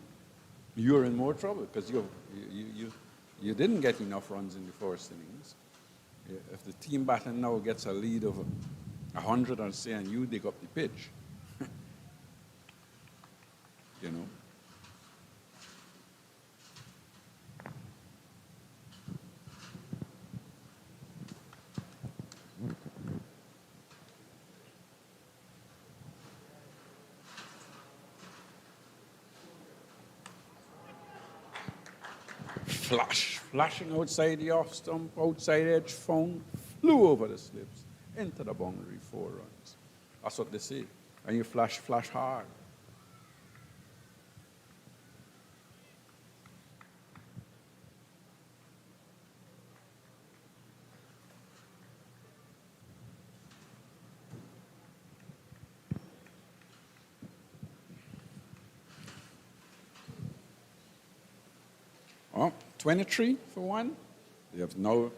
you're in more trouble because you didn't get enough runs in the first innings. If the team batting now gets a lead of 100 or say, and you dig up the pitch, you know. Flashing outside the off stump, outside edge, found, flew over the slips, into the boundary, 4 runs. That's what they say. And you flash hard. Oh, 23 for 1. They have now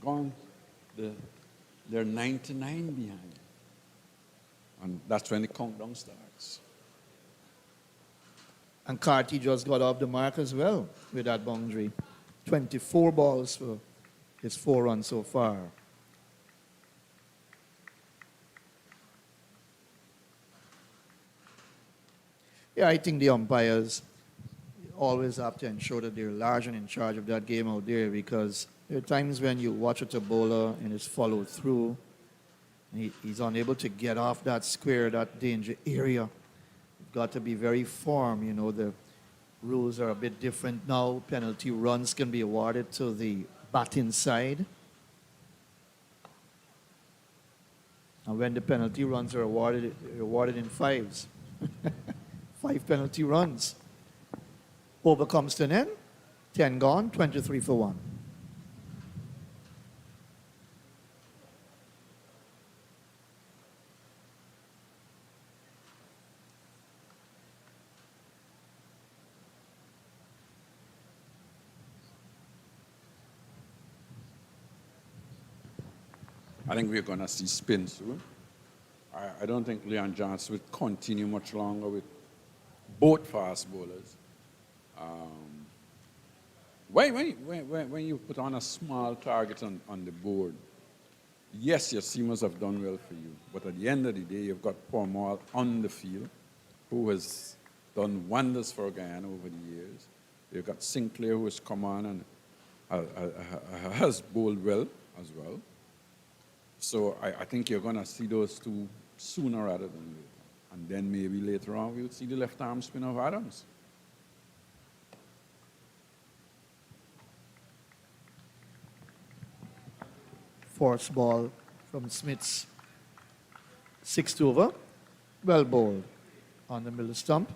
gone, they're 99 behind. And that's when the countdown starts. And Carty just got off the mark as well with that boundary. 24 balls for his 4 runs so far. Yeah, I think the umpires always have to ensure that they're large and in charge of that game out there, because there are times when you watch at a bowler and it's followed through, and he's unable to get off that square, that danger area. You've got to be very firm. You know, the rules are a bit different now. Penalty runs can be awarded to the batting side. And when the penalty runs are awarded, they're awarded in 5s. 5 penalty runs. Over comes to an end. 10 gone, 23 for 1. I think we're going to see spin soon. I don't think Leon Johnson will continue much longer with both fast bowlers. When you put on a small target on the board, yes, your seamers have done well for you, but at the end of the day, you've got Cornwall on the field, who has done wonders for Guyana over the years. You've got Sinclair, who has come on and has bowled well as well. So I think you're going to see those two sooner rather than later. And then maybe later on, we'll see the left-arm spin of Adams. Force ball from Smith's 6th over. Well bowled on the middle stump.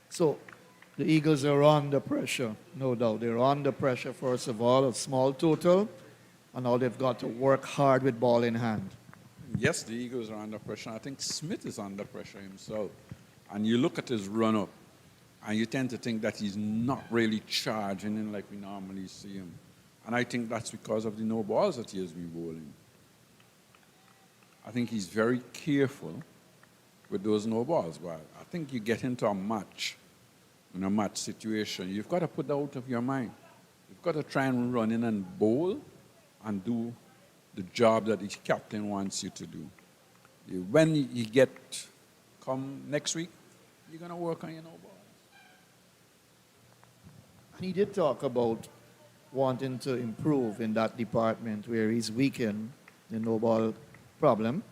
So the Eagles are under pressure, no doubt. They're under pressure, first of all, a small total, and now they've got to work hard with ball in hand. Yes, the Eagles are under pressure. I think Smith is under pressure himself. And you look at his run-up, and you tend to think that he's not really charging in like we normally see him. And I think that's because of the no balls that he has been bowling. I think he's very careful with those no balls. But I think you get into a match, in a match situation, you've got to put that out of your mind. You've got to try and run in and bowl and do the job that the captain wants you to do. When you come next week, you're going to work on your no balls. He did talk about wanting to improve in that department where he's weak in the no ball problem.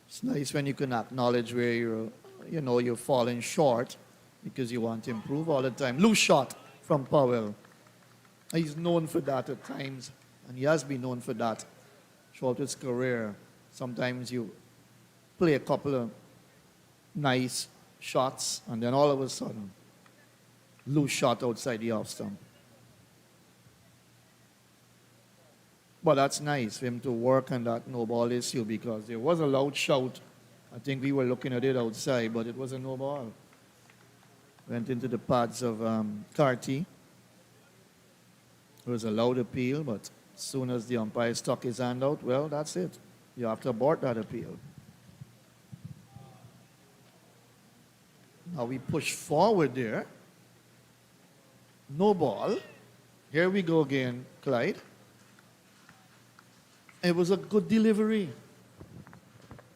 It's nice when you can acknowledge where you're falling short because you want to improve all the time. Loose shot from Powell. He's known for that at times, and he has been known for that throughout his career. Sometimes you play a couple of nice shots, and then all of a sudden, loose shot outside the off stump. But that's nice for him to work on that no ball issue because there was a loud shout. I think we were looking at it outside, but it was a no ball. Went into the pads of Carty. It was a loud appeal, but as soon as the umpire stuck his hand out, well, that's it. You have to abort that appeal. Now we push forward there. No ball. Here we go again, Clyde. It was a good delivery.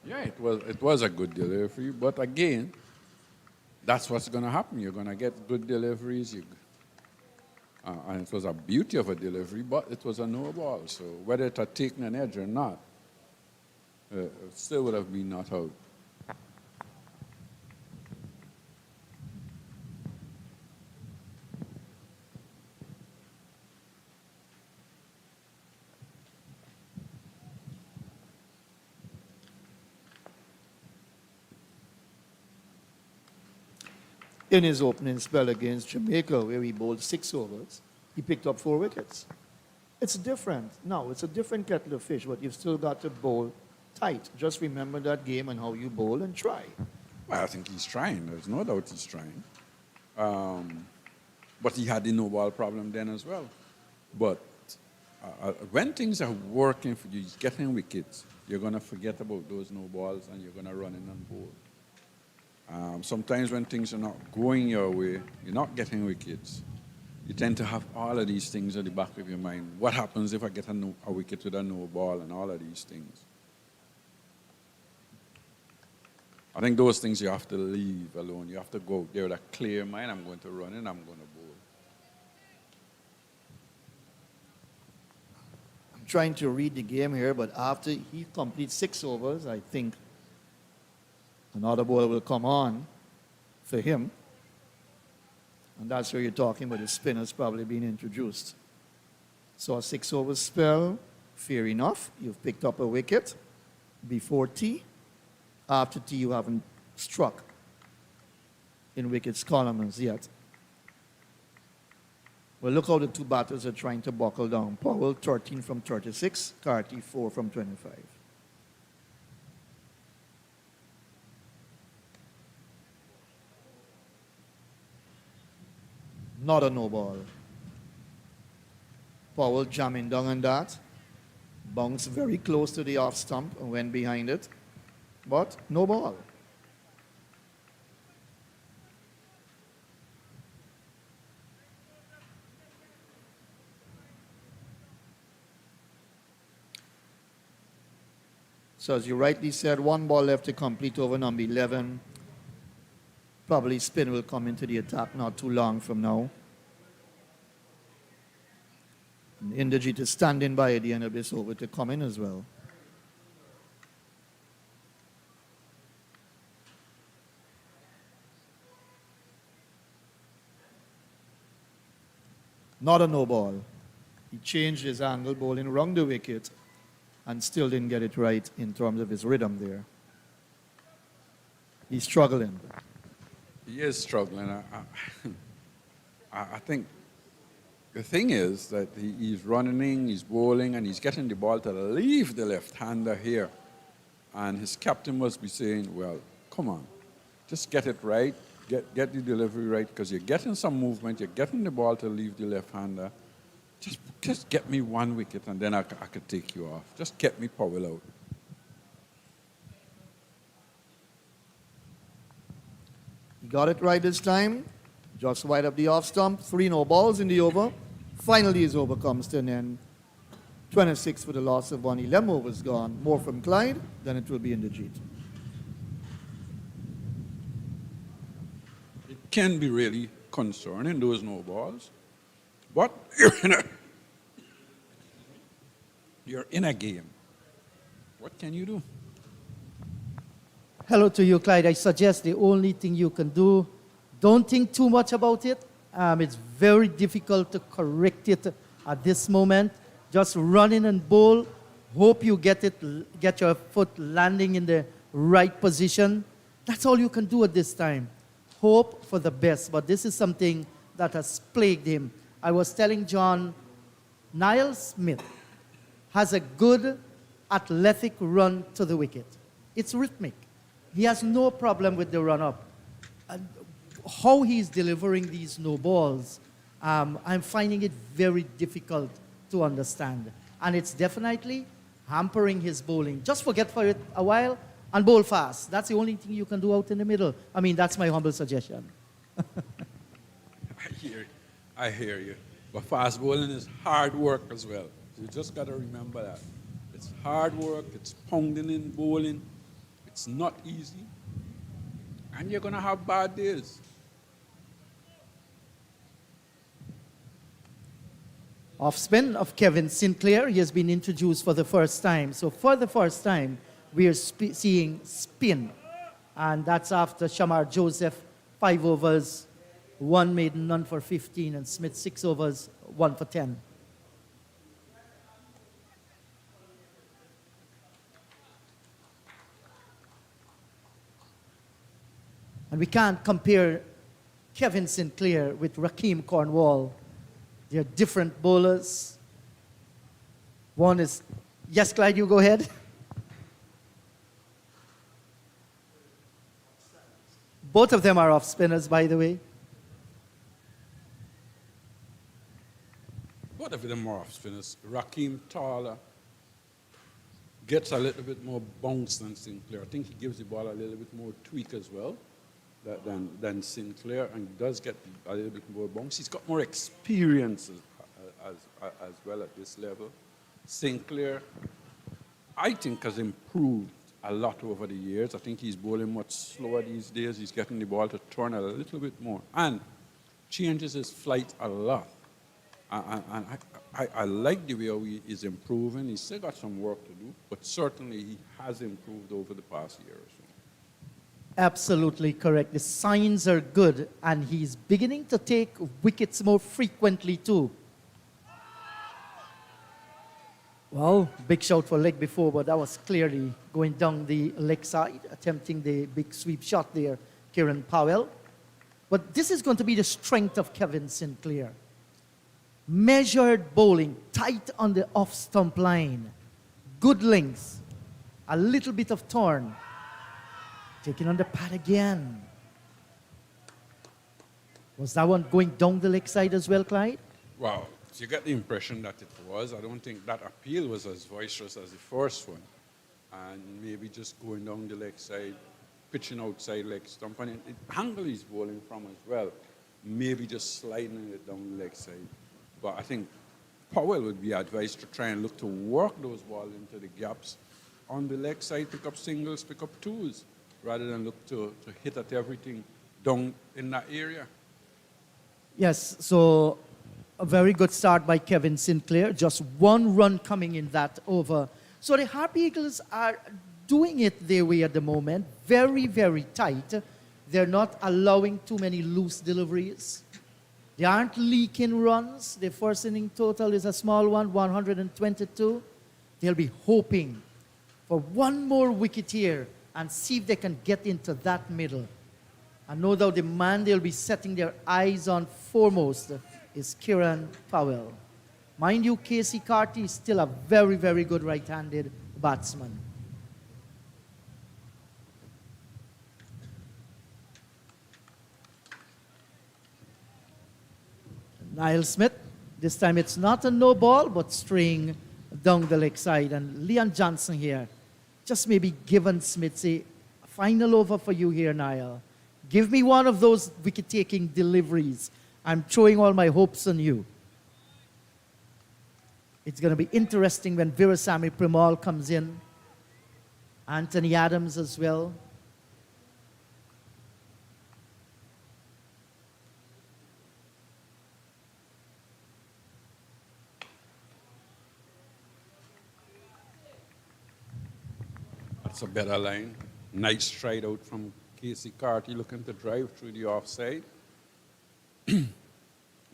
Yeah, it was a good delivery, but again, that's what's going to happen. You're going to get good deliveries, and it was a beauty of a delivery, but it was a no ball. So whether it had taken an edge or not, it still would have been not out. In his opening spell against Jamaica, where he bowled 6 overs, he picked up 4 wickets. It's different. Now, it's a different kettle of fish, but you've still got to bowl tight. Just remember that game and how you bowl and try. Well, I think he's trying. There's no doubt he's trying. But he had the no ball problem then as well. But when things are working for you, he's getting wickets, you're going to forget about those no balls and you're going to run in and bowl. Sometimes when things are not going your way, you're not getting wickets, you tend to have all of these things at the back of your mind. What happens if I get a wicket with a no ball and all of these things? I think those things you have to leave alone. You have to go out there with a clear mind. I'm going to run and I'm going to bowl. I'm trying to read the game here, but after he completes 6 overs, I think another ball will come on for him. And that's where you're talking about the spinners probably being introduced. So a 6 over spell, fair enough. You've picked up a wicket before tea. After tea, you haven't struck in wickets columns yet. Well, look how the 2 batters are trying to buckle down. Powell, 13 from 36. Carty, 4 from 25. Not a no ball. Powell jamming down on that. Bounced very close to the off stump and went behind it. But no ball. So as you rightly said, 1 ball left to complete over number 11. Probably spin will come into the attack not too long from now. And Inderjeet is standing by at the end of this over to come in as well. Not a no ball. He changed his angle, bowling around the wicket, and still didn't get it right in terms of his rhythm there. He's struggling. He is struggling. I think the thing is that he's running, he's bowling, and he's getting the ball to leave the left-hander here. And his captain must be saying, well, come on, just get it right, get the delivery right, because you're getting some movement, you're getting the ball to leave the left-hander, just get me one wicket and then I could take you off. Just get me Powell out. He got it right this time. Just wide up the off stump. 3 no balls in the over. Finally, his over comes to an end. 26 for the loss of 1. 11 overs gone. More from Clyde than it will be in the Jeet. It can be really concerning, those no balls. But you're in a game. What can you do? Hello to you, Clyde. I suggest the only thing you can do, don't think too much about it. It's very difficult to correct it at this moment. Just run in and bowl. Hope you get your foot landing in the right position. That's all you can do at this time. Hope for the best. But this is something that has plagued him. I was telling John, Niall Smith has a good athletic run to the wicket. It's rhythmic. He has no problem with the run-up. And how he's delivering these no balls, I'm finding it very difficult to understand. And it's definitely hampering his bowling. Just forget for it a while and bowl fast. That's the only thing you can do out in the middle. I mean, that's my humble suggestion. I hear you. But fast bowling is hard work as well. So you just got to remember that. It's hard work. It's pounding in bowling. It's not easy. And you're going to have bad days. Off spin of Kevin Sinclair. He has been introduced for the first time. So for the first time, we are seeing spin. And that's after Shamar Joseph, 5 overs, 1 maiden, none for 15, and Smith 6 overs, 1 for 10. And we can't compare Kevin Sinclair with Rakeem Cornwall. They're different bowlers. One is, yes, Clyde, you go ahead. Both of them are off spinners, by the way. Both of them are off spinners. Rakeem taller, gets a little bit more bounce than Sinclair. I think he gives the ball a little bit more tweak as well than Sinclair, and does get a little bit more bounce. He's got more experience as well at this level. Sinclair, I think, has improved a lot over the years. I think he's bowling much slower these days. He's getting the ball to turn a little bit more and changes his flight a lot. And I like the way he is improving. He's still got some work to do, but certainly he has improved over the past year or so. Absolutely correct. The signs are good, and he's beginning to take wickets more frequently too. Well, big shout for leg before, but that was clearly going down the leg side, attempting the big sweep shot there, Kieran Powell. But this is going to be the strength of Kevin Sinclair. Measured bowling, tight on the off-stump line, good length, a little bit of turn. Taking on the pad again. Was that one going down the leg side as well, Clyde? Wow, you get the impression that it was. I don't think that appeal was as boisterous as the first one. And maybe just going down the leg side, pitching outside leg stump. And it angle he's bowling from as well. Maybe just sliding it down the leg side. But I think Powell would be advised to try and look to work those balls into the gaps on the leg side, pick up singles, pick up twos, rather than look to hit at everything down in that area. Yes, so a very good start by Kevin Sinclair. Just 1 run coming in that over. So the Harpy Eagles are doing it their way at the moment. Very, very tight. They're not allowing too many loose deliveries. They aren't leaking runs. The first inning total is a small one, 122. They'll be hoping for 1 more wicket here and see if they can get into that middle. And no doubt the man they'll be setting their eyes on foremost is Kieran Powell. Mind you, Casey Carty is still a very, very good right-handed batsman. Niall Smith This time it's not a no ball, but straying down the leg side. And Leon Johnson here, just maybe given Smith, say, final over for you here, Niall. Give me one of those wicket-taking deliveries. I'm throwing all my hopes on you. It's going to be interesting when Virasamy Primal comes in. Anthony Adams as well. That's a better line. Nice stride out from Casey Carty looking to drive through the offside.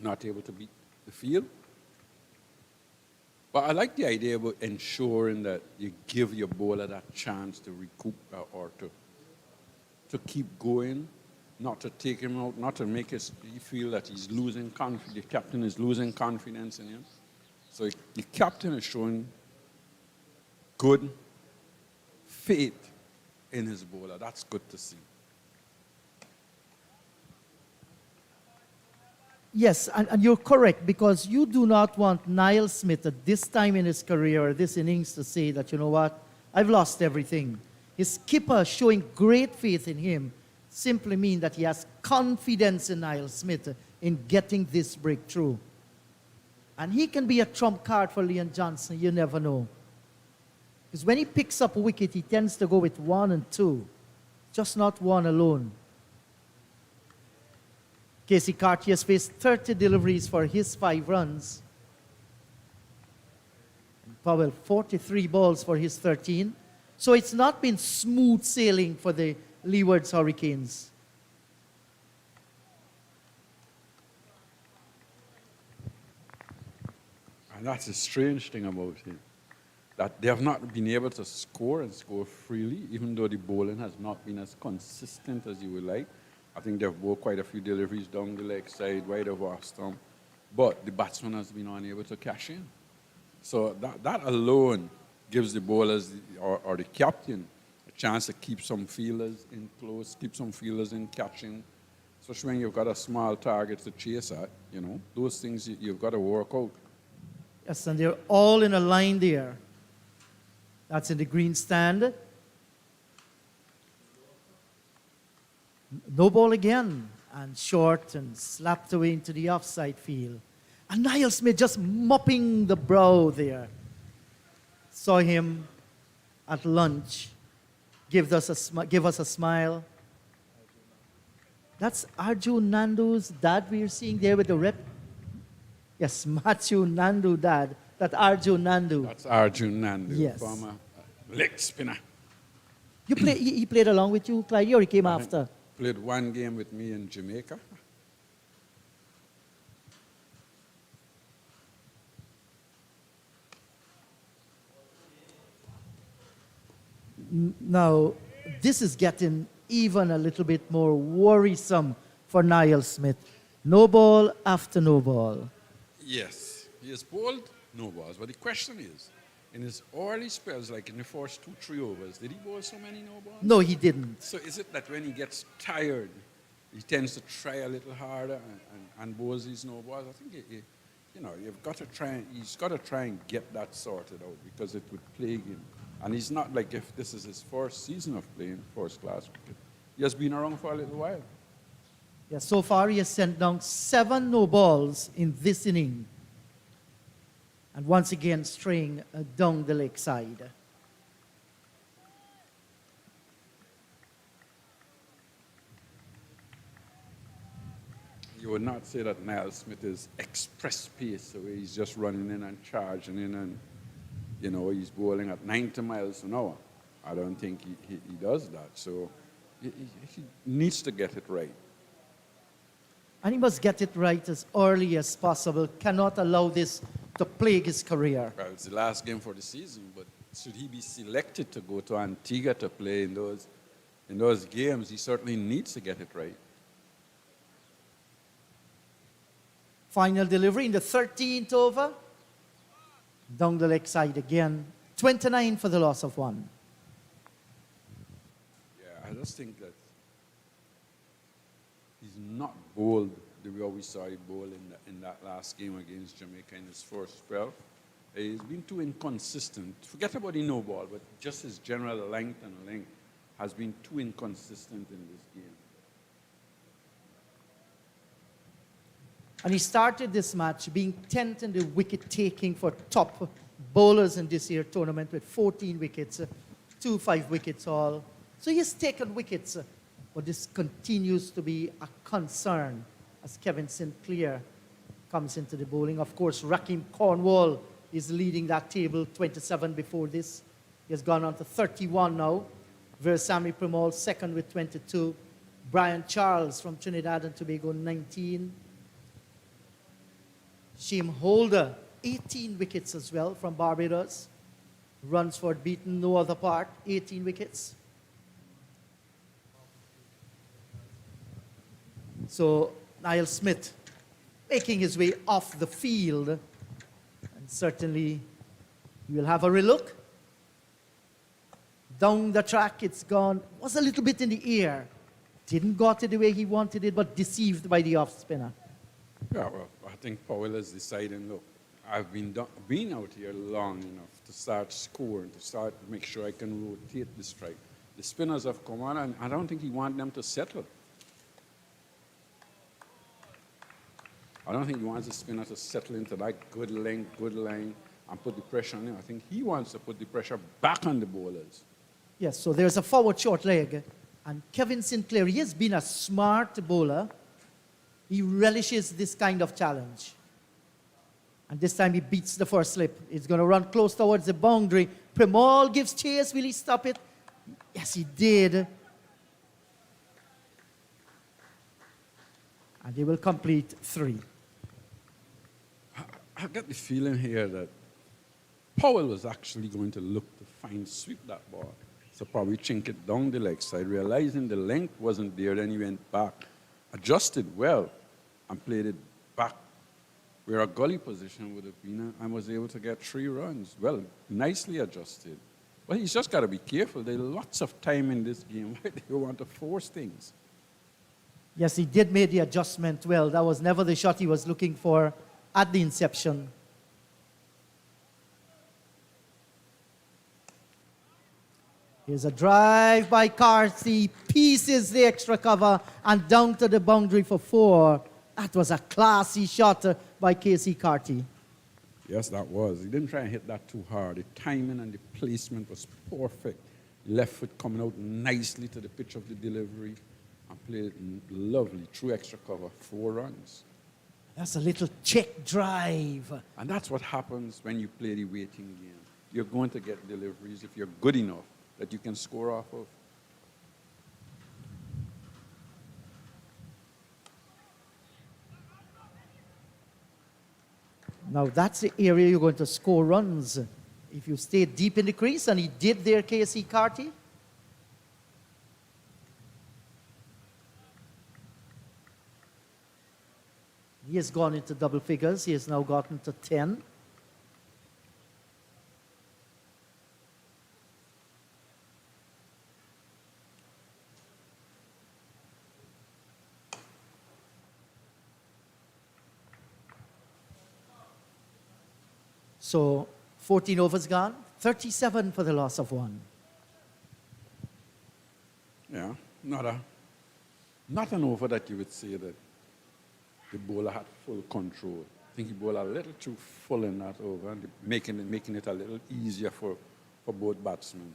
Not able to beat the field. But I like the idea about ensuring that you give your bowler that chance to recoup or to keep going, not to take him out, not to make you feel that he's losing confidence, the captain is losing confidence in him. So the captain is showing good faith in his bowler. That's good to see. Yes, and you're correct, because you do not want Niall Smith at this time in his career, or this innings, to say that, you know what, I've lost everything. His skipper showing great faith in him simply means that he has confidence in Niall Smith in getting this breakthrough. And he can be a trump card for Leon Johnson, you never know. Because when he picks up a wicket, he tends to go with 1 and 2, just not 1 alone. Casey Carty has faced 30 deliveries for his 5 runs. And Powell, 43 balls for his 13. So it's not been smooth sailing for the Leewards Hurricanes. And that's a strange thing about him, that they have not been able to score and score freely, even though the bowling has not been as consistent as you would like. I think they've bowled quite a few deliveries down the leg side, wide of off stump, but the batsman has been unable to cash in. So that alone gives the bowlers or the captain a chance to keep some fielders in close, keep some fielders in catching, especially when you've got a small target to chase at. You know, those things you've got to work out. Yes, and they're all in a line there. That's in the green stand. No ball again, and short and slapped away into the offside field. And Niall Smith just mopping the brow there. Saw him at lunch. Give us a smile. That's Arjun Nandu's dad we're seeing there with the rep. Yes, Matthew Nandu dad. That Arjun Nandu. That's Arjun Nandu, Yes. former leg spinner. He played along with you, Clyde, or he came after? Played 1 game with me in Jamaica. Now, this is getting even a little bit more worrisome for Niall Smith. No ball after no ball. Yes, he has bowled no balls, but the question is, in his early spells, like in the first 2-3 overs, did he bowl so many no balls? No, he didn't. So is it that when he gets tired, he tends to try a little harder and bowls these no balls? I think you've got to try. He's got to try and get that sorted out, because it would plague him. And he's not like, if this is his first season of playing first-class cricket. He has been around for a little while. Yeah, so far he has sent down 7 no balls in this inning. And once again, straying down the leg side. You would not say that Niall Smith is express pace, so he's just running in and charging in and, he's bowling at 90 miles an hour. I don't think he does that. So he needs to get it right. And he must get it right as early as possible. Cannot allow this to plague his career. Well, it's the last game for the season, but should he be selected to go to Antigua to play in those games, he certainly needs to get it right. Final delivery in the 13th over. Down the leg side again. 29 for the loss of 1. Yeah, I just think that he's not bowled the way we saw the ball in that last game against Jamaica in his first spell. He's been too inconsistent. Forget about the no ball, but just his general length and length has been too inconsistent in this game. And he started this match being 10th in the wicket taking for top bowlers in this year's tournament with 14 wickets, 5 wickets all. So he has taken wickets, but this continues to be a concern as Kevin Sinclair comes into the bowling. Of course, Rakim Cornwall is leading that table, 27 before this. He has gone on to 31 now. Versami Premal second with 22. Brian Charles from Trinidad and Tobago, 19. Shim Holder, 18 wickets as well from Barbados. Runsford beaten, no other part, 18 wickets. So Niall Smith making his way off the field. And certainly you will have a relook. Down the track, it's gone. Was a little bit in the air. Didn't got it the way he wanted it, but deceived by the off spinner. Yeah, well, I think Powell is deciding, look, I've been out here long enough to start scoring, to start make sure I can rotate the strike. The spinners have come on, and I don't think he wants them to settle. I don't think he wants the spinner to settle into that good length, good line, and put the pressure on him. I think he wants to put the pressure back on the bowlers. Yes, so there's a forward short leg. And Kevin Sinclair, he has been a smart bowler. He relishes this kind of challenge. And this time he beats the first slip. He's going to run close towards the boundary. Premal gives chase. Will he stop it? Yes, he did. And they will complete 3. I get the feeling here that Powell was actually going to look to sweep that ball. So probably chink it down the leg side, realizing the length wasn't there, then he went back, adjusted well, and played it back where a gully position would have been, and was able to get 3 runs. Well, nicely adjusted. But he's just got to be careful. There's lots of time in this game where they want to force things. Yes, he did make the adjustment well. That was never the shot he was looking for at the inception. Here's a drive by Carthy, pieces the extra cover, and down to the boundary for 4. That was a classy shot by Casey Carty. Yes, that was. He didn't try and hit that too hard. The timing and the placement was perfect. Left foot coming out nicely to the pitch of the delivery, and played it lovely, through extra cover, 4 runs. That's a little check drive. And that's what happens when you play the waiting game. You're going to get deliveries if you're good enough that you can score off of. Now that's the area you're going to score runs. If you stay deep in the crease, and he did there, Casey Carty. He has gone into double figures. He has now gotten to 10. So 14 overs gone, 37 for the loss of 1. Yeah, not an over that you would say that the bowler had full control. I think he bowled a little too full in that over, and making it a little easier for both batsmen.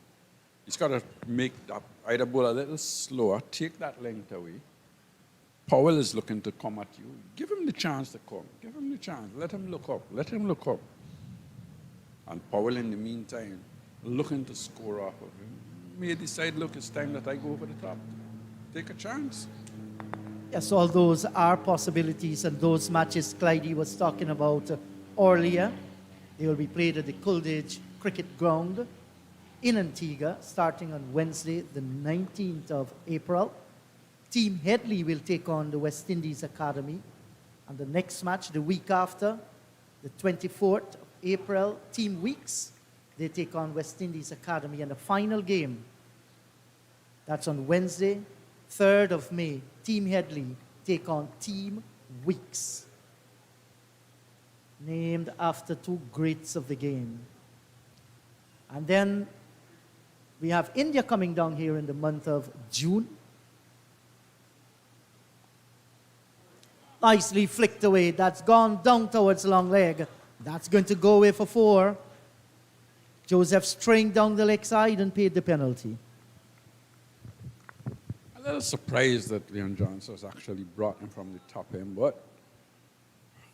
He's got to make that, either bowl a little slower, take that length away. Powell is looking to come at you. Give him the chance to come. Give him the chance. Let him look up. Let him look up. And Powell, in the meantime, looking to score off of him, may decide, look, it's time that I go over the top. Take a chance. Yes, all those are possibilities, and those matches Clydie was talking about earlier. They will be played at the Coolidge Cricket Ground in Antigua, starting on Wednesday, the 19th of April. Team Headley will take on the West Indies Academy. And the next match, the week after, the 24th of April, Team Weeks, they take on West Indies Academy. And the final game, that's on Wednesday, 3rd of May, Team Headley take on Team Weeks, named after two greats of the game. And then we have India coming down here in the month of June. Nicely flicked away. That's gone down towards long leg. That's going to go away for 4. Joseph straying down the leg side and paid the penalty. A little surprised that Leon Johnson was actually brought in from the top end, but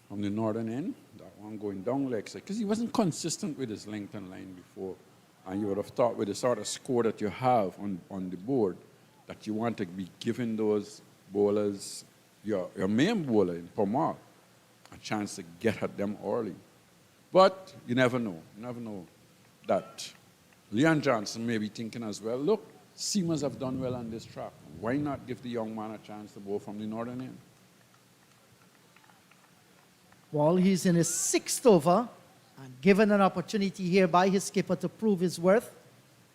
from the northern end, that one going down leg side, because he wasn't consistent with his length and line before. And you would have thought with the sort of score that you have on the board, that you want to be giving those bowlers, your main bowler in Cornwall, a chance to get at them early. But you never know. You never know that Leon Johnson may be thinking as well, look, seamers have done well on this track. Why not give the young man a chance to bowl from the northern end? Well, he's in his 6th over and given an opportunity here by his skipper to prove his worth.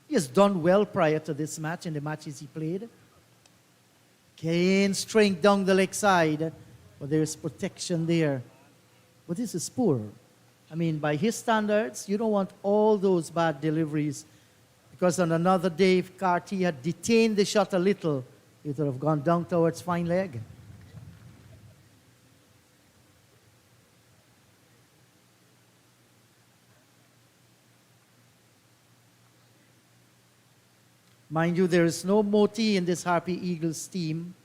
He has done well prior to this match in the matches he played. Kane straying down the leg side, but there is protection there. But this is poor. I mean, by his standards, you don't want all those bad deliveries, because on another day, if Carty had detained the shot a little, it would have gone down towards fine leg. Mind you, there is no Moti in this Harpy Eagles team.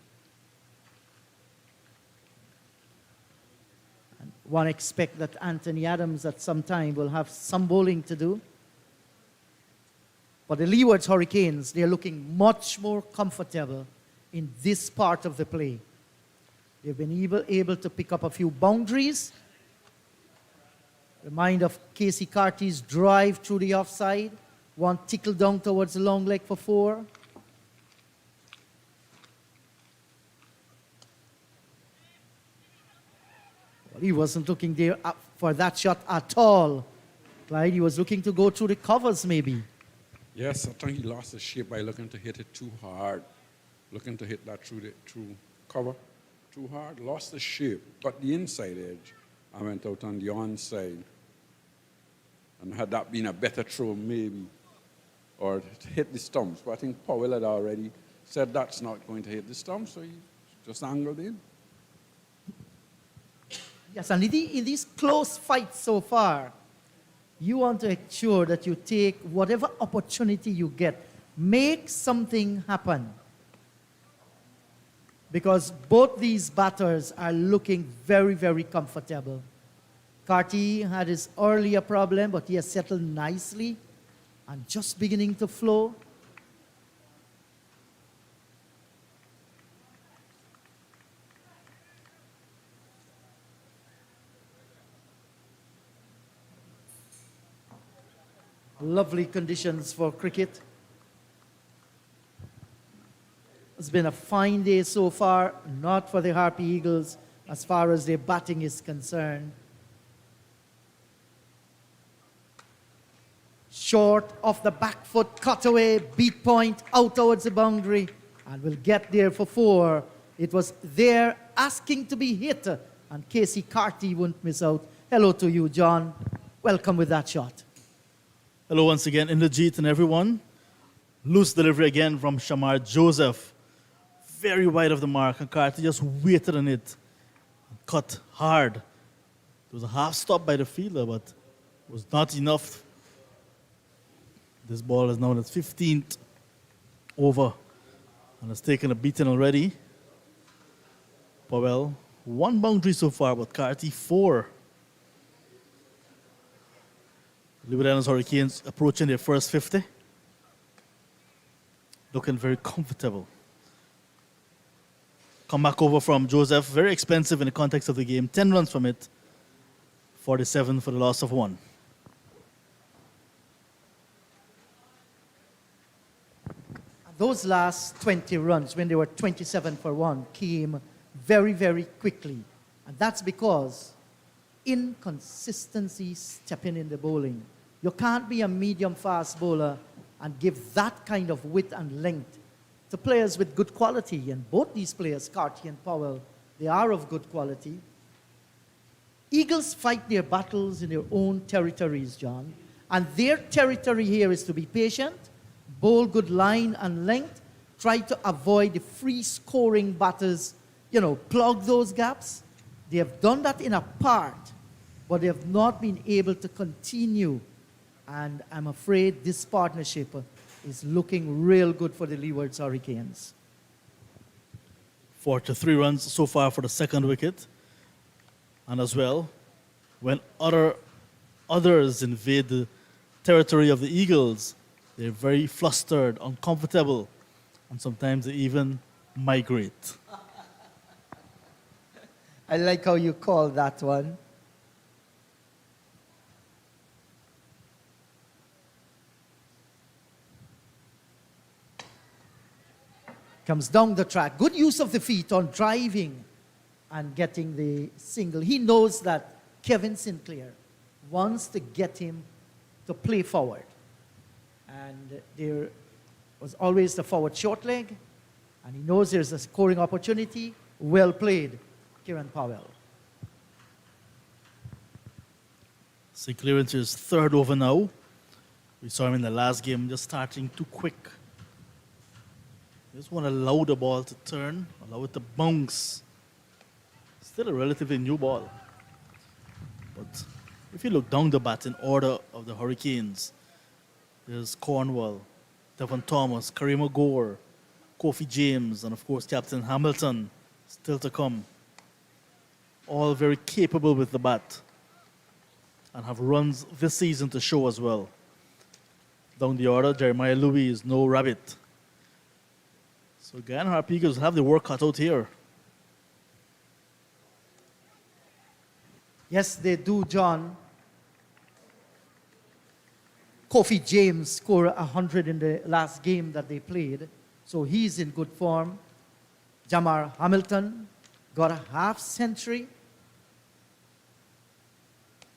And one expects that Anthony Adams at some time will have some bowling to do. But the Leewards Hurricanes, they're looking much more comfortable in this part of the play. They've been able to pick up a few boundaries. Remind of Casey Carty's drive through the offside. One tickle down towards the long leg for 4. Well, he wasn't looking there for that shot at all. Right? He was looking to go through the covers maybe. Yes, I think he lost his shape by looking to hit it too hard. Looking to hit that through cover too hard. Lost the shape, got the inside edge, and went out on the onside. And had that been a better throw, maybe, or hit the stumps. But I think Powell had already said that's not going to hit the stumps, so he just angled in. Yes, and in these close fights so far, you want to ensure that you take whatever opportunity you get. Make something happen. Because both these batters are looking very, very comfortable. Carty had his earlier problem, but he has settled nicely and just beginning to flow. Lovely conditions for cricket. It's been a fine day so far, not for the Harpy Eagles as far as their batting is concerned. Short off the back foot, cut away, beat point, out towards the boundary, and will get there for 4. It was there asking to be hit, and Casey Carty wouldn't miss out. Hello to you, John. Welcome with that shot. Hello once again, Inderjeet and everyone. Loose delivery again from Shamar Joseph. Very wide of the mark, and Carty just waited on it. Cut hard. There was a half stop by the fielder, but it was not enough. This ball is now in its 15th over and has taken a beating already. Powell, 1 boundary so far, but Carty 4. Leewards Hurricanes approaching their first 50. Looking very comfortable. Come back over from Joseph, very expensive in the context of the game. 10 runs from it, 47 for the loss of 1. Those last 20 runs, when they were 27 for 1, came very, very quickly. And that's because inconsistency stepping in the bowling. You can't be a medium-fast bowler and give that kind of width and length to players with good quality. And both these players, Carty and Powell, They are of good quality. Eagles fight their battles in their own territories, John. And their territory here is to be patient, bowl good line and length, try to avoid the free scoring batters, plug those gaps. They have done that in a part, but they have not been able to continue. And I'm afraid this partnership is looking real good for the Leewards Hurricanes. 4-3 runs so far for the second wicket. And as well, when others invade the territory of the Eagles, they're very flustered, uncomfortable, and sometimes they even migrate. I like how you call that one. Comes down the track. Good use of the feet on driving and getting the single. He knows that Kevin Sinclair wants to get him to play forward. And there was always the forward short leg. And he knows there's a scoring opportunity. Well played, Kieran Powell. Sinclair into his third over now. We saw him in the last game just starting too quick. Just want to allow the ball to turn, allow it to bounce. Still a relatively new ball. But if you look down the batting order of the Hurricanes, there's Cornwall, Devon Thomas, Kareem Gore, Kofi James, and of course Captain Hamilton still to come. All very capable with the bat and have runs this season to show as well. Down the order, Jeremiah Louis is no rabbit. So Guyana Harp Eagles have the work cut out here. Yes, they do, John. Kofi James scored 100 in the last game that they played, so he's in good form. Jamar Hamilton got a half century.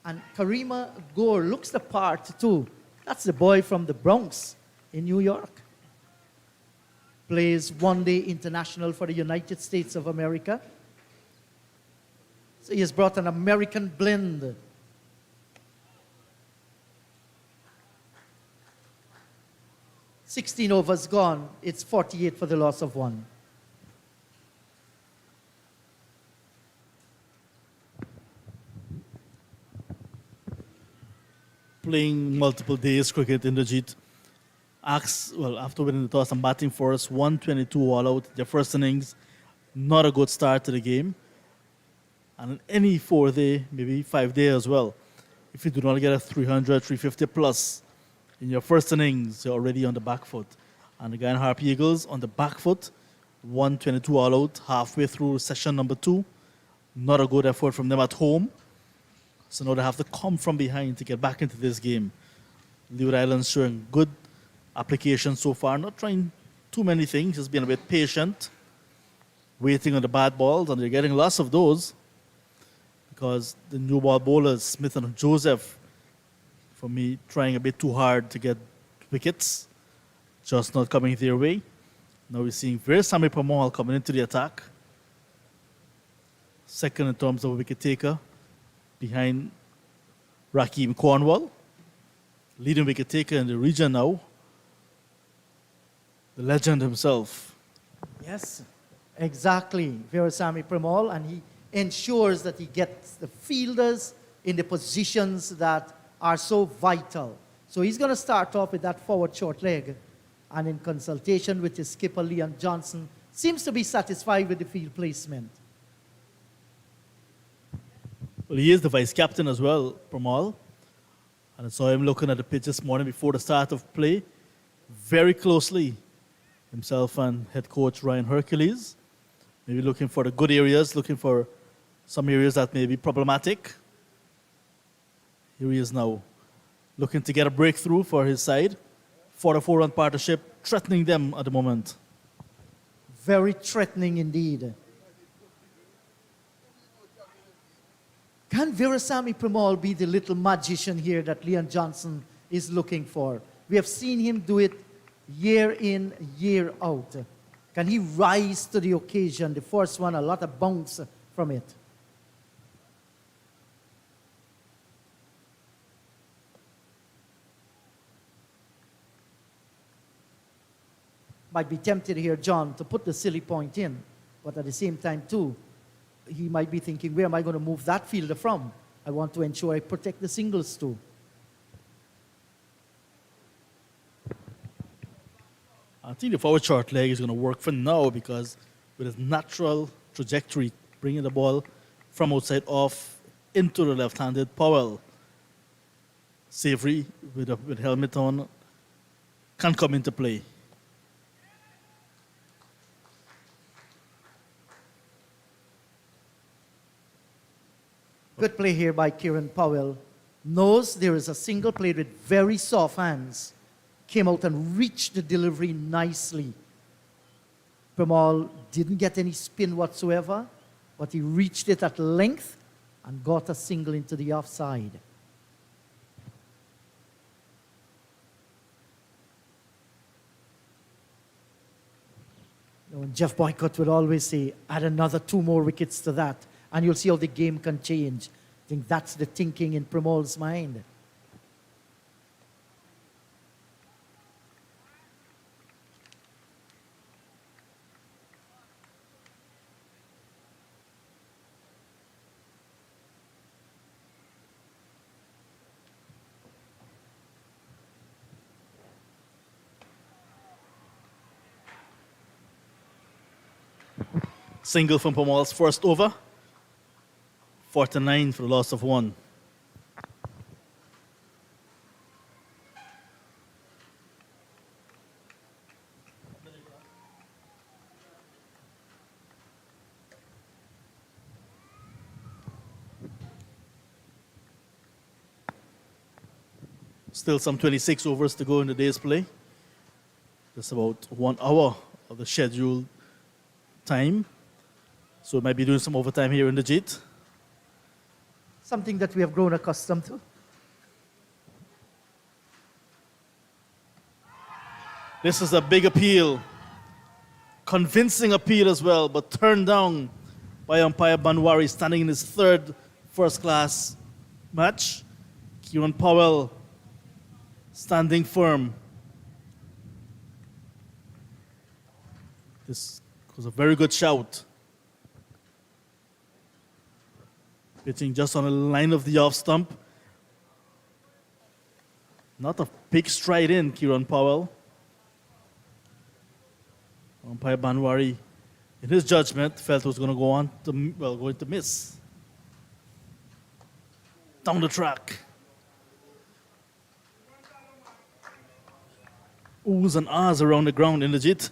And Karima Gore looks the part too. That's the boy from the Bronx in New York. Plays one-day international for the United States of America. So he has brought an American blend. "16 overs gone. It's 48 for the loss of 1. Playing multiple days cricket in the Jeet. After winning the toss and batting for us, 122 all out. Their first innings, not a good start to the game. And in any 4-day, maybe 5-day as well, if you do not get a 300, 350 plus in your first innings, you're already on the back foot. And the Guyana Harp Eagles on the back foot, 122 all out, halfway through session number 2. Not a good effort from them at home. So now they have to come from behind to get back into this game. Leeward Islands showing good application so far, not trying too many things, just being a bit patient, waiting on the bad balls, and they're getting lots of those because the new ball bowlers, Smith and Joseph, for me, trying a bit too hard to get wickets, just not coming their way. Now we're seeing Veerasamy Permaul coming into the attack. Second in terms of wicket taker, behind Rakeem Cornwall. Leading wicket taker in the region now, the legend himself. Yes, exactly. Veerasamy Permaul, and he ensures that he gets the fielders in the positions that are so vital. So he's going to start off with that forward short leg, and in consultation with his skipper, Leon Johnson, seems to be satisfied with the field placement. Well, he is the vice captain as well, Permaul. And I saw him looking at the pitch this morning before the start of play, very closely. Himself and head coach Ryan Hercules, maybe looking for the good areas, looking for some areas that may be problematic. Here he is now, looking to get a breakthrough for his side. 44-run partnership, threatening them at the moment. Very threatening indeed. Can Veerasamy Permaul be the little magician here that Leon Johnson is looking for? We have seen him do it year in, year out. Can he rise to the occasion? The first one, a lot of bounce from it. Might be tempted here, John, to put the silly point in, but at the same time, too, he might be thinking, where am I going to move that fielder from? I want to ensure I protect the singles, too. I think the forward short leg is going to work for now because with his natural trajectory, bringing the ball from outside off into the left-handed Powell. Savory with helmet on can come into play. Good play here by Kieran Powell. Knows there is a single played with very soft hands. Came out and reached the delivery nicely. Pramal didn't get any spin whatsoever, but he reached it at length and got a single into the offside. You know, Jeff Boycott would always say, add another 2 more wickets to that, and you'll see how the game can change. I think that's the thinking in Pramal's mind. Single from Pramal's first over. 49 for the loss of 1. Still some 26 overs to go in the day's play. Just about 1 hour of the scheduled time. So we might be doing some overtime here in the JIT. Something that we have grown accustomed to. This is a big appeal. Convincing appeal as well, but turned down by umpire Banwari, standing in his 3rd first-class match. Kieran Powell standing firm. This was a very good shout. Pitching just on the line of the off stump. Not a big stride in, Kieran Powell. Umpire Banwari, in his judgment, felt it was going to go on to, well, going to miss. Down the track. Oohs and ahs around the ground in the JIT.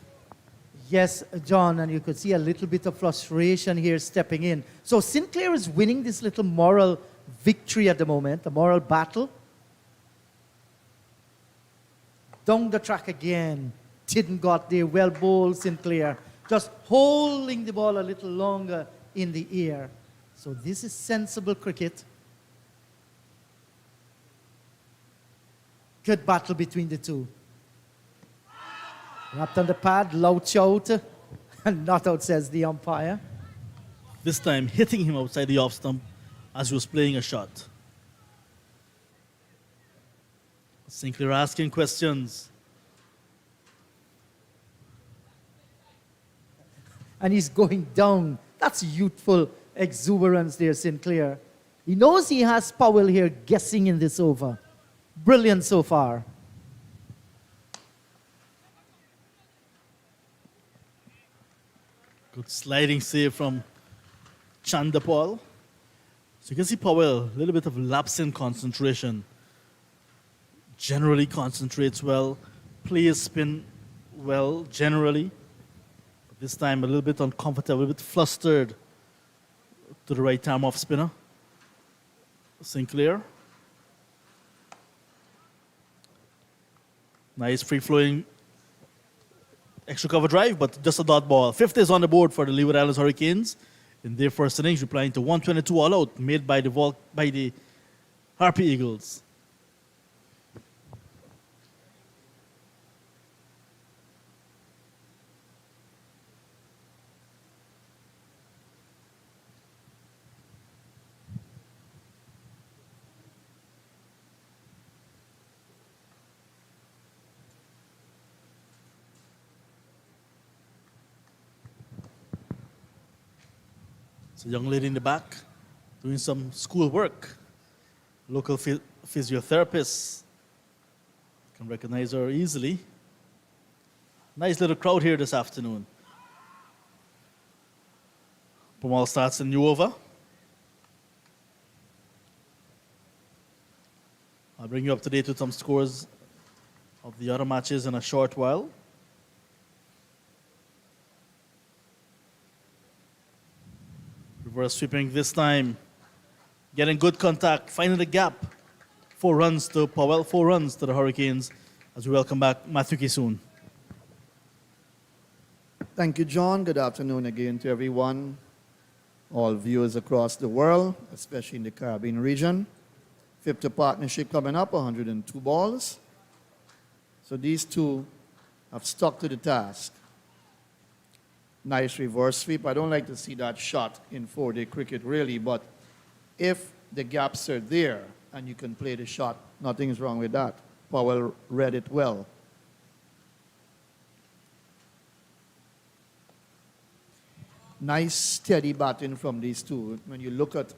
Yes, John, and you could see a little bit of frustration here stepping in. So Sinclair is winning this little moral victory at the moment, a moral battle. Down the track again. Didn't got there. Well bowled, Sinclair. Just holding the ball a little longer in the air. So this is sensible cricket. Good battle between the two. Wrapped on the pad, louch out, and not out, says the umpire. This time hitting him outside the off stump as he was playing a shot. Sinclair asking questions. And he's going down. That's youthful exuberance there, Sinclair. He knows he has Powell here guessing in this over. Brilliant so far. Good sliding save from Chandapal. So you can see Powell, a little bit of lapse in concentration. Generally concentrates well, plays spin well, generally. But this time a little bit uncomfortable, a little bit flustered to the right arm off spinner. Sinclair. Nice free-flowing extra cover drive, but just a dot ball. 50 is on the board for the Leeward Islands Hurricanes in their first innings, replying to 122 all out made by the Harpy Eagles. It's a young lady in the back doing some school work. Local physiotherapist can recognize her easily. Nice little crowd here this afternoon. Cornwall starts a new over. I'll bring you up to date with some scores of the other matches in a short while. Reverse sweeping this time. Getting good contact, finding the gap. 4 runs to Powell, 4 runs to the Hurricanes as we welcome back Matthew Kisoon. Thank you, John. Good afternoon again to everyone, all viewers across the world, especially in the Caribbean region. 50 partnership coming up, 102 balls. So these two have stuck to the task. Nice reverse sweep. I don't like to see that shot in 4-day cricket, really, but if the gaps are there and you can play the shot, nothing's wrong with that. Powell read it well. Nice steady batting from these two. When you look at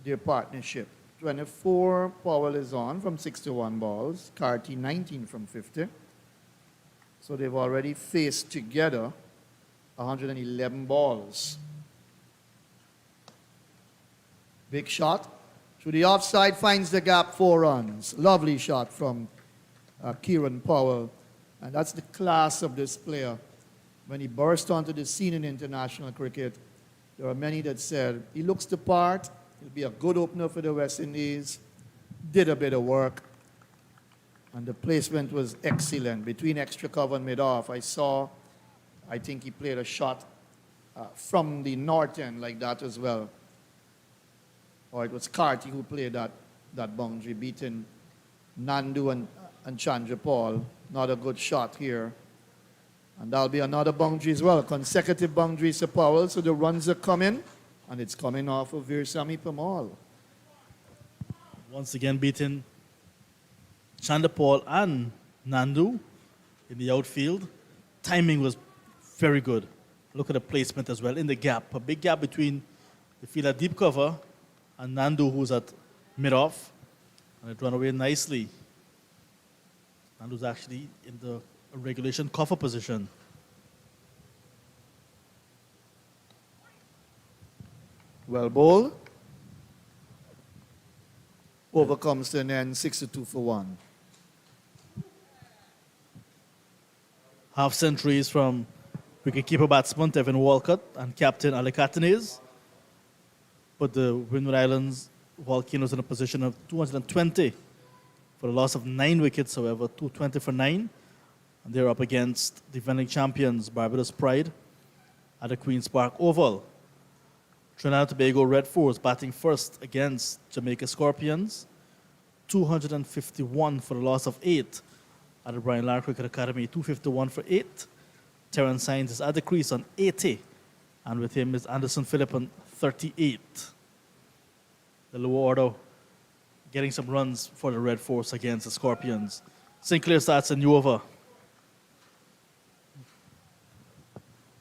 their partnership, 24 Powell is on from 61 balls, Carty 19 from 50. So they've already faced together 111 balls. Big shot. To the offside, finds the gap, 4 runs. Lovely shot from Kieran Powell. And that's the class of this player. When he burst onto the scene in international cricket, there are many that said, he looks the part, he'll be a good opener for the West Indies, did a bit of work, and the placement was excellent. Between extra cover and mid-off, I think he played a shot from the north end like that as well. Or it was Carty who played that boundary, beating Nandu and Chandra Paul. Not a good shot here. And that'll be another boundary as well. Consecutive boundaries to Powell, so the runs are coming, and it's coming off of Veersamy Permaul. Once again beating Chandra Paul and Nandu in the outfield. Timing was very good. Look at the placement as well in the gap. A big gap between the field at deep cover and Nandu, who's at mid-off. And it ran away nicely. Nandu's actually in the regulation cover position. Well bowled. Overcomes to an end, 62 for 1. Half centuries from wicketkeeper batsman Tevin Walcott and captain Ali Catanese. But the Windward Islands Volcanoes in a position of 220 for a loss of 9 wickets, however, 220 for 9. And they're up against defending champions Barbados Pride at the Queen's Park Oval. Trinidad and Tobago Red Force batting first against Jamaica Scorpions. 251 for a loss of 8 at the Brian Lara Cricket Academy. 251 for 8. Terence Hines is at the crease on 80. And with him is Anderson Phillip on 38. The lower order getting some runs for the Red Force against the Scorpions. Sinclair starts a new over.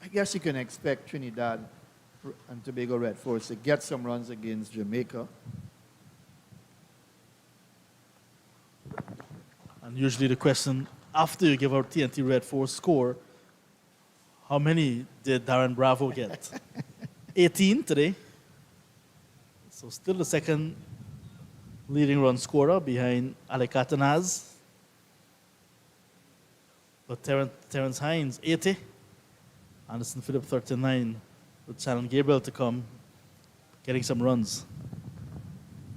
I guess you can expect Trinidad and Tobago Red Force to get some runs against Jamaica. And usually the question after you give out TNT Red Force score, how many did Darren Bravo get? 18 today. So still the second leading run scorer behind Ali Catanaz. But Terence Hines, 80. Anderson Phillip, 39. With Shannon Gabriel to come, getting some runs.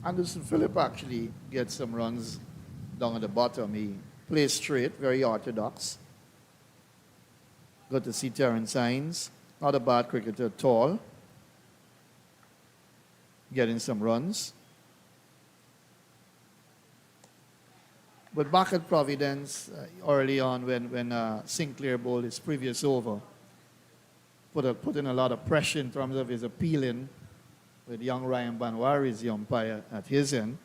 Anderson Phillip actually gets some runs down at the bottom. He plays straight, very orthodox. Good to see Terence Hines. Not a bad cricketer at all. Getting some runs. But back at Providence, early on when Sinclair bowled his previous over, put in a lot of pressure in terms of his appealing with young Ryan Banwari's the umpire at his end.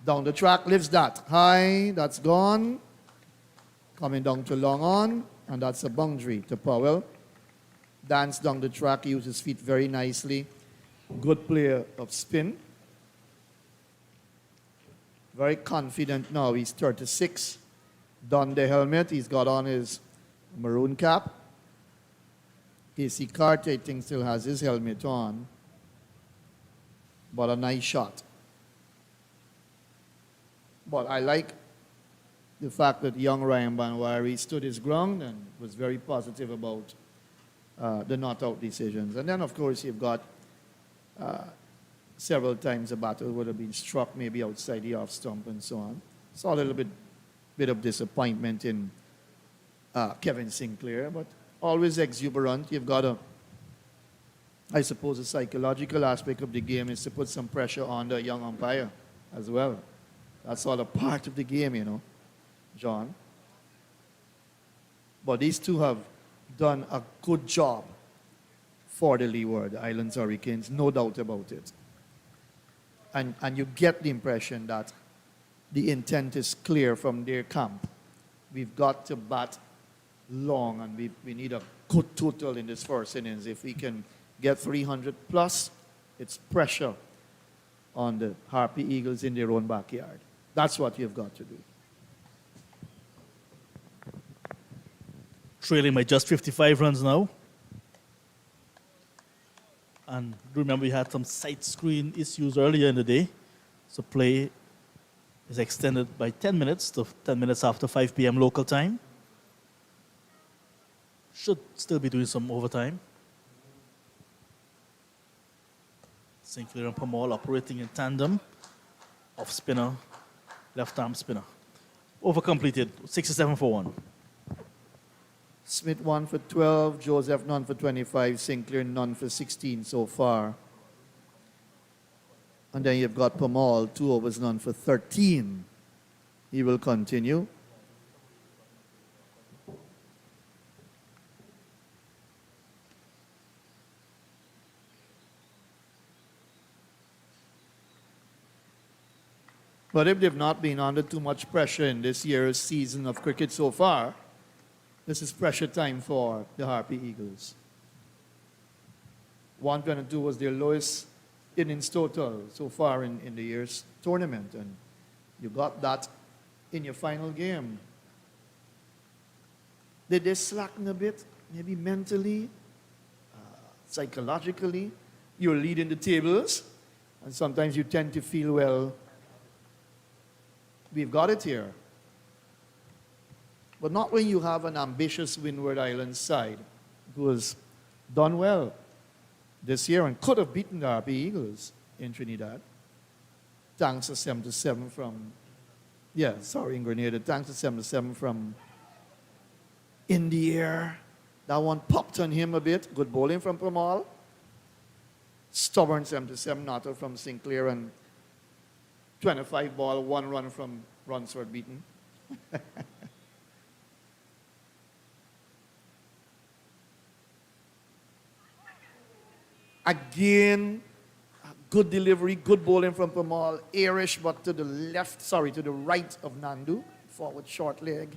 Down the track, lifts that. High, that's gone. Coming down to long on, and that's a boundary to Powell. dance down the track, he used his feet very nicely. Good player of spin. Very confident now. He's 36. Donned the helmet. He's got on his maroon cap. AC Carter, I think, still has his helmet on. But a nice shot. But I like the fact that young Ryan Banwari stood his ground and was very positive about the not-out decisions. And then, of course, you've got several times the batter would have been struck maybe outside the off stump and so on. Saw a little bit of disappointment in Kevin Sinclair, but always exuberant. You've got I suppose, the psychological aspect of the game is to put some pressure on the young umpire as well. That's all a part of the game, you know, John. But these two have done a good job for the Leeward Islands Hurricanes, no doubt about it. And you get the impression that the intent is clear from their camp. We've got to bat long, and we need a good total in this first innings. If we can get 300 plus, it's pressure on the Harpy Eagles in their own backyard. That's what you've got to do. Trailing by just 55 runs now. And remember, we had some sight screen issues earlier in the day. So play is extended by 10 minutes to 10 minutes after 5 p.m. local time. Should still be doing some overtime. Sinclair and Pamal operating in tandem. Off spinner, left arm spinner. Over completed, 67 for 1. Smith 1 for 12, Joseph none for 25, Sinclair none for 16 so far. And then you've got Pamal, 2 overs, none for 13. He will continue. But if they've not been under too much pressure in this year's season of cricket so far, this is pressure time for the Harpy Eagles. 122 was their lowest innings total so far in the year's tournament, and you got that in your final game. Did they slacken a bit? Maybe mentally, psychologically? You're leading the tables, and sometimes you tend to feel, well, we've got it here. But not when you have an ambitious Windward Islands side who has done well this year and could have beaten the RP Eagles in Trinidad. Thanks to 7-7 from, in Grenada. Thanks to 7-7 from in the air. That one popped on him a bit. Good bowling from Pamal. Stubborn 7-7 not out from Sinclair, and 25 ball, 1 run from Runsford beaten. Again, good delivery, good bowling from Pamal. Airish, but to the right of Nandu. Forward short leg.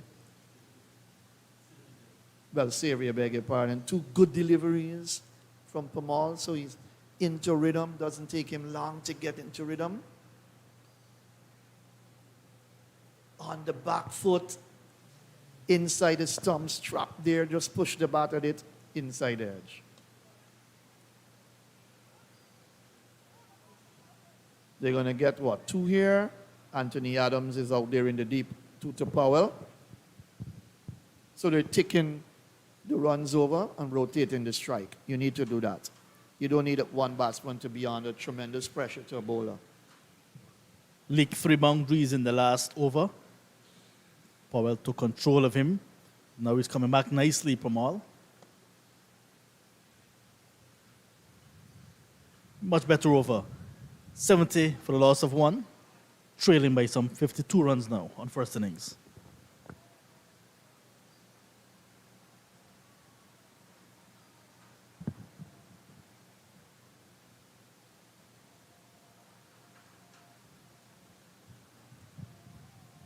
Well, Savory, I beg your pardon. 2 good deliveries from Pamal, so he's into rhythm. Doesn't take him long to get into rhythm. On the back foot, inside the stump, strap there, just push the bat at it, inside edge. They're going to get, 2 here? Anthony Adams is out there in the deep, 2 to Powell. So they're ticking the runs over and rotating the strike. You need to do that. You don't need one batsman to be under tremendous pressure to a bowler. Leaked 3 boundaries in the last over. Powell took control of him. Now he's coming back nicely, Pamal. Much better over. 70 for the loss of 1. Trailing by some 52 runs now on first innings.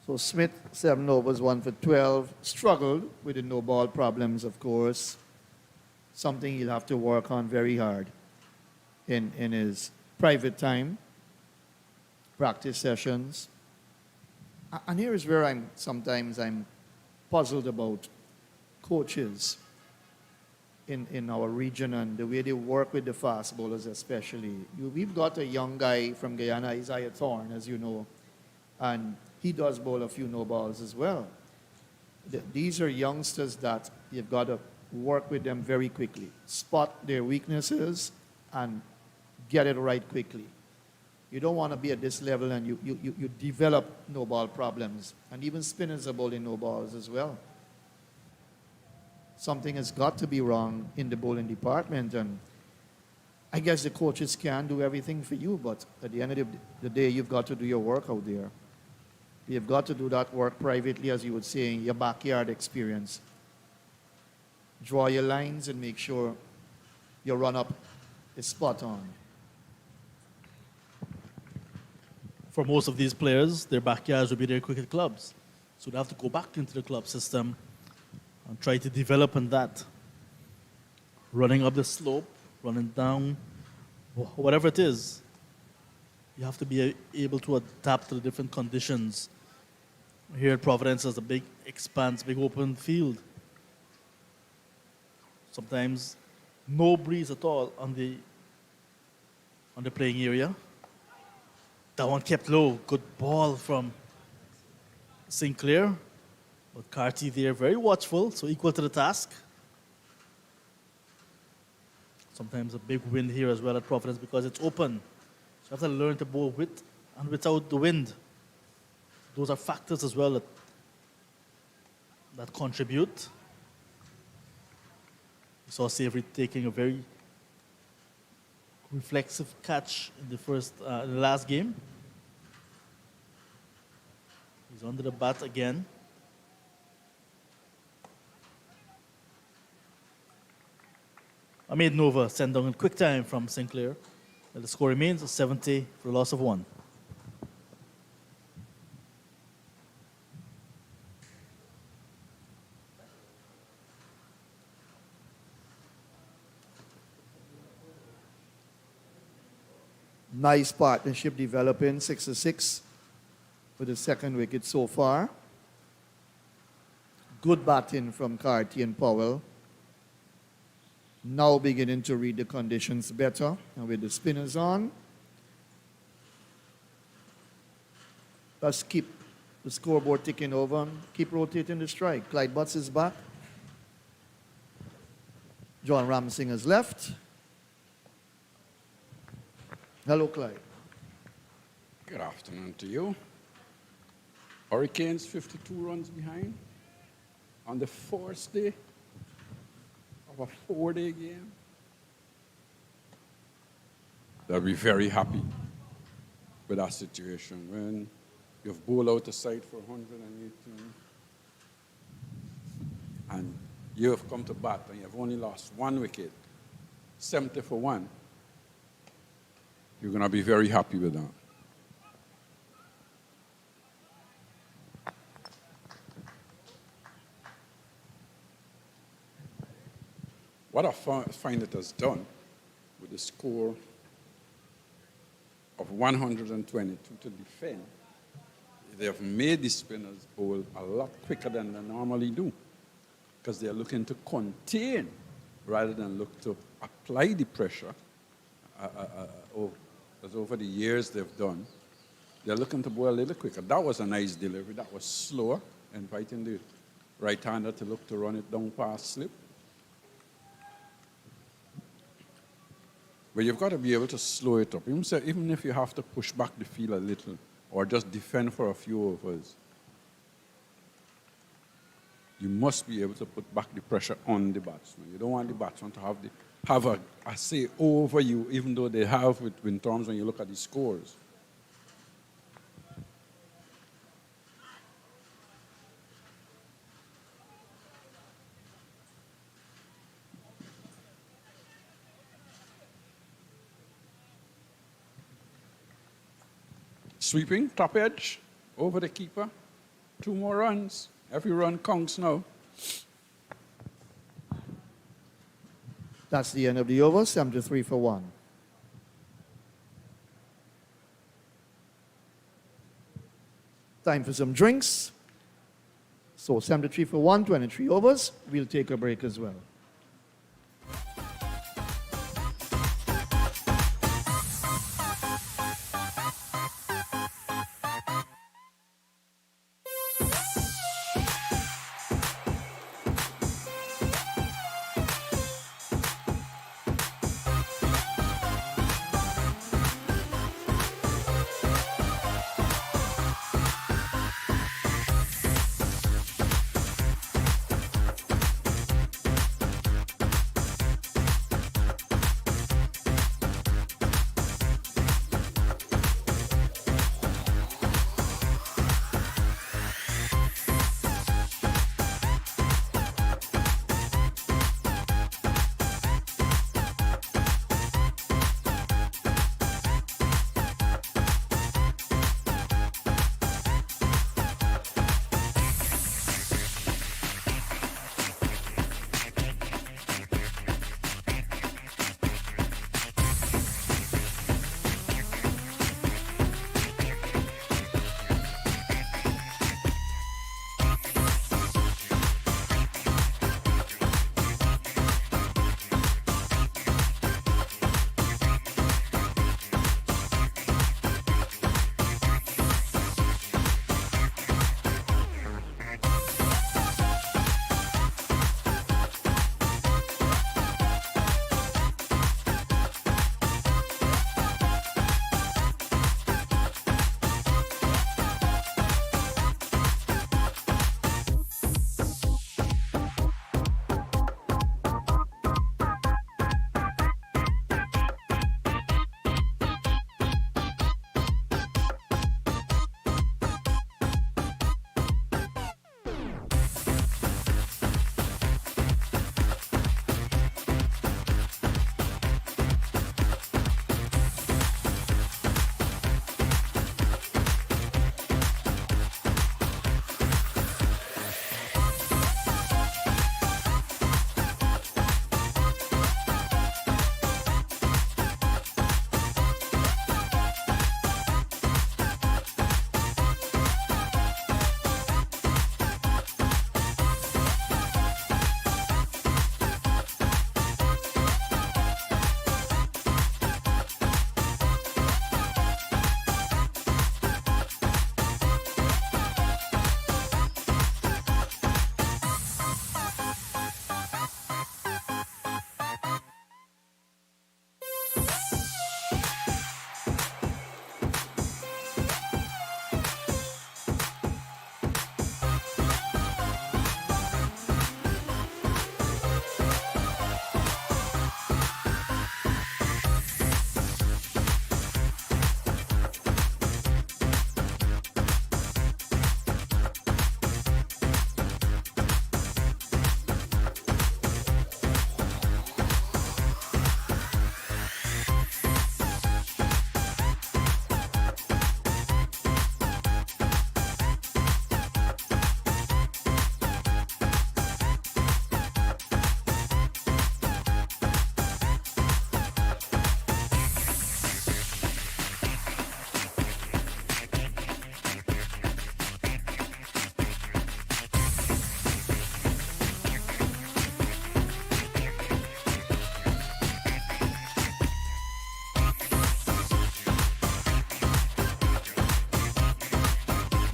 So Smith, 7 overs, 1 for 12. Struggled with the no ball problems, of course. something he'll have to work on very hard in his private time, practice sessions. And here is where sometimes I'm puzzled about coaches in our region and the way they work with the fast bowlers especially. We've got a young guy from Guyana, Isaiah Thorne, as you know, and he does bowl a few no balls as well. These are youngsters that you've got to work with them very quickly, spot their weaknesses and get it right quickly. You don't want to be at this level and you develop no ball problems. And even spinners are bowling no balls as well. Something has got to be wrong in the bowling department. And I guess the coaches can do everything for you, but at the end of the day, you've got to do your work out there. You've got to do that work privately, as you would say, in your backyard experience. Draw your lines and make sure your run-up is spot on. For most of these players, their backyards will be their cricket clubs. So they have to go back into the club system and try to develop in that. Running up the slope, running down, whatever it is, you have to be able to adapt to the different conditions. Here at Providence, there's a big expanse, big open field. Sometimes no breeze at all on the playing area. That one kept low. Good ball from Sinclair. But Carty there, very watchful, so equal to the task. Sometimes a big wind here as well at Providence because it's open. So you have to learn to bowl with and without the wind. Those are factors as well that contribute. We saw Savory taking a very reflexive catch in the last game. He's under the bat again. Ahmed Nova sent down in quick time from Sinclair. And the score remains 70 for a loss of 1. Nice partnership developing, 6-6 for the second wicket so far. Good batting from Carty and Powell. Now beginning to read the conditions better. And with the spinners on, let's keep the scoreboard ticking over and keep rotating the strike. Clyde Butts is back. John Ramsing has left. Hello, Clyde. Good afternoon to you. Hurricanes 52 runs behind on the fourth day of a 4-day game. They'll be very happy with that situation when you've bowled out a side for 118 and you have come to bat and you've only lost 1 wicket, 70 for 1. You're going to be very happy with that. What I find it has done with the score of 122 to defend, they have made the spinners bowl a lot quicker than they normally do because they're looking to contain rather than look to apply the pressure. As over the years they've done, they're looking to bowl a little quicker. That was a nice delivery. That was slower, inviting the right-hander to look to run it down past slip. But you've got to be able to slow it up. Even if you have to push back the field a little or just defend for a few overs, you must be able to put back the pressure on the batsman. You don't want the batsman to have a say over you, even though they have in terms when you look at the scores. Sweeping, top edge, over the keeper. 2 more runs. Every run counts now. That's the end of the over, 73 for 1. Time for some drinks. So 73 for 1, 23 overs. We'll take a break as well.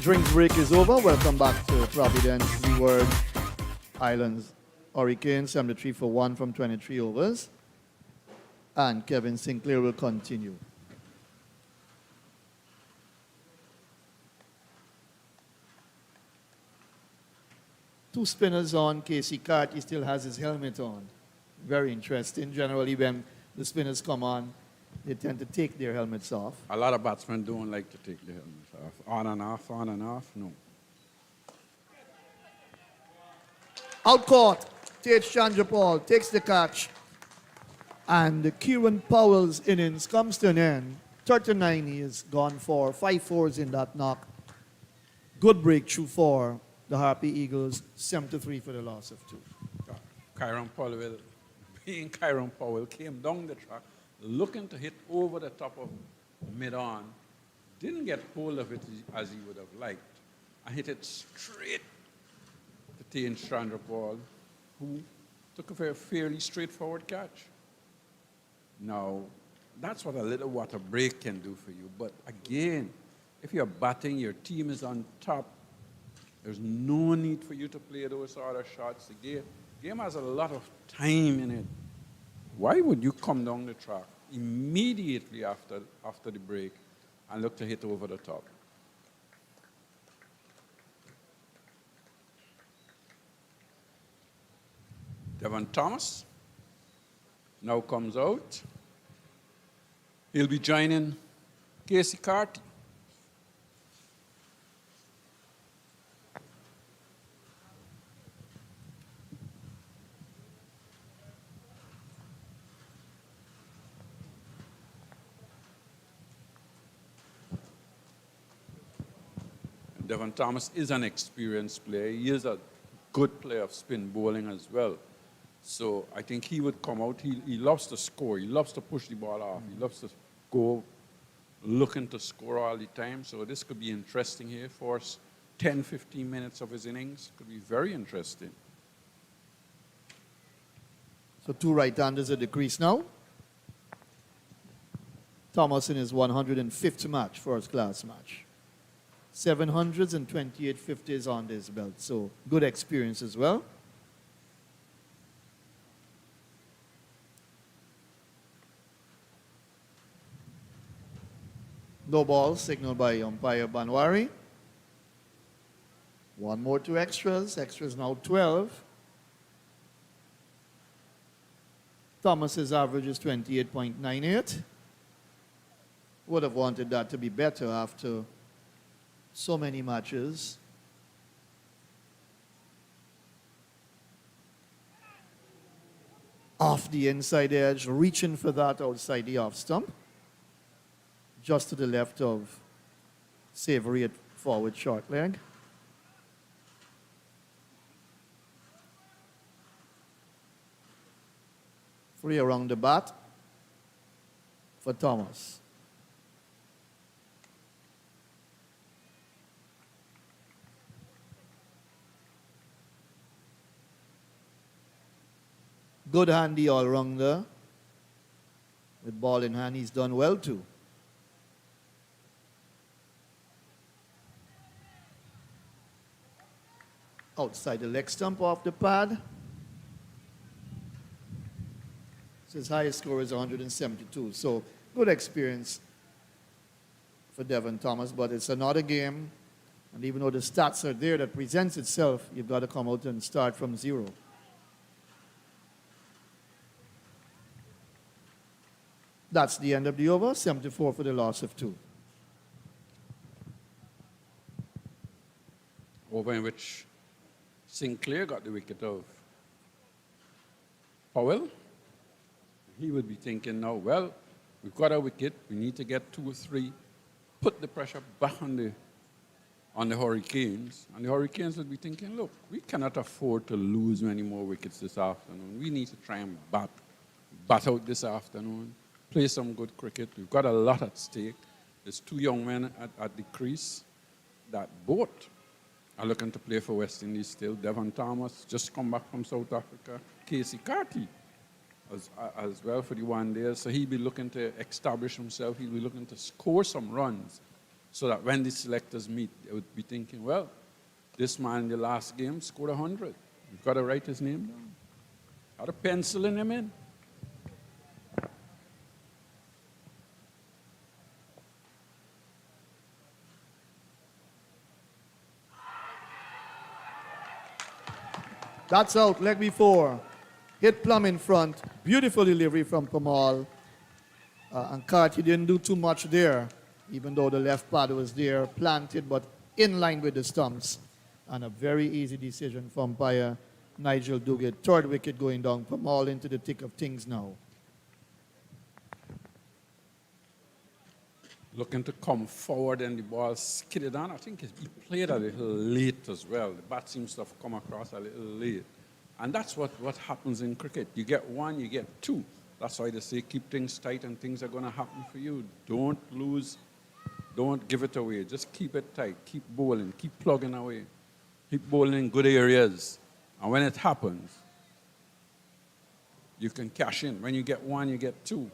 Drinks break is over. Welcome back to Providence, Leeward Islands Hurricanes, 73 for 1 from 23 overs. And Kevin Sinclair will continue. Two spinners on. Casey Carty still has his helmet on. Very interesting. Generally, when the spinners come on, they tend to take their helmets off. A lot of batsmen don't like to take the helmets off. On and off, on and off, no. Out caught. Tate Chandrapal takes the catch. And Kieran Powell's innings comes to an end. 39 he is gone for. 5 fours in that knock. Good breakthrough for the Harpy Eagles. 73 for the loss of 2. Kieran Paul will being Kyron Powell, came down the track looking to hit over the top of mid-on. Didn't get hold of it as he would have liked. And hit it straight to Tane Strandrapal, who took a very fairly straightforward catch. Now, that's what a little water break can do for you. But again, if you're batting, your team is on top, there's no need for you to play those sort of shots. The game has a lot of time in it. Why would you come down the track immediately after the break and look to hit over the top? Devon Thomas now comes out. He'll be joining Casey Carty. Devon Thomas is an experienced player. He is a good player of spin bowling as well. So I think he would come out. He loves to score. He loves to push the ball off. He loves to go looking to score all the time. So this could be interesting here for us. 10, 15 minutes of his innings could be very interesting. So 2 right-handers at the crease now. Thomas in his 105th match, first-class match. 700s and 28 50s on this belt. So good experience as well. No ball, signaled by umpire Banwari. 1 more to extras. Extras now 12. Thomas's average is 28.98. Would have wanted that to be better after so many matches. Off the inside edge, reaching for that outside the off stump. Just to the left of Savory at forward short leg. Free around the bat for Thomas. Good handy all-rounder. With ball in hand, he's done well too. Outside the leg stump off the pad. So his highest score is 172. So good experience for Devon Thomas, but it's another game. And even though the stats are there that presents itself, you've got to come out and start from 0. That's the end of the over, 74 for the loss of 2. Over in which Sinclair got the wicket of Powell. He would be thinking now, well, we've got a wicket, we need to get 2 or 3, put the pressure back on the Hurricanes. And the Hurricanes would be thinking, look, we cannot afford to lose many more wickets this afternoon. We need to try and bat out this afternoon, play some good cricket. We've got a lot at stake. There's 2 young men at the crease that both are looking to play for West Indies still. Devon Thomas, just come back from South Africa. Casey Carty as well for the 1 day. So he'll be looking to establish himself. He'll be looking to score some runs so that when the selectors meet, they would be thinking, well, this man in the last game scored 100. We've got to write his name down. Got to pencil him in. That's out, leg B4. Hit plumb in front. Beautiful delivery from Kamal. And Carty didn't do too much there, even though the left pad was there, planted, but in line with the stumps. And a very easy decision from umpire Nigel Duguid. 3rd wicket going down. Kamal into the thick of things now. Looking to come forward and the ball skidded on. I think he played a little late as well. The bat seems to have come across a little late. And that's what happens in cricket. You get one, you get two. That's why they say keep things tight and things are going to happen for you. Don't lose. Don't give it away. Just keep it tight. Keep bowling. Keep plugging away. Keep bowling in good areas. And when it happens, you can cash in. When you get one, you get two.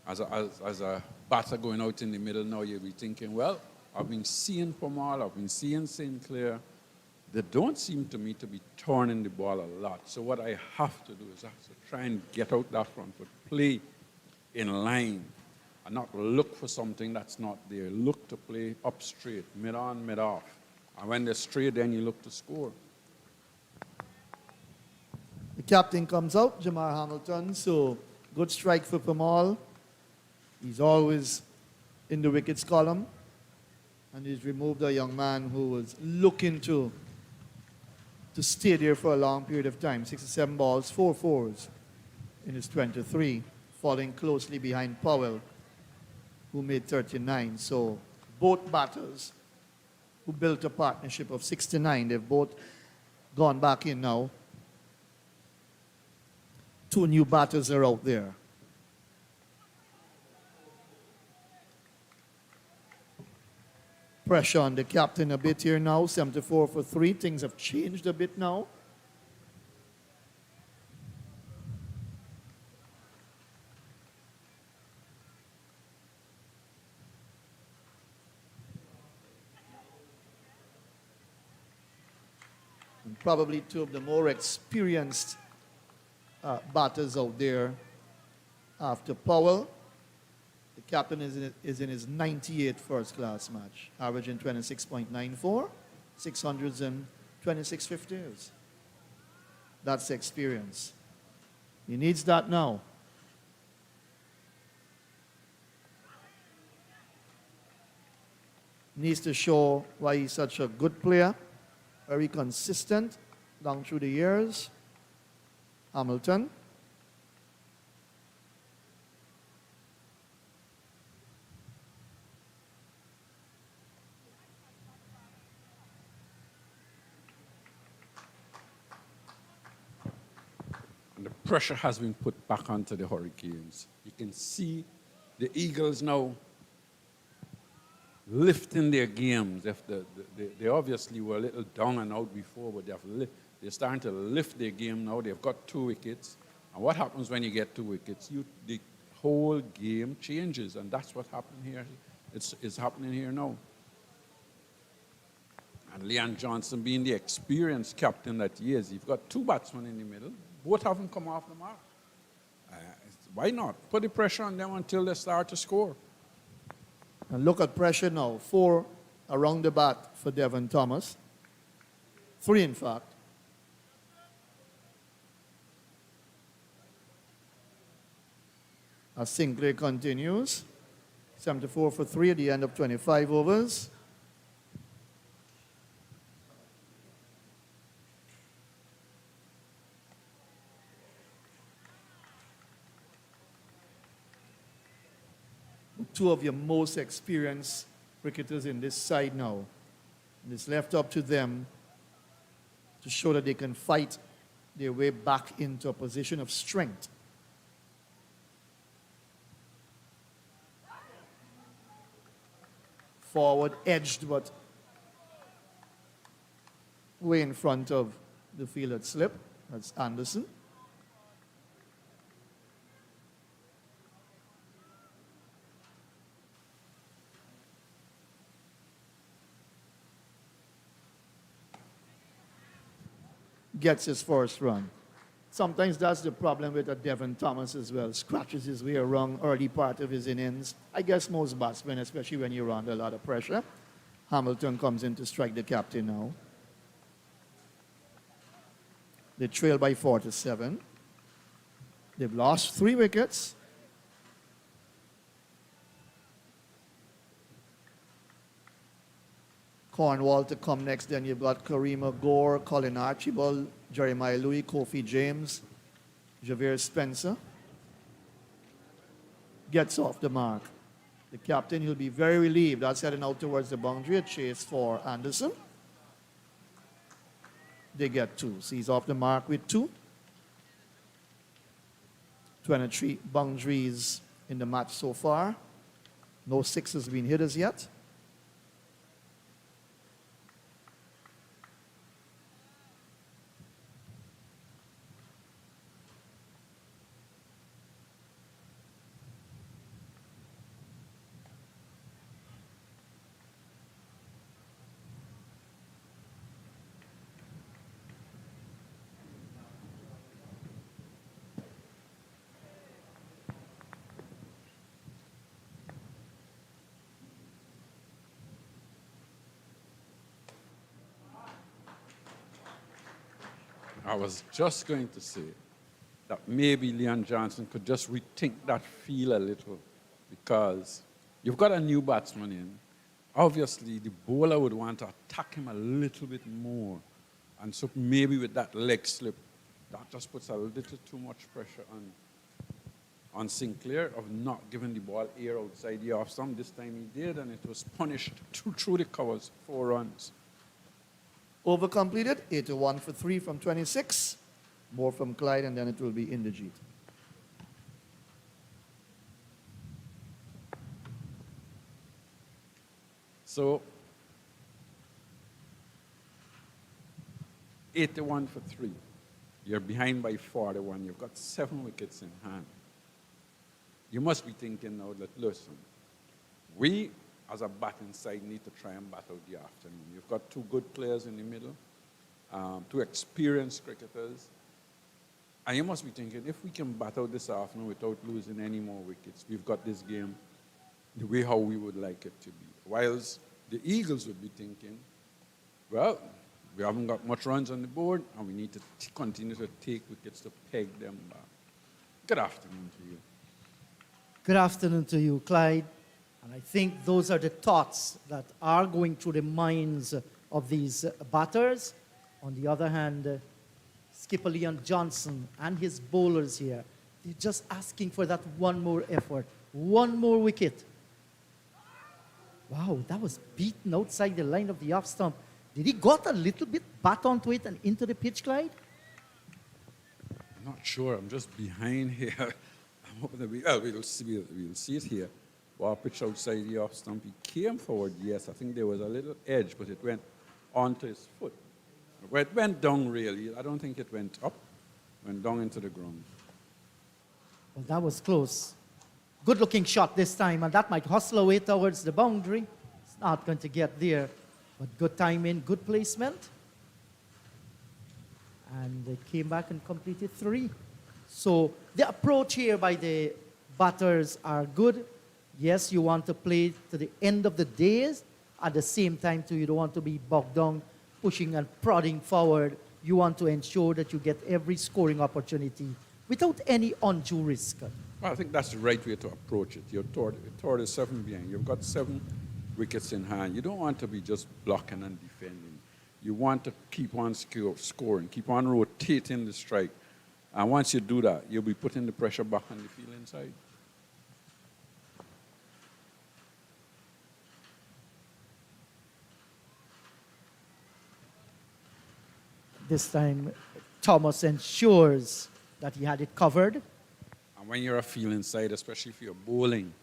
As a batter going out in the middle now, you'll be thinking, well, I've been seeing Pomal, I've been seeing St. Clair. They don't seem to me to be turning the ball a lot. So what I have to do is I have to try and get out that front foot, play in line, and not look for something that's not there. Look to play up straight, mid on, mid off. And when they're straight, then you look to score. The captain comes out, Jamar Hamilton, so good strike for Pamal. He's always in the wickets column, and he's removed a young man who was looking to stay there for a long period of time. 67 balls, 4 fours in his 23, falling closely behind Powell, who made 39. So both batters who built a partnership of 69, they've both gone back in now. 2 new batters are out there. Pressure on the captain a bit here now, 74 for 3. Things have changed a bit now. And probably 2 of the more experienced batters out there after Powell. The captain is in his 98th first-class match, averaging 26.94, 600s and 26 50s. That's experience. He needs that now. Needs to show why he's such a good player, very consistent down through the years. Hamilton. And the pressure has been put back onto the Hurricanes. You can see the Eagles now lifting their games. If they obviously were a little down and out before, but they're starting to lift their game now. They've got 2 wickets. And what happens when you get 2 wickets? The whole game changes, and that's what happened here. It's happening here now. And Leon Johnson being the experienced captain that he is, you've got 2 batsmen in the middle. Both haven't come off the mark. Why not? Put the pressure on them until they start to score. And look at pressure now. 4 around the bat for Devon Thomas. 3, in fact. As Sinclair continues. 74 for 3 at the end of 25 overs. Two of your most experienced cricketers in this side now. And it's left up to them to show that they can fight their way back into a position of strength. Forward edged, but way in front of the field at slip. That's Anderson. Gets his first run. Sometimes that's the problem with a Devon Thomas as well. Scratches his way around early part of his innings. I guess most batsmen, especially when you're under a lot of pressure. Hamilton comes in to strike the captain now. They trail by 4-7. They've lost 3 wickets. Cornwall to come next. Then you've got Karima Gore, Colin Archibald, Jeremiah Louis, Kofi James, Javier Spencer, gets off the mark. The captain, he'll be very relieved. That's heading out towards the boundary. A chase for Anderson. They get 2. So he's off the mark with 2. 23 boundaries in the match so far. No 6 been hit as yet. I was just going to say that maybe Leon Johnson could just rethink that feel a little, because you've got a new batsman in. Obviously, the bowler would want to attack him a little bit more. And so maybe with that leg slip, that just puts a little too much pressure on Sinclair of not giving the ball air outside the off stump. This time he did, and it was punished through the covers, 4 runs. Over completed, 81 for 3 from 26. More from Clyde, and then it will be Inderjeet. So, 81 for 3. You're behind by 41. You've got 7 wickets in hand. You must be thinking now that, listen, we as a batting side need to try and battle the afternoon. You've got 2 good players in the middle, 2 experienced cricketers. And you must be thinking, if we can battle this afternoon without losing any more wickets, we've got this game the way how we would like it to be. Whilst the Eagles would be thinking, well, we haven't got much runs on the board, and we need to continue to take wickets to peg them back. Good afternoon to you. Good afternoon to you, Clyde. And I think those are the thoughts that are going through the minds of these batters. On the other hand, Skipper Leon Johnson and his bowlers here, they're just asking for that one more effort, one more wicket. Wow, that was beaten outside the line of the off stump. Did he got a little bit bat onto it and into the pitch, Clyde? I'm not sure. I'm just behind here. I'm hoping that we'll see it here. Ball pitch outside the off stump. He came forward, yes. I think there was a little edge, but it went onto his foot. Well, it went down, really. I don't think it went up. It went down into the ground. Well, that was close. Good-looking shot this time, and that might hustle away towards the boundary. It's not going to get there, but good timing, good placement. And they came back and completed 3. So the approach here by the batters are good. Yes, you want to play to the end of the days. At the same time, too, you don't want to be bogged down, pushing and prodding forward. You want to ensure that you get every scoring opportunity without any undue risk. Well, I think that's the right way to approach it. You're toward 7 behind. You've got 7 wickets in hand. You don't want to be just blocking and defending. You want to keep on scoring, keep on rotating the strike. And once you do that, you'll be putting the pressure back on the field inside. This time, Thomas ensures that he had it covered. And when you're a field inside, especially if you're bowling,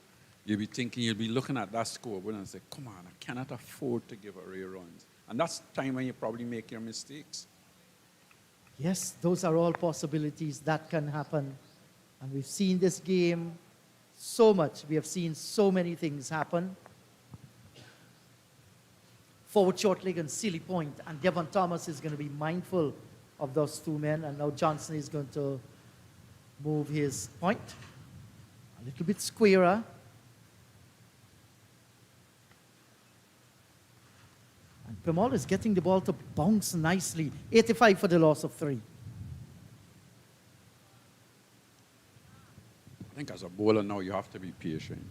you'll be thinking, you'll be looking at that scoreboard and say, come on, I cannot afford to give away runs. And that's the time when you probably make your mistakes. Yes, those are all possibilities that can happen. And we've seen this game so much. We have seen so many things happen. Forward short leg and silly point. And Devon Thomas is going to be mindful of those 2 men. And now Johnson is going to move his point. A little bit squarer. And Pemal is getting the ball to bounce nicely. 85 for the loss of 3. I think as a bowler now, you have to be patient.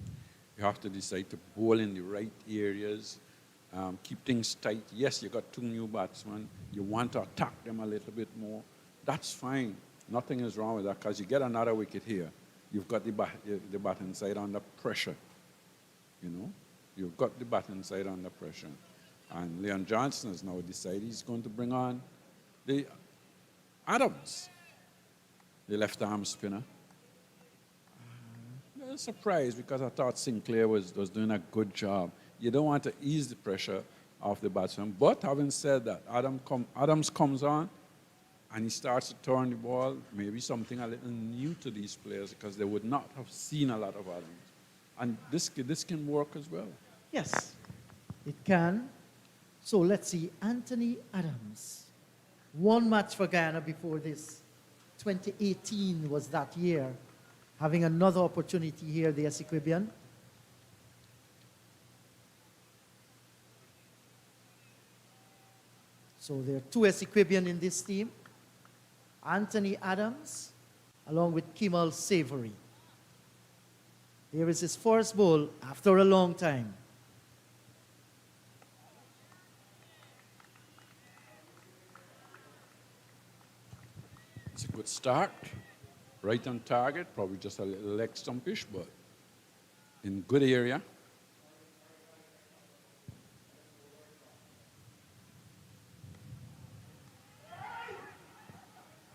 You have to decide to bowl in the right areas, keep things tight. Yes, you got 2 new batsmen. You want to attack them a little bit more. That's fine. Nothing is wrong with that because you get another wicket here. you've got the batting side under pressure. You know, you've got the batting side under pressure. And Leon Johnson has now decided he's going to bring on the Adams, the left-arm spinner. I was surprised because I thought Sinclair was doing a good job. You don't want to ease the pressure off the batsman. But having said that, Adams comes on and he starts to turn the ball, maybe something a little new to these players because they would not have seen a lot of Adams. And this can work as well. Yes, it can. So let's see, Anthony Adams. One match for Guyana before this. 2018 was that year. Having another opportunity here, the Essequibian. So there are two Essequibian in this team. Anthony Adams, along with Kimal Savory. Here is his first ball after a long time. It's a good start. Right on target, probably just a little leg stumpish, but in good area.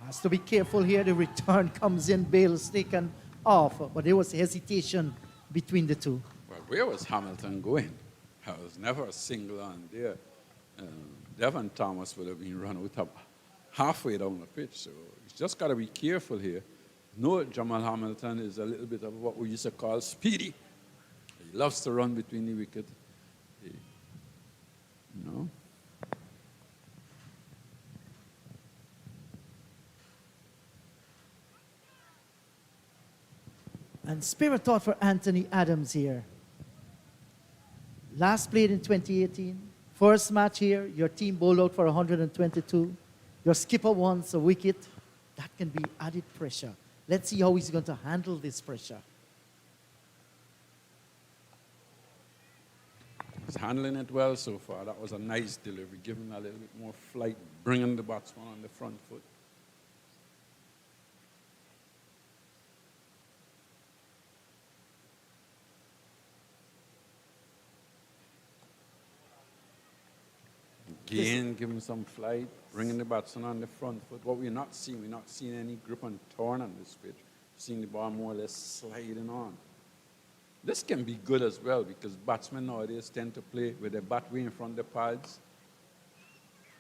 Has to be careful here. The return comes in, bail's taken off, but there was hesitation between the two. Well, where was Hamilton going? There was never a single on there. Devon Thomas would have been run out up halfway down the pitch, so he's just got to be careful here. No, Jamal Hamilton is a little bit of what we used to call speedy. He loves to run between the wicket. You know. And spirit thought for Anthony Adams here. Last played in 2018. First match here, your team bowled out for 122. Your skipper wants a wicket. That can be added pressure. Let's see how he's going to handle this pressure. He's handling it well so far. That was a nice delivery, giving him a little bit more flight, bringing the batsman on the front foot. Again, give him some flight, bringing the batsman on the front foot. What we're not seeing any grip and turn on this pitch. We're seeing the ball more or less sliding on. This can be good as well because batsmen nowadays tend to play with their bat way in front of the pads.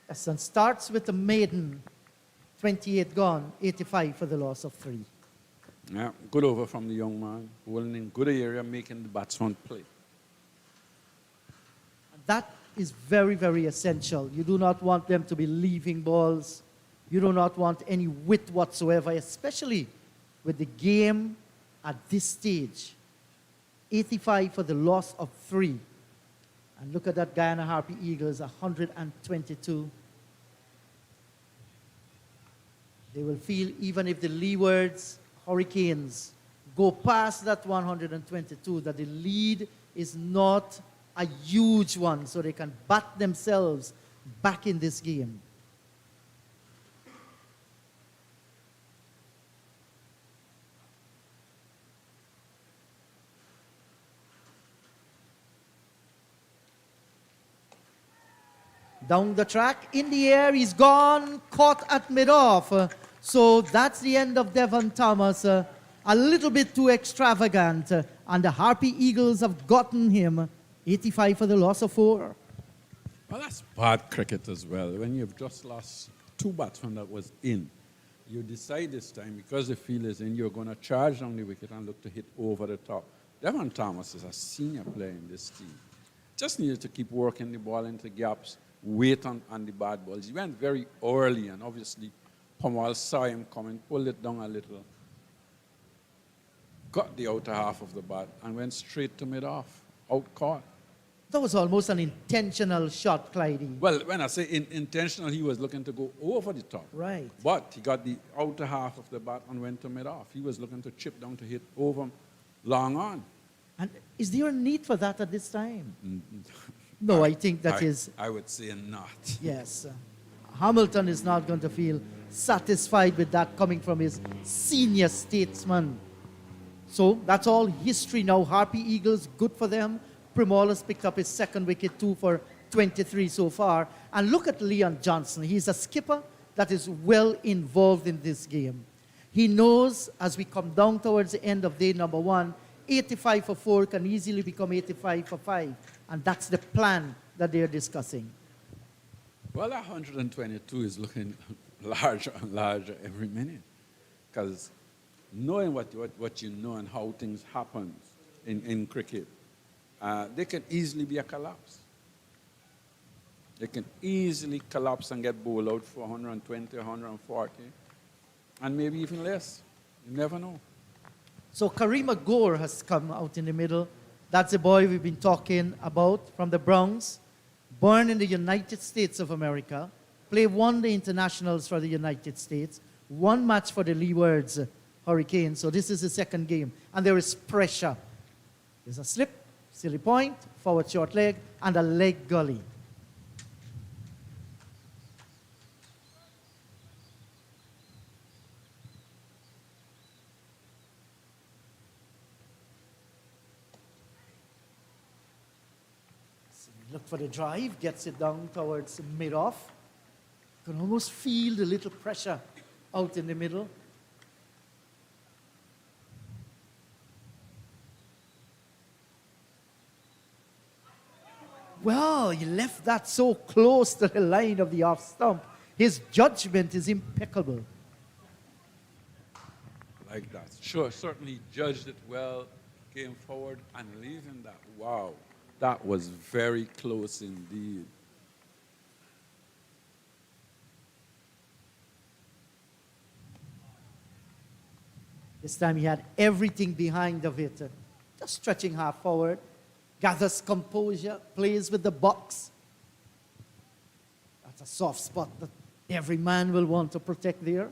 Yes, and starts with the maiden. 28 gone, 85 for the loss of 3. Yeah, good over from the young man, holding in good area, making the batsman play. That is very, very essential. You do not want them to be leaving balls. You do not want any width whatsoever, especially with the game at this stage. 85 for the loss of 3. And look at that Guyana Harpy Eagles, 122. They will feel even if the Leewards Hurricanes go past that 122, that the lead is not a huge one, so they can bat themselves back in this game. Down the track, in the air, he's gone, caught at mid-off. So that's the end of Devon Thomas. A little bit too extravagant. And the Harpy Eagles have gotten him. 85 for the loss of 4. Well, that's bad cricket as well. When you've just lost 2 batsmen that was in, you decide this time, because the field is in, you're going to charge down the wicket and look to hit over the top. Devon Thomas is a senior player in this team. Just needed to keep working the ball into gaps, wait on the bad balls. He went very early, and obviously Cornwall saw him coming, pulled it down a little, got the outer half of the bat, and went straight to mid-off, out caught. That was almost an intentional shot, Clydie. Well, when I say intentional, he was looking to go over the top. Right. But he got the outer half of the bat and went to mid-off. He was looking to chip down to hit over long on. And is there a need for that at this time? No, I think that is... I would say not. Yes. Hamilton is not going to feel satisfied with that coming from his senior statesman. So that's all history now. Harpy Eagles, good for them. Primall has picked up his second wicket, 2 for 23 so far. And look at Leon Johnson. He's a skipper that is well involved in this game. He knows as we come down towards the end of day number 1, 85 for 4 can easily become 85 for 5. And that's the plan that they're discussing. Well, 122 is looking larger and larger every minute. Because knowing what you know and how things happen in cricket, they can easily be a collapse. They can easily collapse and get bowled out for 120, 140, and maybe even less. You never know. So Karima Gore has come out in the middle. That's the boy we've been talking about from the Bronx, born in the United States of America, played 1 day internationals for the United States, 1 match for the Leewards Hurricanes. So this is the second game. And there is pressure. There's a slip, silly point, forward short leg, and a leg gully. Look for the drive, gets it down towards mid-off. You can almost feel the little pressure out in the middle. Well, he left that so close to the line of the off stump. His judgment is impeccable. Like that. Sure, certainly judged it well, came forward and leaving that. Wow. That was very close indeed. This time he had everything behind of it. Just stretching half forward, gathers composure, plays with the box. That's a soft spot that every man will want to protect there.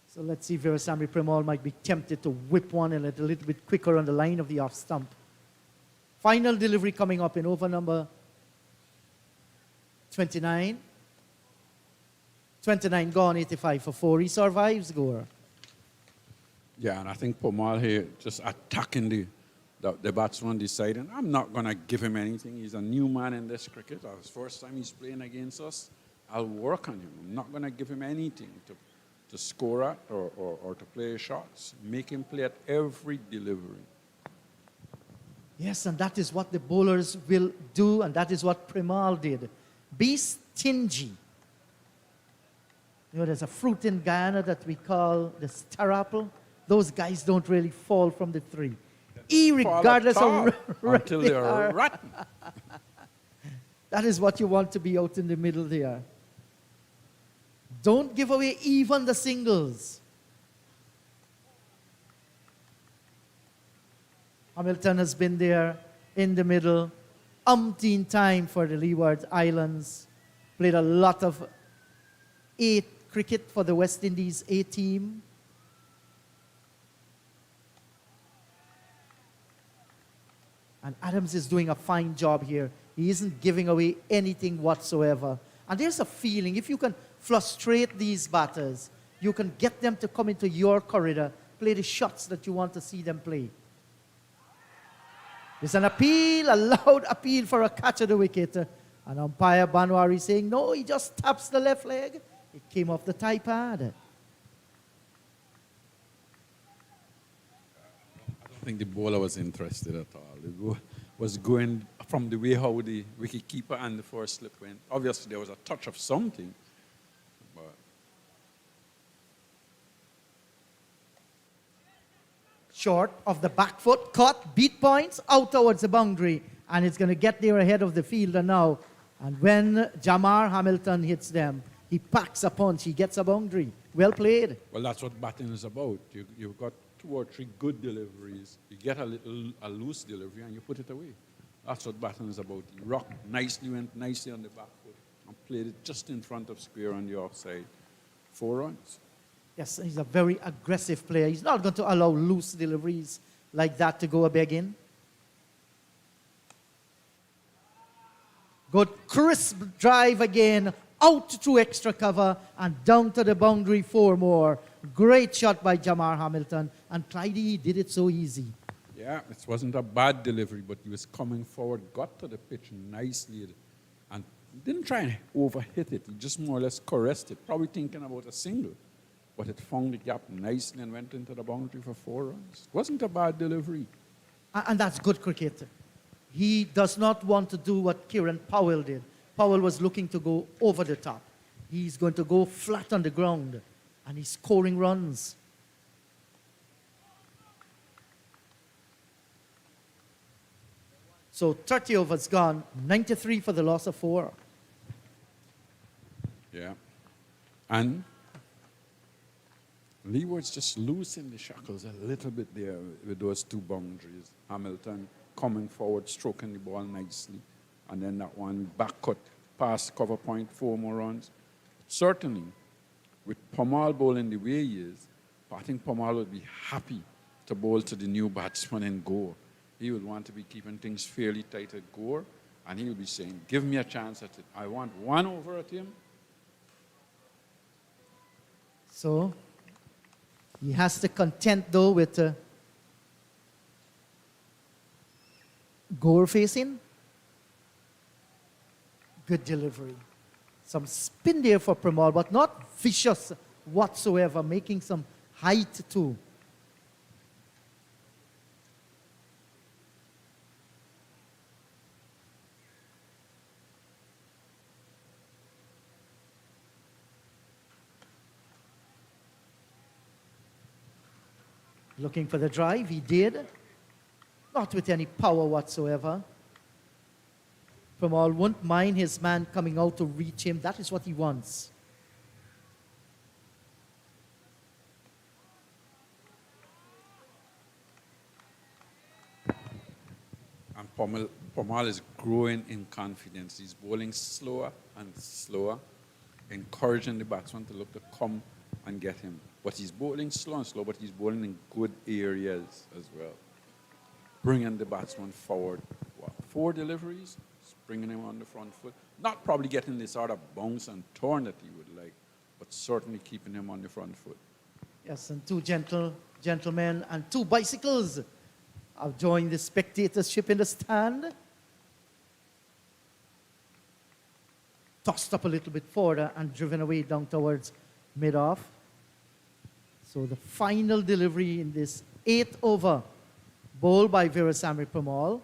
So let's see if Veerasammy Primall might be tempted to whip one a little bit quicker on the line of the off stump. Final delivery coming up in over number 29. 29 gone, 85 for 4. He survives, Gore. Yeah, and I think Primall here just attacking the batsman, deciding, I'm not going to give him anything. He's a new man in this cricket. It's the first time he's playing against us. I'll work on him. I'm not going to give him anything to score at or to play shots. Make him play at every delivery. Yes, and that is what the bowlers will do, and that is what Primall did. Be stingy. You know, there's a fruit in Guyana that we call the star apple. Those guys don't really fall from the tree. Regardless of until they are rotten. That is what you want to be out in the middle there. Don't give away even the singles. Hamilton has been there in the middle, umpteen time for the Leeward Islands. Played a lot of cricket for the West Indies A team. And Adams is doing a fine job here. He isn't giving away anything whatsoever. And there's a feeling, if you can frustrate these batters, you can get them to come into your corridor, play the shots that you want to see them play. There's an appeal, a loud appeal for a catch of the wicket. And umpire Banwari saying, no, he just taps the left leg. It came off the tie pad. I don't think the bowler was interested at all. It was going from the way how the wicketkeeper and the first slip went. Obviously, there was a touch of something. But short of the back foot, caught, beat points, out towards the boundary. And it's going to get there ahead of the fielder now. And when Jamar Hamilton hits them, he packs a punch, he gets a boundary. Well played. well, that's what batting is about. You've got 2 or 3 good deliveries. You get a loose delivery and you put it away. That's what batting is about. He rocked nicely, went nicely on the back foot and played it just in front of square on the offside. 4 runs. Yes, he's a very aggressive player. He's not going to allow loose deliveries like that to go a begging. Good crisp drive again, out through extra cover and down to the boundary 4 more. Great shot by Jamar Hamilton, and Clydie did it so easy. Yeah, it wasn't a bad delivery, but he was coming forward, got to the pitch nicely, and didn't try and overhit it. He just more or less caressed it, probably thinking about a single. But it found the gap nicely and went into the boundary for 4 runs. Wasn't a bad delivery. And that's good cricket. He does not want to do what Kieran Powell did. Powell was looking to go over the top. He's going to go flat on the ground, and he's scoring runs. So 30 overs gone, 93 for the loss of 4. Yeah. And Leewards just loosened the shackles a little bit there with those 2 boundaries. Hamilton coming forward, stroking the ball nicely. And then that one back cut past cover point, 4 more runs. Certainly, with Pomal bowling the way he is, I think Pomal would be happy to bowl to the new batsman in Gore. He would want to be keeping things fairly tight at Gore, and he would be saying, give me a chance at it. I want 1 over at him. So he has to content, though, with Gore facing. Good delivery. Some spin there for Premal, but not vicious whatsoever, making some height too. Looking for the drive, he did. Not with any power whatsoever. Premal won't mind his man coming out to reach him. That is what he wants. And Pomal is growing in confidence. He's bowling slower and slower, encouraging the batsman to look to come and get him. But he's bowling slow and slow, but he's bowling in good areas as well. Bringing the batsman forward. 4 deliveries, bringing him on the front foot. Not probably getting this sort of bounce and turn that he would like, but certainly keeping him on the front foot. Yes, and 2 gentlemen and 2 bicycles have joined the spectatorship in the stand. Tossed up a little bit further and driven away down towards mid-off. So the final delivery in this 8th over, bowled by Veerasammy Premal.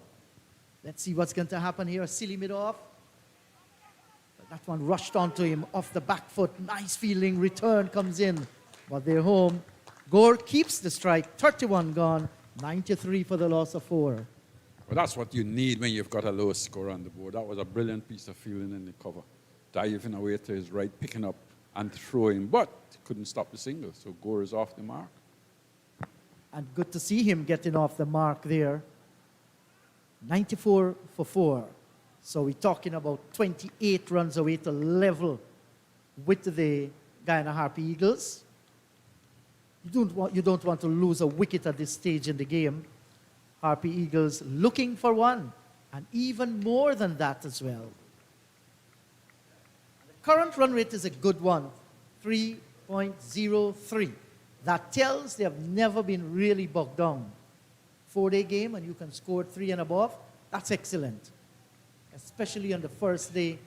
Let's see what's going to happen here. Silly mid-off. That one rushed onto him off the back foot. Nice fielding. Return comes in. But they're home. Gore keeps the strike. 31 gone. 93 for the loss of 4. Well, that's what you need when you've got a low score on the board. That was a brilliant piece of fielding in the cover. Diving away to his right, picking up and throwing, but couldn't stop the single. So Gore is off the mark. And good to see him getting off the mark there. 94 for 4. So we're talking about 28 runs away to level with the Guyana Harpy Eagles. You don't want to lose a wicket at this stage in the game. Harpy Eagles looking for 1, and even more than that as well. The current run rate is a good one, 3.03. That tells they have never been really bogged down. 4-day game and you can score 3 and above, that's excellent. Especially on the first day.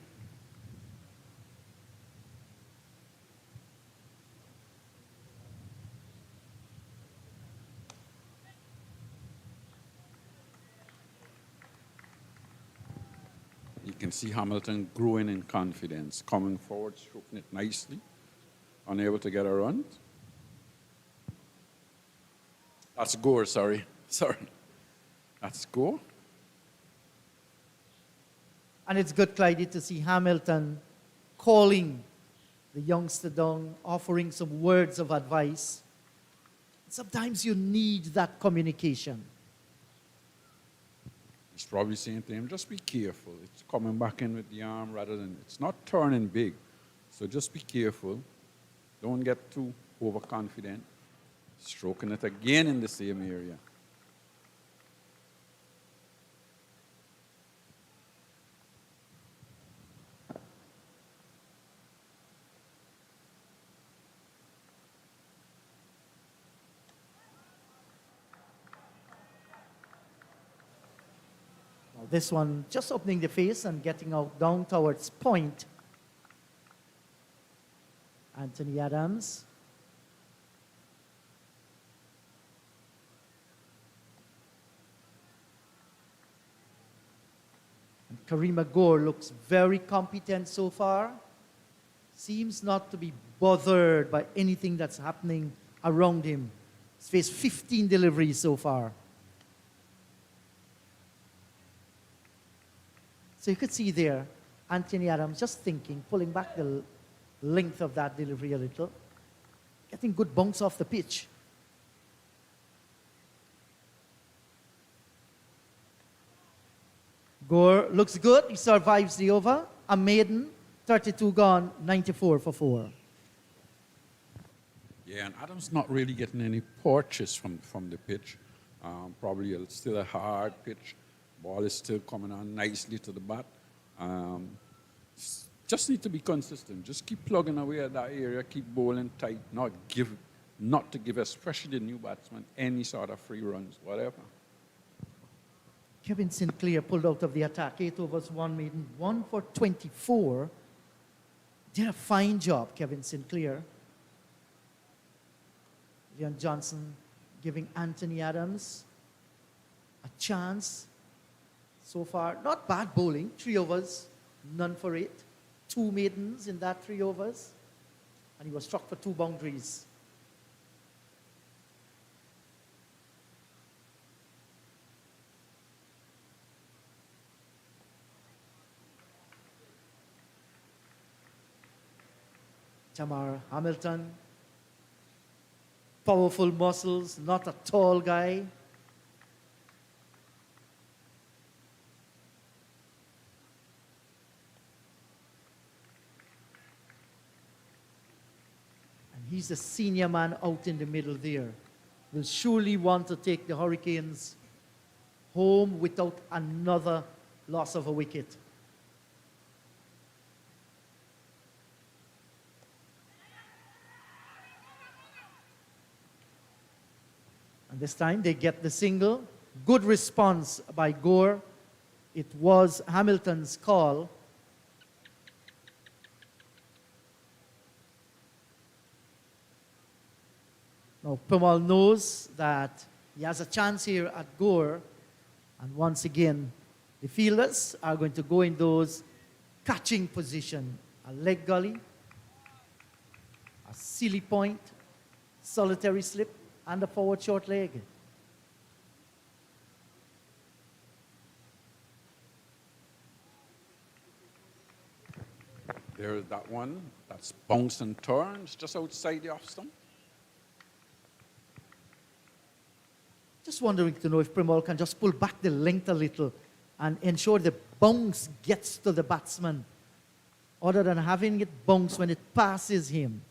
You can see Hamilton growing in confidence, coming forward, stroking it nicely, unable to get a run. That's Gore, sorry. That's Gore. And it's good, Clydie, to see Hamilton calling the youngster down, offering some words of advice. Sometimes you need that communication. He's probably saying to him, just be careful. It's coming back in with the arm rather than, it's not turning big. So just be careful. Don't get too overconfident. Stroking it again in the same area. This one just opening the face and getting out down towards point. Anthony Adams. And Karima Gore looks very competent so far. Seems not to be bothered by anything that's happening around him. He's faced 15 deliveries so far. So you could see there, Anthony Adams just thinking, pulling back the length of that delivery a little, getting good bounce off the pitch. Gore looks good. He survives the over. A maiden, 32 gone, 94 for 4. Yeah, and Adams not really getting any porches from the pitch. Probably still a hard pitch. Ball is still coming on nicely to the bat. Just need to be consistent. Just keep plugging away at that area. Keep bowling tight. Not to give, especially the new batsman, any sort of free runs, whatever. Kevin Sinclair pulled out of the attack. 8 overs, 1 maiden, 1 for 24. Did a fine job, Kevin Sinclair. Leon Johnson giving Anthony Adams a chance. So far, not bad bowling. 3 overs, none for 8. 2 maidens in that 3 overs. And he was struck for 2 boundaries. Tamar Hamilton. Powerful muscles, not a tall guy. He's the senior man out in the middle there. Will surely want to take the Hurricanes home without another loss of a wicket. And this time they get the single. Good response by Gore. It was Hamilton's call. Now, Pemal knows that he has a chance here at Gore. And once again, the fielders are going to go in those catching position. A leg gully, a silly point, solitary slip, and a forward short leg. There's that one. That's bounced and turns just outside the off stump. Just wondering to know if Primal can just pull back the length a little and ensure the bounce gets to the batsman, other than having it bounce when it passes him.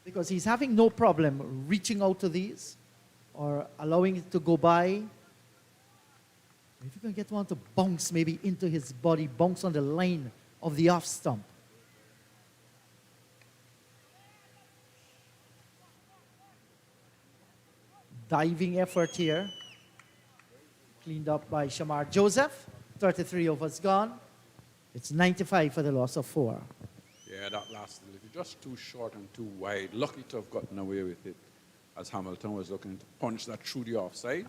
Because he's having no problem reaching out to these or allowing it to go by. If you can get one to bounce maybe into his body, bounce on the line of the off stump. Diving effort here. Cleaned up by Shamar Joseph. 33 overs gone. It's 95 for the loss of 4. Yeah, that last delivery, just too short and too wide. Lucky to have gotten away with it as Hamilton was looking to punch that through the offside.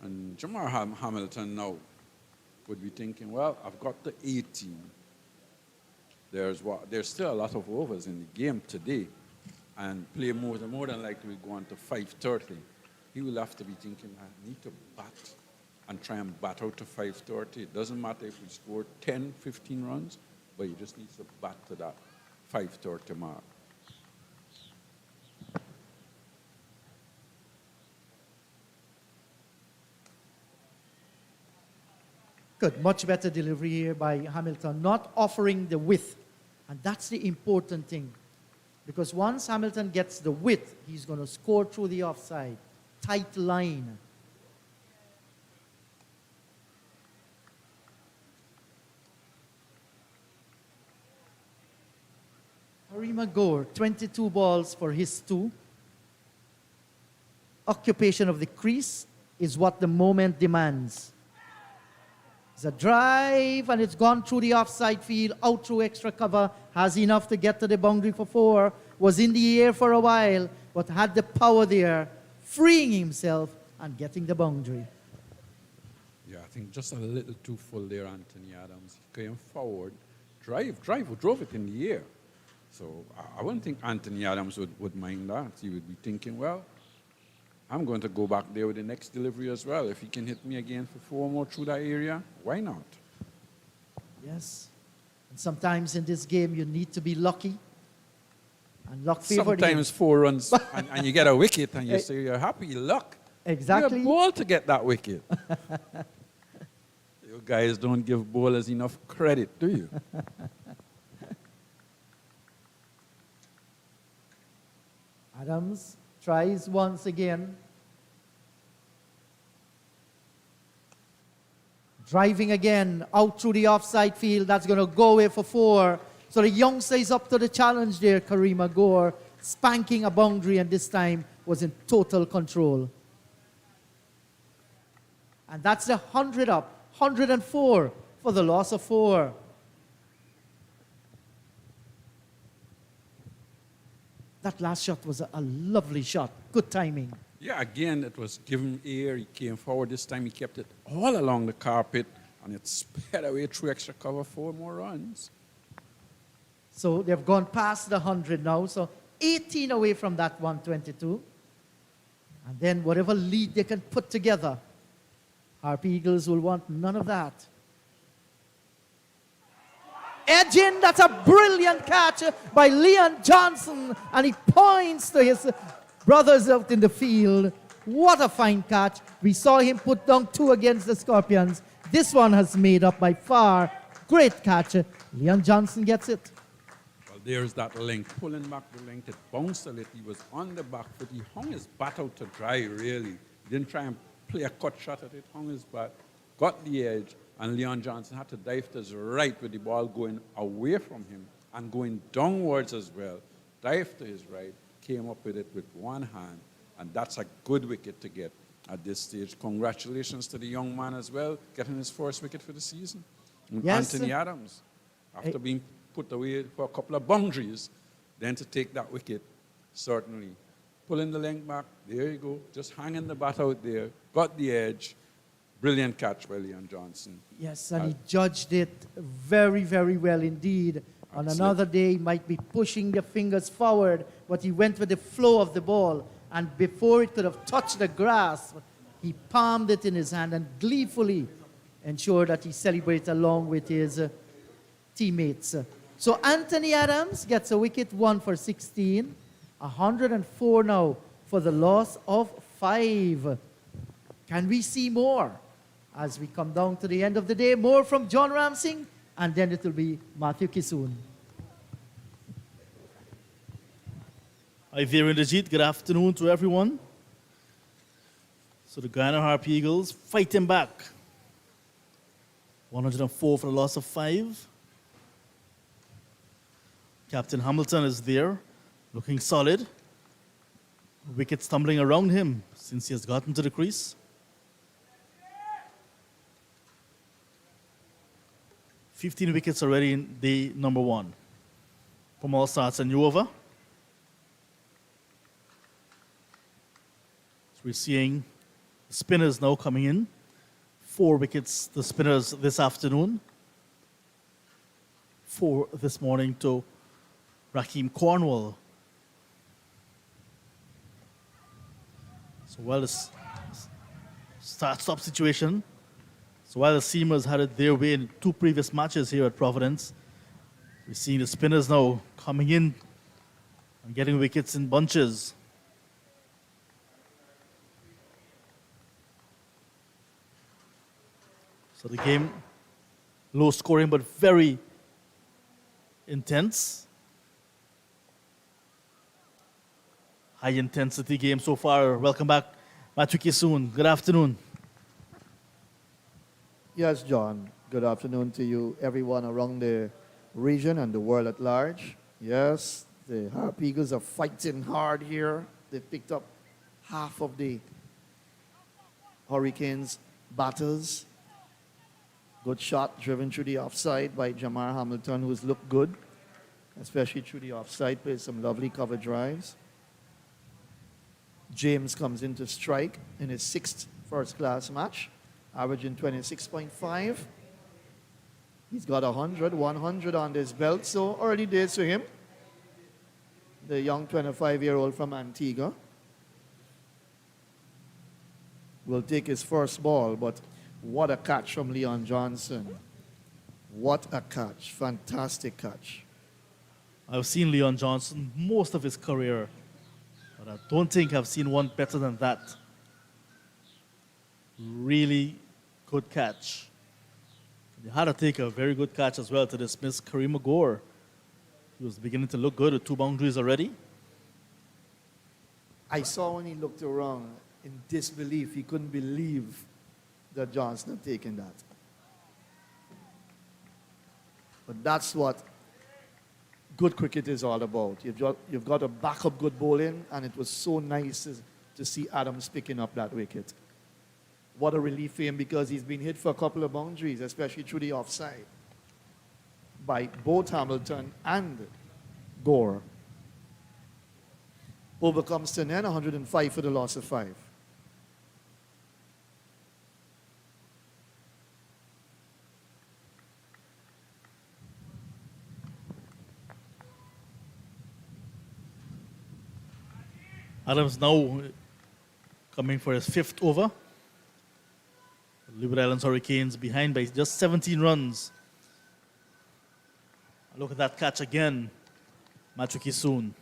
And Jamar Hamilton now would be thinking, well, I've got the 18. There's still a lot of overs in the game today. And play more than likely go on to 5:30. He will have to be thinking, I need to bat and try and bat out to 5:30. It doesn't matter if we score 10, 15 runs, but he just needs to bat to that 5:30 mark. Good, much better delivery here by Hamilton, not offering the width. And that's the important thing. Because once Hamilton gets the width, he's going to score through the offside. Tight line. Karima Gore, 22 balls for his 2. Occupation of the crease is what the moment demands. It's a drive, and it's gone through the offside field, out through extra cover, has enough to get to the boundary for 4, was in the air for a while, but had the power there, freeing himself and getting the boundary. Yeah, I think just a little too full there, Anthony Adams. He came forward, drove it in the air. So I wouldn't think Anthony Adams would mind that. He would be thinking, well, I'm going to go back there with the next delivery as well. If he can hit me again for 4 more through that area, why not? Yes. And sometimes in this game, you need to be lucky. And luck favored him. Sometimes 4 runs and you get a wicket and you say you're happy, luck. Exactly. You're a ball to get that wicket. You guys don't give bowlers enough credit, do you? Adams tries once again. Driving again out through the offside field. That's going to go away for 4. So the youngster is up to the challenge there, Karima Gore, spanking a boundary, and this time was in total control. And that's the 100 up, 104 for the loss of 4. That last shot was a lovely shot. Good timing. Yeah, again, it was given air. He came forward. This time he kept it all along the carpet, and it sped away through extra cover, 4 more runs. So they've gone past the 100 now. So 18 away from that 122. And then whatever lead they can put together, Harp Eagles will want none of that. Edge in, that's a brilliant catch by Leon Johnson. And he points to his brothers out in the field. What a fine catch. We saw him put down 2 against the Scorpions. This one has made up by far. Great catch. Leon Johnson gets it. Well, there's that length. Pulling back the length, it bounced a little. He was on the back foot. He hung his bat out to dry, really. He didn't try and play a cut shot at it. Hung his bat, got the edge, and Leon Johnson had to dive to his right with the ball going away from him and going downwards as well. Dive to his right, came up with it with one hand, and that's a good wicket to get at this stage. Congratulations to the young man as well, getting his first wicket for the season. And Yes. Anthony Adams, after being put away for a couple of boundaries, then to take that wicket, certainly. Pulling the length back, there you go, just hanging the bat out there, got the edge. Brilliant catch by Leon Johnson. Yes, and he judged it very, very well indeed. On another day, he might be pushing the fingers forward, but he went with the flow of the ball. And before it could have touched the grass, he palmed it in his hand and gleefully ensured that he celebrated along with his teammates. So Anthony Adams gets a wicket, 1 for 16. 104 now for the loss of 5. Can we see more? As we come down to the end of the day, more from John Ramsing, and then it will be Matthew Kisoon. Hi there, Indrajit. Good afternoon to everyone. So the Guyana Harp Eagles fighting back. 104 for the loss of 5. Captain Hamilton is there, looking solid. Wicket stumbling around him since he has gotten to the crease. 15 wickets already in day number 1. Pamal starts a new over. So we're seeing the spinners now coming in. 4 wickets, the spinners this afternoon. 4 this morning to Raheem Cornwall. So while this start-stop situation, so while the seamers had it their way in 2 previous matches here at Providence, we're seeing the spinners now coming in and getting wickets in bunches. So the game, low scoring but very intense. High intensity game so far. Welcome back, Matthew Kisoon. Good afternoon. Yes, John. Good afternoon to you, everyone around the region and the world at large. Yes, The Harp Eagles are fighting hard here. They've picked up half of the Hurricanes' batters. Good shot driven through the offside by Jamar Hamilton, who's looked good, especially through the offside, plays some lovely cover drives. James comes in to strike in his sixth first-class match, averaging 26.5. He's got 100 on his belt, so early days for him. The young 25-year-old from Antigua will take his first ball, but what a catch from Leon Johnson. What a catch. Fantastic catch. I've seen Leon Johnson most of his career, but I don't think I've seen one better than that. Really good catch. They had to take a very good catch as well to dismiss Kareem Agor. He was beginning to look good with 2 boundaries already. I saw when he looked around in disbelief. He couldn't believe that Johnson had taken that. But that's what good cricket is all about. You've got to back up good bowling, and it was so nice to see Adams picking up that wicket. What a relief for him, because he's been hit for a couple of boundaries, especially through the offside, by both Hamilton and Gore. Over comes to an end, 105 for the loss of 5. Adams now coming for his 5th over. Leeward Islands Hurricanes behind by just 17 runs. Look at that catch again. Machuki soon.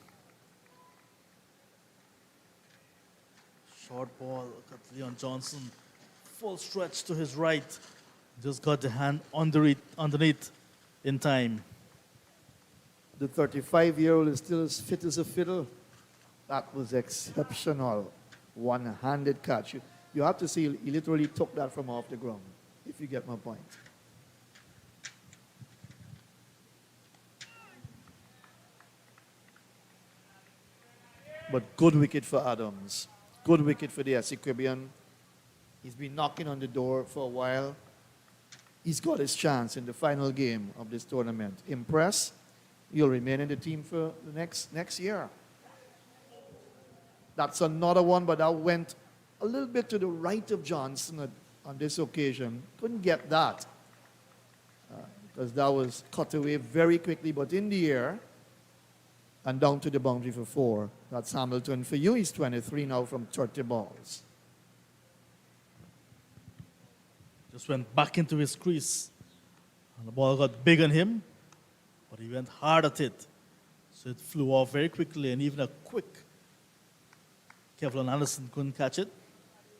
Short ball. Look at Leon Johnson. Full stretch to his right. Just got the hand underneath in time. The 35-year-old is still as fit as a fiddle. That was exceptional. One-handed catch. You have to see he literally took that from off the ground, if you get my point. But good wicket for Adams. Good wicket for the SC Caribbean. He's been knocking on the door for a while. He's got his chance in the final game of this tournament. Impress, he'll remain in the team for the next year. That's another one, but that went a little bit to the right of Johnson on this occasion. Couldn't get that because that was cut away very quickly, but in the air and down to the boundary for 4. That's Hamilton for you. He's 23 now from 30 balls. Just went back into his crease. And the ball got big on him, but he went hard at it. So it flew off very quickly, and even a quick Kevlin Anderson couldn't catch it.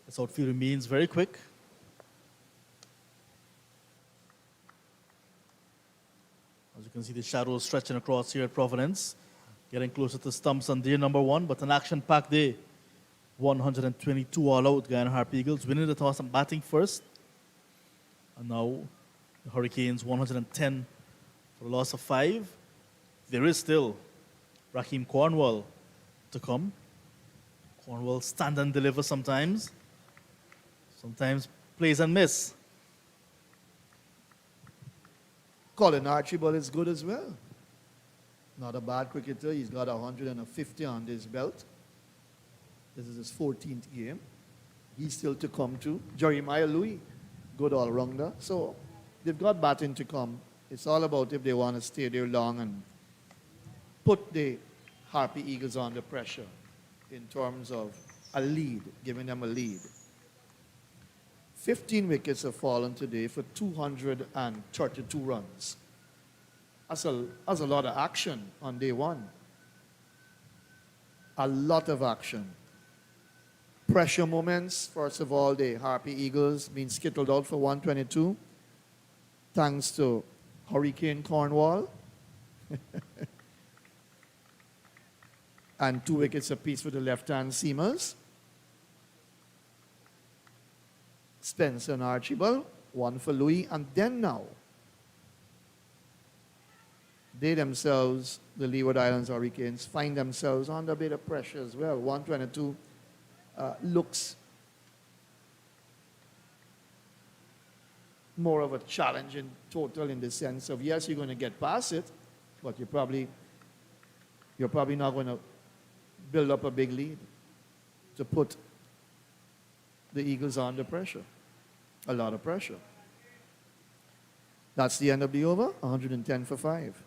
This outfield remains very quick. As you can see, the shadows stretching across here at Providence, getting closer to stumps on day number 1, but an action-packed day. 122 all out, Guyana Harp Eagles winning the toss and batting first. And now the Hurricanes 110 for a loss of 5. There is still Raheem Cornwall to come. Cornwall stand and deliver sometimes. Sometimes plays and miss. Colin Archibald is good as well. Not a bad cricketer. He's got 150 on his belt. This is his 14th game. He's still to come too. Jeremiah Louis, good all-rounder. So they've got batting to come. It's all about if they want to stay there long and put the Harpy Eagles under pressure in terms of a lead, giving them a lead. 15 wickets have fallen today for 232 runs. That's a lot of action on day 1. A lot of action. Pressure moments. First of all, the Harpy Eagles being skittled out for 122. Thanks to Hurricane Cornwall. And 2 wickets apiece for the left-hand seamers. Spencer and Archibald, 1 for Louis, and then now, they themselves, the Leeward Islands Hurricanes, find themselves under a bit of pressure as well. 122 looks more of a challenge in total in the sense of, yes, you're going to get past it, but you're probably not going to build up a big lead to put the Eagles under pressure, a lot of pressure. That's the end of the over, 110 for 5.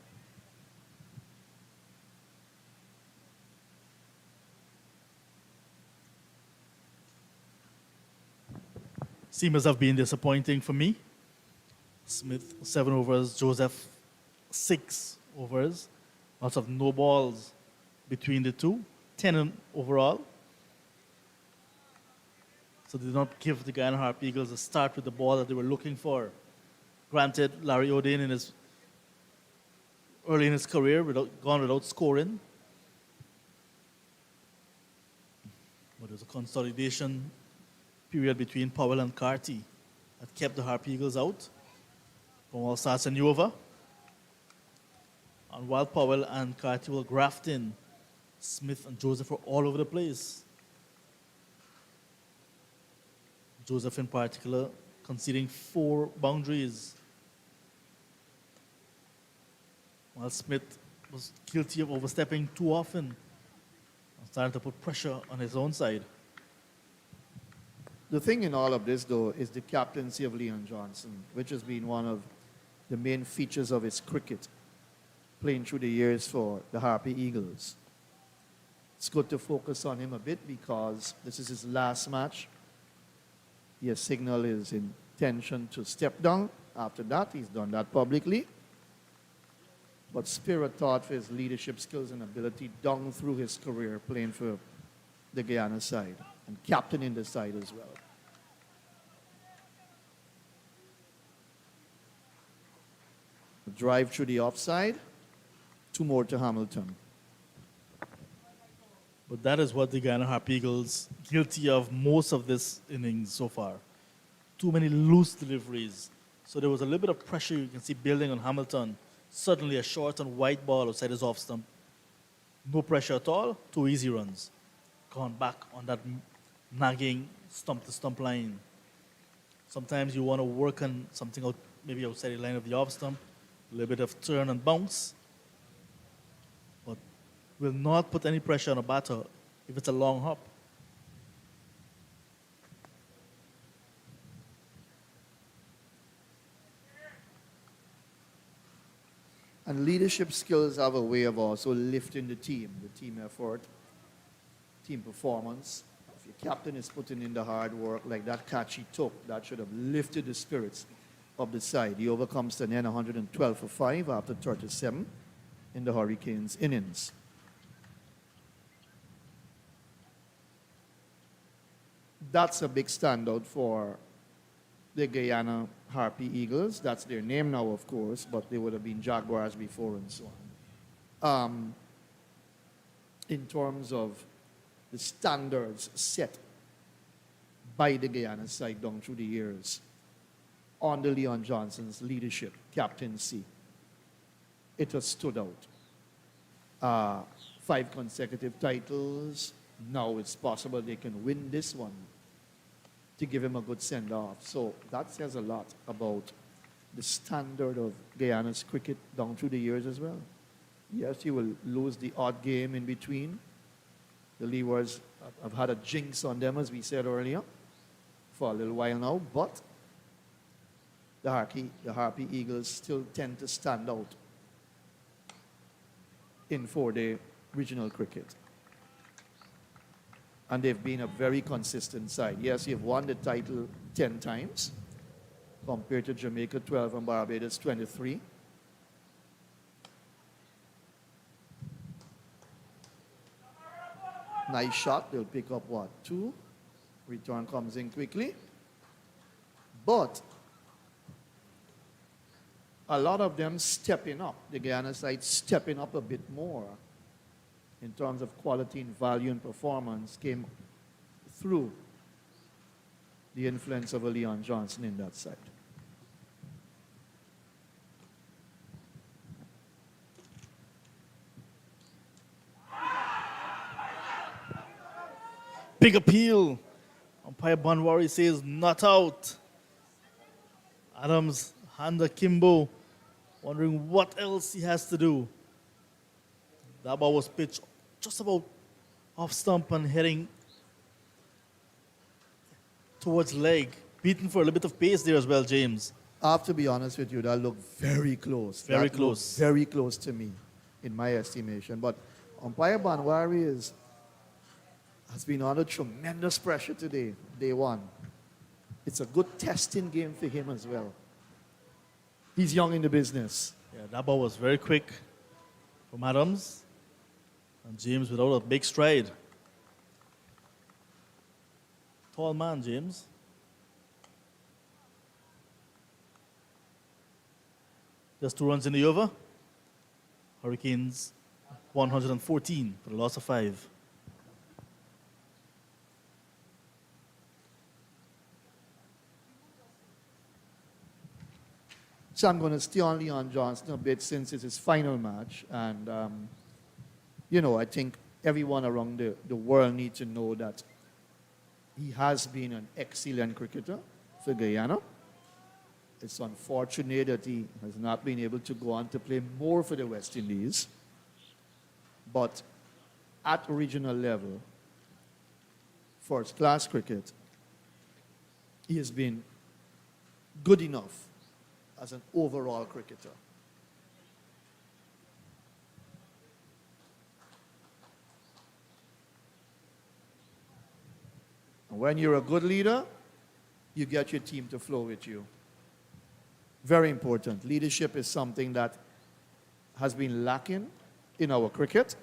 Seamers have been disappointing for me. Smith, 7 overs. Joseph, 6 overs. Lots of no balls between the two. 10 overall. So they did not give the Guyana Harp Eagles a start with the ball that they were looking for. Granted, Larry O'Dane early in his career gone without scoring. But there's a consolidation period between Powell and Carty that kept the Harp Eagles out. Cornwall starts a new over. And while Powell and Carty were grafting, Smith and Joseph were all over the place. Joseph in particular conceding 4 boundaries, while Smith was guilty of overstepping too often and starting to put pressure on his own side. The thing in all of this, though, is the captaincy of Leon Johnson, which has been one of the main features of his cricket, playing through the years for the Harpy Eagles. It's good to focus on him a bit because this is his last match. He has signaled his intention to step down. After that, he's done that publicly. But Spirit thought for his leadership skills and ability down through his career playing for the Guyana side and captaining the side as well. A drive through the offside, 2 more to Hamilton. But that is what the Guyana Harp Eagles guilty of most of this innings so far. Too many loose deliveries. So there was a little bit of pressure you can see building on Hamilton. Suddenly a short and wide ball outside his off stump. No pressure at all, 2 easy runs. Gone back on that nagging stump-to-stump line. Sometimes you want to work on something out, maybe outside the line of the off stump. A little bit of turn and bounce. But will not put any pressure on a batter if it's a long hop. And leadership skills have a way of also lifting the team effort, team performance. If your captain is putting in the hard work like that catch he took, that should have lifted the spirits of the side. He overcomes to an end 112 for 5 after 37 in the Hurricanes innings. That's a big standout for the Guyana Harpy Eagles. That's their name now, of course, but they would have been Jaguars before and so on. In terms of the standards set by the Guyana side down through the years under Leon Johnson's leadership, captaincy, it has stood out. 5 consecutive titles. Now it's possible they can win this one to give him a good send-off. So that says a lot about the standard of Guyana's cricket down through the years as well. Yes, you will lose the odd game in between. The Leewards have had a jinx on them, as we said earlier, for a little while now, but the Harpy Eagles still tend to stand out in 4-day regional cricket. And they've been a very consistent side. Yes, you've won the title 10 times, compared to Jamaica 12 and Barbados 23. Nice shot. They'll pick up what? 2. Return comes in quickly. But a lot of them stepping up. The Guyana side stepping up a bit more in terms of quality and value and performance came through the influence of Leon Johnson in that side. big appeal. Umpire Banwari says not out. Adams hand akimbo, wondering what else he has to do. That ball was pitched just about off stump and heading towards leg. Beaten for a little bit of pace there as well, James. I have to be honest with you, that looked very close. Very That looked close. very close to me, in my estimation. But umpire Banwari has been under tremendous pressure today, day one. It's a good testing game for him as well. He's young in the business. Yeah, that ball was very quick from Adams. And James without a big stride. Tall man, James. Just 2 runs in the over. Hurricanes 114 for the loss of 5. So I'm going to stay on Leon Johnson a bit since it's his final match. And, I think everyone around the world needs to know that he has been an excellent cricketer for Guyana. It's unfortunate that he has not been able to go on to play more for the West Indies. But at regional level, first-class cricket, he has been good enough as an overall cricketer. And when you're a good leader, you get your team to flow with you. Very important. Leadership is something that has been lacking in our cricket.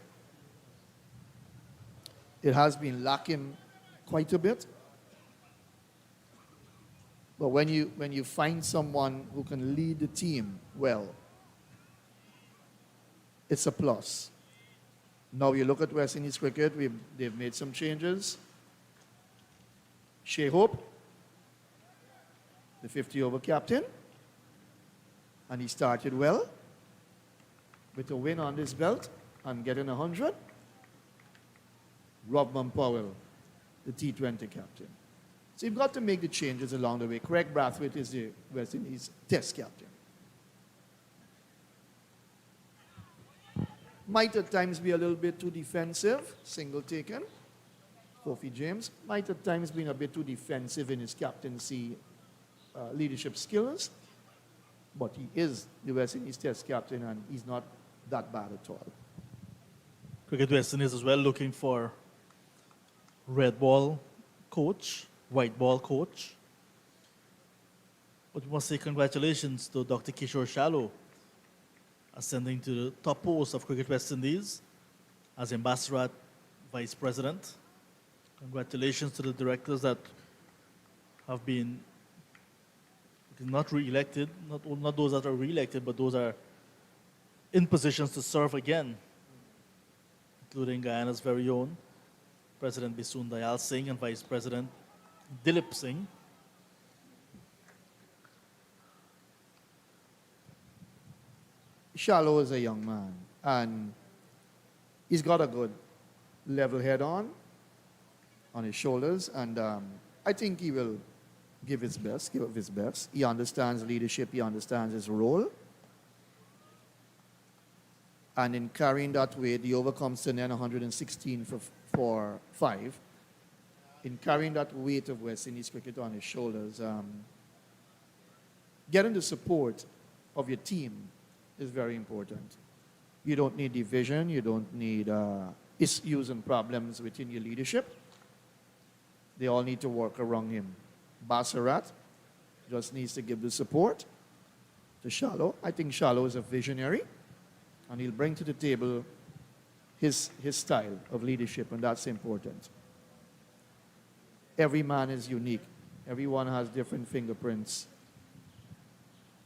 It has been lacking quite a bit. But when you find someone who can lead the team well, it's a plus. Now you look at West Indies cricket, they've made some changes. Shea Hope, the 50-over captain, and he started well with a win on his belt and getting 100. Robman Powell, the T20 captain. So you've got to make the changes along the way. Craig Brathwaite is the West Indies test captain. Might at times be a little bit too defensive, single taken. Kofi James might at times be a bit too defensive in his captaincy leadership skills. But he is the West Indies test captain and he's not that bad at all. Cricket West Indies as well looking for red ball coach, white ball coach. But we must say congratulations to Dr. Kishore Shallow ascending to the top post of Cricket West Indies as ambassador at vice president. Congratulations to the directors that have been not re-elected, not those that are re-elected, but those are in positions to serve again, including Guyana's very own President Bisun Dayal Singh and Vice President Dilip Singh. Shallow is a young man, and he's got a good level head on his shoulders, and I think he will give his best, give up his best. He understands leadership, he understands his role. And in carrying that weight, the over comes to then 116 for 5. In carrying that weight of West Indies cricket on his shoulders, getting the support of your team is very important. You don't need division, you don't need issues and problems within your leadership. They all need to work around him. Basarat just needs to give the support to Shallow. I think Shallow is a visionary, and he'll bring to the table his style of leadership, and that's important. Every man is unique. Everyone has different fingerprints.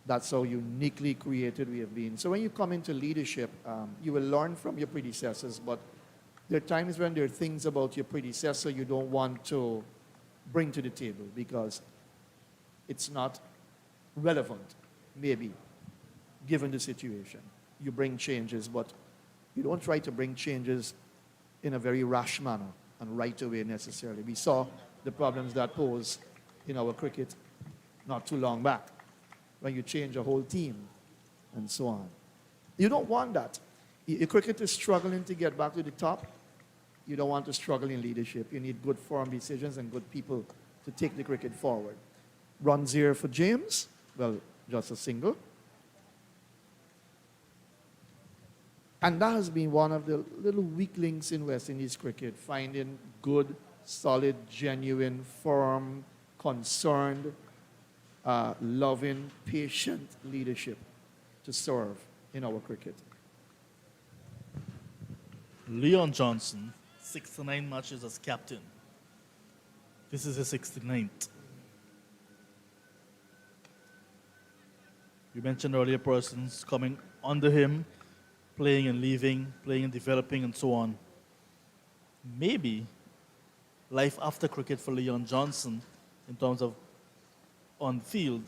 That's how uniquely created we have been. So when you come into leadership, you will learn from your predecessors, but there are times when there are things about your predecessor you don't want to bring to the table because it's not relevant, maybe, given the situation. You bring changes, but you don't try to bring changes in a very rash manner. and right away necessarily. We saw the problems that posed in our cricket not too long back when you change a whole team and so on. You don't want that. Your cricket is struggling to get back to the top. You don't want to struggle in leadership. You need good firm decisions and good people to take the cricket forward. Runs here for James. Well, just a single. And that has been one of the little weak links in West Indies cricket, finding good, solid, genuine, firm, concerned, loving, patient leadership to serve in our cricket. Leon Johnson, 69 matches as captain. This is his 69th. You mentioned earlier persons coming under him, playing and leaving, playing and developing, and so on. Maybe life after cricket for Leon Johnson, in terms of on field,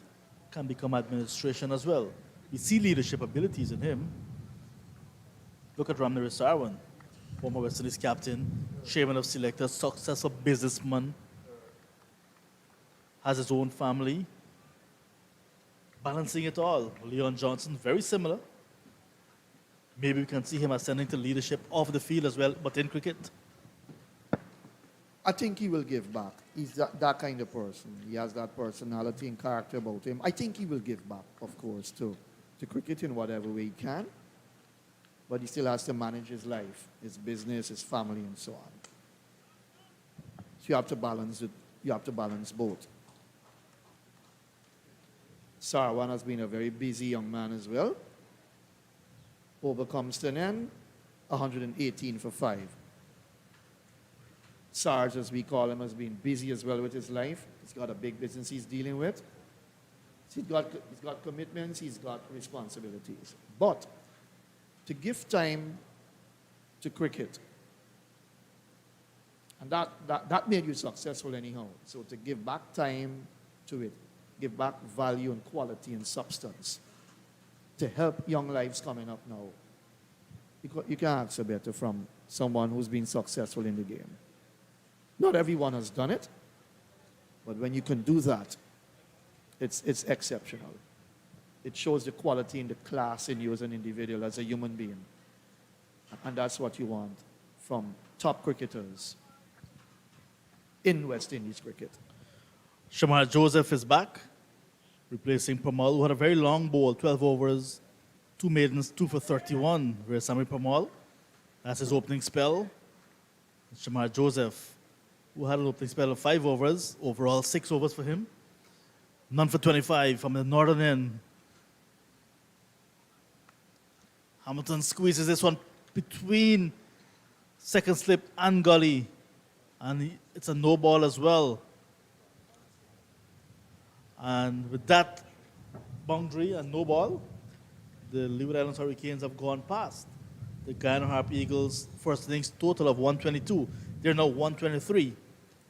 can become administration as well. We see leadership abilities in him. Look at Ramnir Sarwan, former West Indies captain, chairman of selectors, successful businessman, has his own family, balancing it all. Leon Johnson, very similar. Maybe we can see him ascending to leadership off the field as well, but in cricket. I think he will give back. He's that kind of person. He has that personality and character about him. I think he will give back, of course, to cricket in whatever way he can. But he still has to manage his life, his business, his family, and so on. So you have to balance it. You have to balance both. Sarwan has been a very busy young man as well. Overcomes to an end, 118 for 5. Sarge, as we call him, has been busy as well with his life. He's got a big business he's dealing with. He's got commitments, he's got responsibilities. But to give time to cricket, and that made you successful anyhow. So to give back time to it, give back value and quality and substance to help young lives coming up now. You can't ask for better from someone who's been successful in the game. Not everyone has done it, but when you can do that, it's exceptional. It shows the quality and the class in you as an individual, as a human being. And that's what you want from top cricketers in West Indies cricket. Shamar Joseph is back, replacing Pramal, who had a very long ball, 12 overs, 2 maidens, 2 for 31, whereas Sami Pramal, that's his opening spell. Shamar Joseph, who had an opening spell of 5 overs, overall 6 overs for him. None for 25 from the northern end. Hamilton squeezes this one between second slip and gully. And it's a no ball as well. And with that boundary and no ball, the Leeward Islands Hurricanes have gone past the Guyana Harp Eagles' first innings total of 122. They're now 123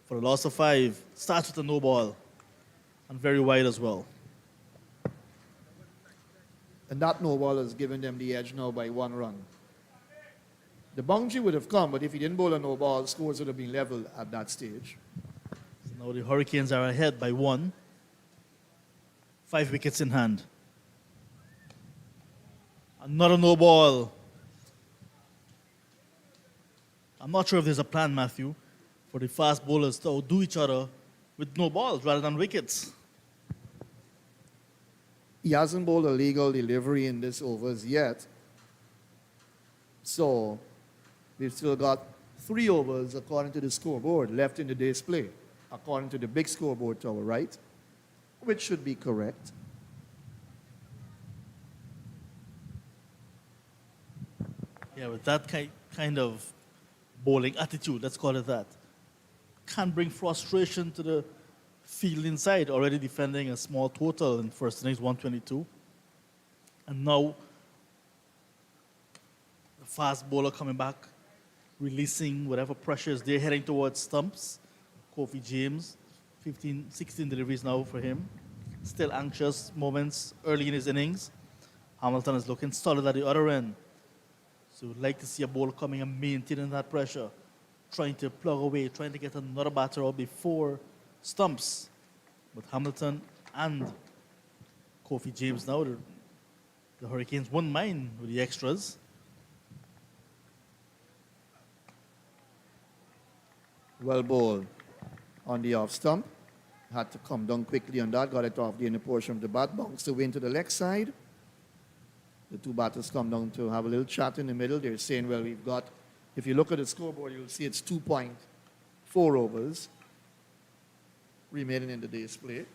for a loss of 5. Starts with a no ball and very wide as well. And that no ball has given them the edge now by 1 run. The boundary would have come, but if he didn't bowl a no ball, scores would have been level at that stage. So now the Hurricanes are ahead by 1. 5 wickets in hand. Another no ball. I'm not sure if there's a plan, Matthew, for the fast bowlers to outdo each other with no balls rather than wickets. He hasn't bowled a legal delivery in this overs yet. So we've still got 3 overs according to the scoreboard left in the day's play, according to the big scoreboard to our right, which should be correct. Yeah, with that kind of bowling attitude, let's call it that, can bring frustration to the field inside, already defending a small total in first innings, 122. And now, the fast bowler coming back, releasing whatever pressures they're heading towards stumps. Kofi James, 15, 16 deliveries now for him. Still anxious moments early in his innings. Hamilton is looking solid at the other end. So we'd like to see a bowler coming and maintaining that pressure. trying to plug away, trying to get another batter out before stumps. But Hamilton and Kofi James now, the Hurricanes wouldn't mind with the extras. Well bowled on the off stump. Had to come down quickly on that, got it off the inner portion of the bat, bounced away into the leg side. The two batters come down to have a little chat in the middle. They're saying, well, we've got, if you look at the scoreboard, you'll see it's 2.4 overs remaining in the day's play.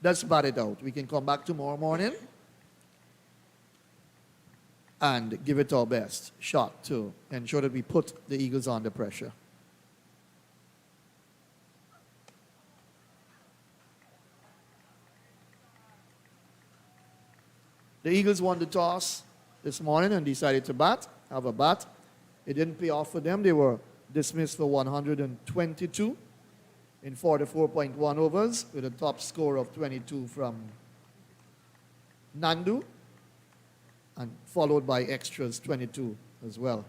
Let's bat it out. We can come back tomorrow morning and give it our best shot to ensure that we put the Eagles under pressure. The Eagles won the toss this morning and decided to have a bat. It didn't pay off for them. They were dismissed for 122 in 44.1 overs with a top score of 22 from Nandu and followed by extras 22 as well.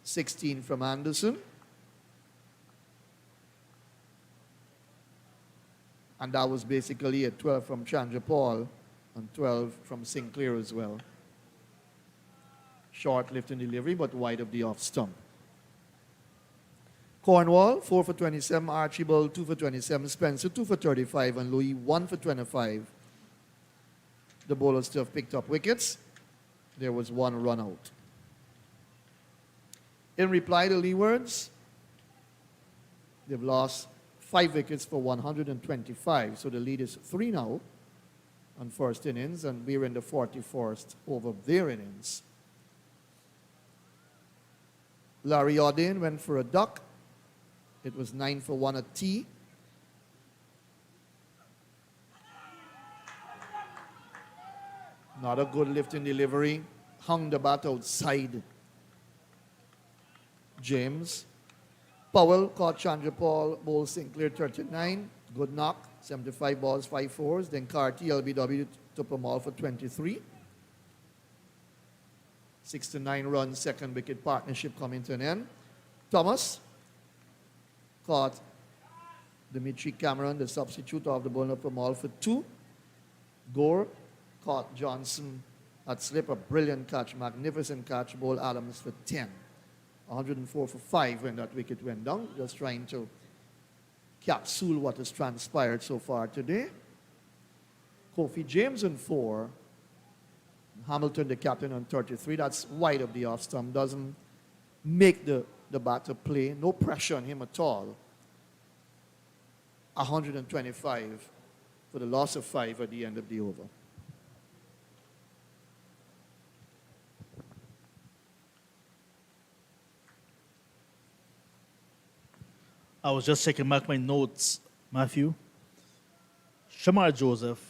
16 from Anderson. And that was basically a 12 from Chandra Paul and 12 from Sinclair as well. Short lift and delivery, but wide of the off stump. Cornwall, 4 for 27. Archibald, 2 for 27. Spencer, 2 for 35. And Louis, 1 for 25. The bowlers still have picked up wickets. There was one run out. In reply to Leewards, they've lost 5 wickets for 125. So the lead is 3 now on first innings, and we're in the 41st over their innings. Larry Odin went for a duck. It was 9 for 1 at T. Not a good lift in delivery. Hung the bat outside James. Powell caught Chandra Paul, bowled Sinclair 39. Good knock, 75 balls, 5 fours. Then Carty, LBW, took them all for 23. 6 to 9 runs, second wicket partnership coming to an end. Thomas caught Dimitri Cameron, the substitute of the bowler from all for 2. Gore caught Johnson at slip, a brilliant catch, magnificent catch, bowled Adams for 10. 104 for 5 when that wicket went down. Just trying to capsule what has transpired so far today. Kofi James on 4. Hamilton, the captain, on 33. That's wide of the off stump. Doesn't make the batter play. No pressure on him at all. 125 for the loss of 5 at the end of the over. I was just checking back my notes, Matthew. Shamar Joseph,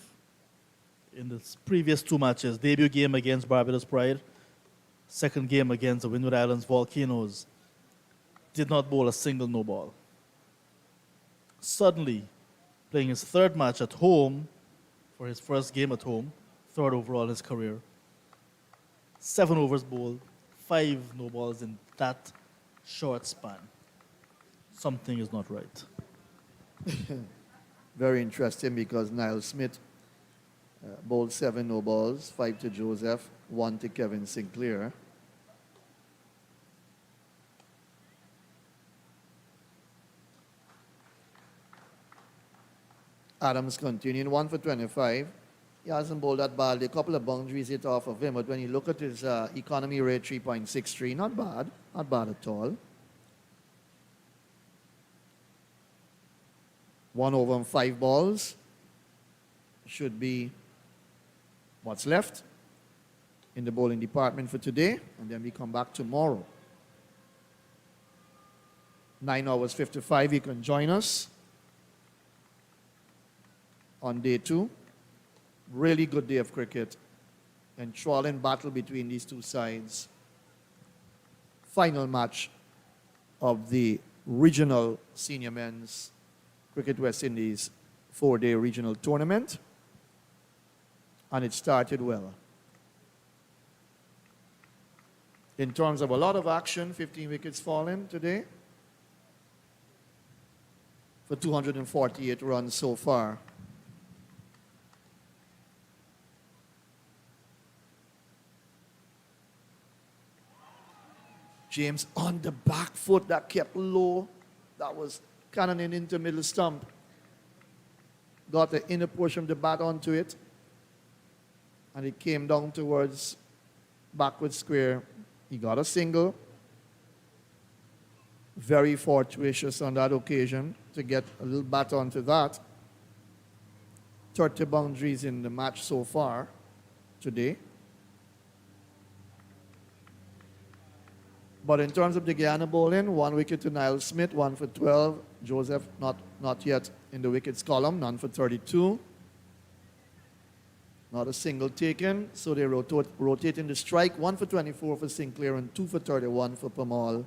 in the previous 2 matches, debut game against Barbados Pride, second game against the Windward Islands Volcanoes, did not bowl a single no ball. Suddenly, playing his 3rd match at home, for his first game at home, 3rd overall in his career, 7 overs bowled, 5 no balls in that short span. Something is not right. Very interesting because Niall Smith bowled 7 no balls, 5 to Joseph, 1 to Kevin Sinclair. Adams continuing, 1 for 25. He hasn't bowled that badly. A couple of boundaries hit off of him, but when you look at his economy rate, 3.63, not bad at all. 1 over on 5 balls should be what's left in the bowling department for today, and then we come back tomorrow. 9 hours 55, you can join us on day 2. Really good day of cricket. Enthralling battle between these two sides. Final match of the regional senior men's Cricket West Indies 4-day regional tournament. And it started well. In terms of a lot of action, 15 wickets fallen today for 248 runs so far. James on the back foot, that kept low. That was cannoning into middle stump. Got the inner portion of the bat onto it. And it came down towards backward square. He got a single. Very fortuitous on that occasion to get a little bat onto that. 30 boundaries in the match so far today. But in terms of the Guyana bowling, 1 wicket to Niall Smith, 1 for 12. Joseph not yet in the wickets column, none for 32. Not a single taken, so they rotate in the strike. 1 for 24 for Sinclair and 2 for 31 for Pamal.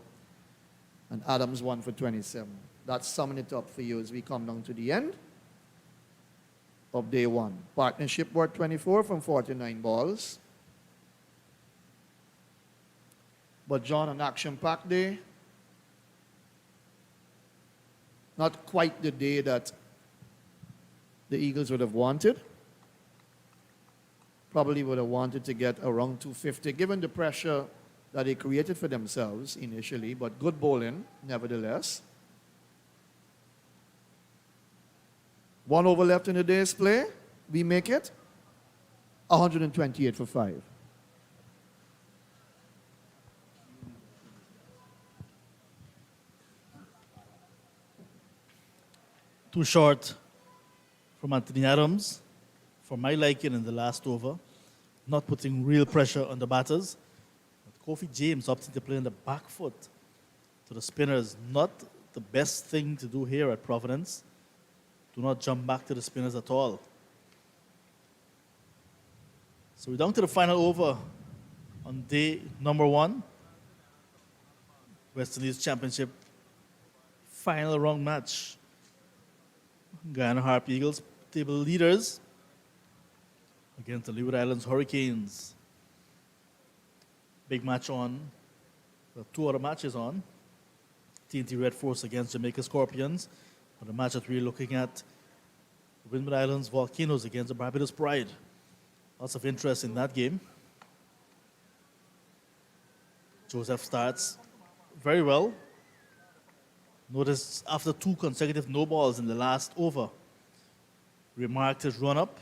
And Adams 1 for 27. That's summing it up for you as we come down to the end of day 1. Partnership worth 24 from 49 balls. But John, an action-packed day. Not quite the day that the Eagles would have wanted. Probably would have wanted to get around 250, given the pressure that they created for themselves initially, but good bowling, nevertheless. 1 over left in the day's play. We make it 128 for 5. Too short from Anthony Adams, for my liking in the last over, not putting real pressure on the batters. But Kofi James opting to play on the back foot to the spinners, not the best thing to do here at Providence. Do not jump back to the spinners at all. So we're down to the final over on day number 1. West Indies Championship final round match. Guyana Harp Eagles, table leaders, against the Leeward Islands Hurricanes. Big match on. Well, 2 other matches on. TNT Red Force against Jamaica Scorpions. But the match that we're looking at, the Windward Islands Volcanoes against the Barbados Pride. Lots of interest in that game. Joseph starts very well. Notice after 2 consecutive no balls in the last over, remarked his run up.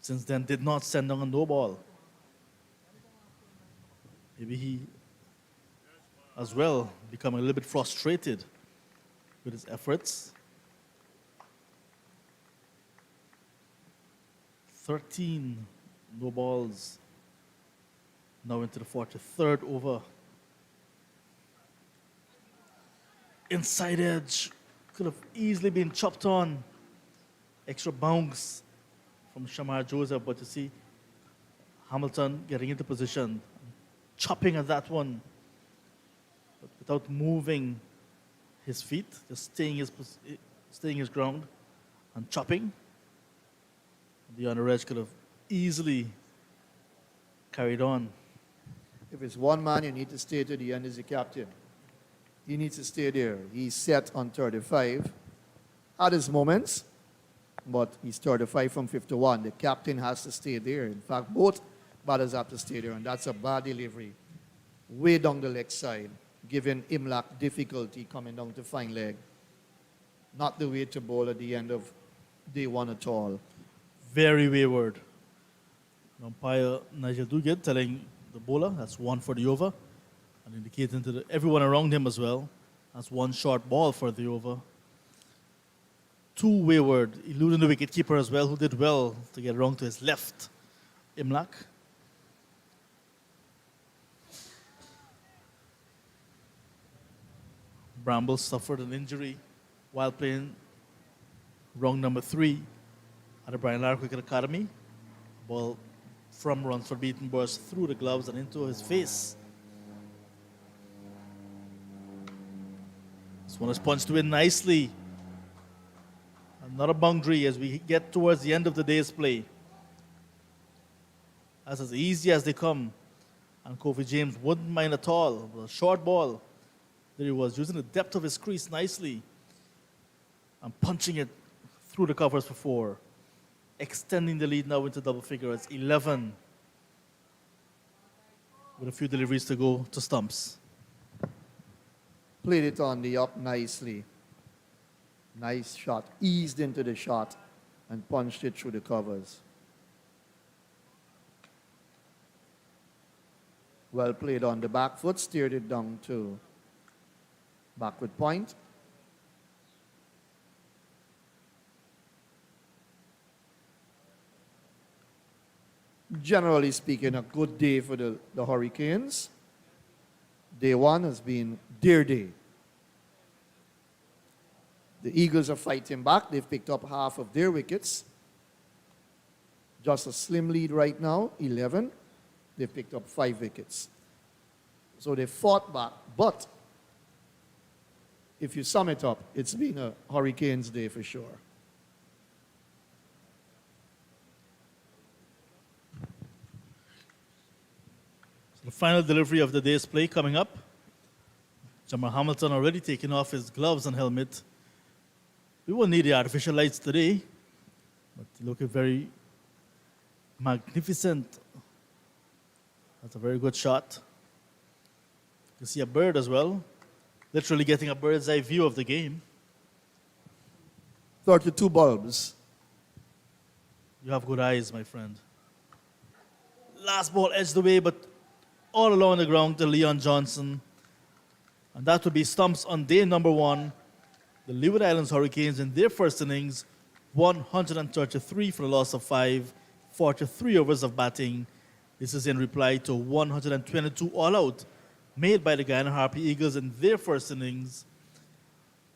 Since then, did not send down a no ball. Maybe he, as well, become a little bit frustrated with his efforts. 13 no balls. Now into the 43rd over. Inside edge could have easily been chopped on. Extra bounce from Shamar Joseph, but you see Hamilton getting into position, chopping at that one, but without moving his feet, just staying his ground and chopping. The under edge could have easily carried on. If it's one man, you need to stay to the end as the captain. He needs to stay there. He's set on 35. At his moments, but he's 35 from 51. The captain has to stay there. In fact, both batters have to stay there, and that's a bad delivery. Way down the leg side, giving Imlach difficulty coming down to fine leg. Not the way to bowl at the end of day 1 at all. Very wayward. Umpire Nigel Duguid telling the bowler that's 1 for the over, and indicating to everyone around him as well, that's 1 short ball for the over. 2 wayward, eluding the wicketkeeper as well, who did well to get around to his left, Imlach. Bramble suffered an injury while playing round number 3 at the Brian Lara Cricket Academy. Ball from Runsford Beaton burst through the gloves and into his face. This one is punched in nicely. Another boundary as we get towards the end of the day's play. That's as easy as they come And Kofi James wouldn't mind at all. It was a short ball. There he was, using the depth of his crease nicely and punching it through the covers for 4. Extending the lead now into double figures, 11. With a few deliveries to go to stumps. Played it on the up nicely. Nice shot. Eased into the shot and punched it through the covers. Well played on the back foot. Steered it down to backward point. Generally speaking, a good day for the Hurricanes. Day 1 has been their day. The Eagles are fighting back. They've picked up half of their wickets. Just a slim lead right now, 11. They've picked up 5 wickets. So they fought back. But if you sum it up, it's been a Hurricanes day for sure. The final delivery of the day's play coming up. Jamal Hamilton already taking off his gloves and helmet. We won't need the artificial lights today, but looking very magnificent. That's a very good shot. You see a bird as well, literally getting a bird's eye view of the game. 32 bulbs. You have good eyes, my friend. Last ball edged away, but all along the ground to Leon Johnson. And that would be stumps on day number 1. The Leeward Islands Hurricanes in their first innings, 133 for the loss of 5, 43 overs of batting. This is in reply to 122 all-out made by the Guyana Harpy Eagles in their first innings.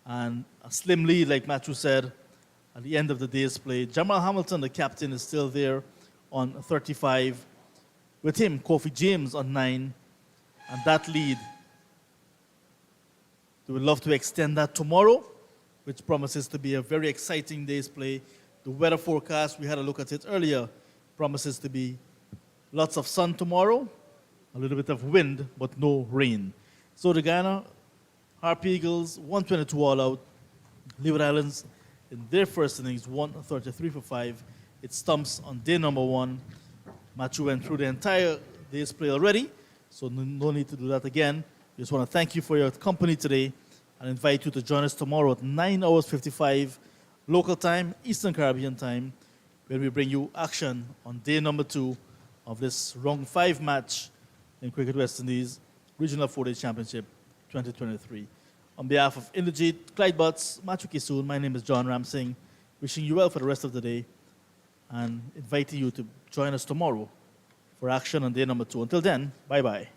And a slim lead, like Matthew said, at the end of the day's play. Jamal Hamilton, the captain, is still there on 35. With him, Kofi James on 9. And that lead, we would love to extend that tomorrow, which promises to be a very exciting day's play. The weather forecast, we had a look at it earlier, promises to be lots of sun tomorrow, a little bit of wind, but no rain. So the Guyana Harpy Eagles, 122 all out. Leeward Islands, in their first innings, 133 for 5. It stumps on day number 1. Matthew went through the entire day's play already, so no need to do that again. Just want to thank you for your company today and invite you to join us tomorrow at 9 hours 55 local time, Eastern Caribbean time, where we bring you action on day number 2 of this round 5 match in Cricket West Indies Regional 4-Day Championship 2023. On behalf of Inderjeet, Clyde Butts, Matthew Kisoon, my name is John Ramsing, wishing you well for the rest of the day and inviting you to join us tomorrow for action on day number 2. Until then, bye-bye.